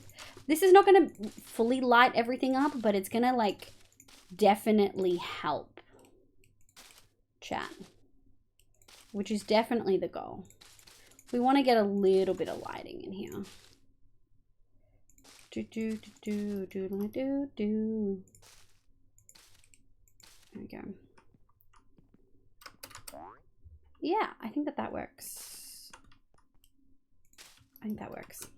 This is not going to fully light everything up, but it's going to like definitely help chat, which is definitely the goal. We want to get a little bit of lighting in here. Do, do, do, do, do, do, do. There we go. Yeah, I think that works. I think that works.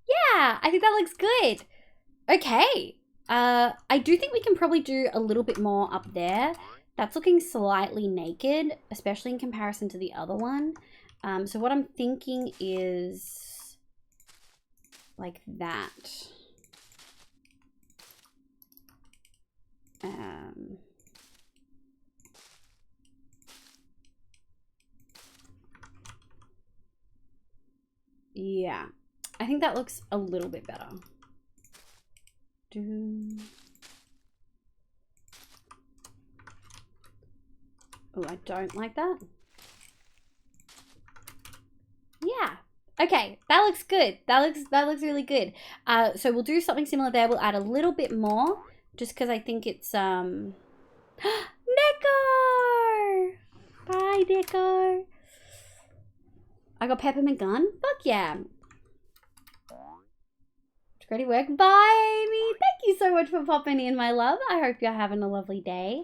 Yeah, I think that looks good. Okay. I do think we can probably do a little bit more up there. That's looking slightly naked, especially in comparison to the other one. So what I'm thinking is like that. Yeah, I think that looks a little bit better. Oh, I don't like that. Yeah. Okay, that looks good. That looks really good. So we'll do something similar there. We'll add a little bit more, just because I think it's Neko! Bye, Neko. I got peppermint gun. Fuck yeah. Great work. Bye, Amy. Thank you so much for popping in, my love. I hope you're having a lovely day.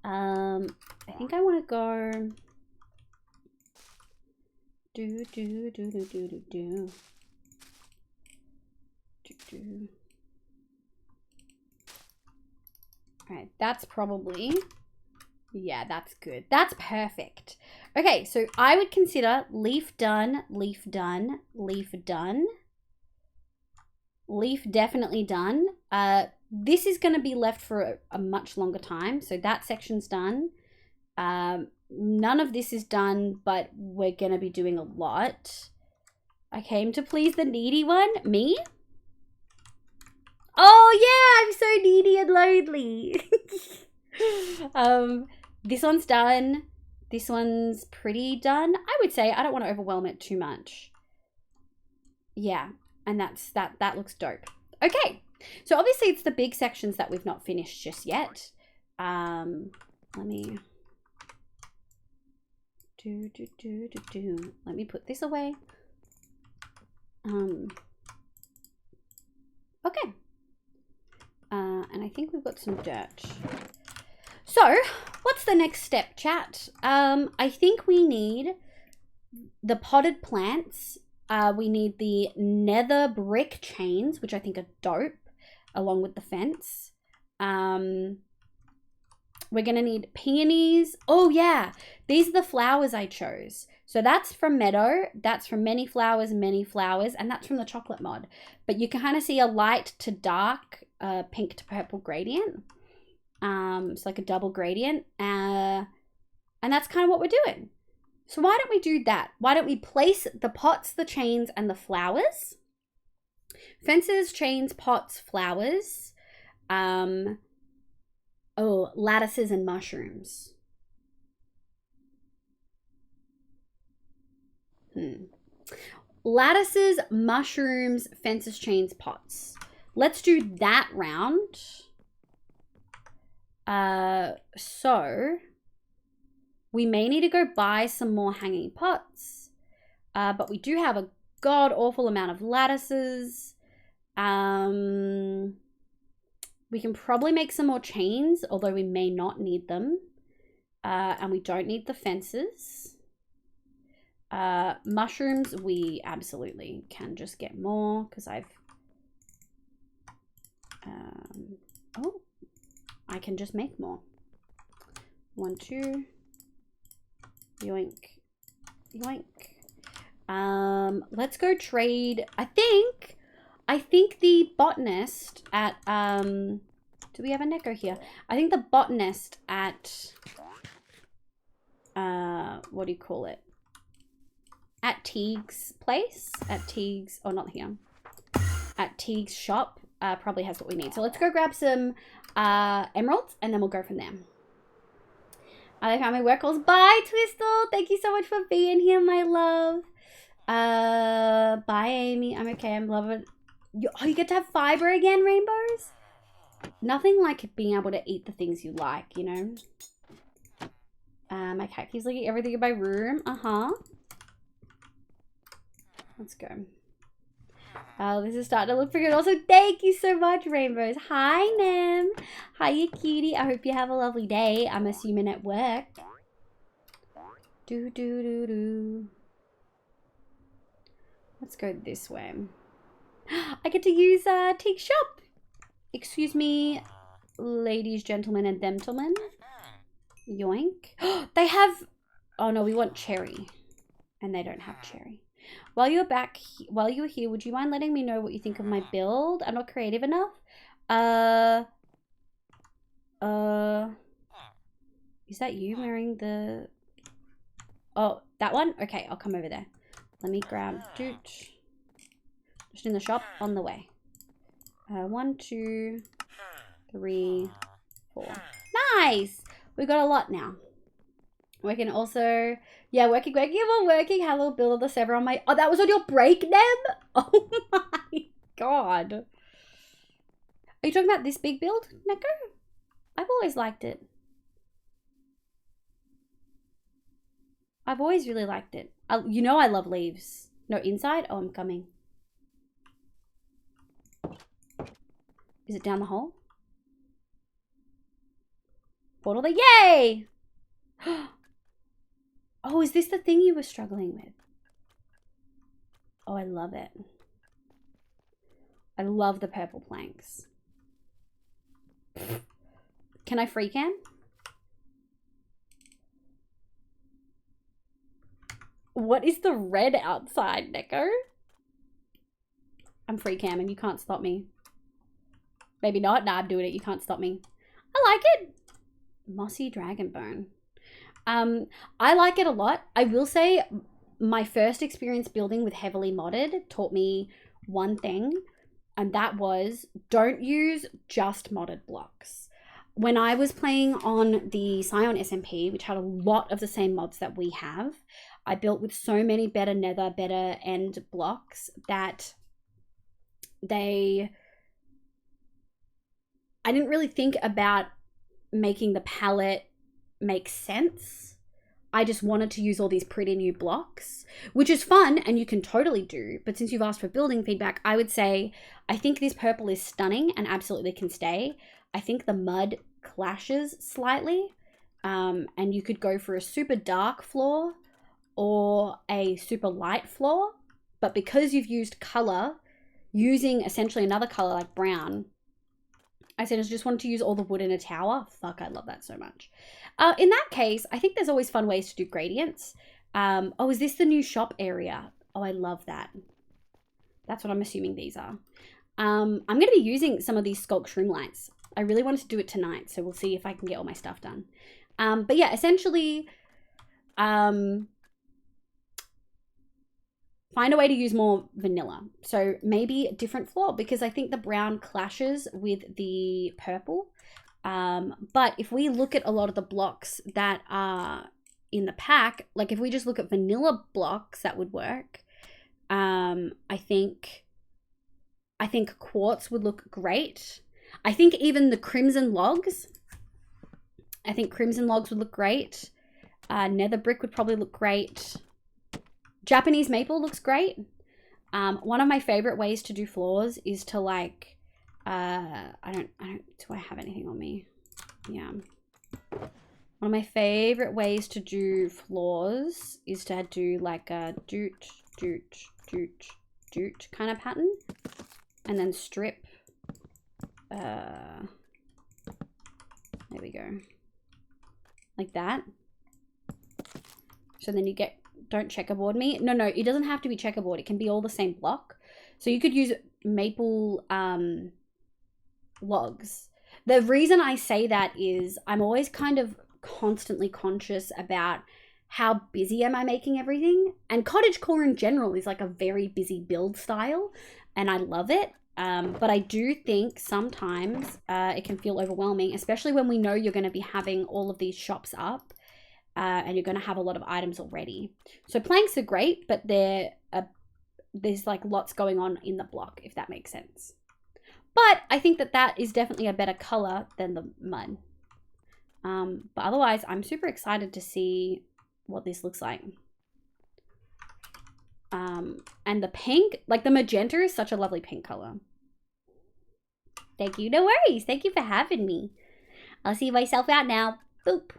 I think I want to go. Do. All right, that's probably. Yeah, that's good. That's perfect. Okay, so I would consider leaf done, leaf done, leaf done. Leaf definitely done. this is going to be left for a much longer time. So that section's done. None of this is done, but we're going to be doing a lot. I came to please the needy one. Me? Oh yeah, I'm so needy and lonely. This one's done. This one's pretty done. I would say I don't want to overwhelm it too much. Yeah, and that looks dope. Okay, so obviously it's the big sections that we've not finished just yet. Let me let me put this away. Okay. And I think we've got some dirt. So, what's the next step, chat? I think we need the potted plants. We need the nether brick chains, which I think are dope, along with the fence. We're gonna need peonies. Oh yeah, these are the flowers I chose. So that's from Meadow, that's from Many Flowers, and that's from the chocolate mod. But you can kind of see a light to dark, pink to purple gradient. It's like a double gradient. And that's kind of what we're doing. So why don't we do that? Why don't we place the pots, the chains, and the flowers? Fences, chains, pots, flowers. Lattices and mushrooms. Lattices, mushrooms, fences, chains, pots. Let's do that round. So we may need to go buy some more hanging pots. But we do have a god awful amount of lattices. We can probably make some more chains, although we may not need them. And we don't need the fences. Mushrooms, we absolutely can just get more because I've... I can just make more. 1, 2. Yoink. Yoink. Let's go trade. I think the botanist at, do we have a Neko here? I think the botanist at, what do you call it? At Teague's place, at Teague's, oh not here, at Teague's shop, probably has what we need. So let's go grab some emeralds and then we'll go from there. I found my work calls. Bye, Twistle. Thank you so much for being here, my love. Bye, Amy. I'm okay. I'm loving. You get to have fiber again, rainbows. Nothing like being able to eat the things you like, you know. My cat keeps looking at everything in my room. Let's go. Oh, this is starting to look pretty good. Also, thank you so much, rainbows. Hi, Nem. Hiya, cutie. I hope you have a lovely day. I'm assuming at work. Let's go this way. I get to use Teague's shop. Excuse me, ladies, gentlemen, and gentlemen. Yoink. They have... Oh, no, we want cherry. And they don't have cherry. While you're here, would you mind letting me know what you think of my build? I'm not creative enough. Is that you wearing the... Oh, that one? Okay, I'll come over there. Let me grab Doot. Just in the shop, on the way. 1, 2, 3, 4. Nice! We got a lot now. We can also... Yeah, working, we're working. Have a little build of the server on my... Oh, that was on your break, Nem? Oh my god. Are you talking about this big build, Neko? I've always liked it. I've always really liked it. You know I love leaves. No, inside? Oh, I'm coming. Is it down the hole? Portal there. Yay! Oh, is this the thing you were struggling with? Oh, I love it. I love the purple planks. Can I free cam? What is the red outside, Neko? I'm free cam and you can't stop me. Maybe not. Nah, I'm doing it. You can't stop me. I like it. Mossy dragon bone. I like it a lot. I will say my first experience building with heavily modded taught me one thing, and that was don't use just modded blocks. When I was playing on the Scion SMP, which had a lot of the same mods that we have, I built with so many better nether, better end blocks that I didn't really think about making the palette make sense. I just wanted to use all these pretty new blocks, which is fun and you can totally do. But since you've asked for building feedback, I would say I think this purple is stunning and absolutely can stay. I think the mud clashes slightly, and you could go for a super dark floor or a super light floor. But because you've used color, using essentially another color like brown, I said I just wanted to use all the wood in a tower. Fuck, I love that so much. In that case, I think there's always fun ways to do gradients. Oh, is this the new shop area? Oh, I love that. That's what I'm assuming these are. I'm going to be using some of these sculk shroom lights. I really wanted to do it tonight, so we'll see if I can get all my stuff done. But yeah, essentially, find a way to use more vanilla. So maybe a different floor, because I think the brown clashes with the purple. But if we look at a lot of the blocks that are in the pack, like if we just look at vanilla blocks, that would work. I think quartz would look great. I think even the crimson logs, would look great. Nether brick would probably look great. Japanese maple looks great. One of my favorite ways to do floors is to like, do I have anything on me? Yeah. One of my favorite ways to do floors is to do like a doot, doot, doot, doot kind of pattern. And then strip. There we go. Like that. So then you get, don't checkerboard me. No, it doesn't have to be checkerboard. It can be all the same block. So you could use maple logs. The reason I say that is I'm always kind of constantly conscious about how busy am I making everything. And cottagecore in general is like a very busy build style. And I love it. But I do think sometimes it can feel overwhelming, especially when we know you're going to be having all of these shops up. And you're going to have a lot of items already. So planks are great, but there's like lots going on in the block, if that makes sense. But I think that is definitely a better color than the mud. But otherwise, I'm super excited to see what this looks like. And the pink, like the magenta is such a lovely pink color. Thank you. No worries. Thank you for having me. I'll see myself out now. Boop.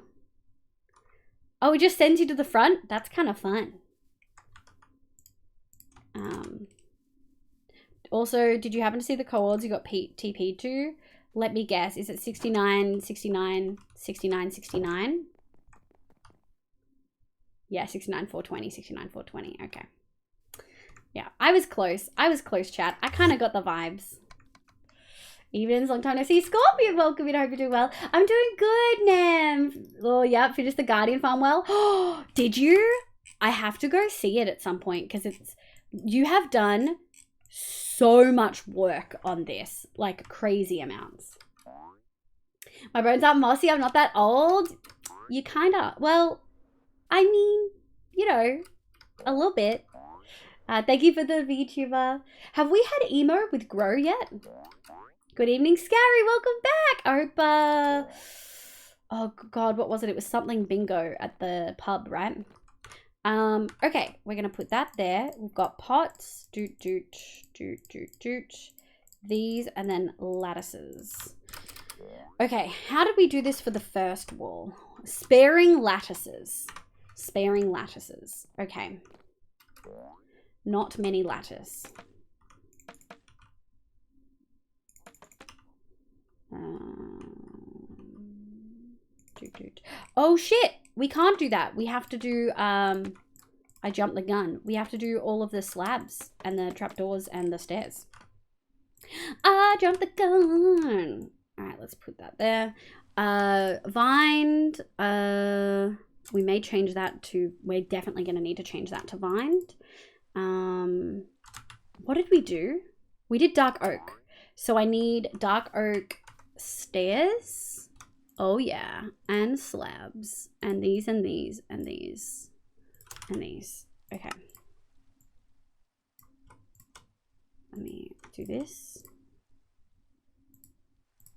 Oh, it just sends you to the front? That's kind of fun. Also, did you happen to see the coords you got TP'd to? Let me guess. Is it 69, 69, 69, 69? Yeah, 69, 420, 69, 420. Okay. Yeah, I was close. Chat. I kind of got the vibes. Evenings, long time no see. Scorpion, welcome in. I hope you're doing well. I'm doing good, Nam. Oh, yeah, finished the Guardian farm well. Oh, did you? I have to go see it at some point because you have done so much work on this, like crazy amounts. My bones aren't mossy. I'm not that old. You kind of, well, I mean, you know, a little bit. Thank you for the VTuber. Have we had emo with Grow yet? Good evening, Scary. Welcome back. I hope, oh God, what was it? It was something bingo at the pub, right? Okay, we're going to put that there. We've got pots, doot, doot, doot, doot, doot. These, and then lattices. Okay, how did we do this for the first wall? Sparing lattices. Sparing lattices. Okay. Not many lattice. Oh shit, we can't do that. We have to do, I jumped the gun. We have to do all of the slabs and the trapdoors and the stairs. I jumped the gun. All right, let's put that there. Vined. We may change that to. We're definitely going to need to change that to vined. What did we do? We did dark oak. So I need dark oak stairs. Oh yeah, and slabs, and these and these and these and these. Okay. Let me do this.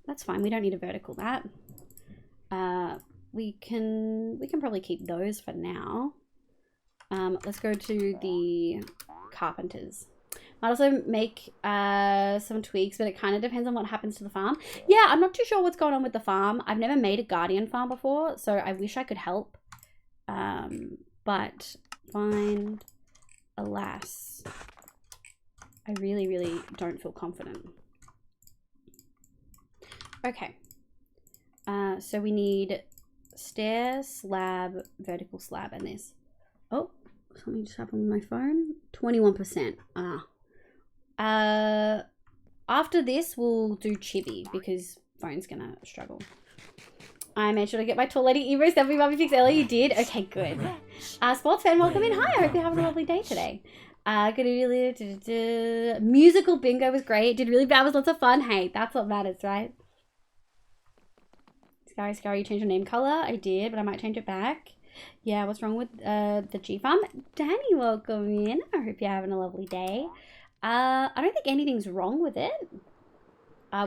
That's fine. We don't need a vertical that. We can probably keep those for now. Let's go to the carpenters. Might also make some tweaks, but it kind of depends on what happens to the farm. Yeah, I'm not too sure what's going on with the farm. I've never made a guardian farm before, so I wish I could help. But find, alas, I really, really don't feel confident. Okay. So we need stair, slab, vertical slab, and this. Oh, something just happened with my phone. 21%. After this, we'll do chibi because phone's gonna struggle. I made sure to get my tall lady Ebro selfie mummy fix earlier. You did? Okay, good. Sports fan, welcome in. Hi, I hope you're having a lovely day today. Musical bingo was great. Did really bad, was lots of fun. Hey, that's what matters, right? Scary, you changed your name color. I did, but I might change it back. Yeah, what's wrong with the G farm? Danny, welcome in. I hope you're having a lovely day. I don't think anything's wrong with it.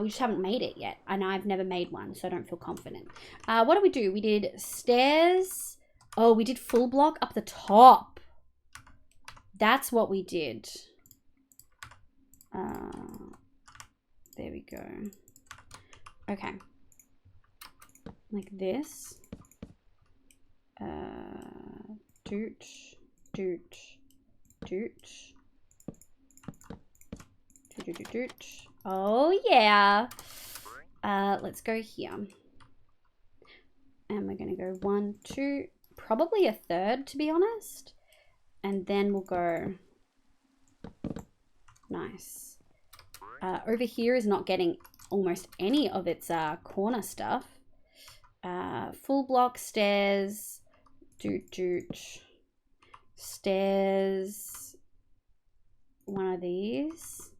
We just haven't made it yet, and I've never made one, so I don't feel confident. What did we do? We did stairs. Oh, we did full block up the top. That's what we did. There we go. Okay. Like this. Doot, doot, doot. Doot. Oh yeah. Let's go here. And we're gonna go 1, 2, probably a third to be honest. And then we'll go nice. Over here is not getting almost any of its corner stuff. Full block stairs. Doot. Stairs. One of these.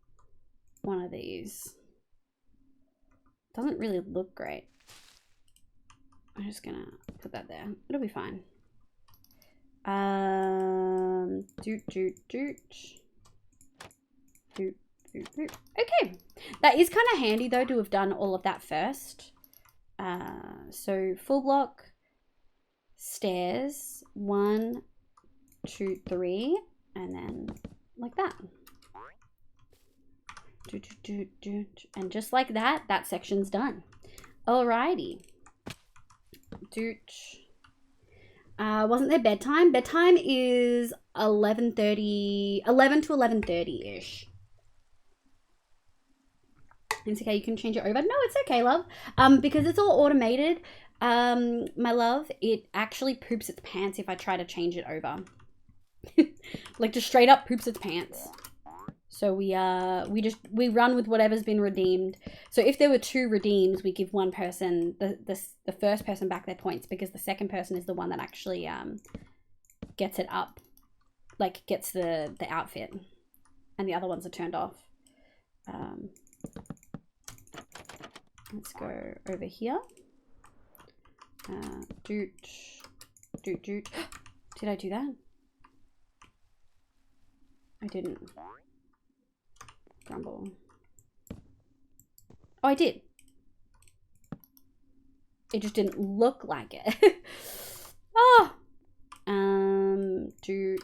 One of these. Doesn't really look great. I'm just gonna put that there. It'll be fine. Doot. Okay. That is kind of handy though to have done all of that first. So full block stairs, 1, 2, 3, and then like that. And just like that, that section's done. Alrighty. Wasn't there bedtime? Bedtime is 11:30, 11 to 11:30-ish. It's okay, you can change it over. No, it's okay, love. Because it's all automated, my love, it actually poops its pants if I try to change it over. Like, just straight up poops its pants. So we run with whatever's been redeemed. So if there were 2 redeems, we give one person, the first person back their points, because the second person is the one that actually gets it up, like gets the outfit, and the other ones are turned off. Let's go over here. Doot. Did I do that? I didn't. Grumble. Oh, I did. It just didn't look like it. Oh. Doot.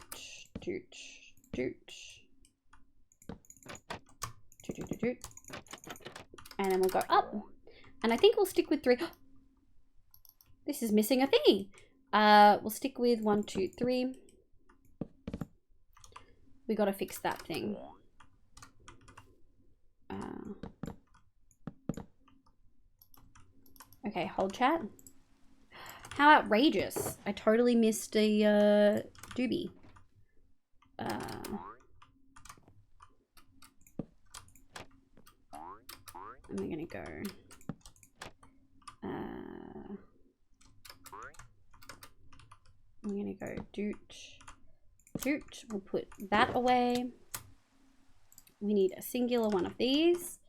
And then we'll go up. And I think we'll stick with 3. This is missing a thingy. We'll stick with 1, 2, 3. We gotta fix that thing. Okay, hold chat. How outrageous. I totally missed a doobie. go. I'm gonna go doot, doot. We'll put that away. We need a singular one of these.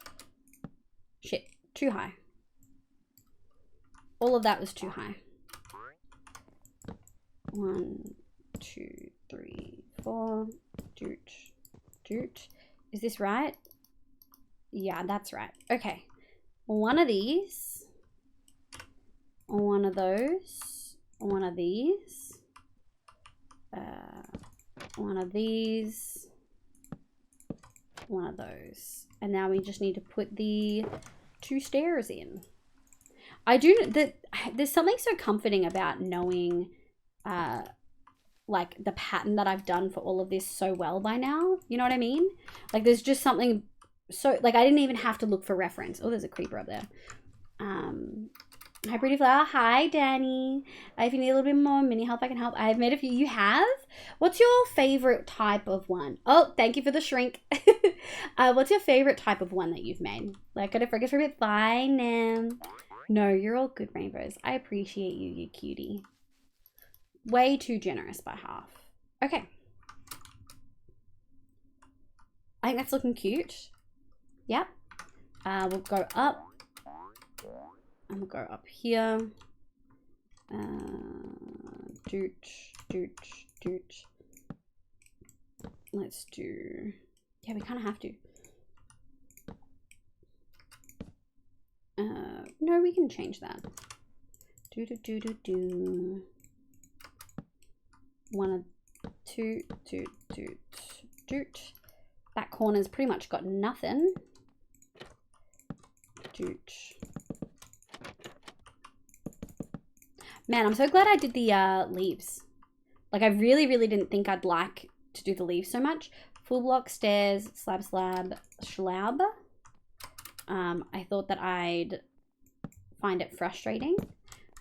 Shit, too high. All of that was too high. 1, 2, 3, 4. Doot, doot. Is this right? Yeah, that's right. Okay. One of these. One of those. One of these. One of these. One of those. And now we just need to put the 2 stairs in. I do that. There's something so comforting about knowing like the pattern that I've done for all of this so well by now. You know what I mean? Like there's just something so, like I didn't even have to look for reference. Oh, there's a creeper up there. Hi, Pretty Flower. Hi, Danny. If you need a little bit more mini help, I can help. I've made a few. You have? What's your favorite type of one? Oh, thank you for the shrink. What's your favorite type of one that you've made? Like, got a frickin' for a bit. Bye, now. No, you're all good, Rainbows. I appreciate you, you cutie. Way too generous by half. Okay. I think that's looking cute. Yep. We'll go up. And we'll go up here. Doot, doot, doot. Let's do... Yeah, we kind of have to. No, we can change that. Do, do, do, do, do. 1, 2, doot, doot, doot. That corner's pretty much got nothing. Doot. Man, I'm so glad I did the leaves. Like, I really, really didn't think I'd like to do the leaves so much. Full block, stairs, slab, slab, schlab. I thought that I'd find it frustrating.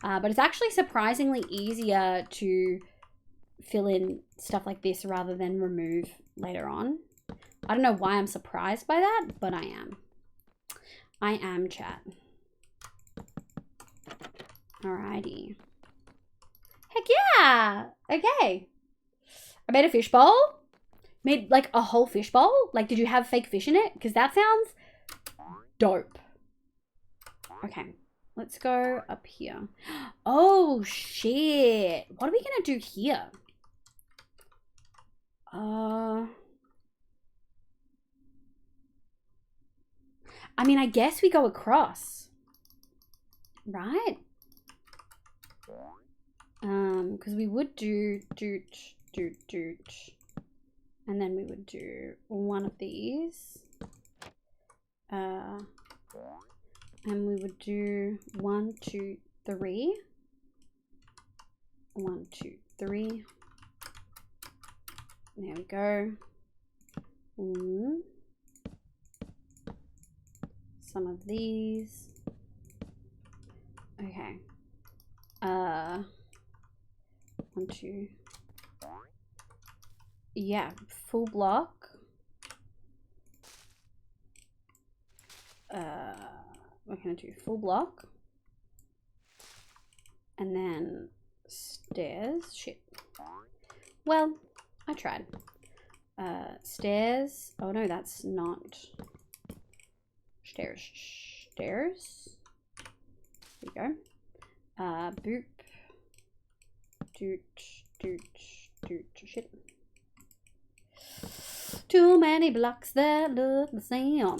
But it's actually surprisingly easier to fill in stuff like this rather than remove later on. I don't know why I'm surprised by that, but I am. I am, chat. Alrighty. Heck yeah! Okay. I made a fish bowl. Made like a whole fish bowl. Like, did you have fake fish in it? Because that sounds dope. Okay. Let's go up here. Oh, shit. What are we going to do here? I mean, I guess we go across. Right? Because we would do doot, doot, doot. And then we would do one of these. And we would do 1, 2, 3. 1, 2, 3. There we go. Some of these. Okay. 1, 2. Yeah, full block. We're gonna do full block. And then stairs. Shit. Well, I tried. Stairs. Oh no, that's not. Stairs. Stairs. There you go. Boop. Doot, doot, doot. Shit. Too many blocks that look the same.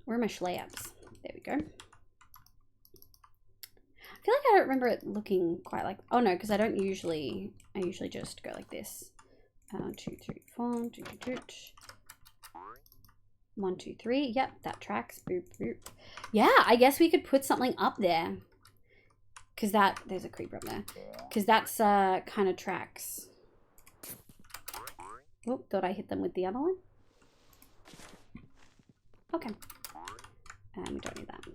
Where are my slabs? There we go. I feel like I don't remember it looking quite like... Oh no, because I don't usually... I usually just go like this. 2, 3, 4. Doot, doot, doot. 1, 2, 3. Yep, that tracks. Boop, boop. Yeah, I guess we could put something up there. Because that... There's a creeper up there. Because that's kind of tracks. Oh, thought I hit them with the other one. Okay. We don't need that.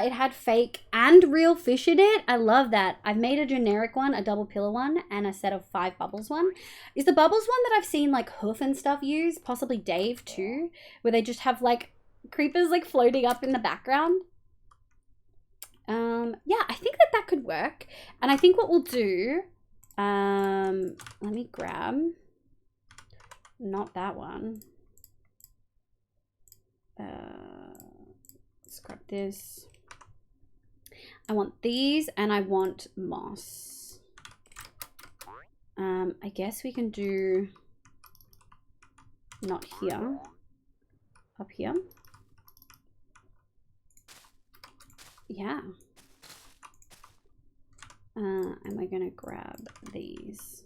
It had fake and real fish in it. I love that. I've made a generic one, a double pillar one, and a set of 5 bubbles one. Is the bubbles one that I've seen like Hoof and stuff use, possibly Dave too, where they just have like creepers like floating up in the background. Yeah, I think that could work. And I think what we'll do, let me grab, not that one. Let's grab this. I want these and I want moss. I guess we can do not here, up here. Yeah. And we're gonna grab these.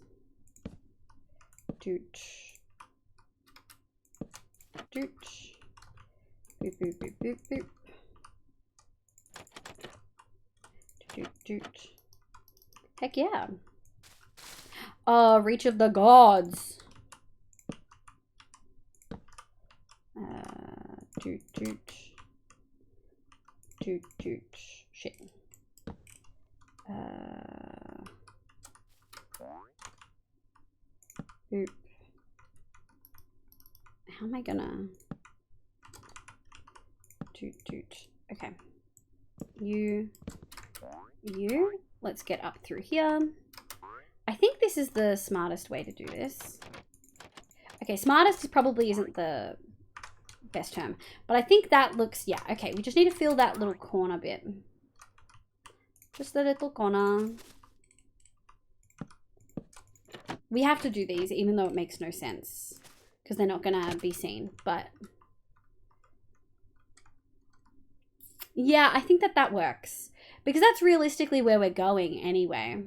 Doot. Doot. Boop, boop, boop, boop, boop. Doot, doot. Heck yeah. Reach of the Gods. Doot, doot. Doot, doot. Shit. Boop. How am I gonna... Doot, doot. Okay. You. Let's get up through here. I think this is the smartest way to do this. Okay, smartest probably isn't the best term, but I think that looks, yeah, okay. We just need to fill that little corner bit. Just the little corner. We have to do these even though it makes no sense because they're not gonna be seen, but yeah, I think that works because that's realistically where we're going anyway.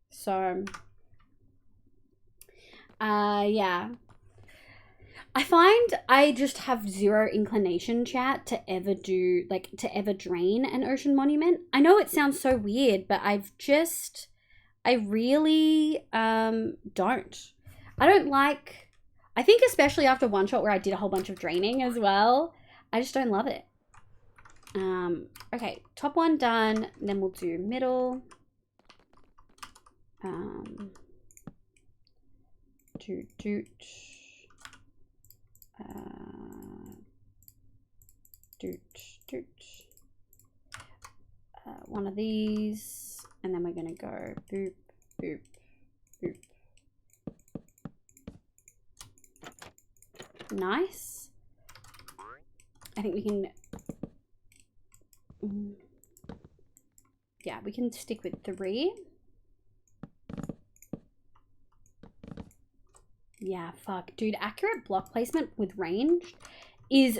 So, yeah. I find I just have zero inclination, chat, to ever do, like, to ever drain an ocean monument. I know it sounds so weird, but I really, don't. I don't like, I think especially after one shot where I did a whole bunch of draining as well, I just don't love it. Okay, top one done, then we'll do middle. Doot, doot. Doot, doot. One of these, and then we're gonna go boop, boop, boop. Nice. I think we can, yeah, we can stick with 3. Yeah, fuck. Dude, accurate block placement with range is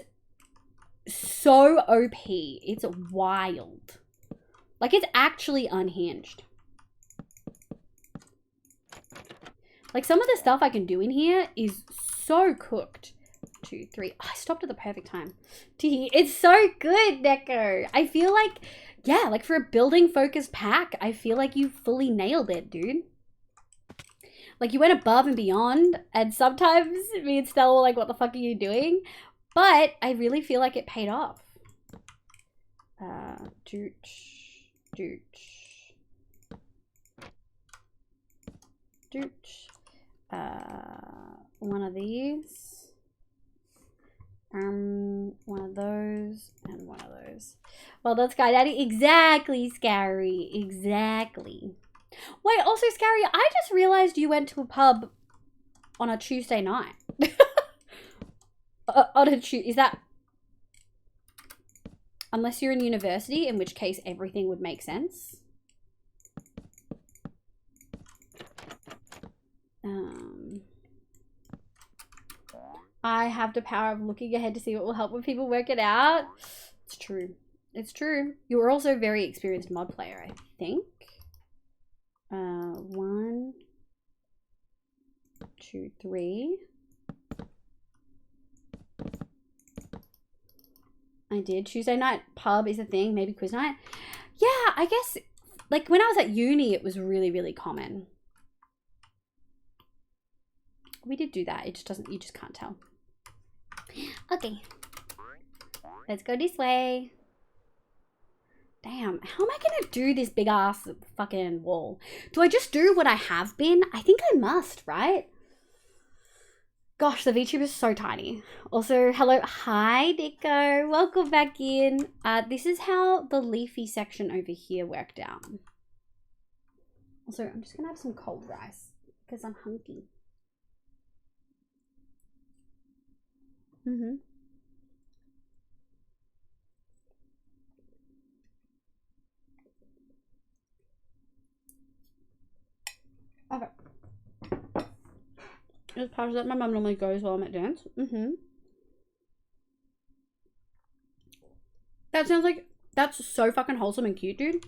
so OP. It's wild. Like, it's actually unhinged. Like, some of the stuff I can do in here is so cooked. 2, 3. Oh, I stopped at the perfect time. It's so good, Neko. I feel like, yeah, like for a building focused pack, I feel like you fully nailed it, dude. Like, you went above and beyond, and sometimes me and Stella were like, what the fuck are you doing? But I really feel like it paid off. Doot, doot. Doot. One of these. One of those, and one of those. Well done, Sky Daddy. Exactly, Scary. Exactly. Wait, also, Scary, I just realized you went to a pub on a Tuesday night. On a Tuesday, is that... Unless you're in university, in which case everything would make sense. I have the power of looking ahead to see what will help when people work it out. It's true. It's true. You were also a very experienced mod player, I think. 1, 2, 3. I did. Tuesday night pub is a thing. Maybe quiz night. Yeah, I guess, like, when I was at uni, it was really, really common. We did do that. It just doesn't, you just can't tell. Okay. Let's go this way. Damn, how am I gonna do this big ass fucking wall? Do I just do what I have been? I think I must, right? Gosh, the VTuber is so tiny. Also, hello. Hi, Nico. Welcome back in. This is how the leafy section over here worked out. Also, I'm just going to have some cold rice because I'm hungry. Okay. This part that my mum normally goes while I'm at dance. That sounds like, that's so fucking wholesome and cute, dude.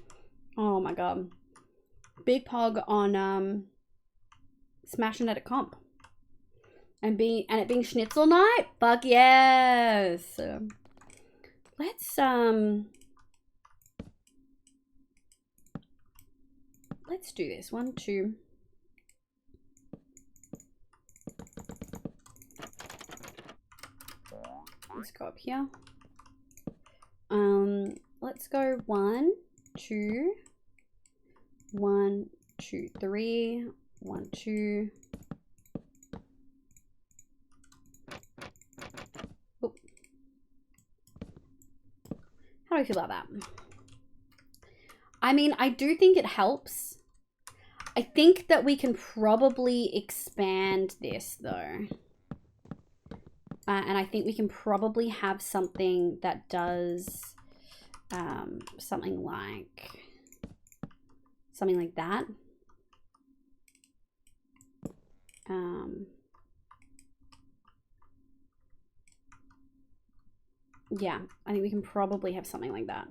Oh my god. Big pog on smashing it at comp. And it being schnitzel night? Fuck yes. Let's do this. 1, 2. Let's go up here. Let's go 1, 2, 1, 2, 3, 1, 2. Oh. How do I feel about that? I mean, I do think it helps. I think that we can probably expand this though. And I think we can probably have something that does something like that. Yeah, I think we can probably have something like that.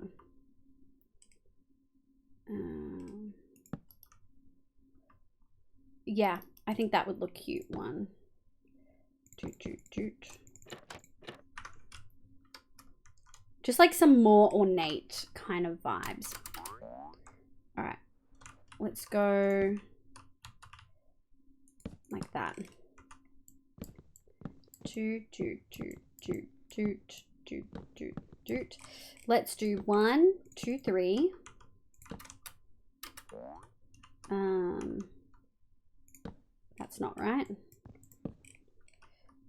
Yeah, I think that would look cute. 1, 2, 2, 2. Just like some more ornate kind of vibes. All right, let's go like that. 2, 2, 2, 2, 2, 2, 2, 2. Let's do 1, 2, 3. That's not right.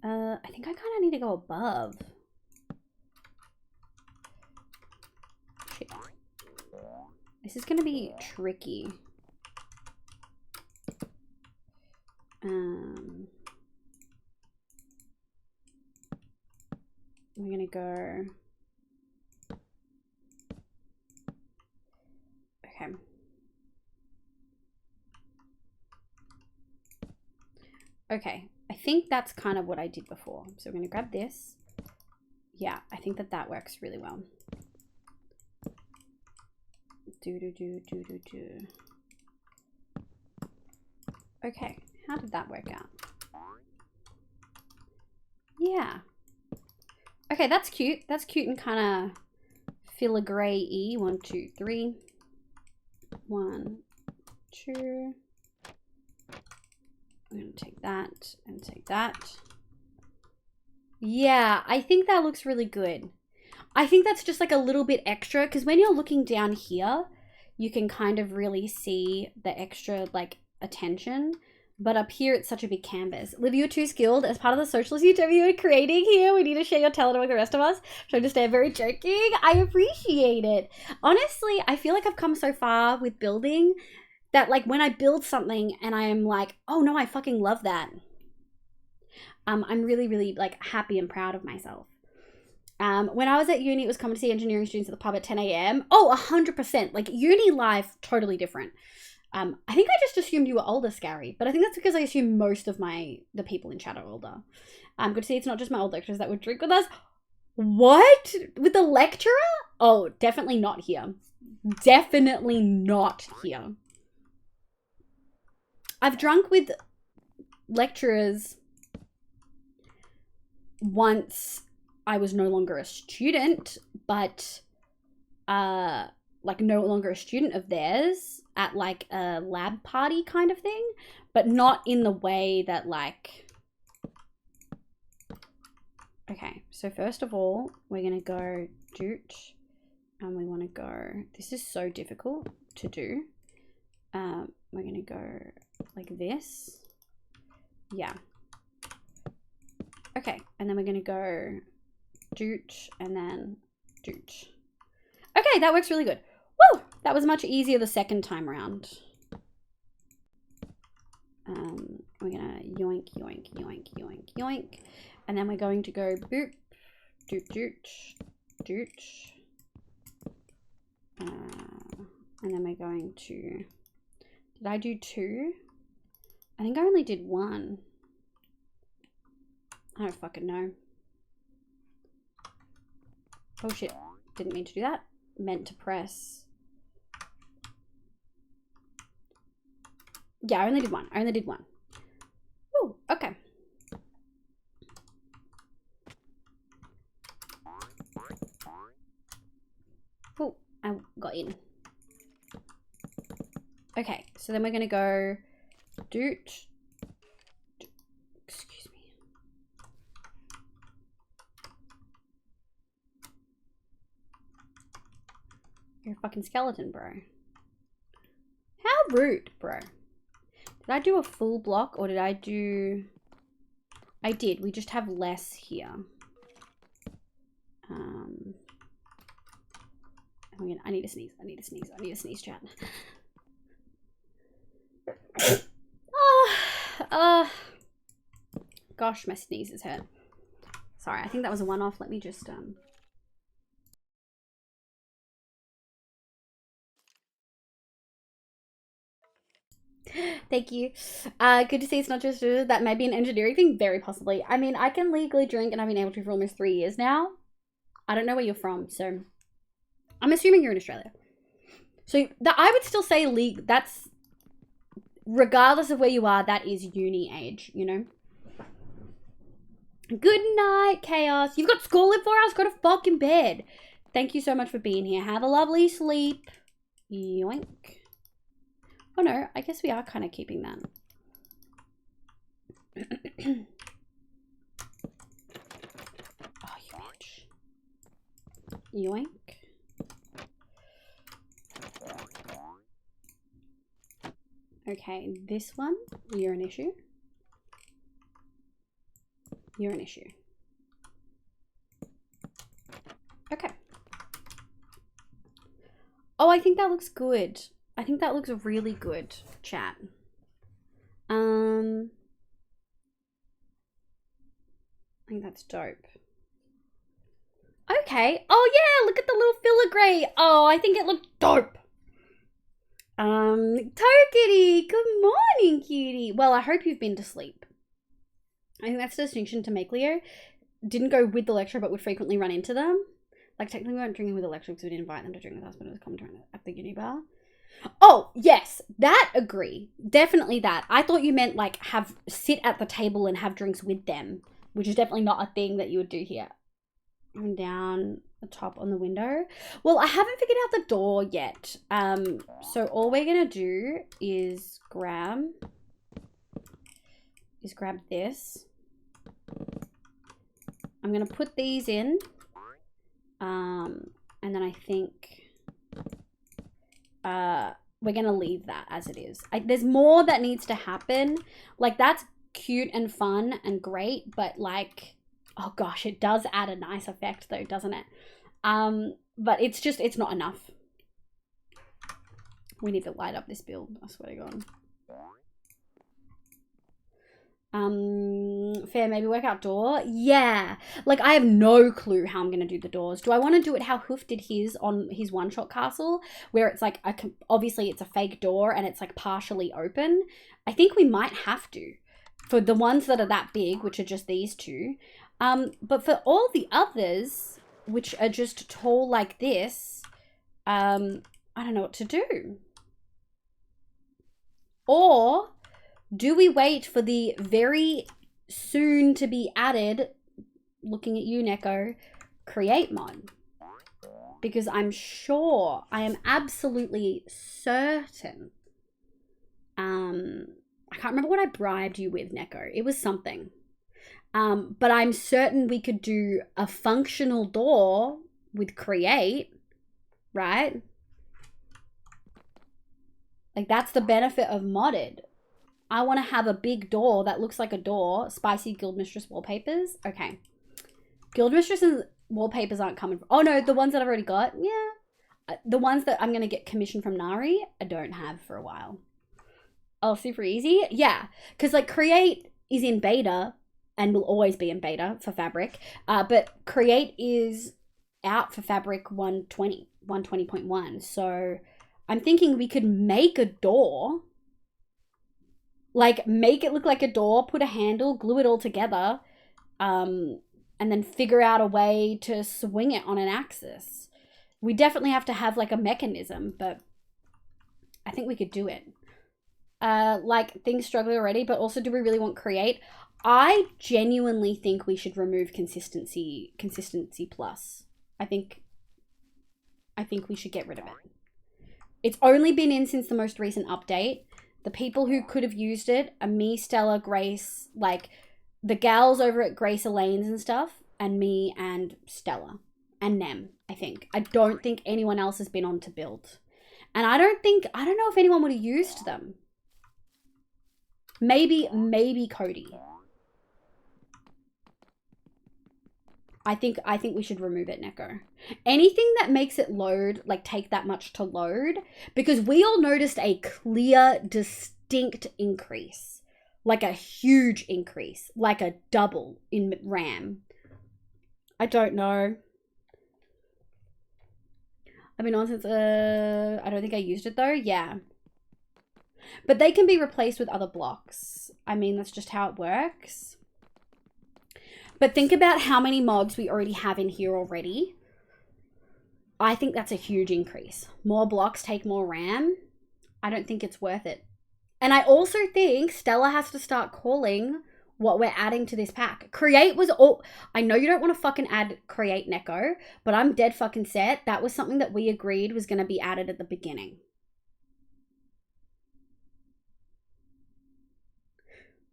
I think I kind of need to go above. Shit. This is going to be tricky. We're going to go... Okay. Okay, I think that's kind of what I did before. So we're going to grab this. Yeah, I think that that works really well. Okay, how did that work out? Yeah. Okay, that's cute. That's cute and kind of filigree-y. 1, 2, 3. 1, 2. I'm going to take that and take that. Yeah, I think that looks really good. I think that's just like a little bit extra because when you're looking down here, you can kind of really see the extra like attention. But up here, it's such a big canvas. Liv, you're too skilled. As part of the socialist utopia you're creating here, we need to share your talent among the rest of us. So I understand, very joking. I appreciate it. Honestly, I feel like I've come so far with building that like when I build something and I am like, oh no, I fucking love that. I'm really, really like happy and proud of myself. When I was at uni, it was common to see engineering students at the pub at 10 a.m. Oh, 100%. Like uni life, totally different. I think I just assumed you were older, Scary, but I think that's because I assume most of the people in chat are older. Good to see it's not just my old lecturers that would drink with us. What? With the lecturer? Oh, definitely not here. Definitely not here. I've drunk with lecturers once I was no longer a student, but like no longer a student of theirs at like a lab party kind of thing, but not in the way that like... Okay, so first of all, we're gonna go doot, and we wanna go... This is so difficult to do. We're gonna go like this. Yeah. Okay, and then we're gonna go doot and then doot. Okay, that works really good. Woo! That was much easier the second time around. We're gonna yoink, yoink, yoink, yoink, yoink. And then we're going to go boop, doot, doot, doot. And then we're going to, did I do 2? I think I only did 1. I don't fucking know. Oh shit, didn't mean to do that. Meant to press. Yeah, I only did 1. I only did 1. Oh, okay. Oh, I got in. Okay, so then we're gonna go doot. Excuse me. You're a fucking skeleton, bro. How rude, bro. Did I do a full block or did I do... I did. We just have less here. I need to sneeze. I need to sneeze. I need to sneeze, chat. Gosh, my sneezes hurt. Sorry, I think that was a one-off. Let me just Thank you. Good to see it's not just that might be an engineering thing, very possibly. I mean, I can legally drink and I've been able to for almost 3 years now. I don't know where you're from, so I'm assuming you're in Australia. So that I would still say that's regardless of where you are, that is uni age, you know. Good night, Chaos. You've got school in 4 hours, go to fucking bed. Thank you so much for being here. Have a lovely sleep. Yoink. Oh no, I guess we are kind of keeping that. Oh, you bitch. Yoink. Okay, this one, you're an issue. You're an issue. Okay. Oh, I think that looks good. I think that looks really good, chat. I think that's dope. Okay. Oh yeah, look at the little filigree. Oh, I think it looked dope. Tokity, good morning, cutie. Well, I hope you've been to sleep. I think that's the distinction to make, Leo. Didn't go with the lecturer, but would frequently run into them. Like, technically we weren't drinking with the lecturer because we didn't invite them to drink with us, but it was common at the uni bar. Oh, yes, that agree. Definitely that. I thought you meant, like, sit at the table and have drinks with them, which is definitely not a thing that you would do here. And down the top on the window. Well, I haven't figured out the door yet. So all we're gonna do is grab this. I'm gonna put these in. And then I think we're gonna leave that as it is. There's more that needs to happen. Like, that's cute and fun and great, but like, oh gosh, it does add a nice effect though, doesn't it? But it's not enough. We need to light up this build, I swear to God. Fair, maybe work outdoor. Yeah, like I have no clue how I'm gonna do the doors. Do I want to do it how Hoof did his on his one-shot castle, where it's like obviously it's a fake door and it's like partially open? I think we might have to for the ones that are that big, which are just these two. But for all the others, which are just tall like this, I don't know what to do. Or do we wait for the very soon to be added, looking at you, Neko, create mod? Because I'm sure, I am absolutely certain. I can't remember what I bribed you with, Neko. It was something. But I'm certain we could do a functional door with create, right? Like, that's the benefit of modded. I want to have a big door that looks like a door. Spicy Guildmistress wallpapers. Okay. Guildmistress wallpapers aren't coming. Oh no, the ones that I've already got. Yeah. The ones that I'm going to get commissioned from Nari, I don't have for a while. Oh, super easy? Yeah. Because like Create is in beta and will always be in beta for Fabric. But Create is out for Fabric 120.1. So I'm thinking we could make a door. Like make it look like a door, put a handle, glue it all together. And then figure out a way to swing it on an axis. We definitely have to have like a mechanism, but I think we could do it. Like things struggle already, but also do we really want Create? I genuinely think we should remove consistency plus. I think we should get rid of it. It's only been in since the most recent update. The people who could have used it are me, Stella, Grace, like the gals over at Grace Elaine's and stuff, and me and Stella and Nem, I think. I don't think anyone else has been on to build. And I don't know if anyone would have used them. Maybe Cody. I think we should remove it, Neko. Anything that makes it load, like take that much to load, because we all noticed a clear, distinct increase. Like a huge increase, like a double in RAM. I don't know. I've been on since, I don't think I used it though. Yeah. But they can be replaced with other blocks. I mean, that's just how it works. But think about how many mods we already have in here already. I think that's a huge increase. More blocks take more RAM. I don't think it's worth it. And I also think Stella has to start calling what we're adding to this pack. Create was all... I know you don't want to fucking add Create, Neko, but I'm dead fucking set. That was something that we agreed was going to be added at the beginning.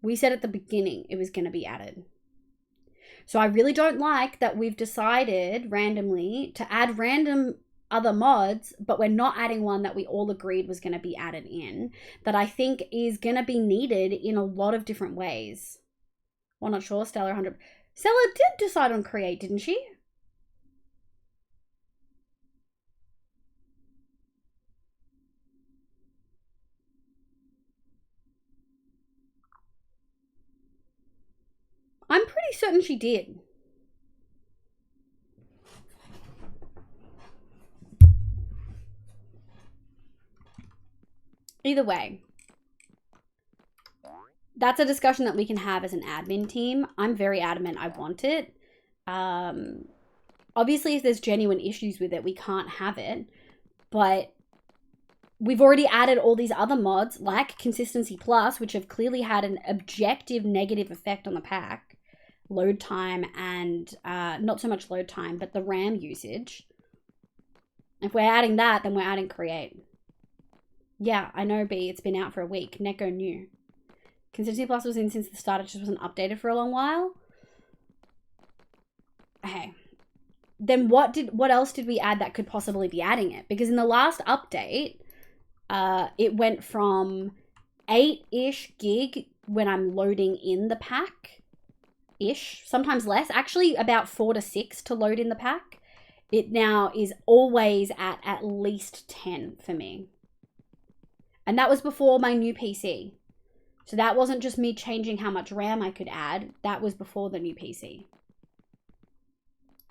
We said at the beginning it was going to be added. So I really don't like that we've decided randomly to add random other mods, but we're not adding one that we all agreed was going to be added in, that I think is going to be needed in a lot of different ways. Well, not sure. Stella 100. Stella did decide on Create, didn't she? I'm pretty certain she did. Either way, that's a discussion that we can have as an admin team. I'm very adamant I want it. Obviously, if there's genuine issues with it, we can't have it. But we've already added all these other mods, like Consistency Plus, which have clearly had an objective negative effect on the pack. Load time and, not so much load time, but the RAM usage. If we're adding that, then we're adding Create. Yeah, I know, B. It's been out for a week. Neko knew. Consistency Plus was in since the start. It just wasn't updated for a long while. Okay. Then what else did we add that could possibly be adding it? Because in the last update, it went from 8-ish gig when I'm loading in the pack-ish, sometimes less. Actually, about 4 to 6 to load in the pack. It now is always at least 10 for me. And that was before my new PC. So that wasn't just me changing how much RAM I could add. That was before the new PC.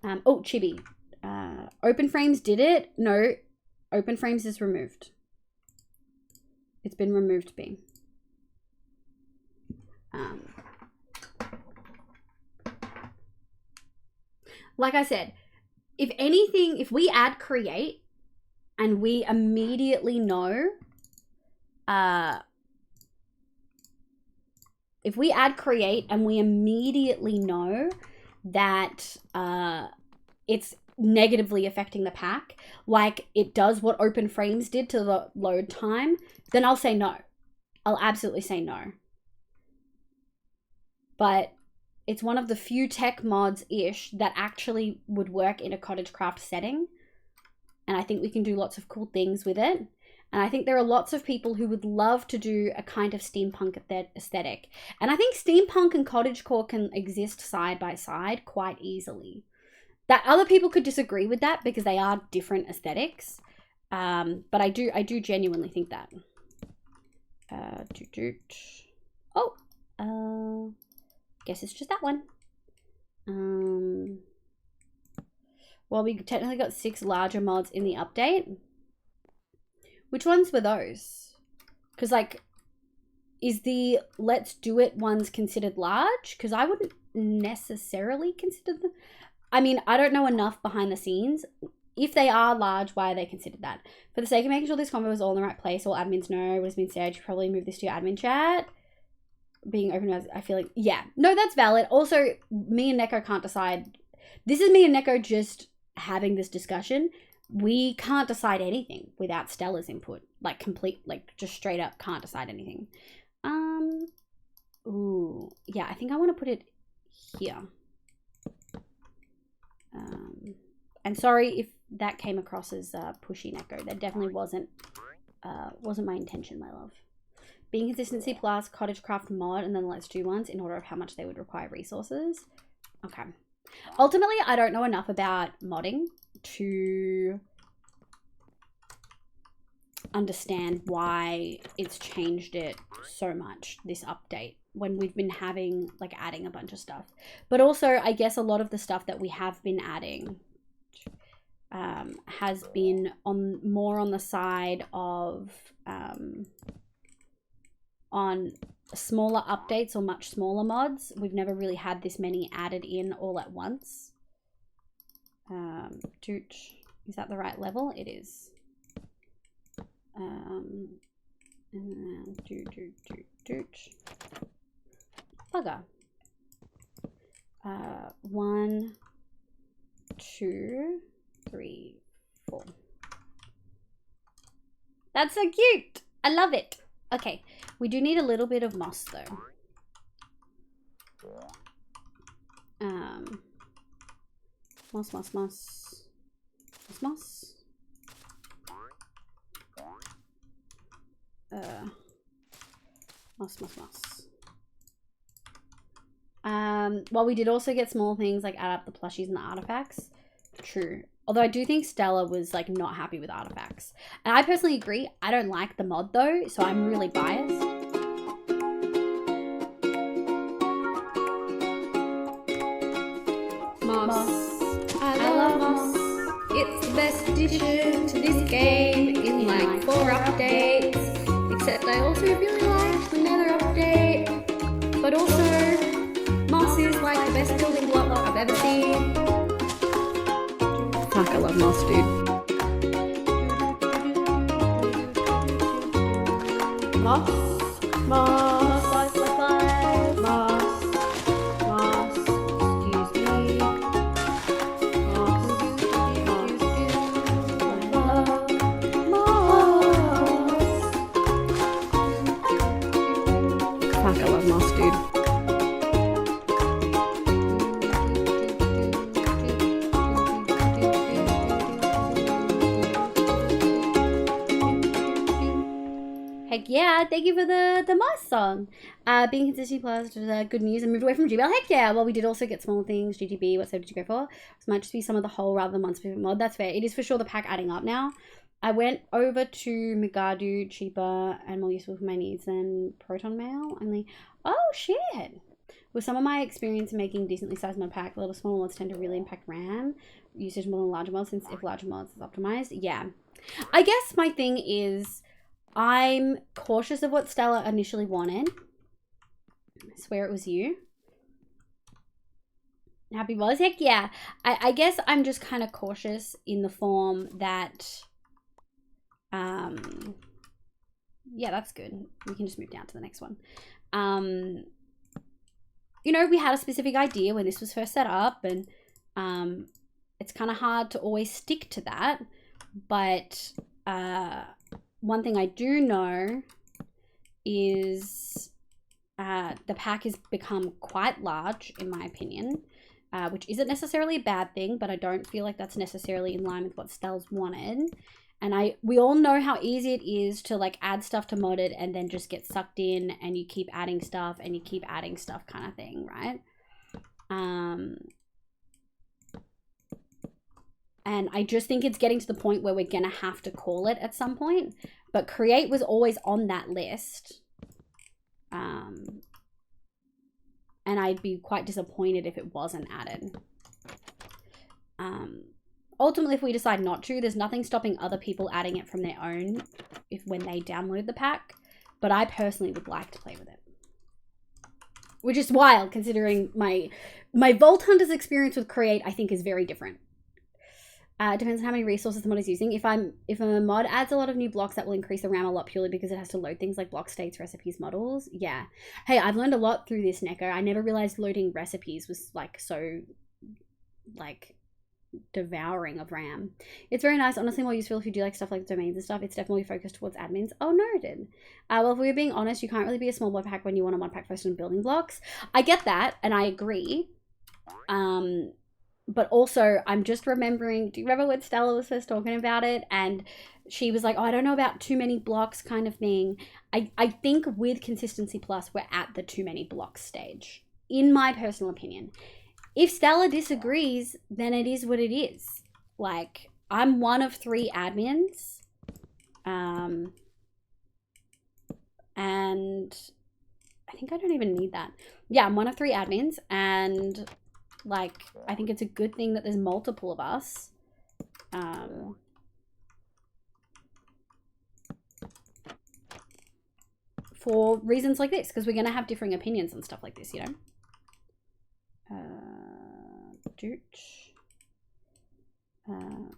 Oh, Chibi. OpenFrames did it. No, OpenFrames is removed. It's been removed, B. Like I said, if anything, if we add Create and we immediately know... if we add Create and we immediately know that it's negatively affecting the pack, like it does what OpenFrames did to the load time, then I'll say no. I'll absolutely say no. But it's one of the few tech mods-ish that actually would work in a CottageCraft setting. And I think we can do lots of cool things with it. And I think there are lots of people who would love to do a kind of steampunk aesthetic. And I think steampunk and cottagecore can exist side by side quite easily. That other people could disagree with that because they are different aesthetics. But I do genuinely think that. Guess it's just that one. Well, we technically got 6 larger mods in the update. Which ones were those? Because, like, is the let's do it ones considered large? Because I wouldn't necessarily consider them. I mean, I don't know enough behind the scenes. If they are large, why are they considered that? For the sake of making sure this convo is all in the right place, all admins know what has been said, you probably move this to your admin chat. Being open as I feel like, yeah. No, that's valid. Also, me and Neko can't decide. This is me and Neko just having this discussion. We can't decide anything without Stella's input. Like, just straight up can't decide anything. Ooh. Yeah, I think I want to put it here. And sorry if that came across as pushy, Neko. That definitely wasn't my intention, my love. Being consistency plus CottageCraft mod and then let's do ones in order of how much they would require resources. Okay. Ultimately, I don't know enough about modding to understand why it's changed it so much, this update, when we've been having, like, adding a bunch of stuff. But also, I guess a lot of the stuff that we have been adding has been more on the side of on smaller updates or much smaller mods. We've never really had this many added in all at once. Is that the right level? It is. Bugger. 1, 2, 3, 4. That's so cute. I love it. Okay, we do need a little bit of moss though. Moss. Moss. Well, we did also get small things like add up the plushies and the artifacts. True. Although I do think Stella was, like, not happy with artifacts. And I personally agree. I don't like the mod though, so I'm really biased. Moss. I love moss. It's the best addition to this game in like 4 updates. Except I also really like the Nether update. But also, moss is like the best building block I've ever seen. Fuck, I love moss, dude. Moss. Yeah, thank you for the moss song. Being consistent plus good news and moved away from GBL. Heck yeah. Well, we did also get small things. GTB, what save did you go for? This might just be some of the whole rather than one specific mod. That's fair. It is for sure the pack adding up now. I went over to Migadu, cheaper and more useful for my needs than Proton Mail. Only, oh shit. With some of my experience in making decently sized mod pack, a little smaller mods tend to really impact RAM usage more than larger mods, since if larger mods is optimized. Yeah. I guess my thing is, I'm cautious of what Stella initially wanted. I swear it was you. Happy was? Heck yeah. I guess I'm just kind of cautious in the form that... yeah, that's good. We can just move down to the next one. You know, we had a specific idea when this was first set up, and it's kind of hard to always stick to that. But... one thing I do know is the pack has become quite large, in my opinion, which isn't necessarily a bad thing, but I don't feel like that's necessarily in line with what Stell's wanted. And we all know how easy it is to like add stuff to modded and then just get sucked in and you keep adding stuff and you keep adding stuff kind of thing, right? And I just think it's getting to the point where we're gonna have to call it at some point. But create was always on that list. And I'd be quite disappointed if it wasn't added. Ultimately, if we decide not to, there's nothing stopping other people adding it from their own when they download the pack. But I personally would like to play with it. Which is wild, considering my Vault Hunter's experience with Create, I think, is very different. Depends on how many resources the mod is using. If a mod adds a lot of new blocks, that will increase the RAM a lot purely because it has to load things like block states, recipes, models. Yeah. Hey, I've learned a lot through this, Neko. I never realized loading recipes was like so like devouring of RAM. It's very nice, honestly more useful if you do like stuff like domains and stuff. It's definitely focused towards admins. Oh, noted. Well, if we're being honest, you can't really be a small mod pack when you want a mod pack focused on building blocks. I get that, and I agree. But also, I'm just remembering, do you remember when Stella was first talking about it? And she was like, oh, I don't know about too many blocks kind of thing. I think with Consistency Plus, we're at the too many blocks stage, in my personal opinion. If Stella disagrees, then it is what it is. Like, I'm one of 3 admins. And I think I don't even need that. Yeah, I'm one of 3 admins, and like, I think it's a good thing that there's multiple of us. For reasons like this, because we're going to have differing opinions and stuff like this, you know?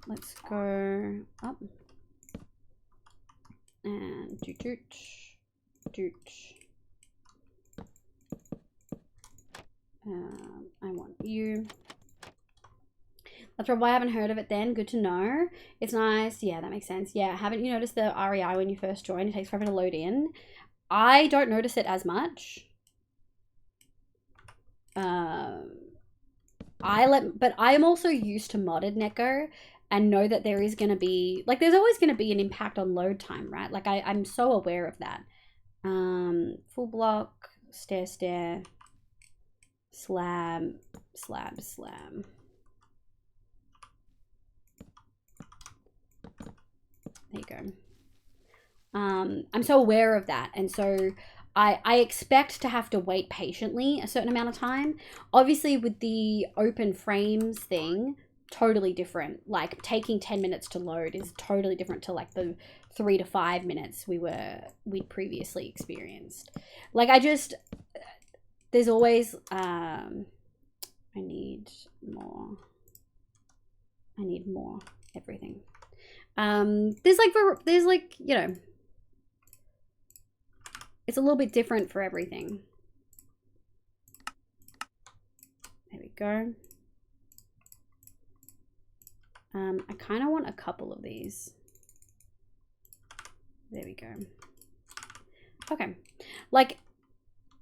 Let's go up. And I want you. That's probably why I haven't heard of it then. Good to know. It's nice. Yeah, that makes sense. Yeah, haven't you noticed the REI when you first join? It takes forever to load in. I don't notice it as much. But I am also used to modded Neko and know that there is going to be, like, there's always going to be an impact on load time, right? Like, I'm so aware of that. Full block, stair, slab. There you go. I'm so aware of that, and so I expect to have to wait patiently a certain amount of time. Obviously, with the open frames thing, totally different. Like, taking 10 minutes to load is totally different to like the 3 to 5 minutes we'd previously experienced. Like, there's always I need more everything. There's like, you know, it's a little bit different for everything. There we go. I kind of want a couple of these. There we go. Okay. Like,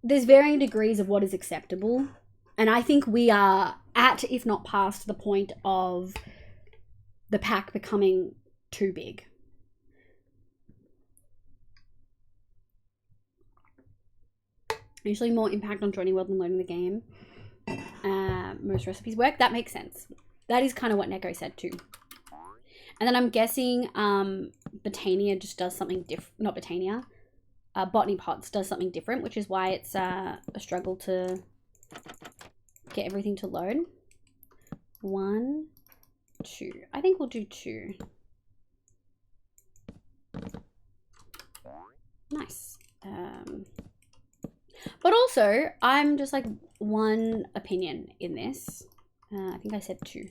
there's varying degrees of what is acceptable. And I think we are at, if not past, the point of the pack becoming too big. Usually more impact on joining world than loading the game. Most recipes work. That makes sense. That is kind of what Neko said too. And then I'm guessing Botania just does something different. Not Botania. Botany Pots does something different, which is why it's a struggle to get everything to load. 1, 2. I think we'll do 2. Nice. But also, I'm just like one opinion in this. I think I said 2.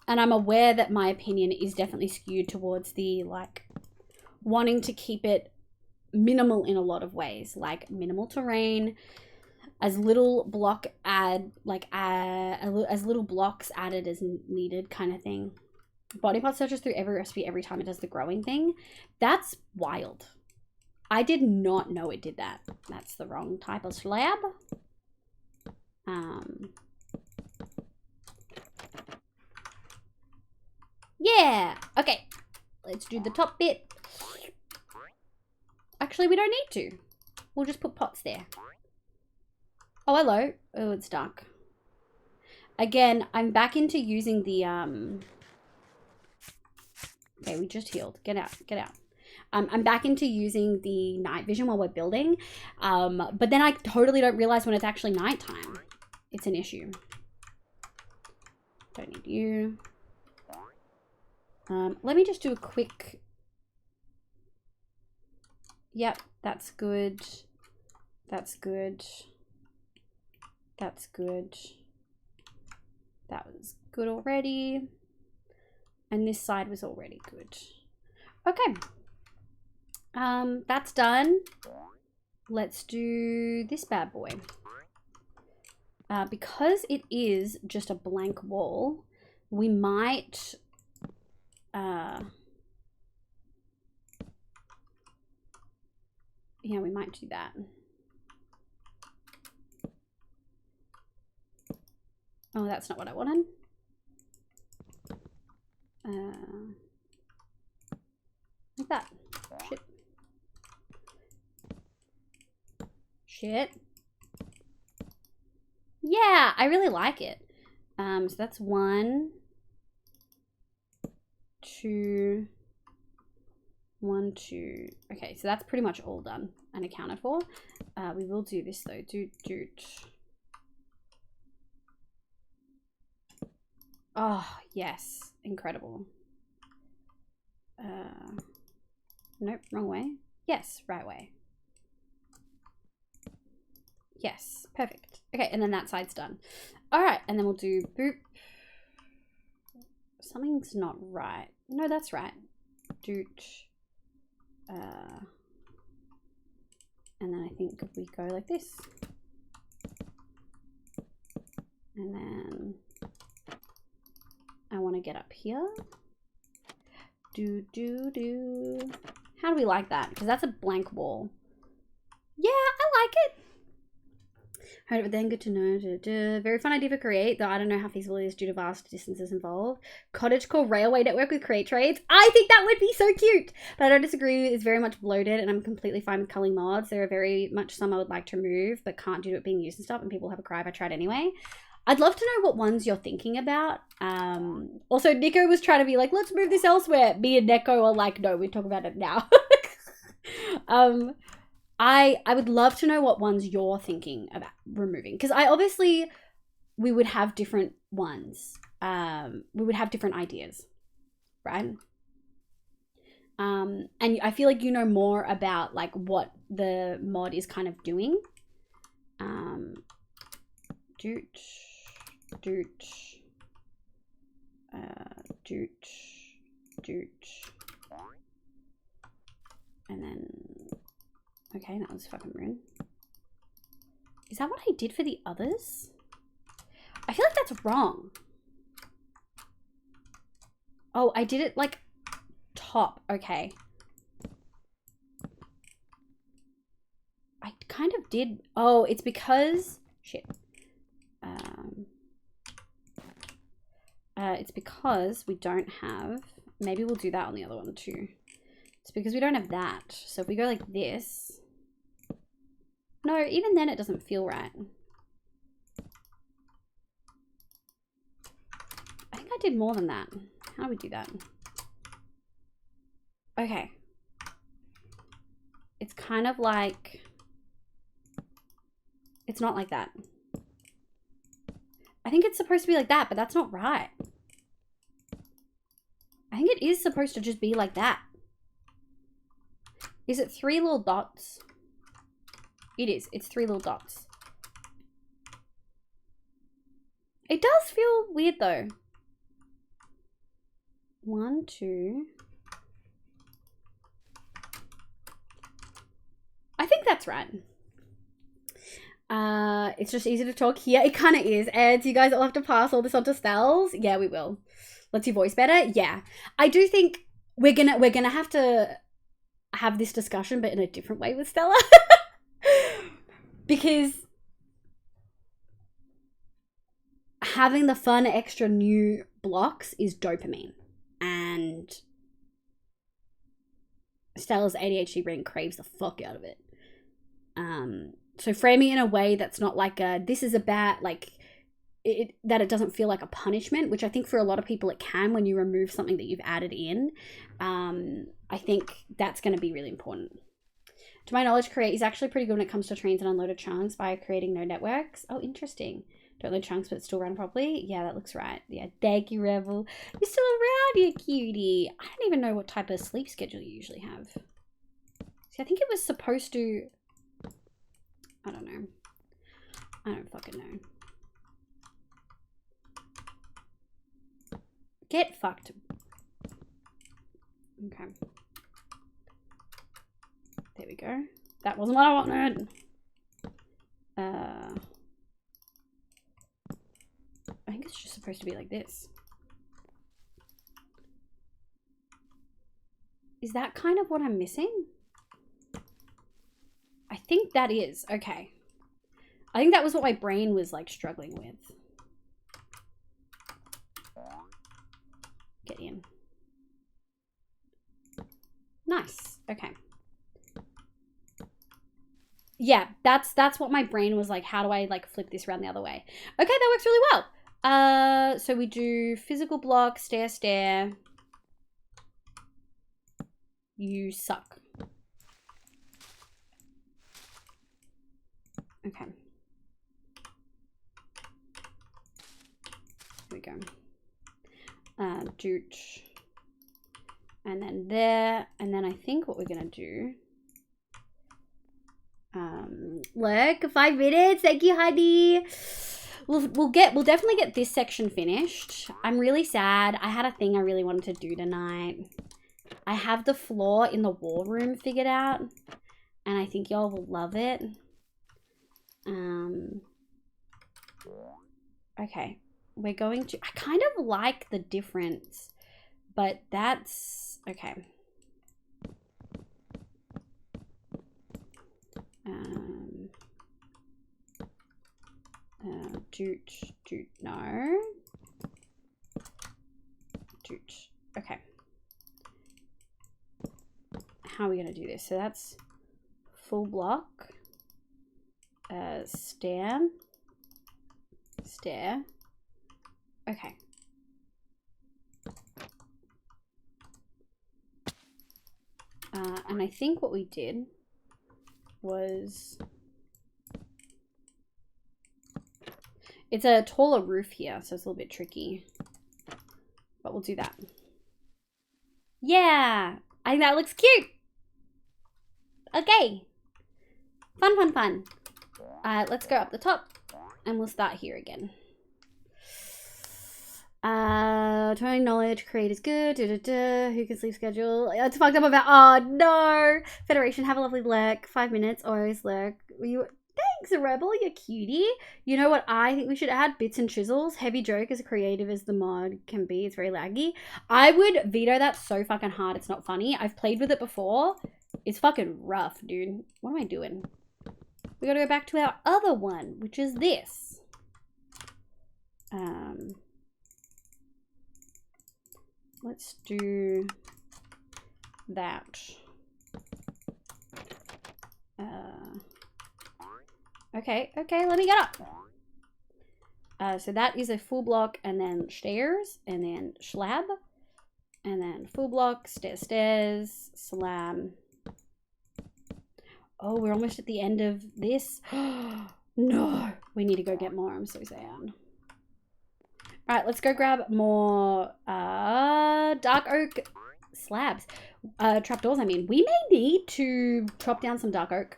And I'm aware that my opinion is definitely skewed towards the, like, wanting to keep it minimal in a lot of ways. Like, minimal terrain, as little block as little blocks added as needed kind of thing. Body pot searches through every recipe every time it does the growing thing. That's wild. I did not know it did that. That's the wrong type of slab. Yeah. Okay. Let's do the top bit. Actually, we don't need to. We'll just put pots there. Oh, hello. Oh, it's dark. Again, I'm back into using the, Okay, we just healed. Get out. Get out. I'm back into using the night vision while we're building. But then I totally don't realize when it's actually nighttime. It's an issue. Don't need you. Let me just do a quick... Yep, that's good. That's good. That's good. That was good already. And this side was already good. Okay. That's done. Let's do this bad boy. Because it is just a blank wall, we might... yeah, we might do that. Oh, that's not what I wanted. Like that. Shit. Shit. Yeah, I really like it. So that's 1, 2, 1, 2. Okay, so that's pretty much all done and accounted for. We will do this though. Oh, yes. Incredible. Nope, wrong way. Yes, right way. Yes, perfect. Okay, and then that side's done. All right, and then we'll do boop. Something's not right. No, that's right. Doot. And then I think we go like this. And then I want to get up here. Do. How do we like that? Because that's a blank wall. Yeah, I like it. Heard it, but then good to know. Very fun idea for Create, though I don't know how feasible it is due to vast distances involved. Cottagecore railway network with Create trades. I think that would be so cute. But I don't disagree. It's very much bloated, and I'm completely fine with culling mods. There are very much some I would like to remove, but can't due to it being used and stuff, and people have a cry if I tried anyway. I'd love to know what ones you're thinking about. Also, Nico was trying to be like, let's move this elsewhere. Me and Neko are like, no, we talk about it now. I would love to know what ones you're thinking about removing. Because we would have different ones. We would have different ideas, right? And I feel like you know more about like what the mod is kind of doing. Doot. And then, okay, that was fucking rude. Is that what I did for the others? I feel like that's wrong. Oh, I did it like top. Okay. I kind of did. Oh, it's because, shit. It's because we don't have, maybe we'll do that on the other one too. It's because we don't have that. So if we go like this, no, even then it doesn't feel right. I think I did more than that. How do we do that? Okay. It's kind of like, it's not like that. I think it's supposed to be like that, but that's not right. I think it is supposed to just be like that. Is it 3 little dots? It is. It's 3 little dots. It does feel weird though. 1, 2. I think that's right. It's just easy to talk here. It kind of is. And you guys all have to pass all this on to Stels. Yeah, we will. Let's your voice better. Yeah, I do think we're gonna have to have this discussion, but in a different way with Stella, because having the fun extra new blocks is dopamine, and Stella's ADHD brain craves the fuck out of it. So framing it in a way that's not like this is a bad, like, that it doesn't feel like a punishment, which I think for a lot of people it can when you remove something that you've added in. I think that's going to be really important. To my knowledge, Create is actually pretty good when it comes to trains and unloaded chunks by creating no networks. Oh, interesting. Don't load chunks but still run properly. Yeah, that looks right. Yeah, thank you, Rebel. You're still around, you cutie. I don't even know what type of sleep schedule you usually have. See, I think it was supposed to... I don't know. I don't fucking know. Get fucked. Okay. There we go. That wasn't what I wanted. I think it's just supposed to be like this. Is that kind of what I'm missing? I think that is. Okay. I think that was what my brain was like struggling with. Get in. Nice. Okay. Yeah, that's what my brain was like. How do I like flip this around the other way? Okay, that works really well. So we do physical block, stair, stair. You suck. Okay. Here we go. Doot. And then there. And then I think what we're gonna do. Look, 5 minutes. Thank you, honey. We'll definitely get this section finished. I'm really sad. I had a thing I really wanted to do tonight. I have the floor in the war room figured out, and I think y'all will love it. Okay, we're going to... I kind of like the difference, but that's... Okay. Doot, no. Doot. Okay. How are we gonna do this? So that's full block. Stair. Stair. Okay. And I think what we did was... It's a taller roof here, so it's a little bit tricky. But we'll do that. Yeah! I think that looks cute! Okay. Fun, fun, fun. Let's go up the top. And we'll start here again. Turning knowledge, create is good. Who can sleep schedule? It's fucked up about... Oh, no! Federation, have a lovely lurk. 5 minutes, always lurk. Thanks, Rebel, you cutie. You know what I think we should add? Bits and chisels. Heavy joke, as creative as the mod can be. It's very laggy. I would veto that so fucking hard. It's not funny. I've played with it before. It's fucking rough, dude. What am I doing? We gotta go back to our other one, which is this. Let's do that. Okay, let me get up. So that is a full block, and then stairs, and then slab, and then full block, stairs, slab. Oh, we're almost at the end of this. No, we need to go get more. I'm so sad. All right, let's go grab more dark oak slabs. Trapdoors, I mean. We may need to chop down some dark oak.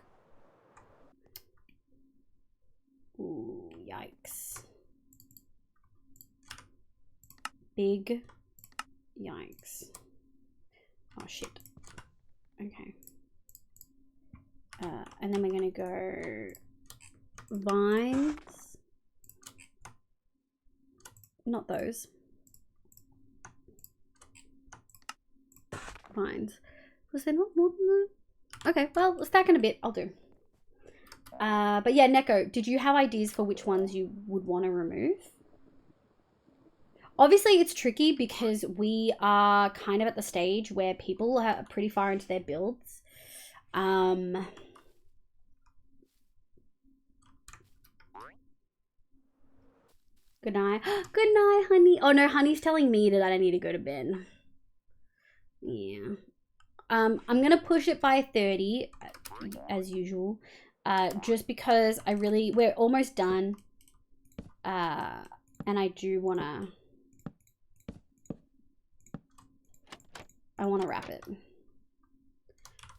Ooh, yikes. Big yikes. Oh, shit. Okay. And then we're going to go vines. Not those. Vines. Was there not more than that? Okay, well, let's stack in a bit. I'll do. But yeah, Neko, did you have ideas for which ones you would want to remove? Obviously, it's tricky because we are kind of at the stage where people are pretty far into their builds. Good night. Good night, honey. Oh no, honey's telling me that I need to go to bed. Yeah. I'm gonna push it by 30 as usual. Just because we're almost done. And I do wanna wrap it.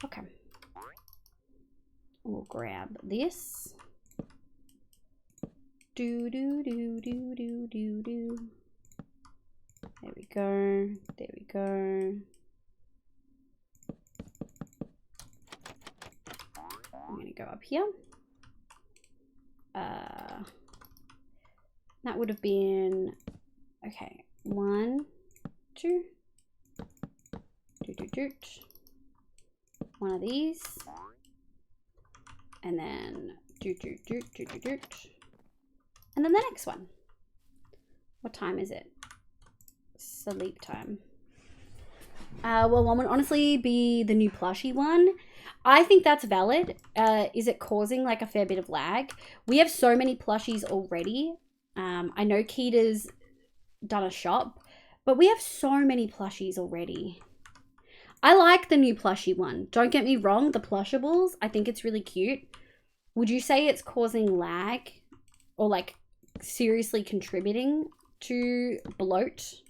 Okay. We'll grab this. Do. There we go. There we go. I'm gonna go up here. That would have been okay. 1, 2. Doot. One of these. And then doot. And then the next one. What time is it? Sleep time. Well, one would honestly be the new plushie one. I think that's valid. Is it causing like a fair bit of lag? We have so many plushies already. I know Keita's done a shop, but we have so many plushies already. I like the new plushie one. Don't get me wrong, the plushables, I think it's really cute. Would you say it's causing lag or like seriously contributing to bloat?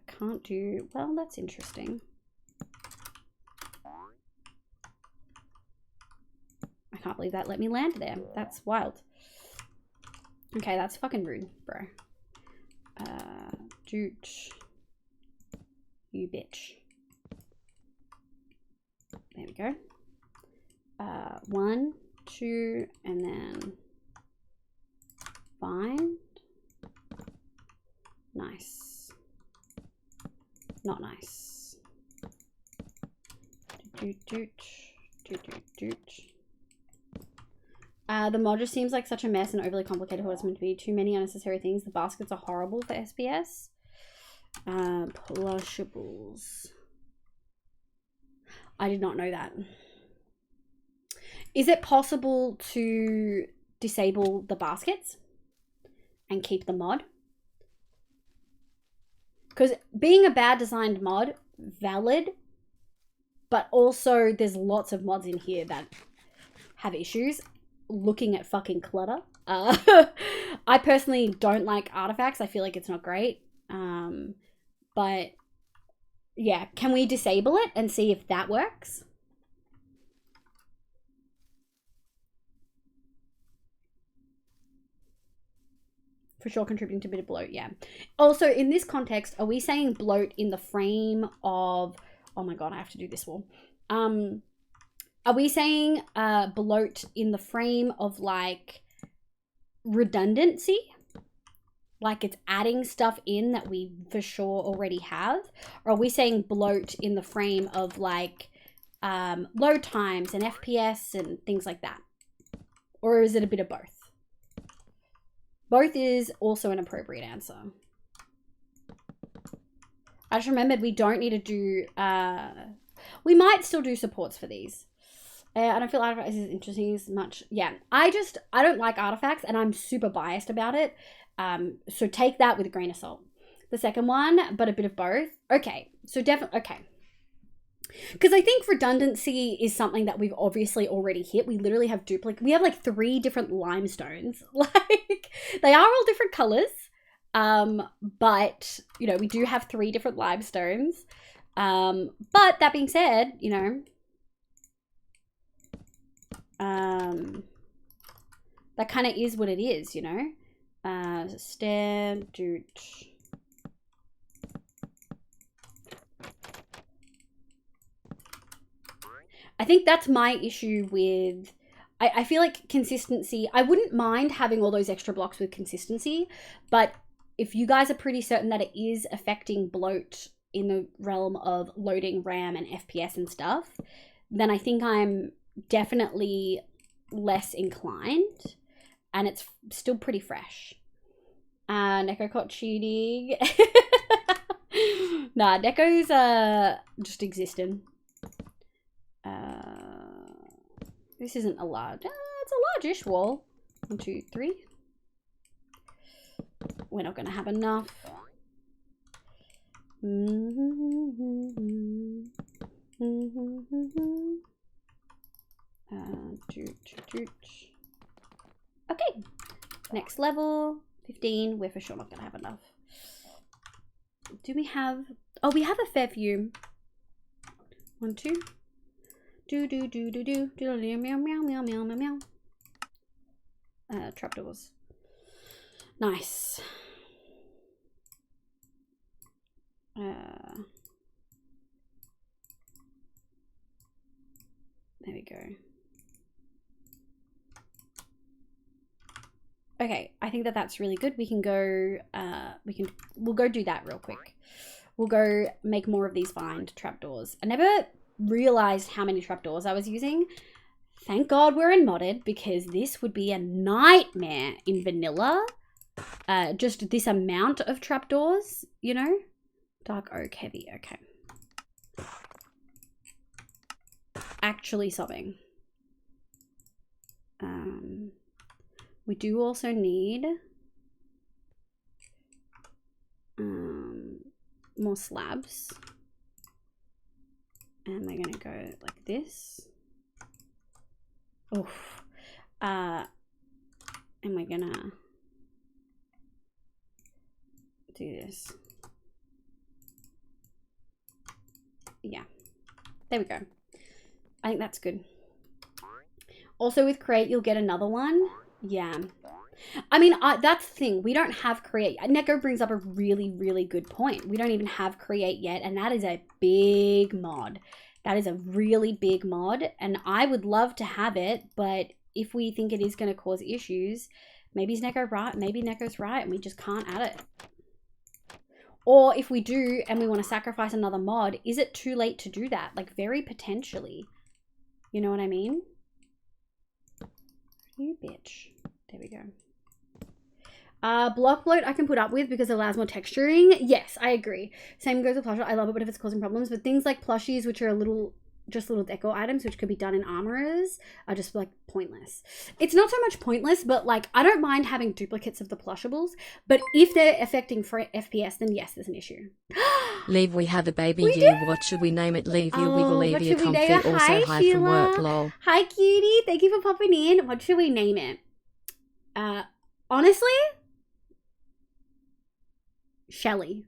Can't do, well, that's interesting. I can't believe that let me land there. That's wild. Okay, that's fucking rude, bro. Doot. You bitch. There we go. 1, 2, and then find. Nice. Not nice. Doot. The mod just seems like such a mess and overly complicated for what it's meant to be. Too many unnecessary things. The baskets are horrible for SPS. Plushables. I did not know that. Is it possible to disable the baskets and keep the mod? Because being a bad designed mod, valid, but also there's lots of mods in here that have issues. Looking at fucking clutter. I personally don't like artifacts. I feel like it's not great. But yeah, can we disable it and see if that works? For sure contributing to a bit of bloat, yeah. Also, in this context, are we saying bloat in the frame of... Oh my god, I have to do this wall. Are we saying bloat in the frame of like redundancy? Like it's adding stuff in that we for sure already have? Or are we saying bloat in the frame of like load times and FPS and things like that? Or is it a bit of both? Both is also an appropriate answer. I just remembered we don't need to do... we might still do supports for these. I don't feel artifacts is interesting as much. Yeah, I don't like artifacts and I'm super biased about it. So take that with a grain of salt. The second one, but a bit of both. Okay, so definitely, okay. Because I think redundancy is something that we've obviously already hit. We literally have we have like 3 different limestones. Like, they are all different colors. But, you know, we do have 3 different limestones. But that being said, you know, that kind of is what it is, you know. Stamp, doot. I think that's my issue with... I feel like consistency... I wouldn't mind having all those extra blocks with consistency, but if you guys are pretty certain that it is affecting bloat in the realm of loading RAM and FPS and stuff, then I think I'm definitely less inclined. and it's still pretty fresh. Neko caught cheating. Nah, Neko's just existing. This isn't a large. It's a large-ish wall. 1, 2, 3. We're not gonna have enough. Okay, next level, 15. We're for sure not gonna have enough. Do we have? Oh, we have a fair few. 1, 2. Meow meow meow meow meow meow. Trapdoors. Nice. There we go. Okay, I think that that's really good. We can go, we'll go do that real quick. We'll go make more of these vine trapdoors. I never realized how many trapdoors I was using. Thank God we're in modded, because this would be a nightmare in vanilla. Just this amount of trapdoors, you know? Dark oak heavy, okay. Actually sobbing. We do also need more slabs. And we're gonna go like this. Oof. And we're gonna do this. Yeah, there we go. I think that's good. Also with create, you'll get another one. Yeah. I mean, that's the thing. We don't have create. Neko brings up a really, really good point. We don't even have create yet, and that is a big mod. That is a really big mod, and I would love to have it, but if we think it is going to cause issues, maybe Neko right, maybe Neko's right, and we just can't add it. Or if we do, and we want to sacrifice another mod, is it too late to do that? Like, very potentially. You know what I mean? You bitch. There we go. Block bloat I can put up with because it allows more texturing. Yes, I agree. Same goes with plushie. I love it, but if it's causing problems. But things like plushies, which are just little deco items, which could be done in armorers, are just like pointless. It's not so much pointless, but like I don't mind having duplicates of the plushables. But if they're affecting for FPS, then yes, there's an issue. Leave, we have a baby We you. did? What should we name it? Leave you, Oh, wiggle, what leave you, should we comfy. name it? Also, Hi, hi from work, Sheila. lol. Hi, cutie. Thank you for popping in. What should we name it? Honestly, Shelly.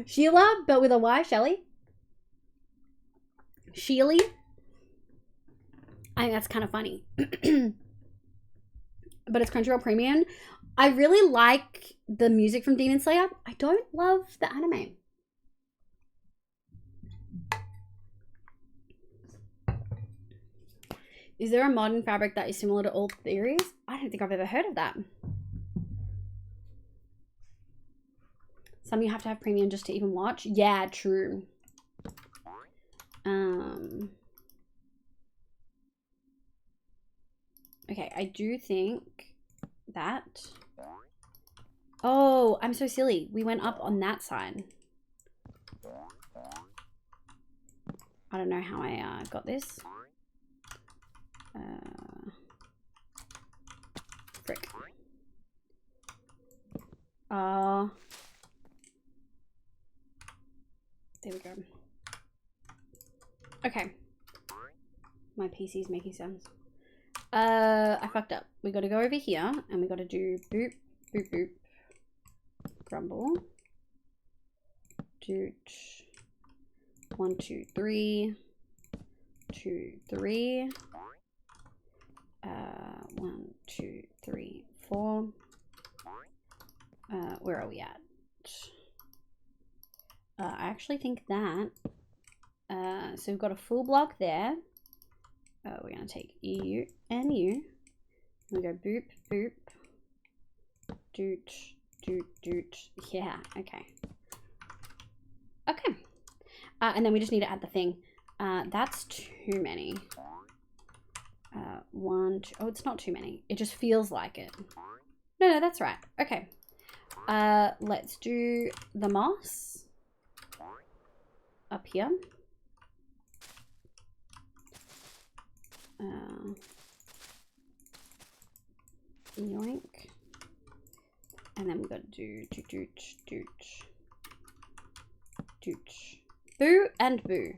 Sheila, but with a Y, Shelly. Sheely. I think that's kind of funny. But it's Crunchyroll Premium. I really like the music from Demon Slayer. I don't love the anime. Is there a modern fabric that is similar to all theories? I don't think I've ever heard of that. Some you have to have premium just to even watch. Yeah, true. Okay, I do think that. Oh, I'm so silly. We went up on that side. I don't know how I got this. Frick. There we go. Okay. My PC's making sounds. I fucked up. We gotta go over here and we gotta do boop, boop, boop. Grumble. Doot. 1, 2, 3. 2, 3. 1, 2, 3, 4. Where are we at? I actually think that. So we've got a full block there. We're gonna take EU and U. We go boop, boop. Doot, doot, doot. Yeah, okay. Okay. And then we just need to add the thing. That's too many. 1, 2. Oh, it's not too many. It just feels like it. No, that's right. Okay. Let's do the moss up here. Yoink. And then we've got to do dooch. Boo and boo.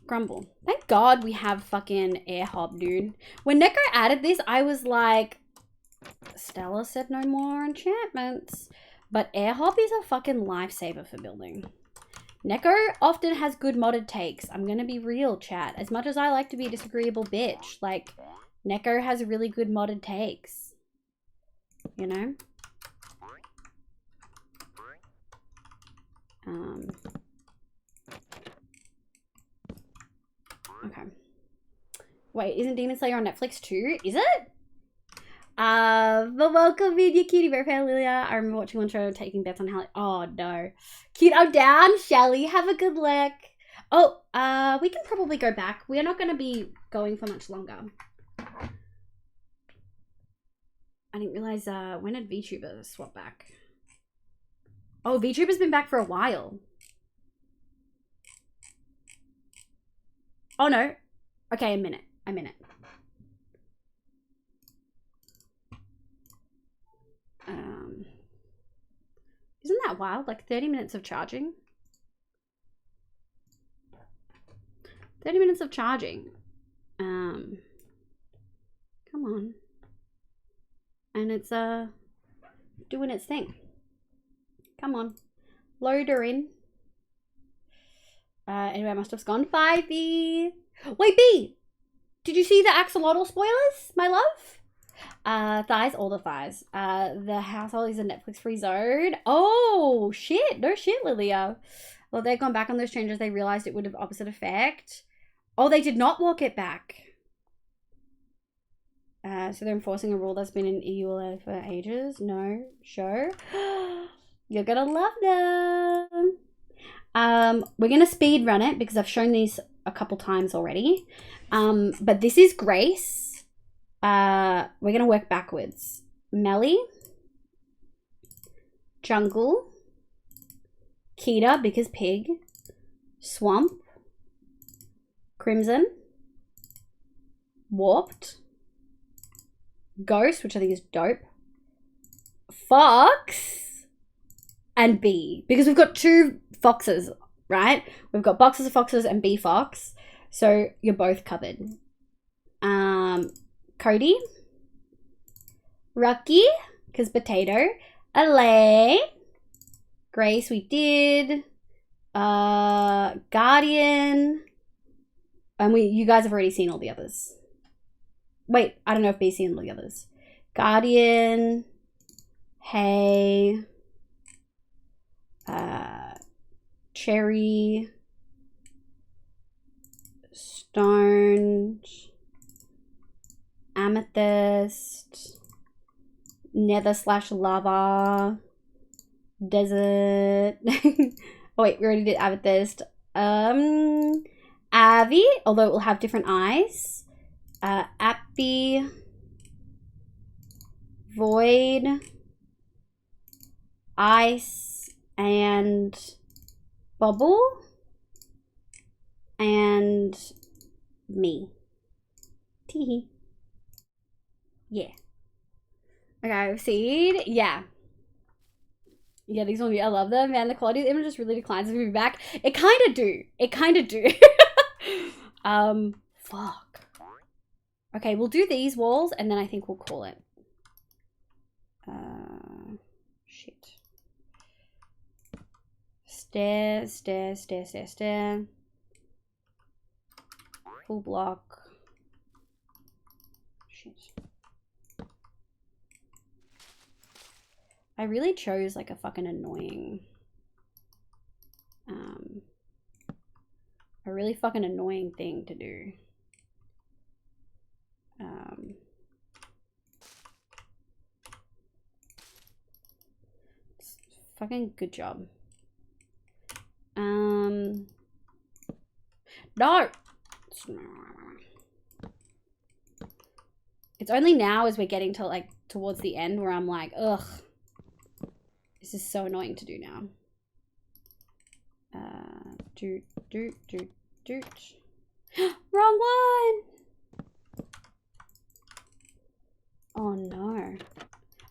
Grumble. Thank God we have fucking air hop, dude. When Neko added this, I was like, Stella said no more enchantments. But air hop is a fucking lifesaver for building. Neko often has good modded takes. I'm gonna be real, chat. As much as I like to be a disagreeable bitch, like, Neko has really good modded takes. You know? Okay. Wait, isn't Demon Slayer on Netflix too? Is it? But welcome in, you cutie bear fan, Lilia. I remember watching one show, taking bets on how. Oh no, cute. I'm down, Shelly. Have a good luck. Oh, we can probably go back. We are not going to be going for much longer. I didn't realize. When did VTuber swap back? Oh, VTuber's been back for a while. Oh no. Okay, a minute. Isn't that wild? Like 30 minutes of charging? 30 minutes of charging. Come on. And it's doing its thing. Come on. Load her in. Anyway, I must have gone 5B. Wait, B! Did you see the axolotl spoilers, my love? Thighs, all the thighs. The household is a Netflix-free zone. Oh, shit. No shit, Lilia. Well, they've gone back on those changes. They realized it would have opposite effect. Oh, they did not walk it back. So they're enforcing a rule that's been in EU for ages. No, sure. You're gonna love them. We're gonna speed run it because I've shown these a couple times already. But this is Grace. We're gonna work backwards. Melly, Jungle, Kita because pig, Swamp, Crimson, Warped, Ghost, which I think is dope, Fox, and Bee, because we've got 2 foxes, right? We've got boxes of foxes and Bee Fox, so you're both covered. Cody, Rucky, because potato, Alay, Grace, we did, Guardian, and you guys have already seen all the others. Wait, I don't know if B's seen all the others. Guardian, Hay, Cherry, Stone, Amethyst, Nether/lava, Desert. Oh wait, we already did Amethyst. Avi, although it will have different eyes. Appy, Void, Ice, and Bubble, and me. Teehee. Yeah. Okay, Seed. Yeah. Yeah, these ones, I love them, man. The quality of the image just really declines as we move back. It kind of do. Fuck. Okay, we'll do these walls, and then I think we'll call it. Shit. Stair. Full block. Shit. I really chose like a fucking annoying, a really fucking annoying thing to do. Fucking good job. No. It's only now as we're getting to like towards the end where I'm like, ugh, this is so annoying to do now. Wrong one. Oh no.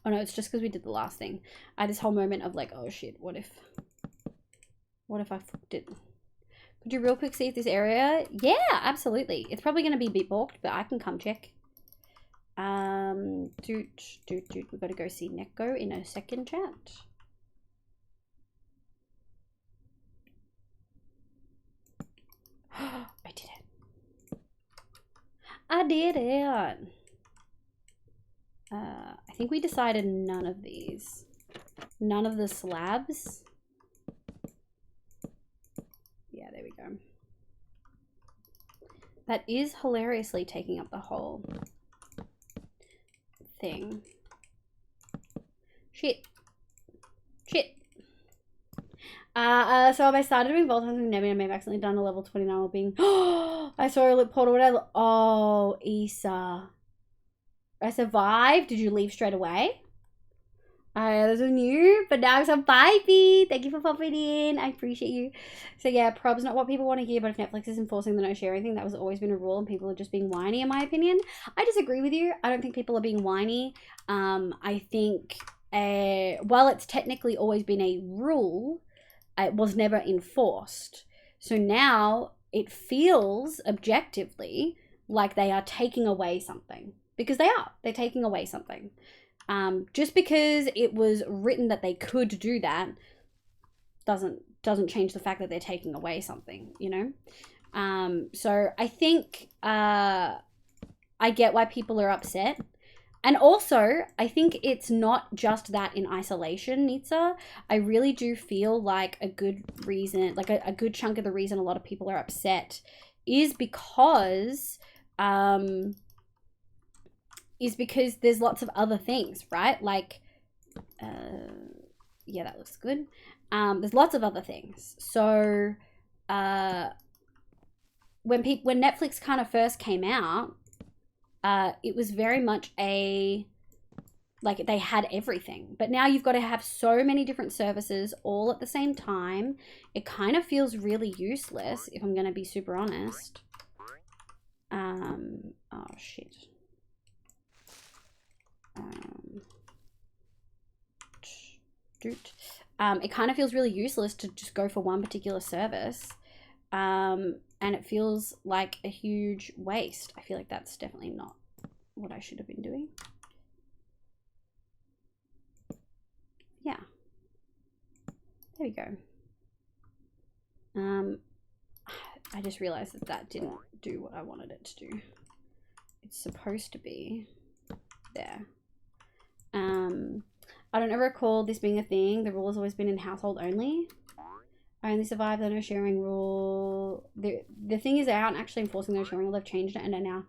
Oh no, it's just because we did the last thing. I had this whole moment of like, oh shit, what if I fucked it? Could you real quick see if this area? Yeah, absolutely. It's probably going to be a bit balked, but I can come check. We've got to go see Neko in a second, chat. I did it. I did it. I think we decided none of these. None of the slabs. Yeah, there we go. That is hilariously taking up the whole thing. Shit. Shit. So have I started doing vault hunting? Maybe I may have accidentally done a level 29 while being I saw a lip portal. Oh, Issa. I survived. Did you leave straight away? Those are new, but now I'm so vibey. Thank you for popping in. I appreciate you. So yeah, prob's not what people want to hear, but if Netflix is enforcing the no sharing thing, that was always been a rule and people are just being whiny in my opinion. I disagree with you. I don't think people are being whiny. I think while it's technically always been a rule, it was never enforced. So now it feels objectively like they are taking away something. Because they are. They're taking away something. Just because it was written that they could do that doesn't change the fact that they're taking away something, you know? So I think I get why people are upset. And also, I think it's not just that in isolation, Nitsa. I really do feel like a good reason, like a good chunk of the reason a lot of people are upset is because there's lots of other things, right? Like, yeah, that looks good. There's lots of other things. So, when Netflix kind of first came out, it was very much like they had everything. But now you've got to have so many different services all at the same time. It kind of feels really useless, if I'm going to be super honest. Oh, shit. It kind of feels really useless to just go for one particular service, and it feels like a huge waste. I feel like that's definitely not what I should have been doing. Yeah, there we go. I just realized that didn't do what I wanted it to do. It's supposed to be there. I don't ever recall this being a thing. The rule has always been in household only. I only survived the no sharing rule. The thing is, they aren't actually enforcing the no sharing rule. They've changed it and are now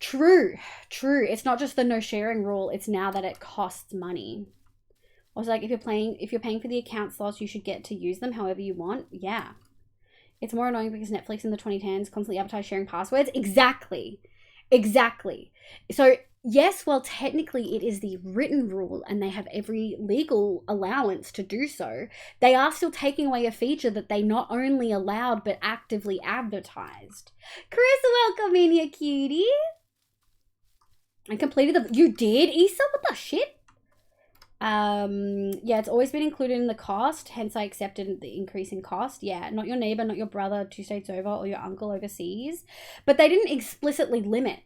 true. It's not just the no sharing rule. It's now that it costs money. Also, like if you're paying for the account slots, you should get to use them however you want. Yeah. It's more annoying because Netflix in the 2010s constantly advertised sharing passwords. Exactly. So yes, well, technically it is the written rule and they have every legal allowance to do so, they are still taking away a feature that they not only allowed but actively advertised. Chris, welcome in, you cutie. I completed you did, Issa? What the shit? Yeah, it's always been included in the cost, hence I accepted the increase in cost. Yeah, not your neighbor, not your brother 2 states over, or your uncle overseas. But they didn't explicitly limit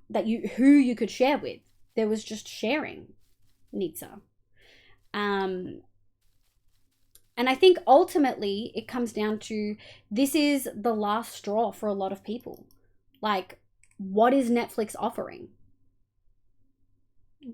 that who you could share with. There was just sharing, Nitsa. And I think ultimately it comes down to this is the last straw for a lot of people. Like, what is Netflix offering?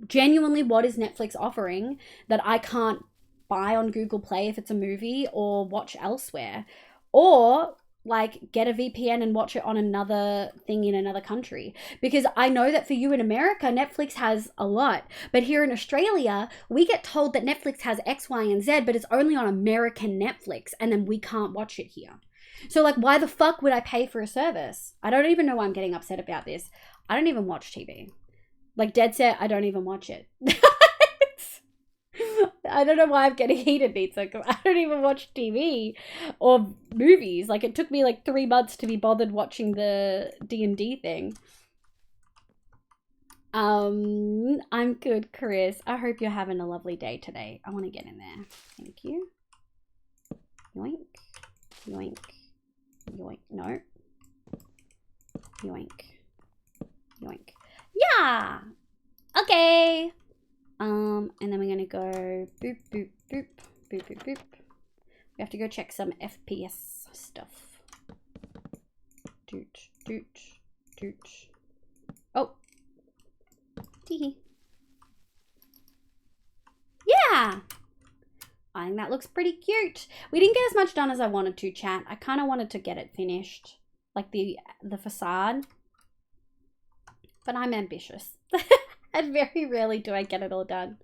Genuinely, what is Netflix offering that I can't buy on Google Play if it's a movie or watch elsewhere? Or like get a VPN and watch it on another thing in another country? Because I know that for you in America, Netflix has a lot. But here in Australia, we get told that Netflix has X, Y, and Z, but it's only on American Netflix, and then we can't watch it here. So, like, why the fuck would I pay for a service? I don't even know why I'm getting upset about this. I don't even watch TV. Like, dead set, I don't even watch it. I don't know why I'm getting heated, Beats. Like, I don't even watch TV or movies. Like, it took me like 3 months to be bothered watching the D&D thing. I'm good, Chris. I hope you're having a lovely day today. I want to get in there. Thank you. Yoink. Yoink. Yoink. No. Yoink. Yoink. Yeah! Okay! And then we're gonna go boop, boop, boop, boop, boop, boop. We have to go check some FPS stuff. Doot, doot, doot. Oh! Teehee. Yeah! I think that looks pretty cute. We didn't get as much done as I wanted to, chat. I kind of wanted to get it finished. Like the facade. But I'm ambitious. And very rarely do I get it all done.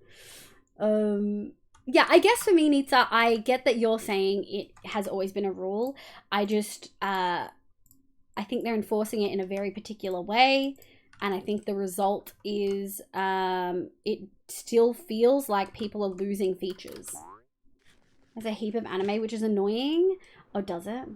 Yeah, I guess for me, Nitsa, I get that you're saying it has always been a rule. I just, I think they're enforcing it in a very particular way. And I think the result is it still feels like people are losing features. There's a heap of anime, which is annoying. Oh, does it?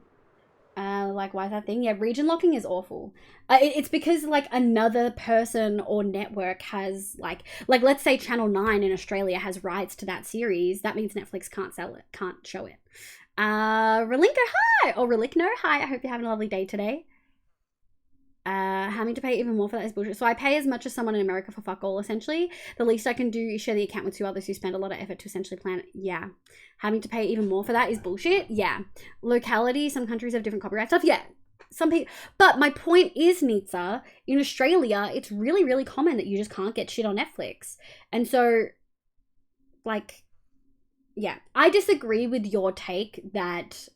Like, why is that thing? Yeah, region locking is awful. It's because, like, another person or network has, like, let's say Channel 9 in Australia has rights to that series. That means Netflix can't sell it, can't show it. Relinko, hi! Or Relikno, hi. I hope you're having a lovely day today. Having to pay even more for that is bullshit. So I pay as much as someone in America for fuck all, essentially. The least I can do is share the account with 2 others who spend a lot of effort to essentially plan it. Yeah. Having to pay even more for that is bullshit. Yeah. Locality, some countries have different copyright stuff. Yeah. Some people, but my point is, Nitsa, in Australia, it's really, really common that you just can't get shit on Netflix. And so, like, yeah. I disagree with your take that,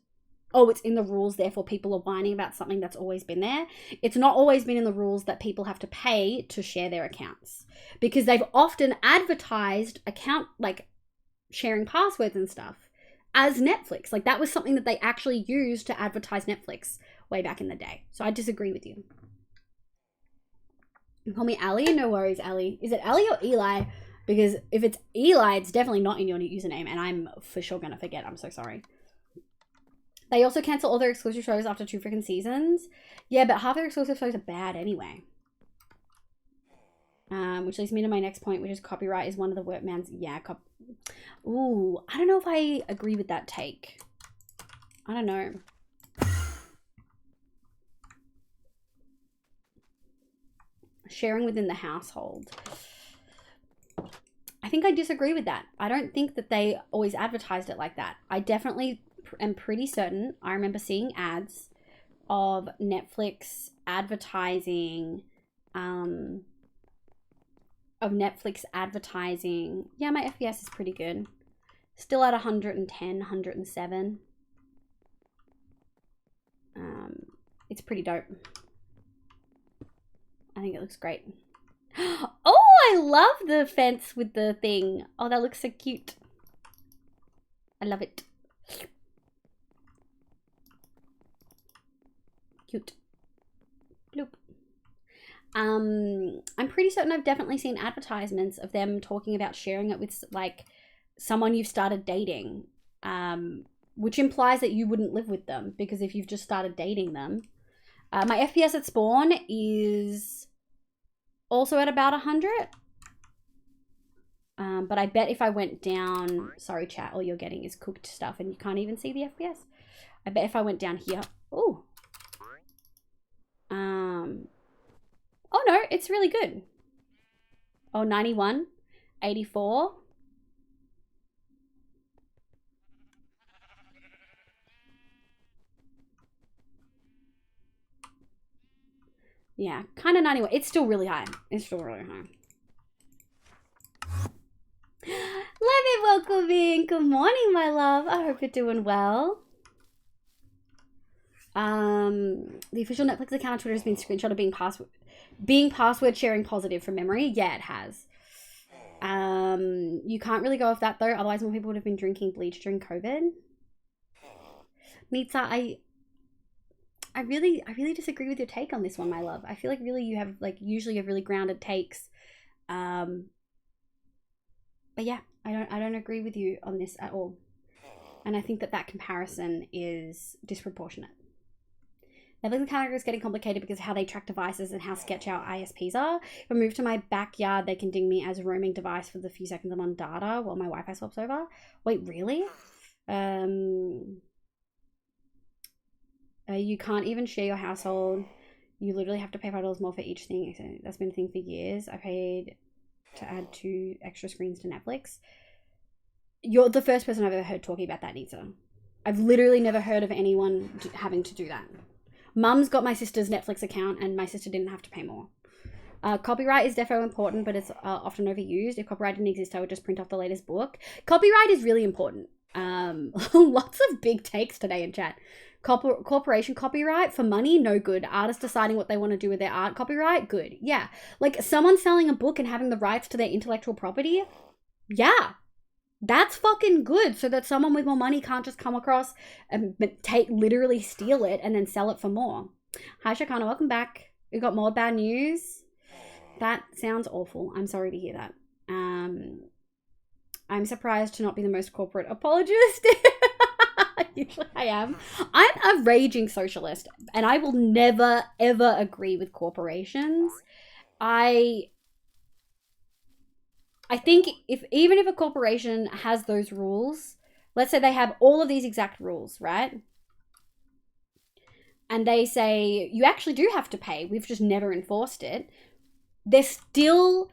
oh, it's in the rules, therefore people are whining about something that's always been there. It's not always been in the rules that people have to pay to share their accounts. Because they've often advertised account, like, sharing passwords and stuff as Netflix. Like, that was something that they actually used to advertise Netflix way back in the day. So I disagree with you. You call me Ali? No worries, Ali. Is it Ali or Eli? Because if it's Eli, it's definitely not in your username, and I'm for sure gonna forget. I'm so sorry. They also cancel all their exclusive shows after 2 freaking seasons. Yeah, but half their exclusive shows are bad anyway. Which leads me to my next point, which is copyright is one of the workman's... Yeah, ooh, I don't know if I agree with that take. I don't know. Sharing within the household. I think I disagree with that. I don't think that they always advertised it like that. I definitely am pretty certain I remember seeing ads of Netflix advertising yeah, my FPS is pretty good, still at 110 107. It's pretty dope. I think it looks great. Oh, I love the fence with the thing. Oh, that looks so cute. I love it. Cute. Bloop. I'm pretty certain I've definitely seen advertisements of them talking about sharing it with, like, someone you've started dating, which implies that you wouldn't live with them, because if you've just started dating them. My FPS at spawn is also at about 100. But I bet if I went down, sorry chat, all you're getting is cooked stuff and you can't even see the FPS. I bet if I went down here, oh. Oh no, it's really good. Oh, 91, 84. Yeah, kind of 91. It's still really high. It's still really high. Love it, welcome in. Good morning, my love. I hope you're doing well. The official Netflix account on Twitter has been screenshot of being password sharing positive from memory. Yeah, it has. You can't really go off that though, otherwise more people would have been drinking bleach during COVID. Nitsa, I really disagree with your take on this one, my love. I feel like really you have like usually you have really grounded takes. But yeah, I don't agree with you on this at all. And I think that comparison is disproportionate. Netflix and Canada is getting complicated because of how they track devices and how sketch our ISPs are. If I move to my backyard, they can ding me as a roaming device for the few seconds I'm on data while my Wi-Fi swaps over. Wait, really? You can't even share your household. You literally have to pay $5 more for each thing. So that's been a thing for years. I paid to add 2 extra screens to Netflix. You're the first person I've ever heard talking about that, Nita. I've literally never heard of anyone having to do that. Mum's got my sister's Netflix account and my sister didn't have to pay more. Copyright is defo important, but it's often overused. If copyright didn't exist, I would just print off the latest book. Copyright is really important. Lots of big takes today in chat. Corporation copyright for money, no good. Artists deciding what they want to do with their art, copyright, good. Yeah. Like someone selling a book and having the rights to their intellectual property, yeah. That's fucking good, so that someone with more money can't just come across and literally steal it and then sell it for more. Hi, Shakana, welcome back. We've got more bad news. That sounds awful. I'm sorry to hear that. I'm surprised to not be the most corporate apologist. Usually I am. I'm a raging socialist, and I will never, ever agree with corporations. I think even if a corporation has those rules, let's say they have all of these exact rules, right? And they say, you actually do have to pay. We've just never enforced it. They're still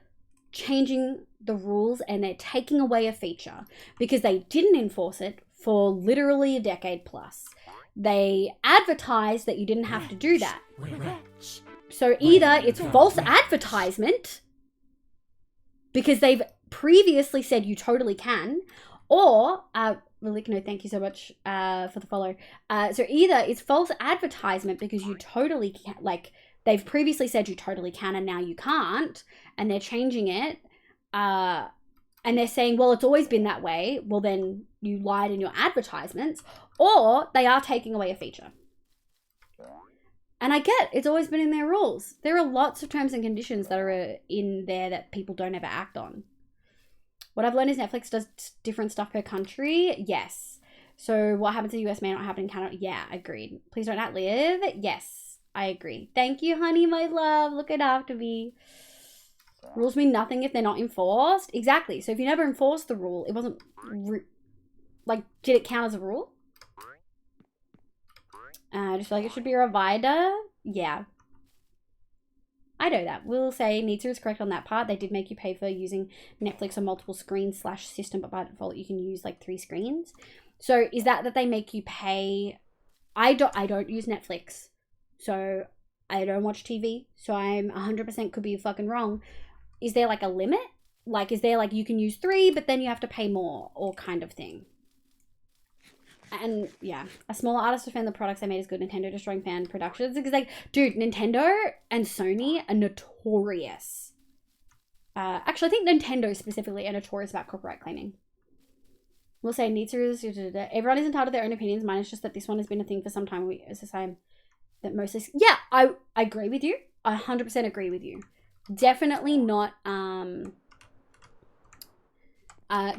changing the rules and they're taking away a feature because they didn't enforce it for literally a decade plus. They advertised that you didn't have to do that. So either it's false advertisement because they've previously said you totally can, or Malikno, thank you so much for the follow. So either it's false advertisement because you totally can, like they've previously said you totally can and now you can't, and they're changing it, and they're saying, well, it's always been that way. Well, then you lied in your advertisements, or they are taking away a feature. And I get it's always been in their rules. There are lots of terms and conditions that are in there that people don't ever act on. What I've learned is Netflix does different stuff per country. Yes. So what happens in the US may not happen in Canada. Yeah, agreed. Please don't outlive. Yes, I agree. Thank you, honey, my love. Look it after me. Rules mean nothing if they're not enforced. Exactly. So if you never enforced the rule, it wasn't... like, did it count as a rule? I just feel like it should be a reminder. Yeah. I know that. We'll say Nitsa is correct on that part. They did make you pay for using Netflix on multiple screens / system, but by default you can use like 3 screens. So is that they make you pay? I don't use Netflix. So I don't watch TV. So I'm 100% could be fucking wrong. Is there like a limit? Like is there like you can use 3 but then you have to pay more or kind of thing? And yeah, a smaller artist defend the products they made as good. Nintendo destroying fan productions because like, dude, Nintendo and Sony are notorious. Actually, I think Nintendo specifically are notorious about copyright claiming. We'll say everyone is entitled to their own opinions. Mine is just that this one has been a thing for some time. As a sign that mostly, yeah, I agree with you. I 100% agree with you. Definitely not.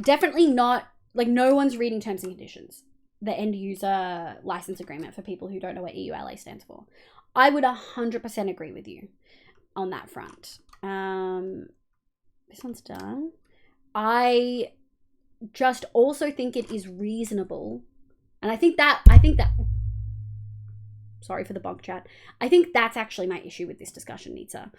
Definitely not. Like no one's reading terms and conditions. The end user license agreement for people who don't know what EULA stands for. I would 100% agree with you on that front. This one's done. I just also think it is reasonable. And I think that, sorry for the bug chat. I think that's actually my issue with this discussion, Nita.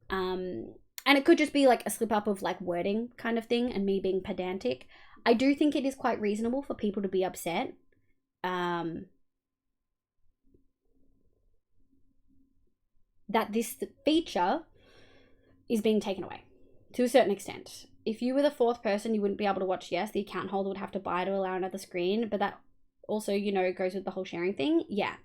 And it could just be like a slip up of like wording kind of thing and me being pedantic. I do think it is quite reasonable for people to be upset. That this feature is being taken away to a certain extent. If you were the 4th person, you wouldn't be able to watch. Yes, the account holder would have to buy to allow another screen, but that also, you know, goes with the whole sharing thing. Yeah.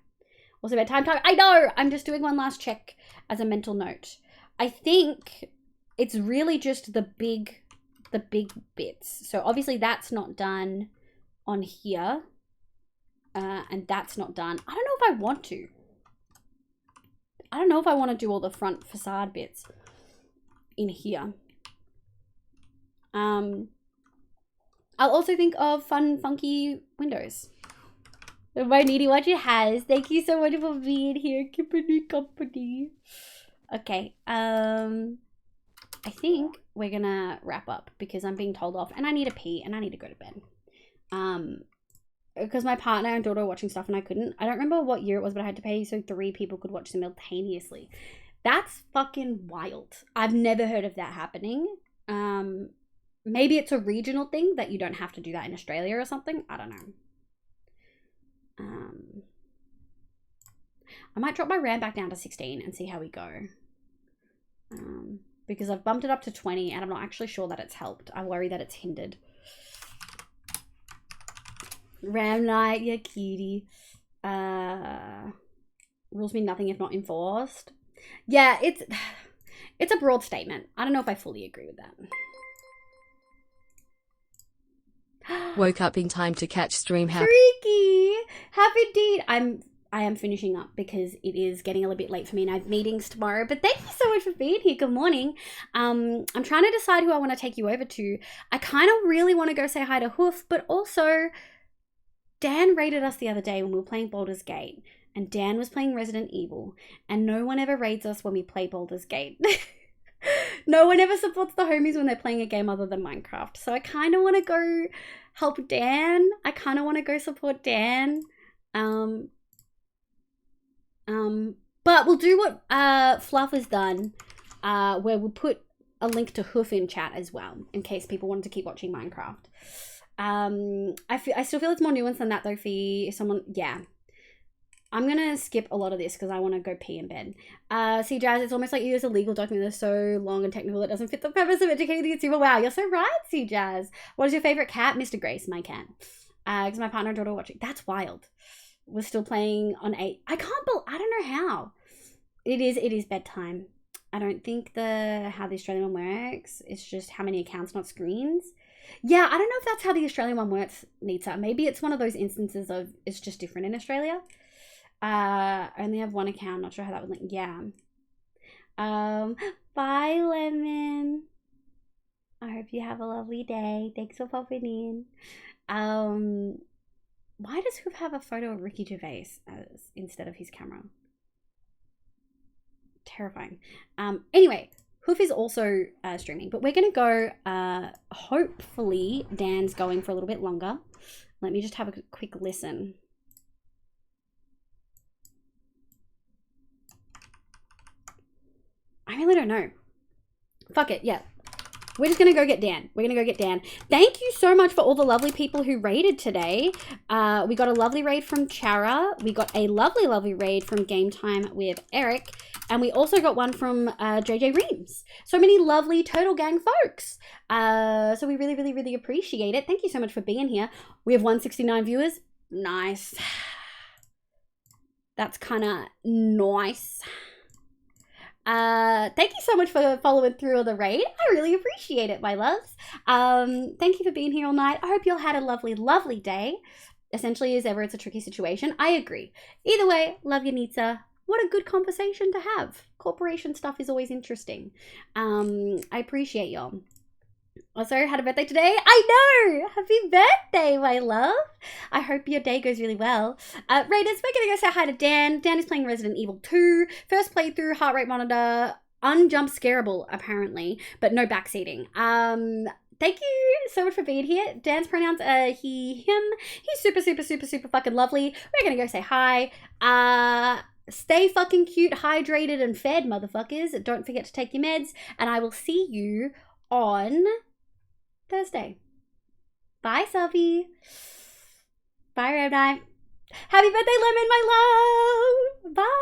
Also about time. I know. I'm just doing one last check as a mental note. I think it's really just the big bits. So obviously that's not done on here. And that's not done. I don't know if I want to. I don't know if I want to do all the front facade bits in here. I'll also think of fun, funky windows. My needy watcher has. Thank you so much for being here, company. Okay, I think we're gonna wrap up because I'm being told off and I need a pee and I need to go to bed. Because my partner and daughter were watching stuff and I couldn't. I don't remember what year it was, but I had to pay so 3 people could watch simultaneously. That's fucking wild. I've never heard of that happening. Maybe it's a regional thing that you don't have to do that in Australia or something. I don't know. I might drop my RAM back down to 16 and see how we go. Because I've bumped it up to 20 and I'm not actually sure that it's helped. I worry that it's hindered. RAM night, you cutie. Rules mean nothing if not enforced. Yeah, it's a broad statement. I don't know if I fully agree with that. Woke up in time to catch stream. Freaky! Happy indeed. I am finishing up because it is getting a little bit late for me and I have meetings tomorrow. But thank you so much for being here. Good morning. I'm trying to decide who I want to take you over to. I kind of really want to go say hi to Hoof, but also Dan raided us the other day when we were playing Baldur's Gate. And Dan was playing Resident Evil. And no one ever raids us when we play Baldur's Gate. No one ever supports the homies when they're playing a game other than Minecraft. So I kind of want to go help Dan. I kind of want to go support Dan. But we'll do what Fluff has done, where we'll put a link to Hoof in chat as well, in case people wanted to keep watching Minecraft. I still feel it's more nuanced than that though. For someone, yeah. I'm gonna skip a lot of this because I want to go pee in bed. See, Jazz, it's almost like you use a legal document that's so long and technical it doesn't fit the purpose of educating the consumer. Wow, you're so right, see, Jazz. What is your favorite cat? Mr. Grace, my cat. Because my partner and daughter are watching. That's wild. We're still playing on 8. I don't know how. It is bedtime. I don't think how the Australian one works. It's just how many accounts, not screens. Yeah, I don't know if that's how the Australian one works, Nita. Maybe it's one of those instances of it's just different in Australia. I only have 1 account. Not sure how that would link. Yeah. Bye, Lemon. I hope you have a lovely day. Thanks for popping in. Why does Hoof have a photo of Ricky Gervais instead of his camera? Terrifying. Anyway, Hoof is also streaming, but we're gonna go. Hopefully, Dan's going for a little bit longer. Let me just have a quick listen. I really don't know. Fuck it, yeah. We're just going to go get Dan. We're going to go get Dan. Thank you so much for all the lovely people who raided today. We got a lovely raid from Chara. We got a lovely, lovely raid from Game Time with Eric. And we also got one from JJ Reams. So many lovely Turtle Gang folks. So we really, really, really appreciate it. Thank you so much for being here. We have 169 viewers. Nice. That's kind of nice. Thank you so much for following through on the raid. I really appreciate it, my loves. Thank you for being here all night. I hope you all had a lovely, lovely day. Essentially, as ever, it's a tricky situation. I agree. Either way, love you, Nita. What a good conversation to have. Corporation stuff is always interesting. I appreciate y'all. Also, had a birthday today. I know! Happy birthday, my love. I hope your day goes really well. Raiders, we're going to go say hi to Dan. Dan is playing Resident Evil 2. First playthrough, heart rate monitor, unjump scareable, apparently, but no backseating. Thank you so much for being here. Dan's pronouns are he, him. He's super, super, super, super fucking lovely. We're going to go say hi. Stay fucking cute, hydrated, and fed, motherfuckers. Don't forget to take your meds, and I will see you on Thursday. Bye, Sophie. Bye, Red Eye. Happy birthday, Lemon, my love. Bye.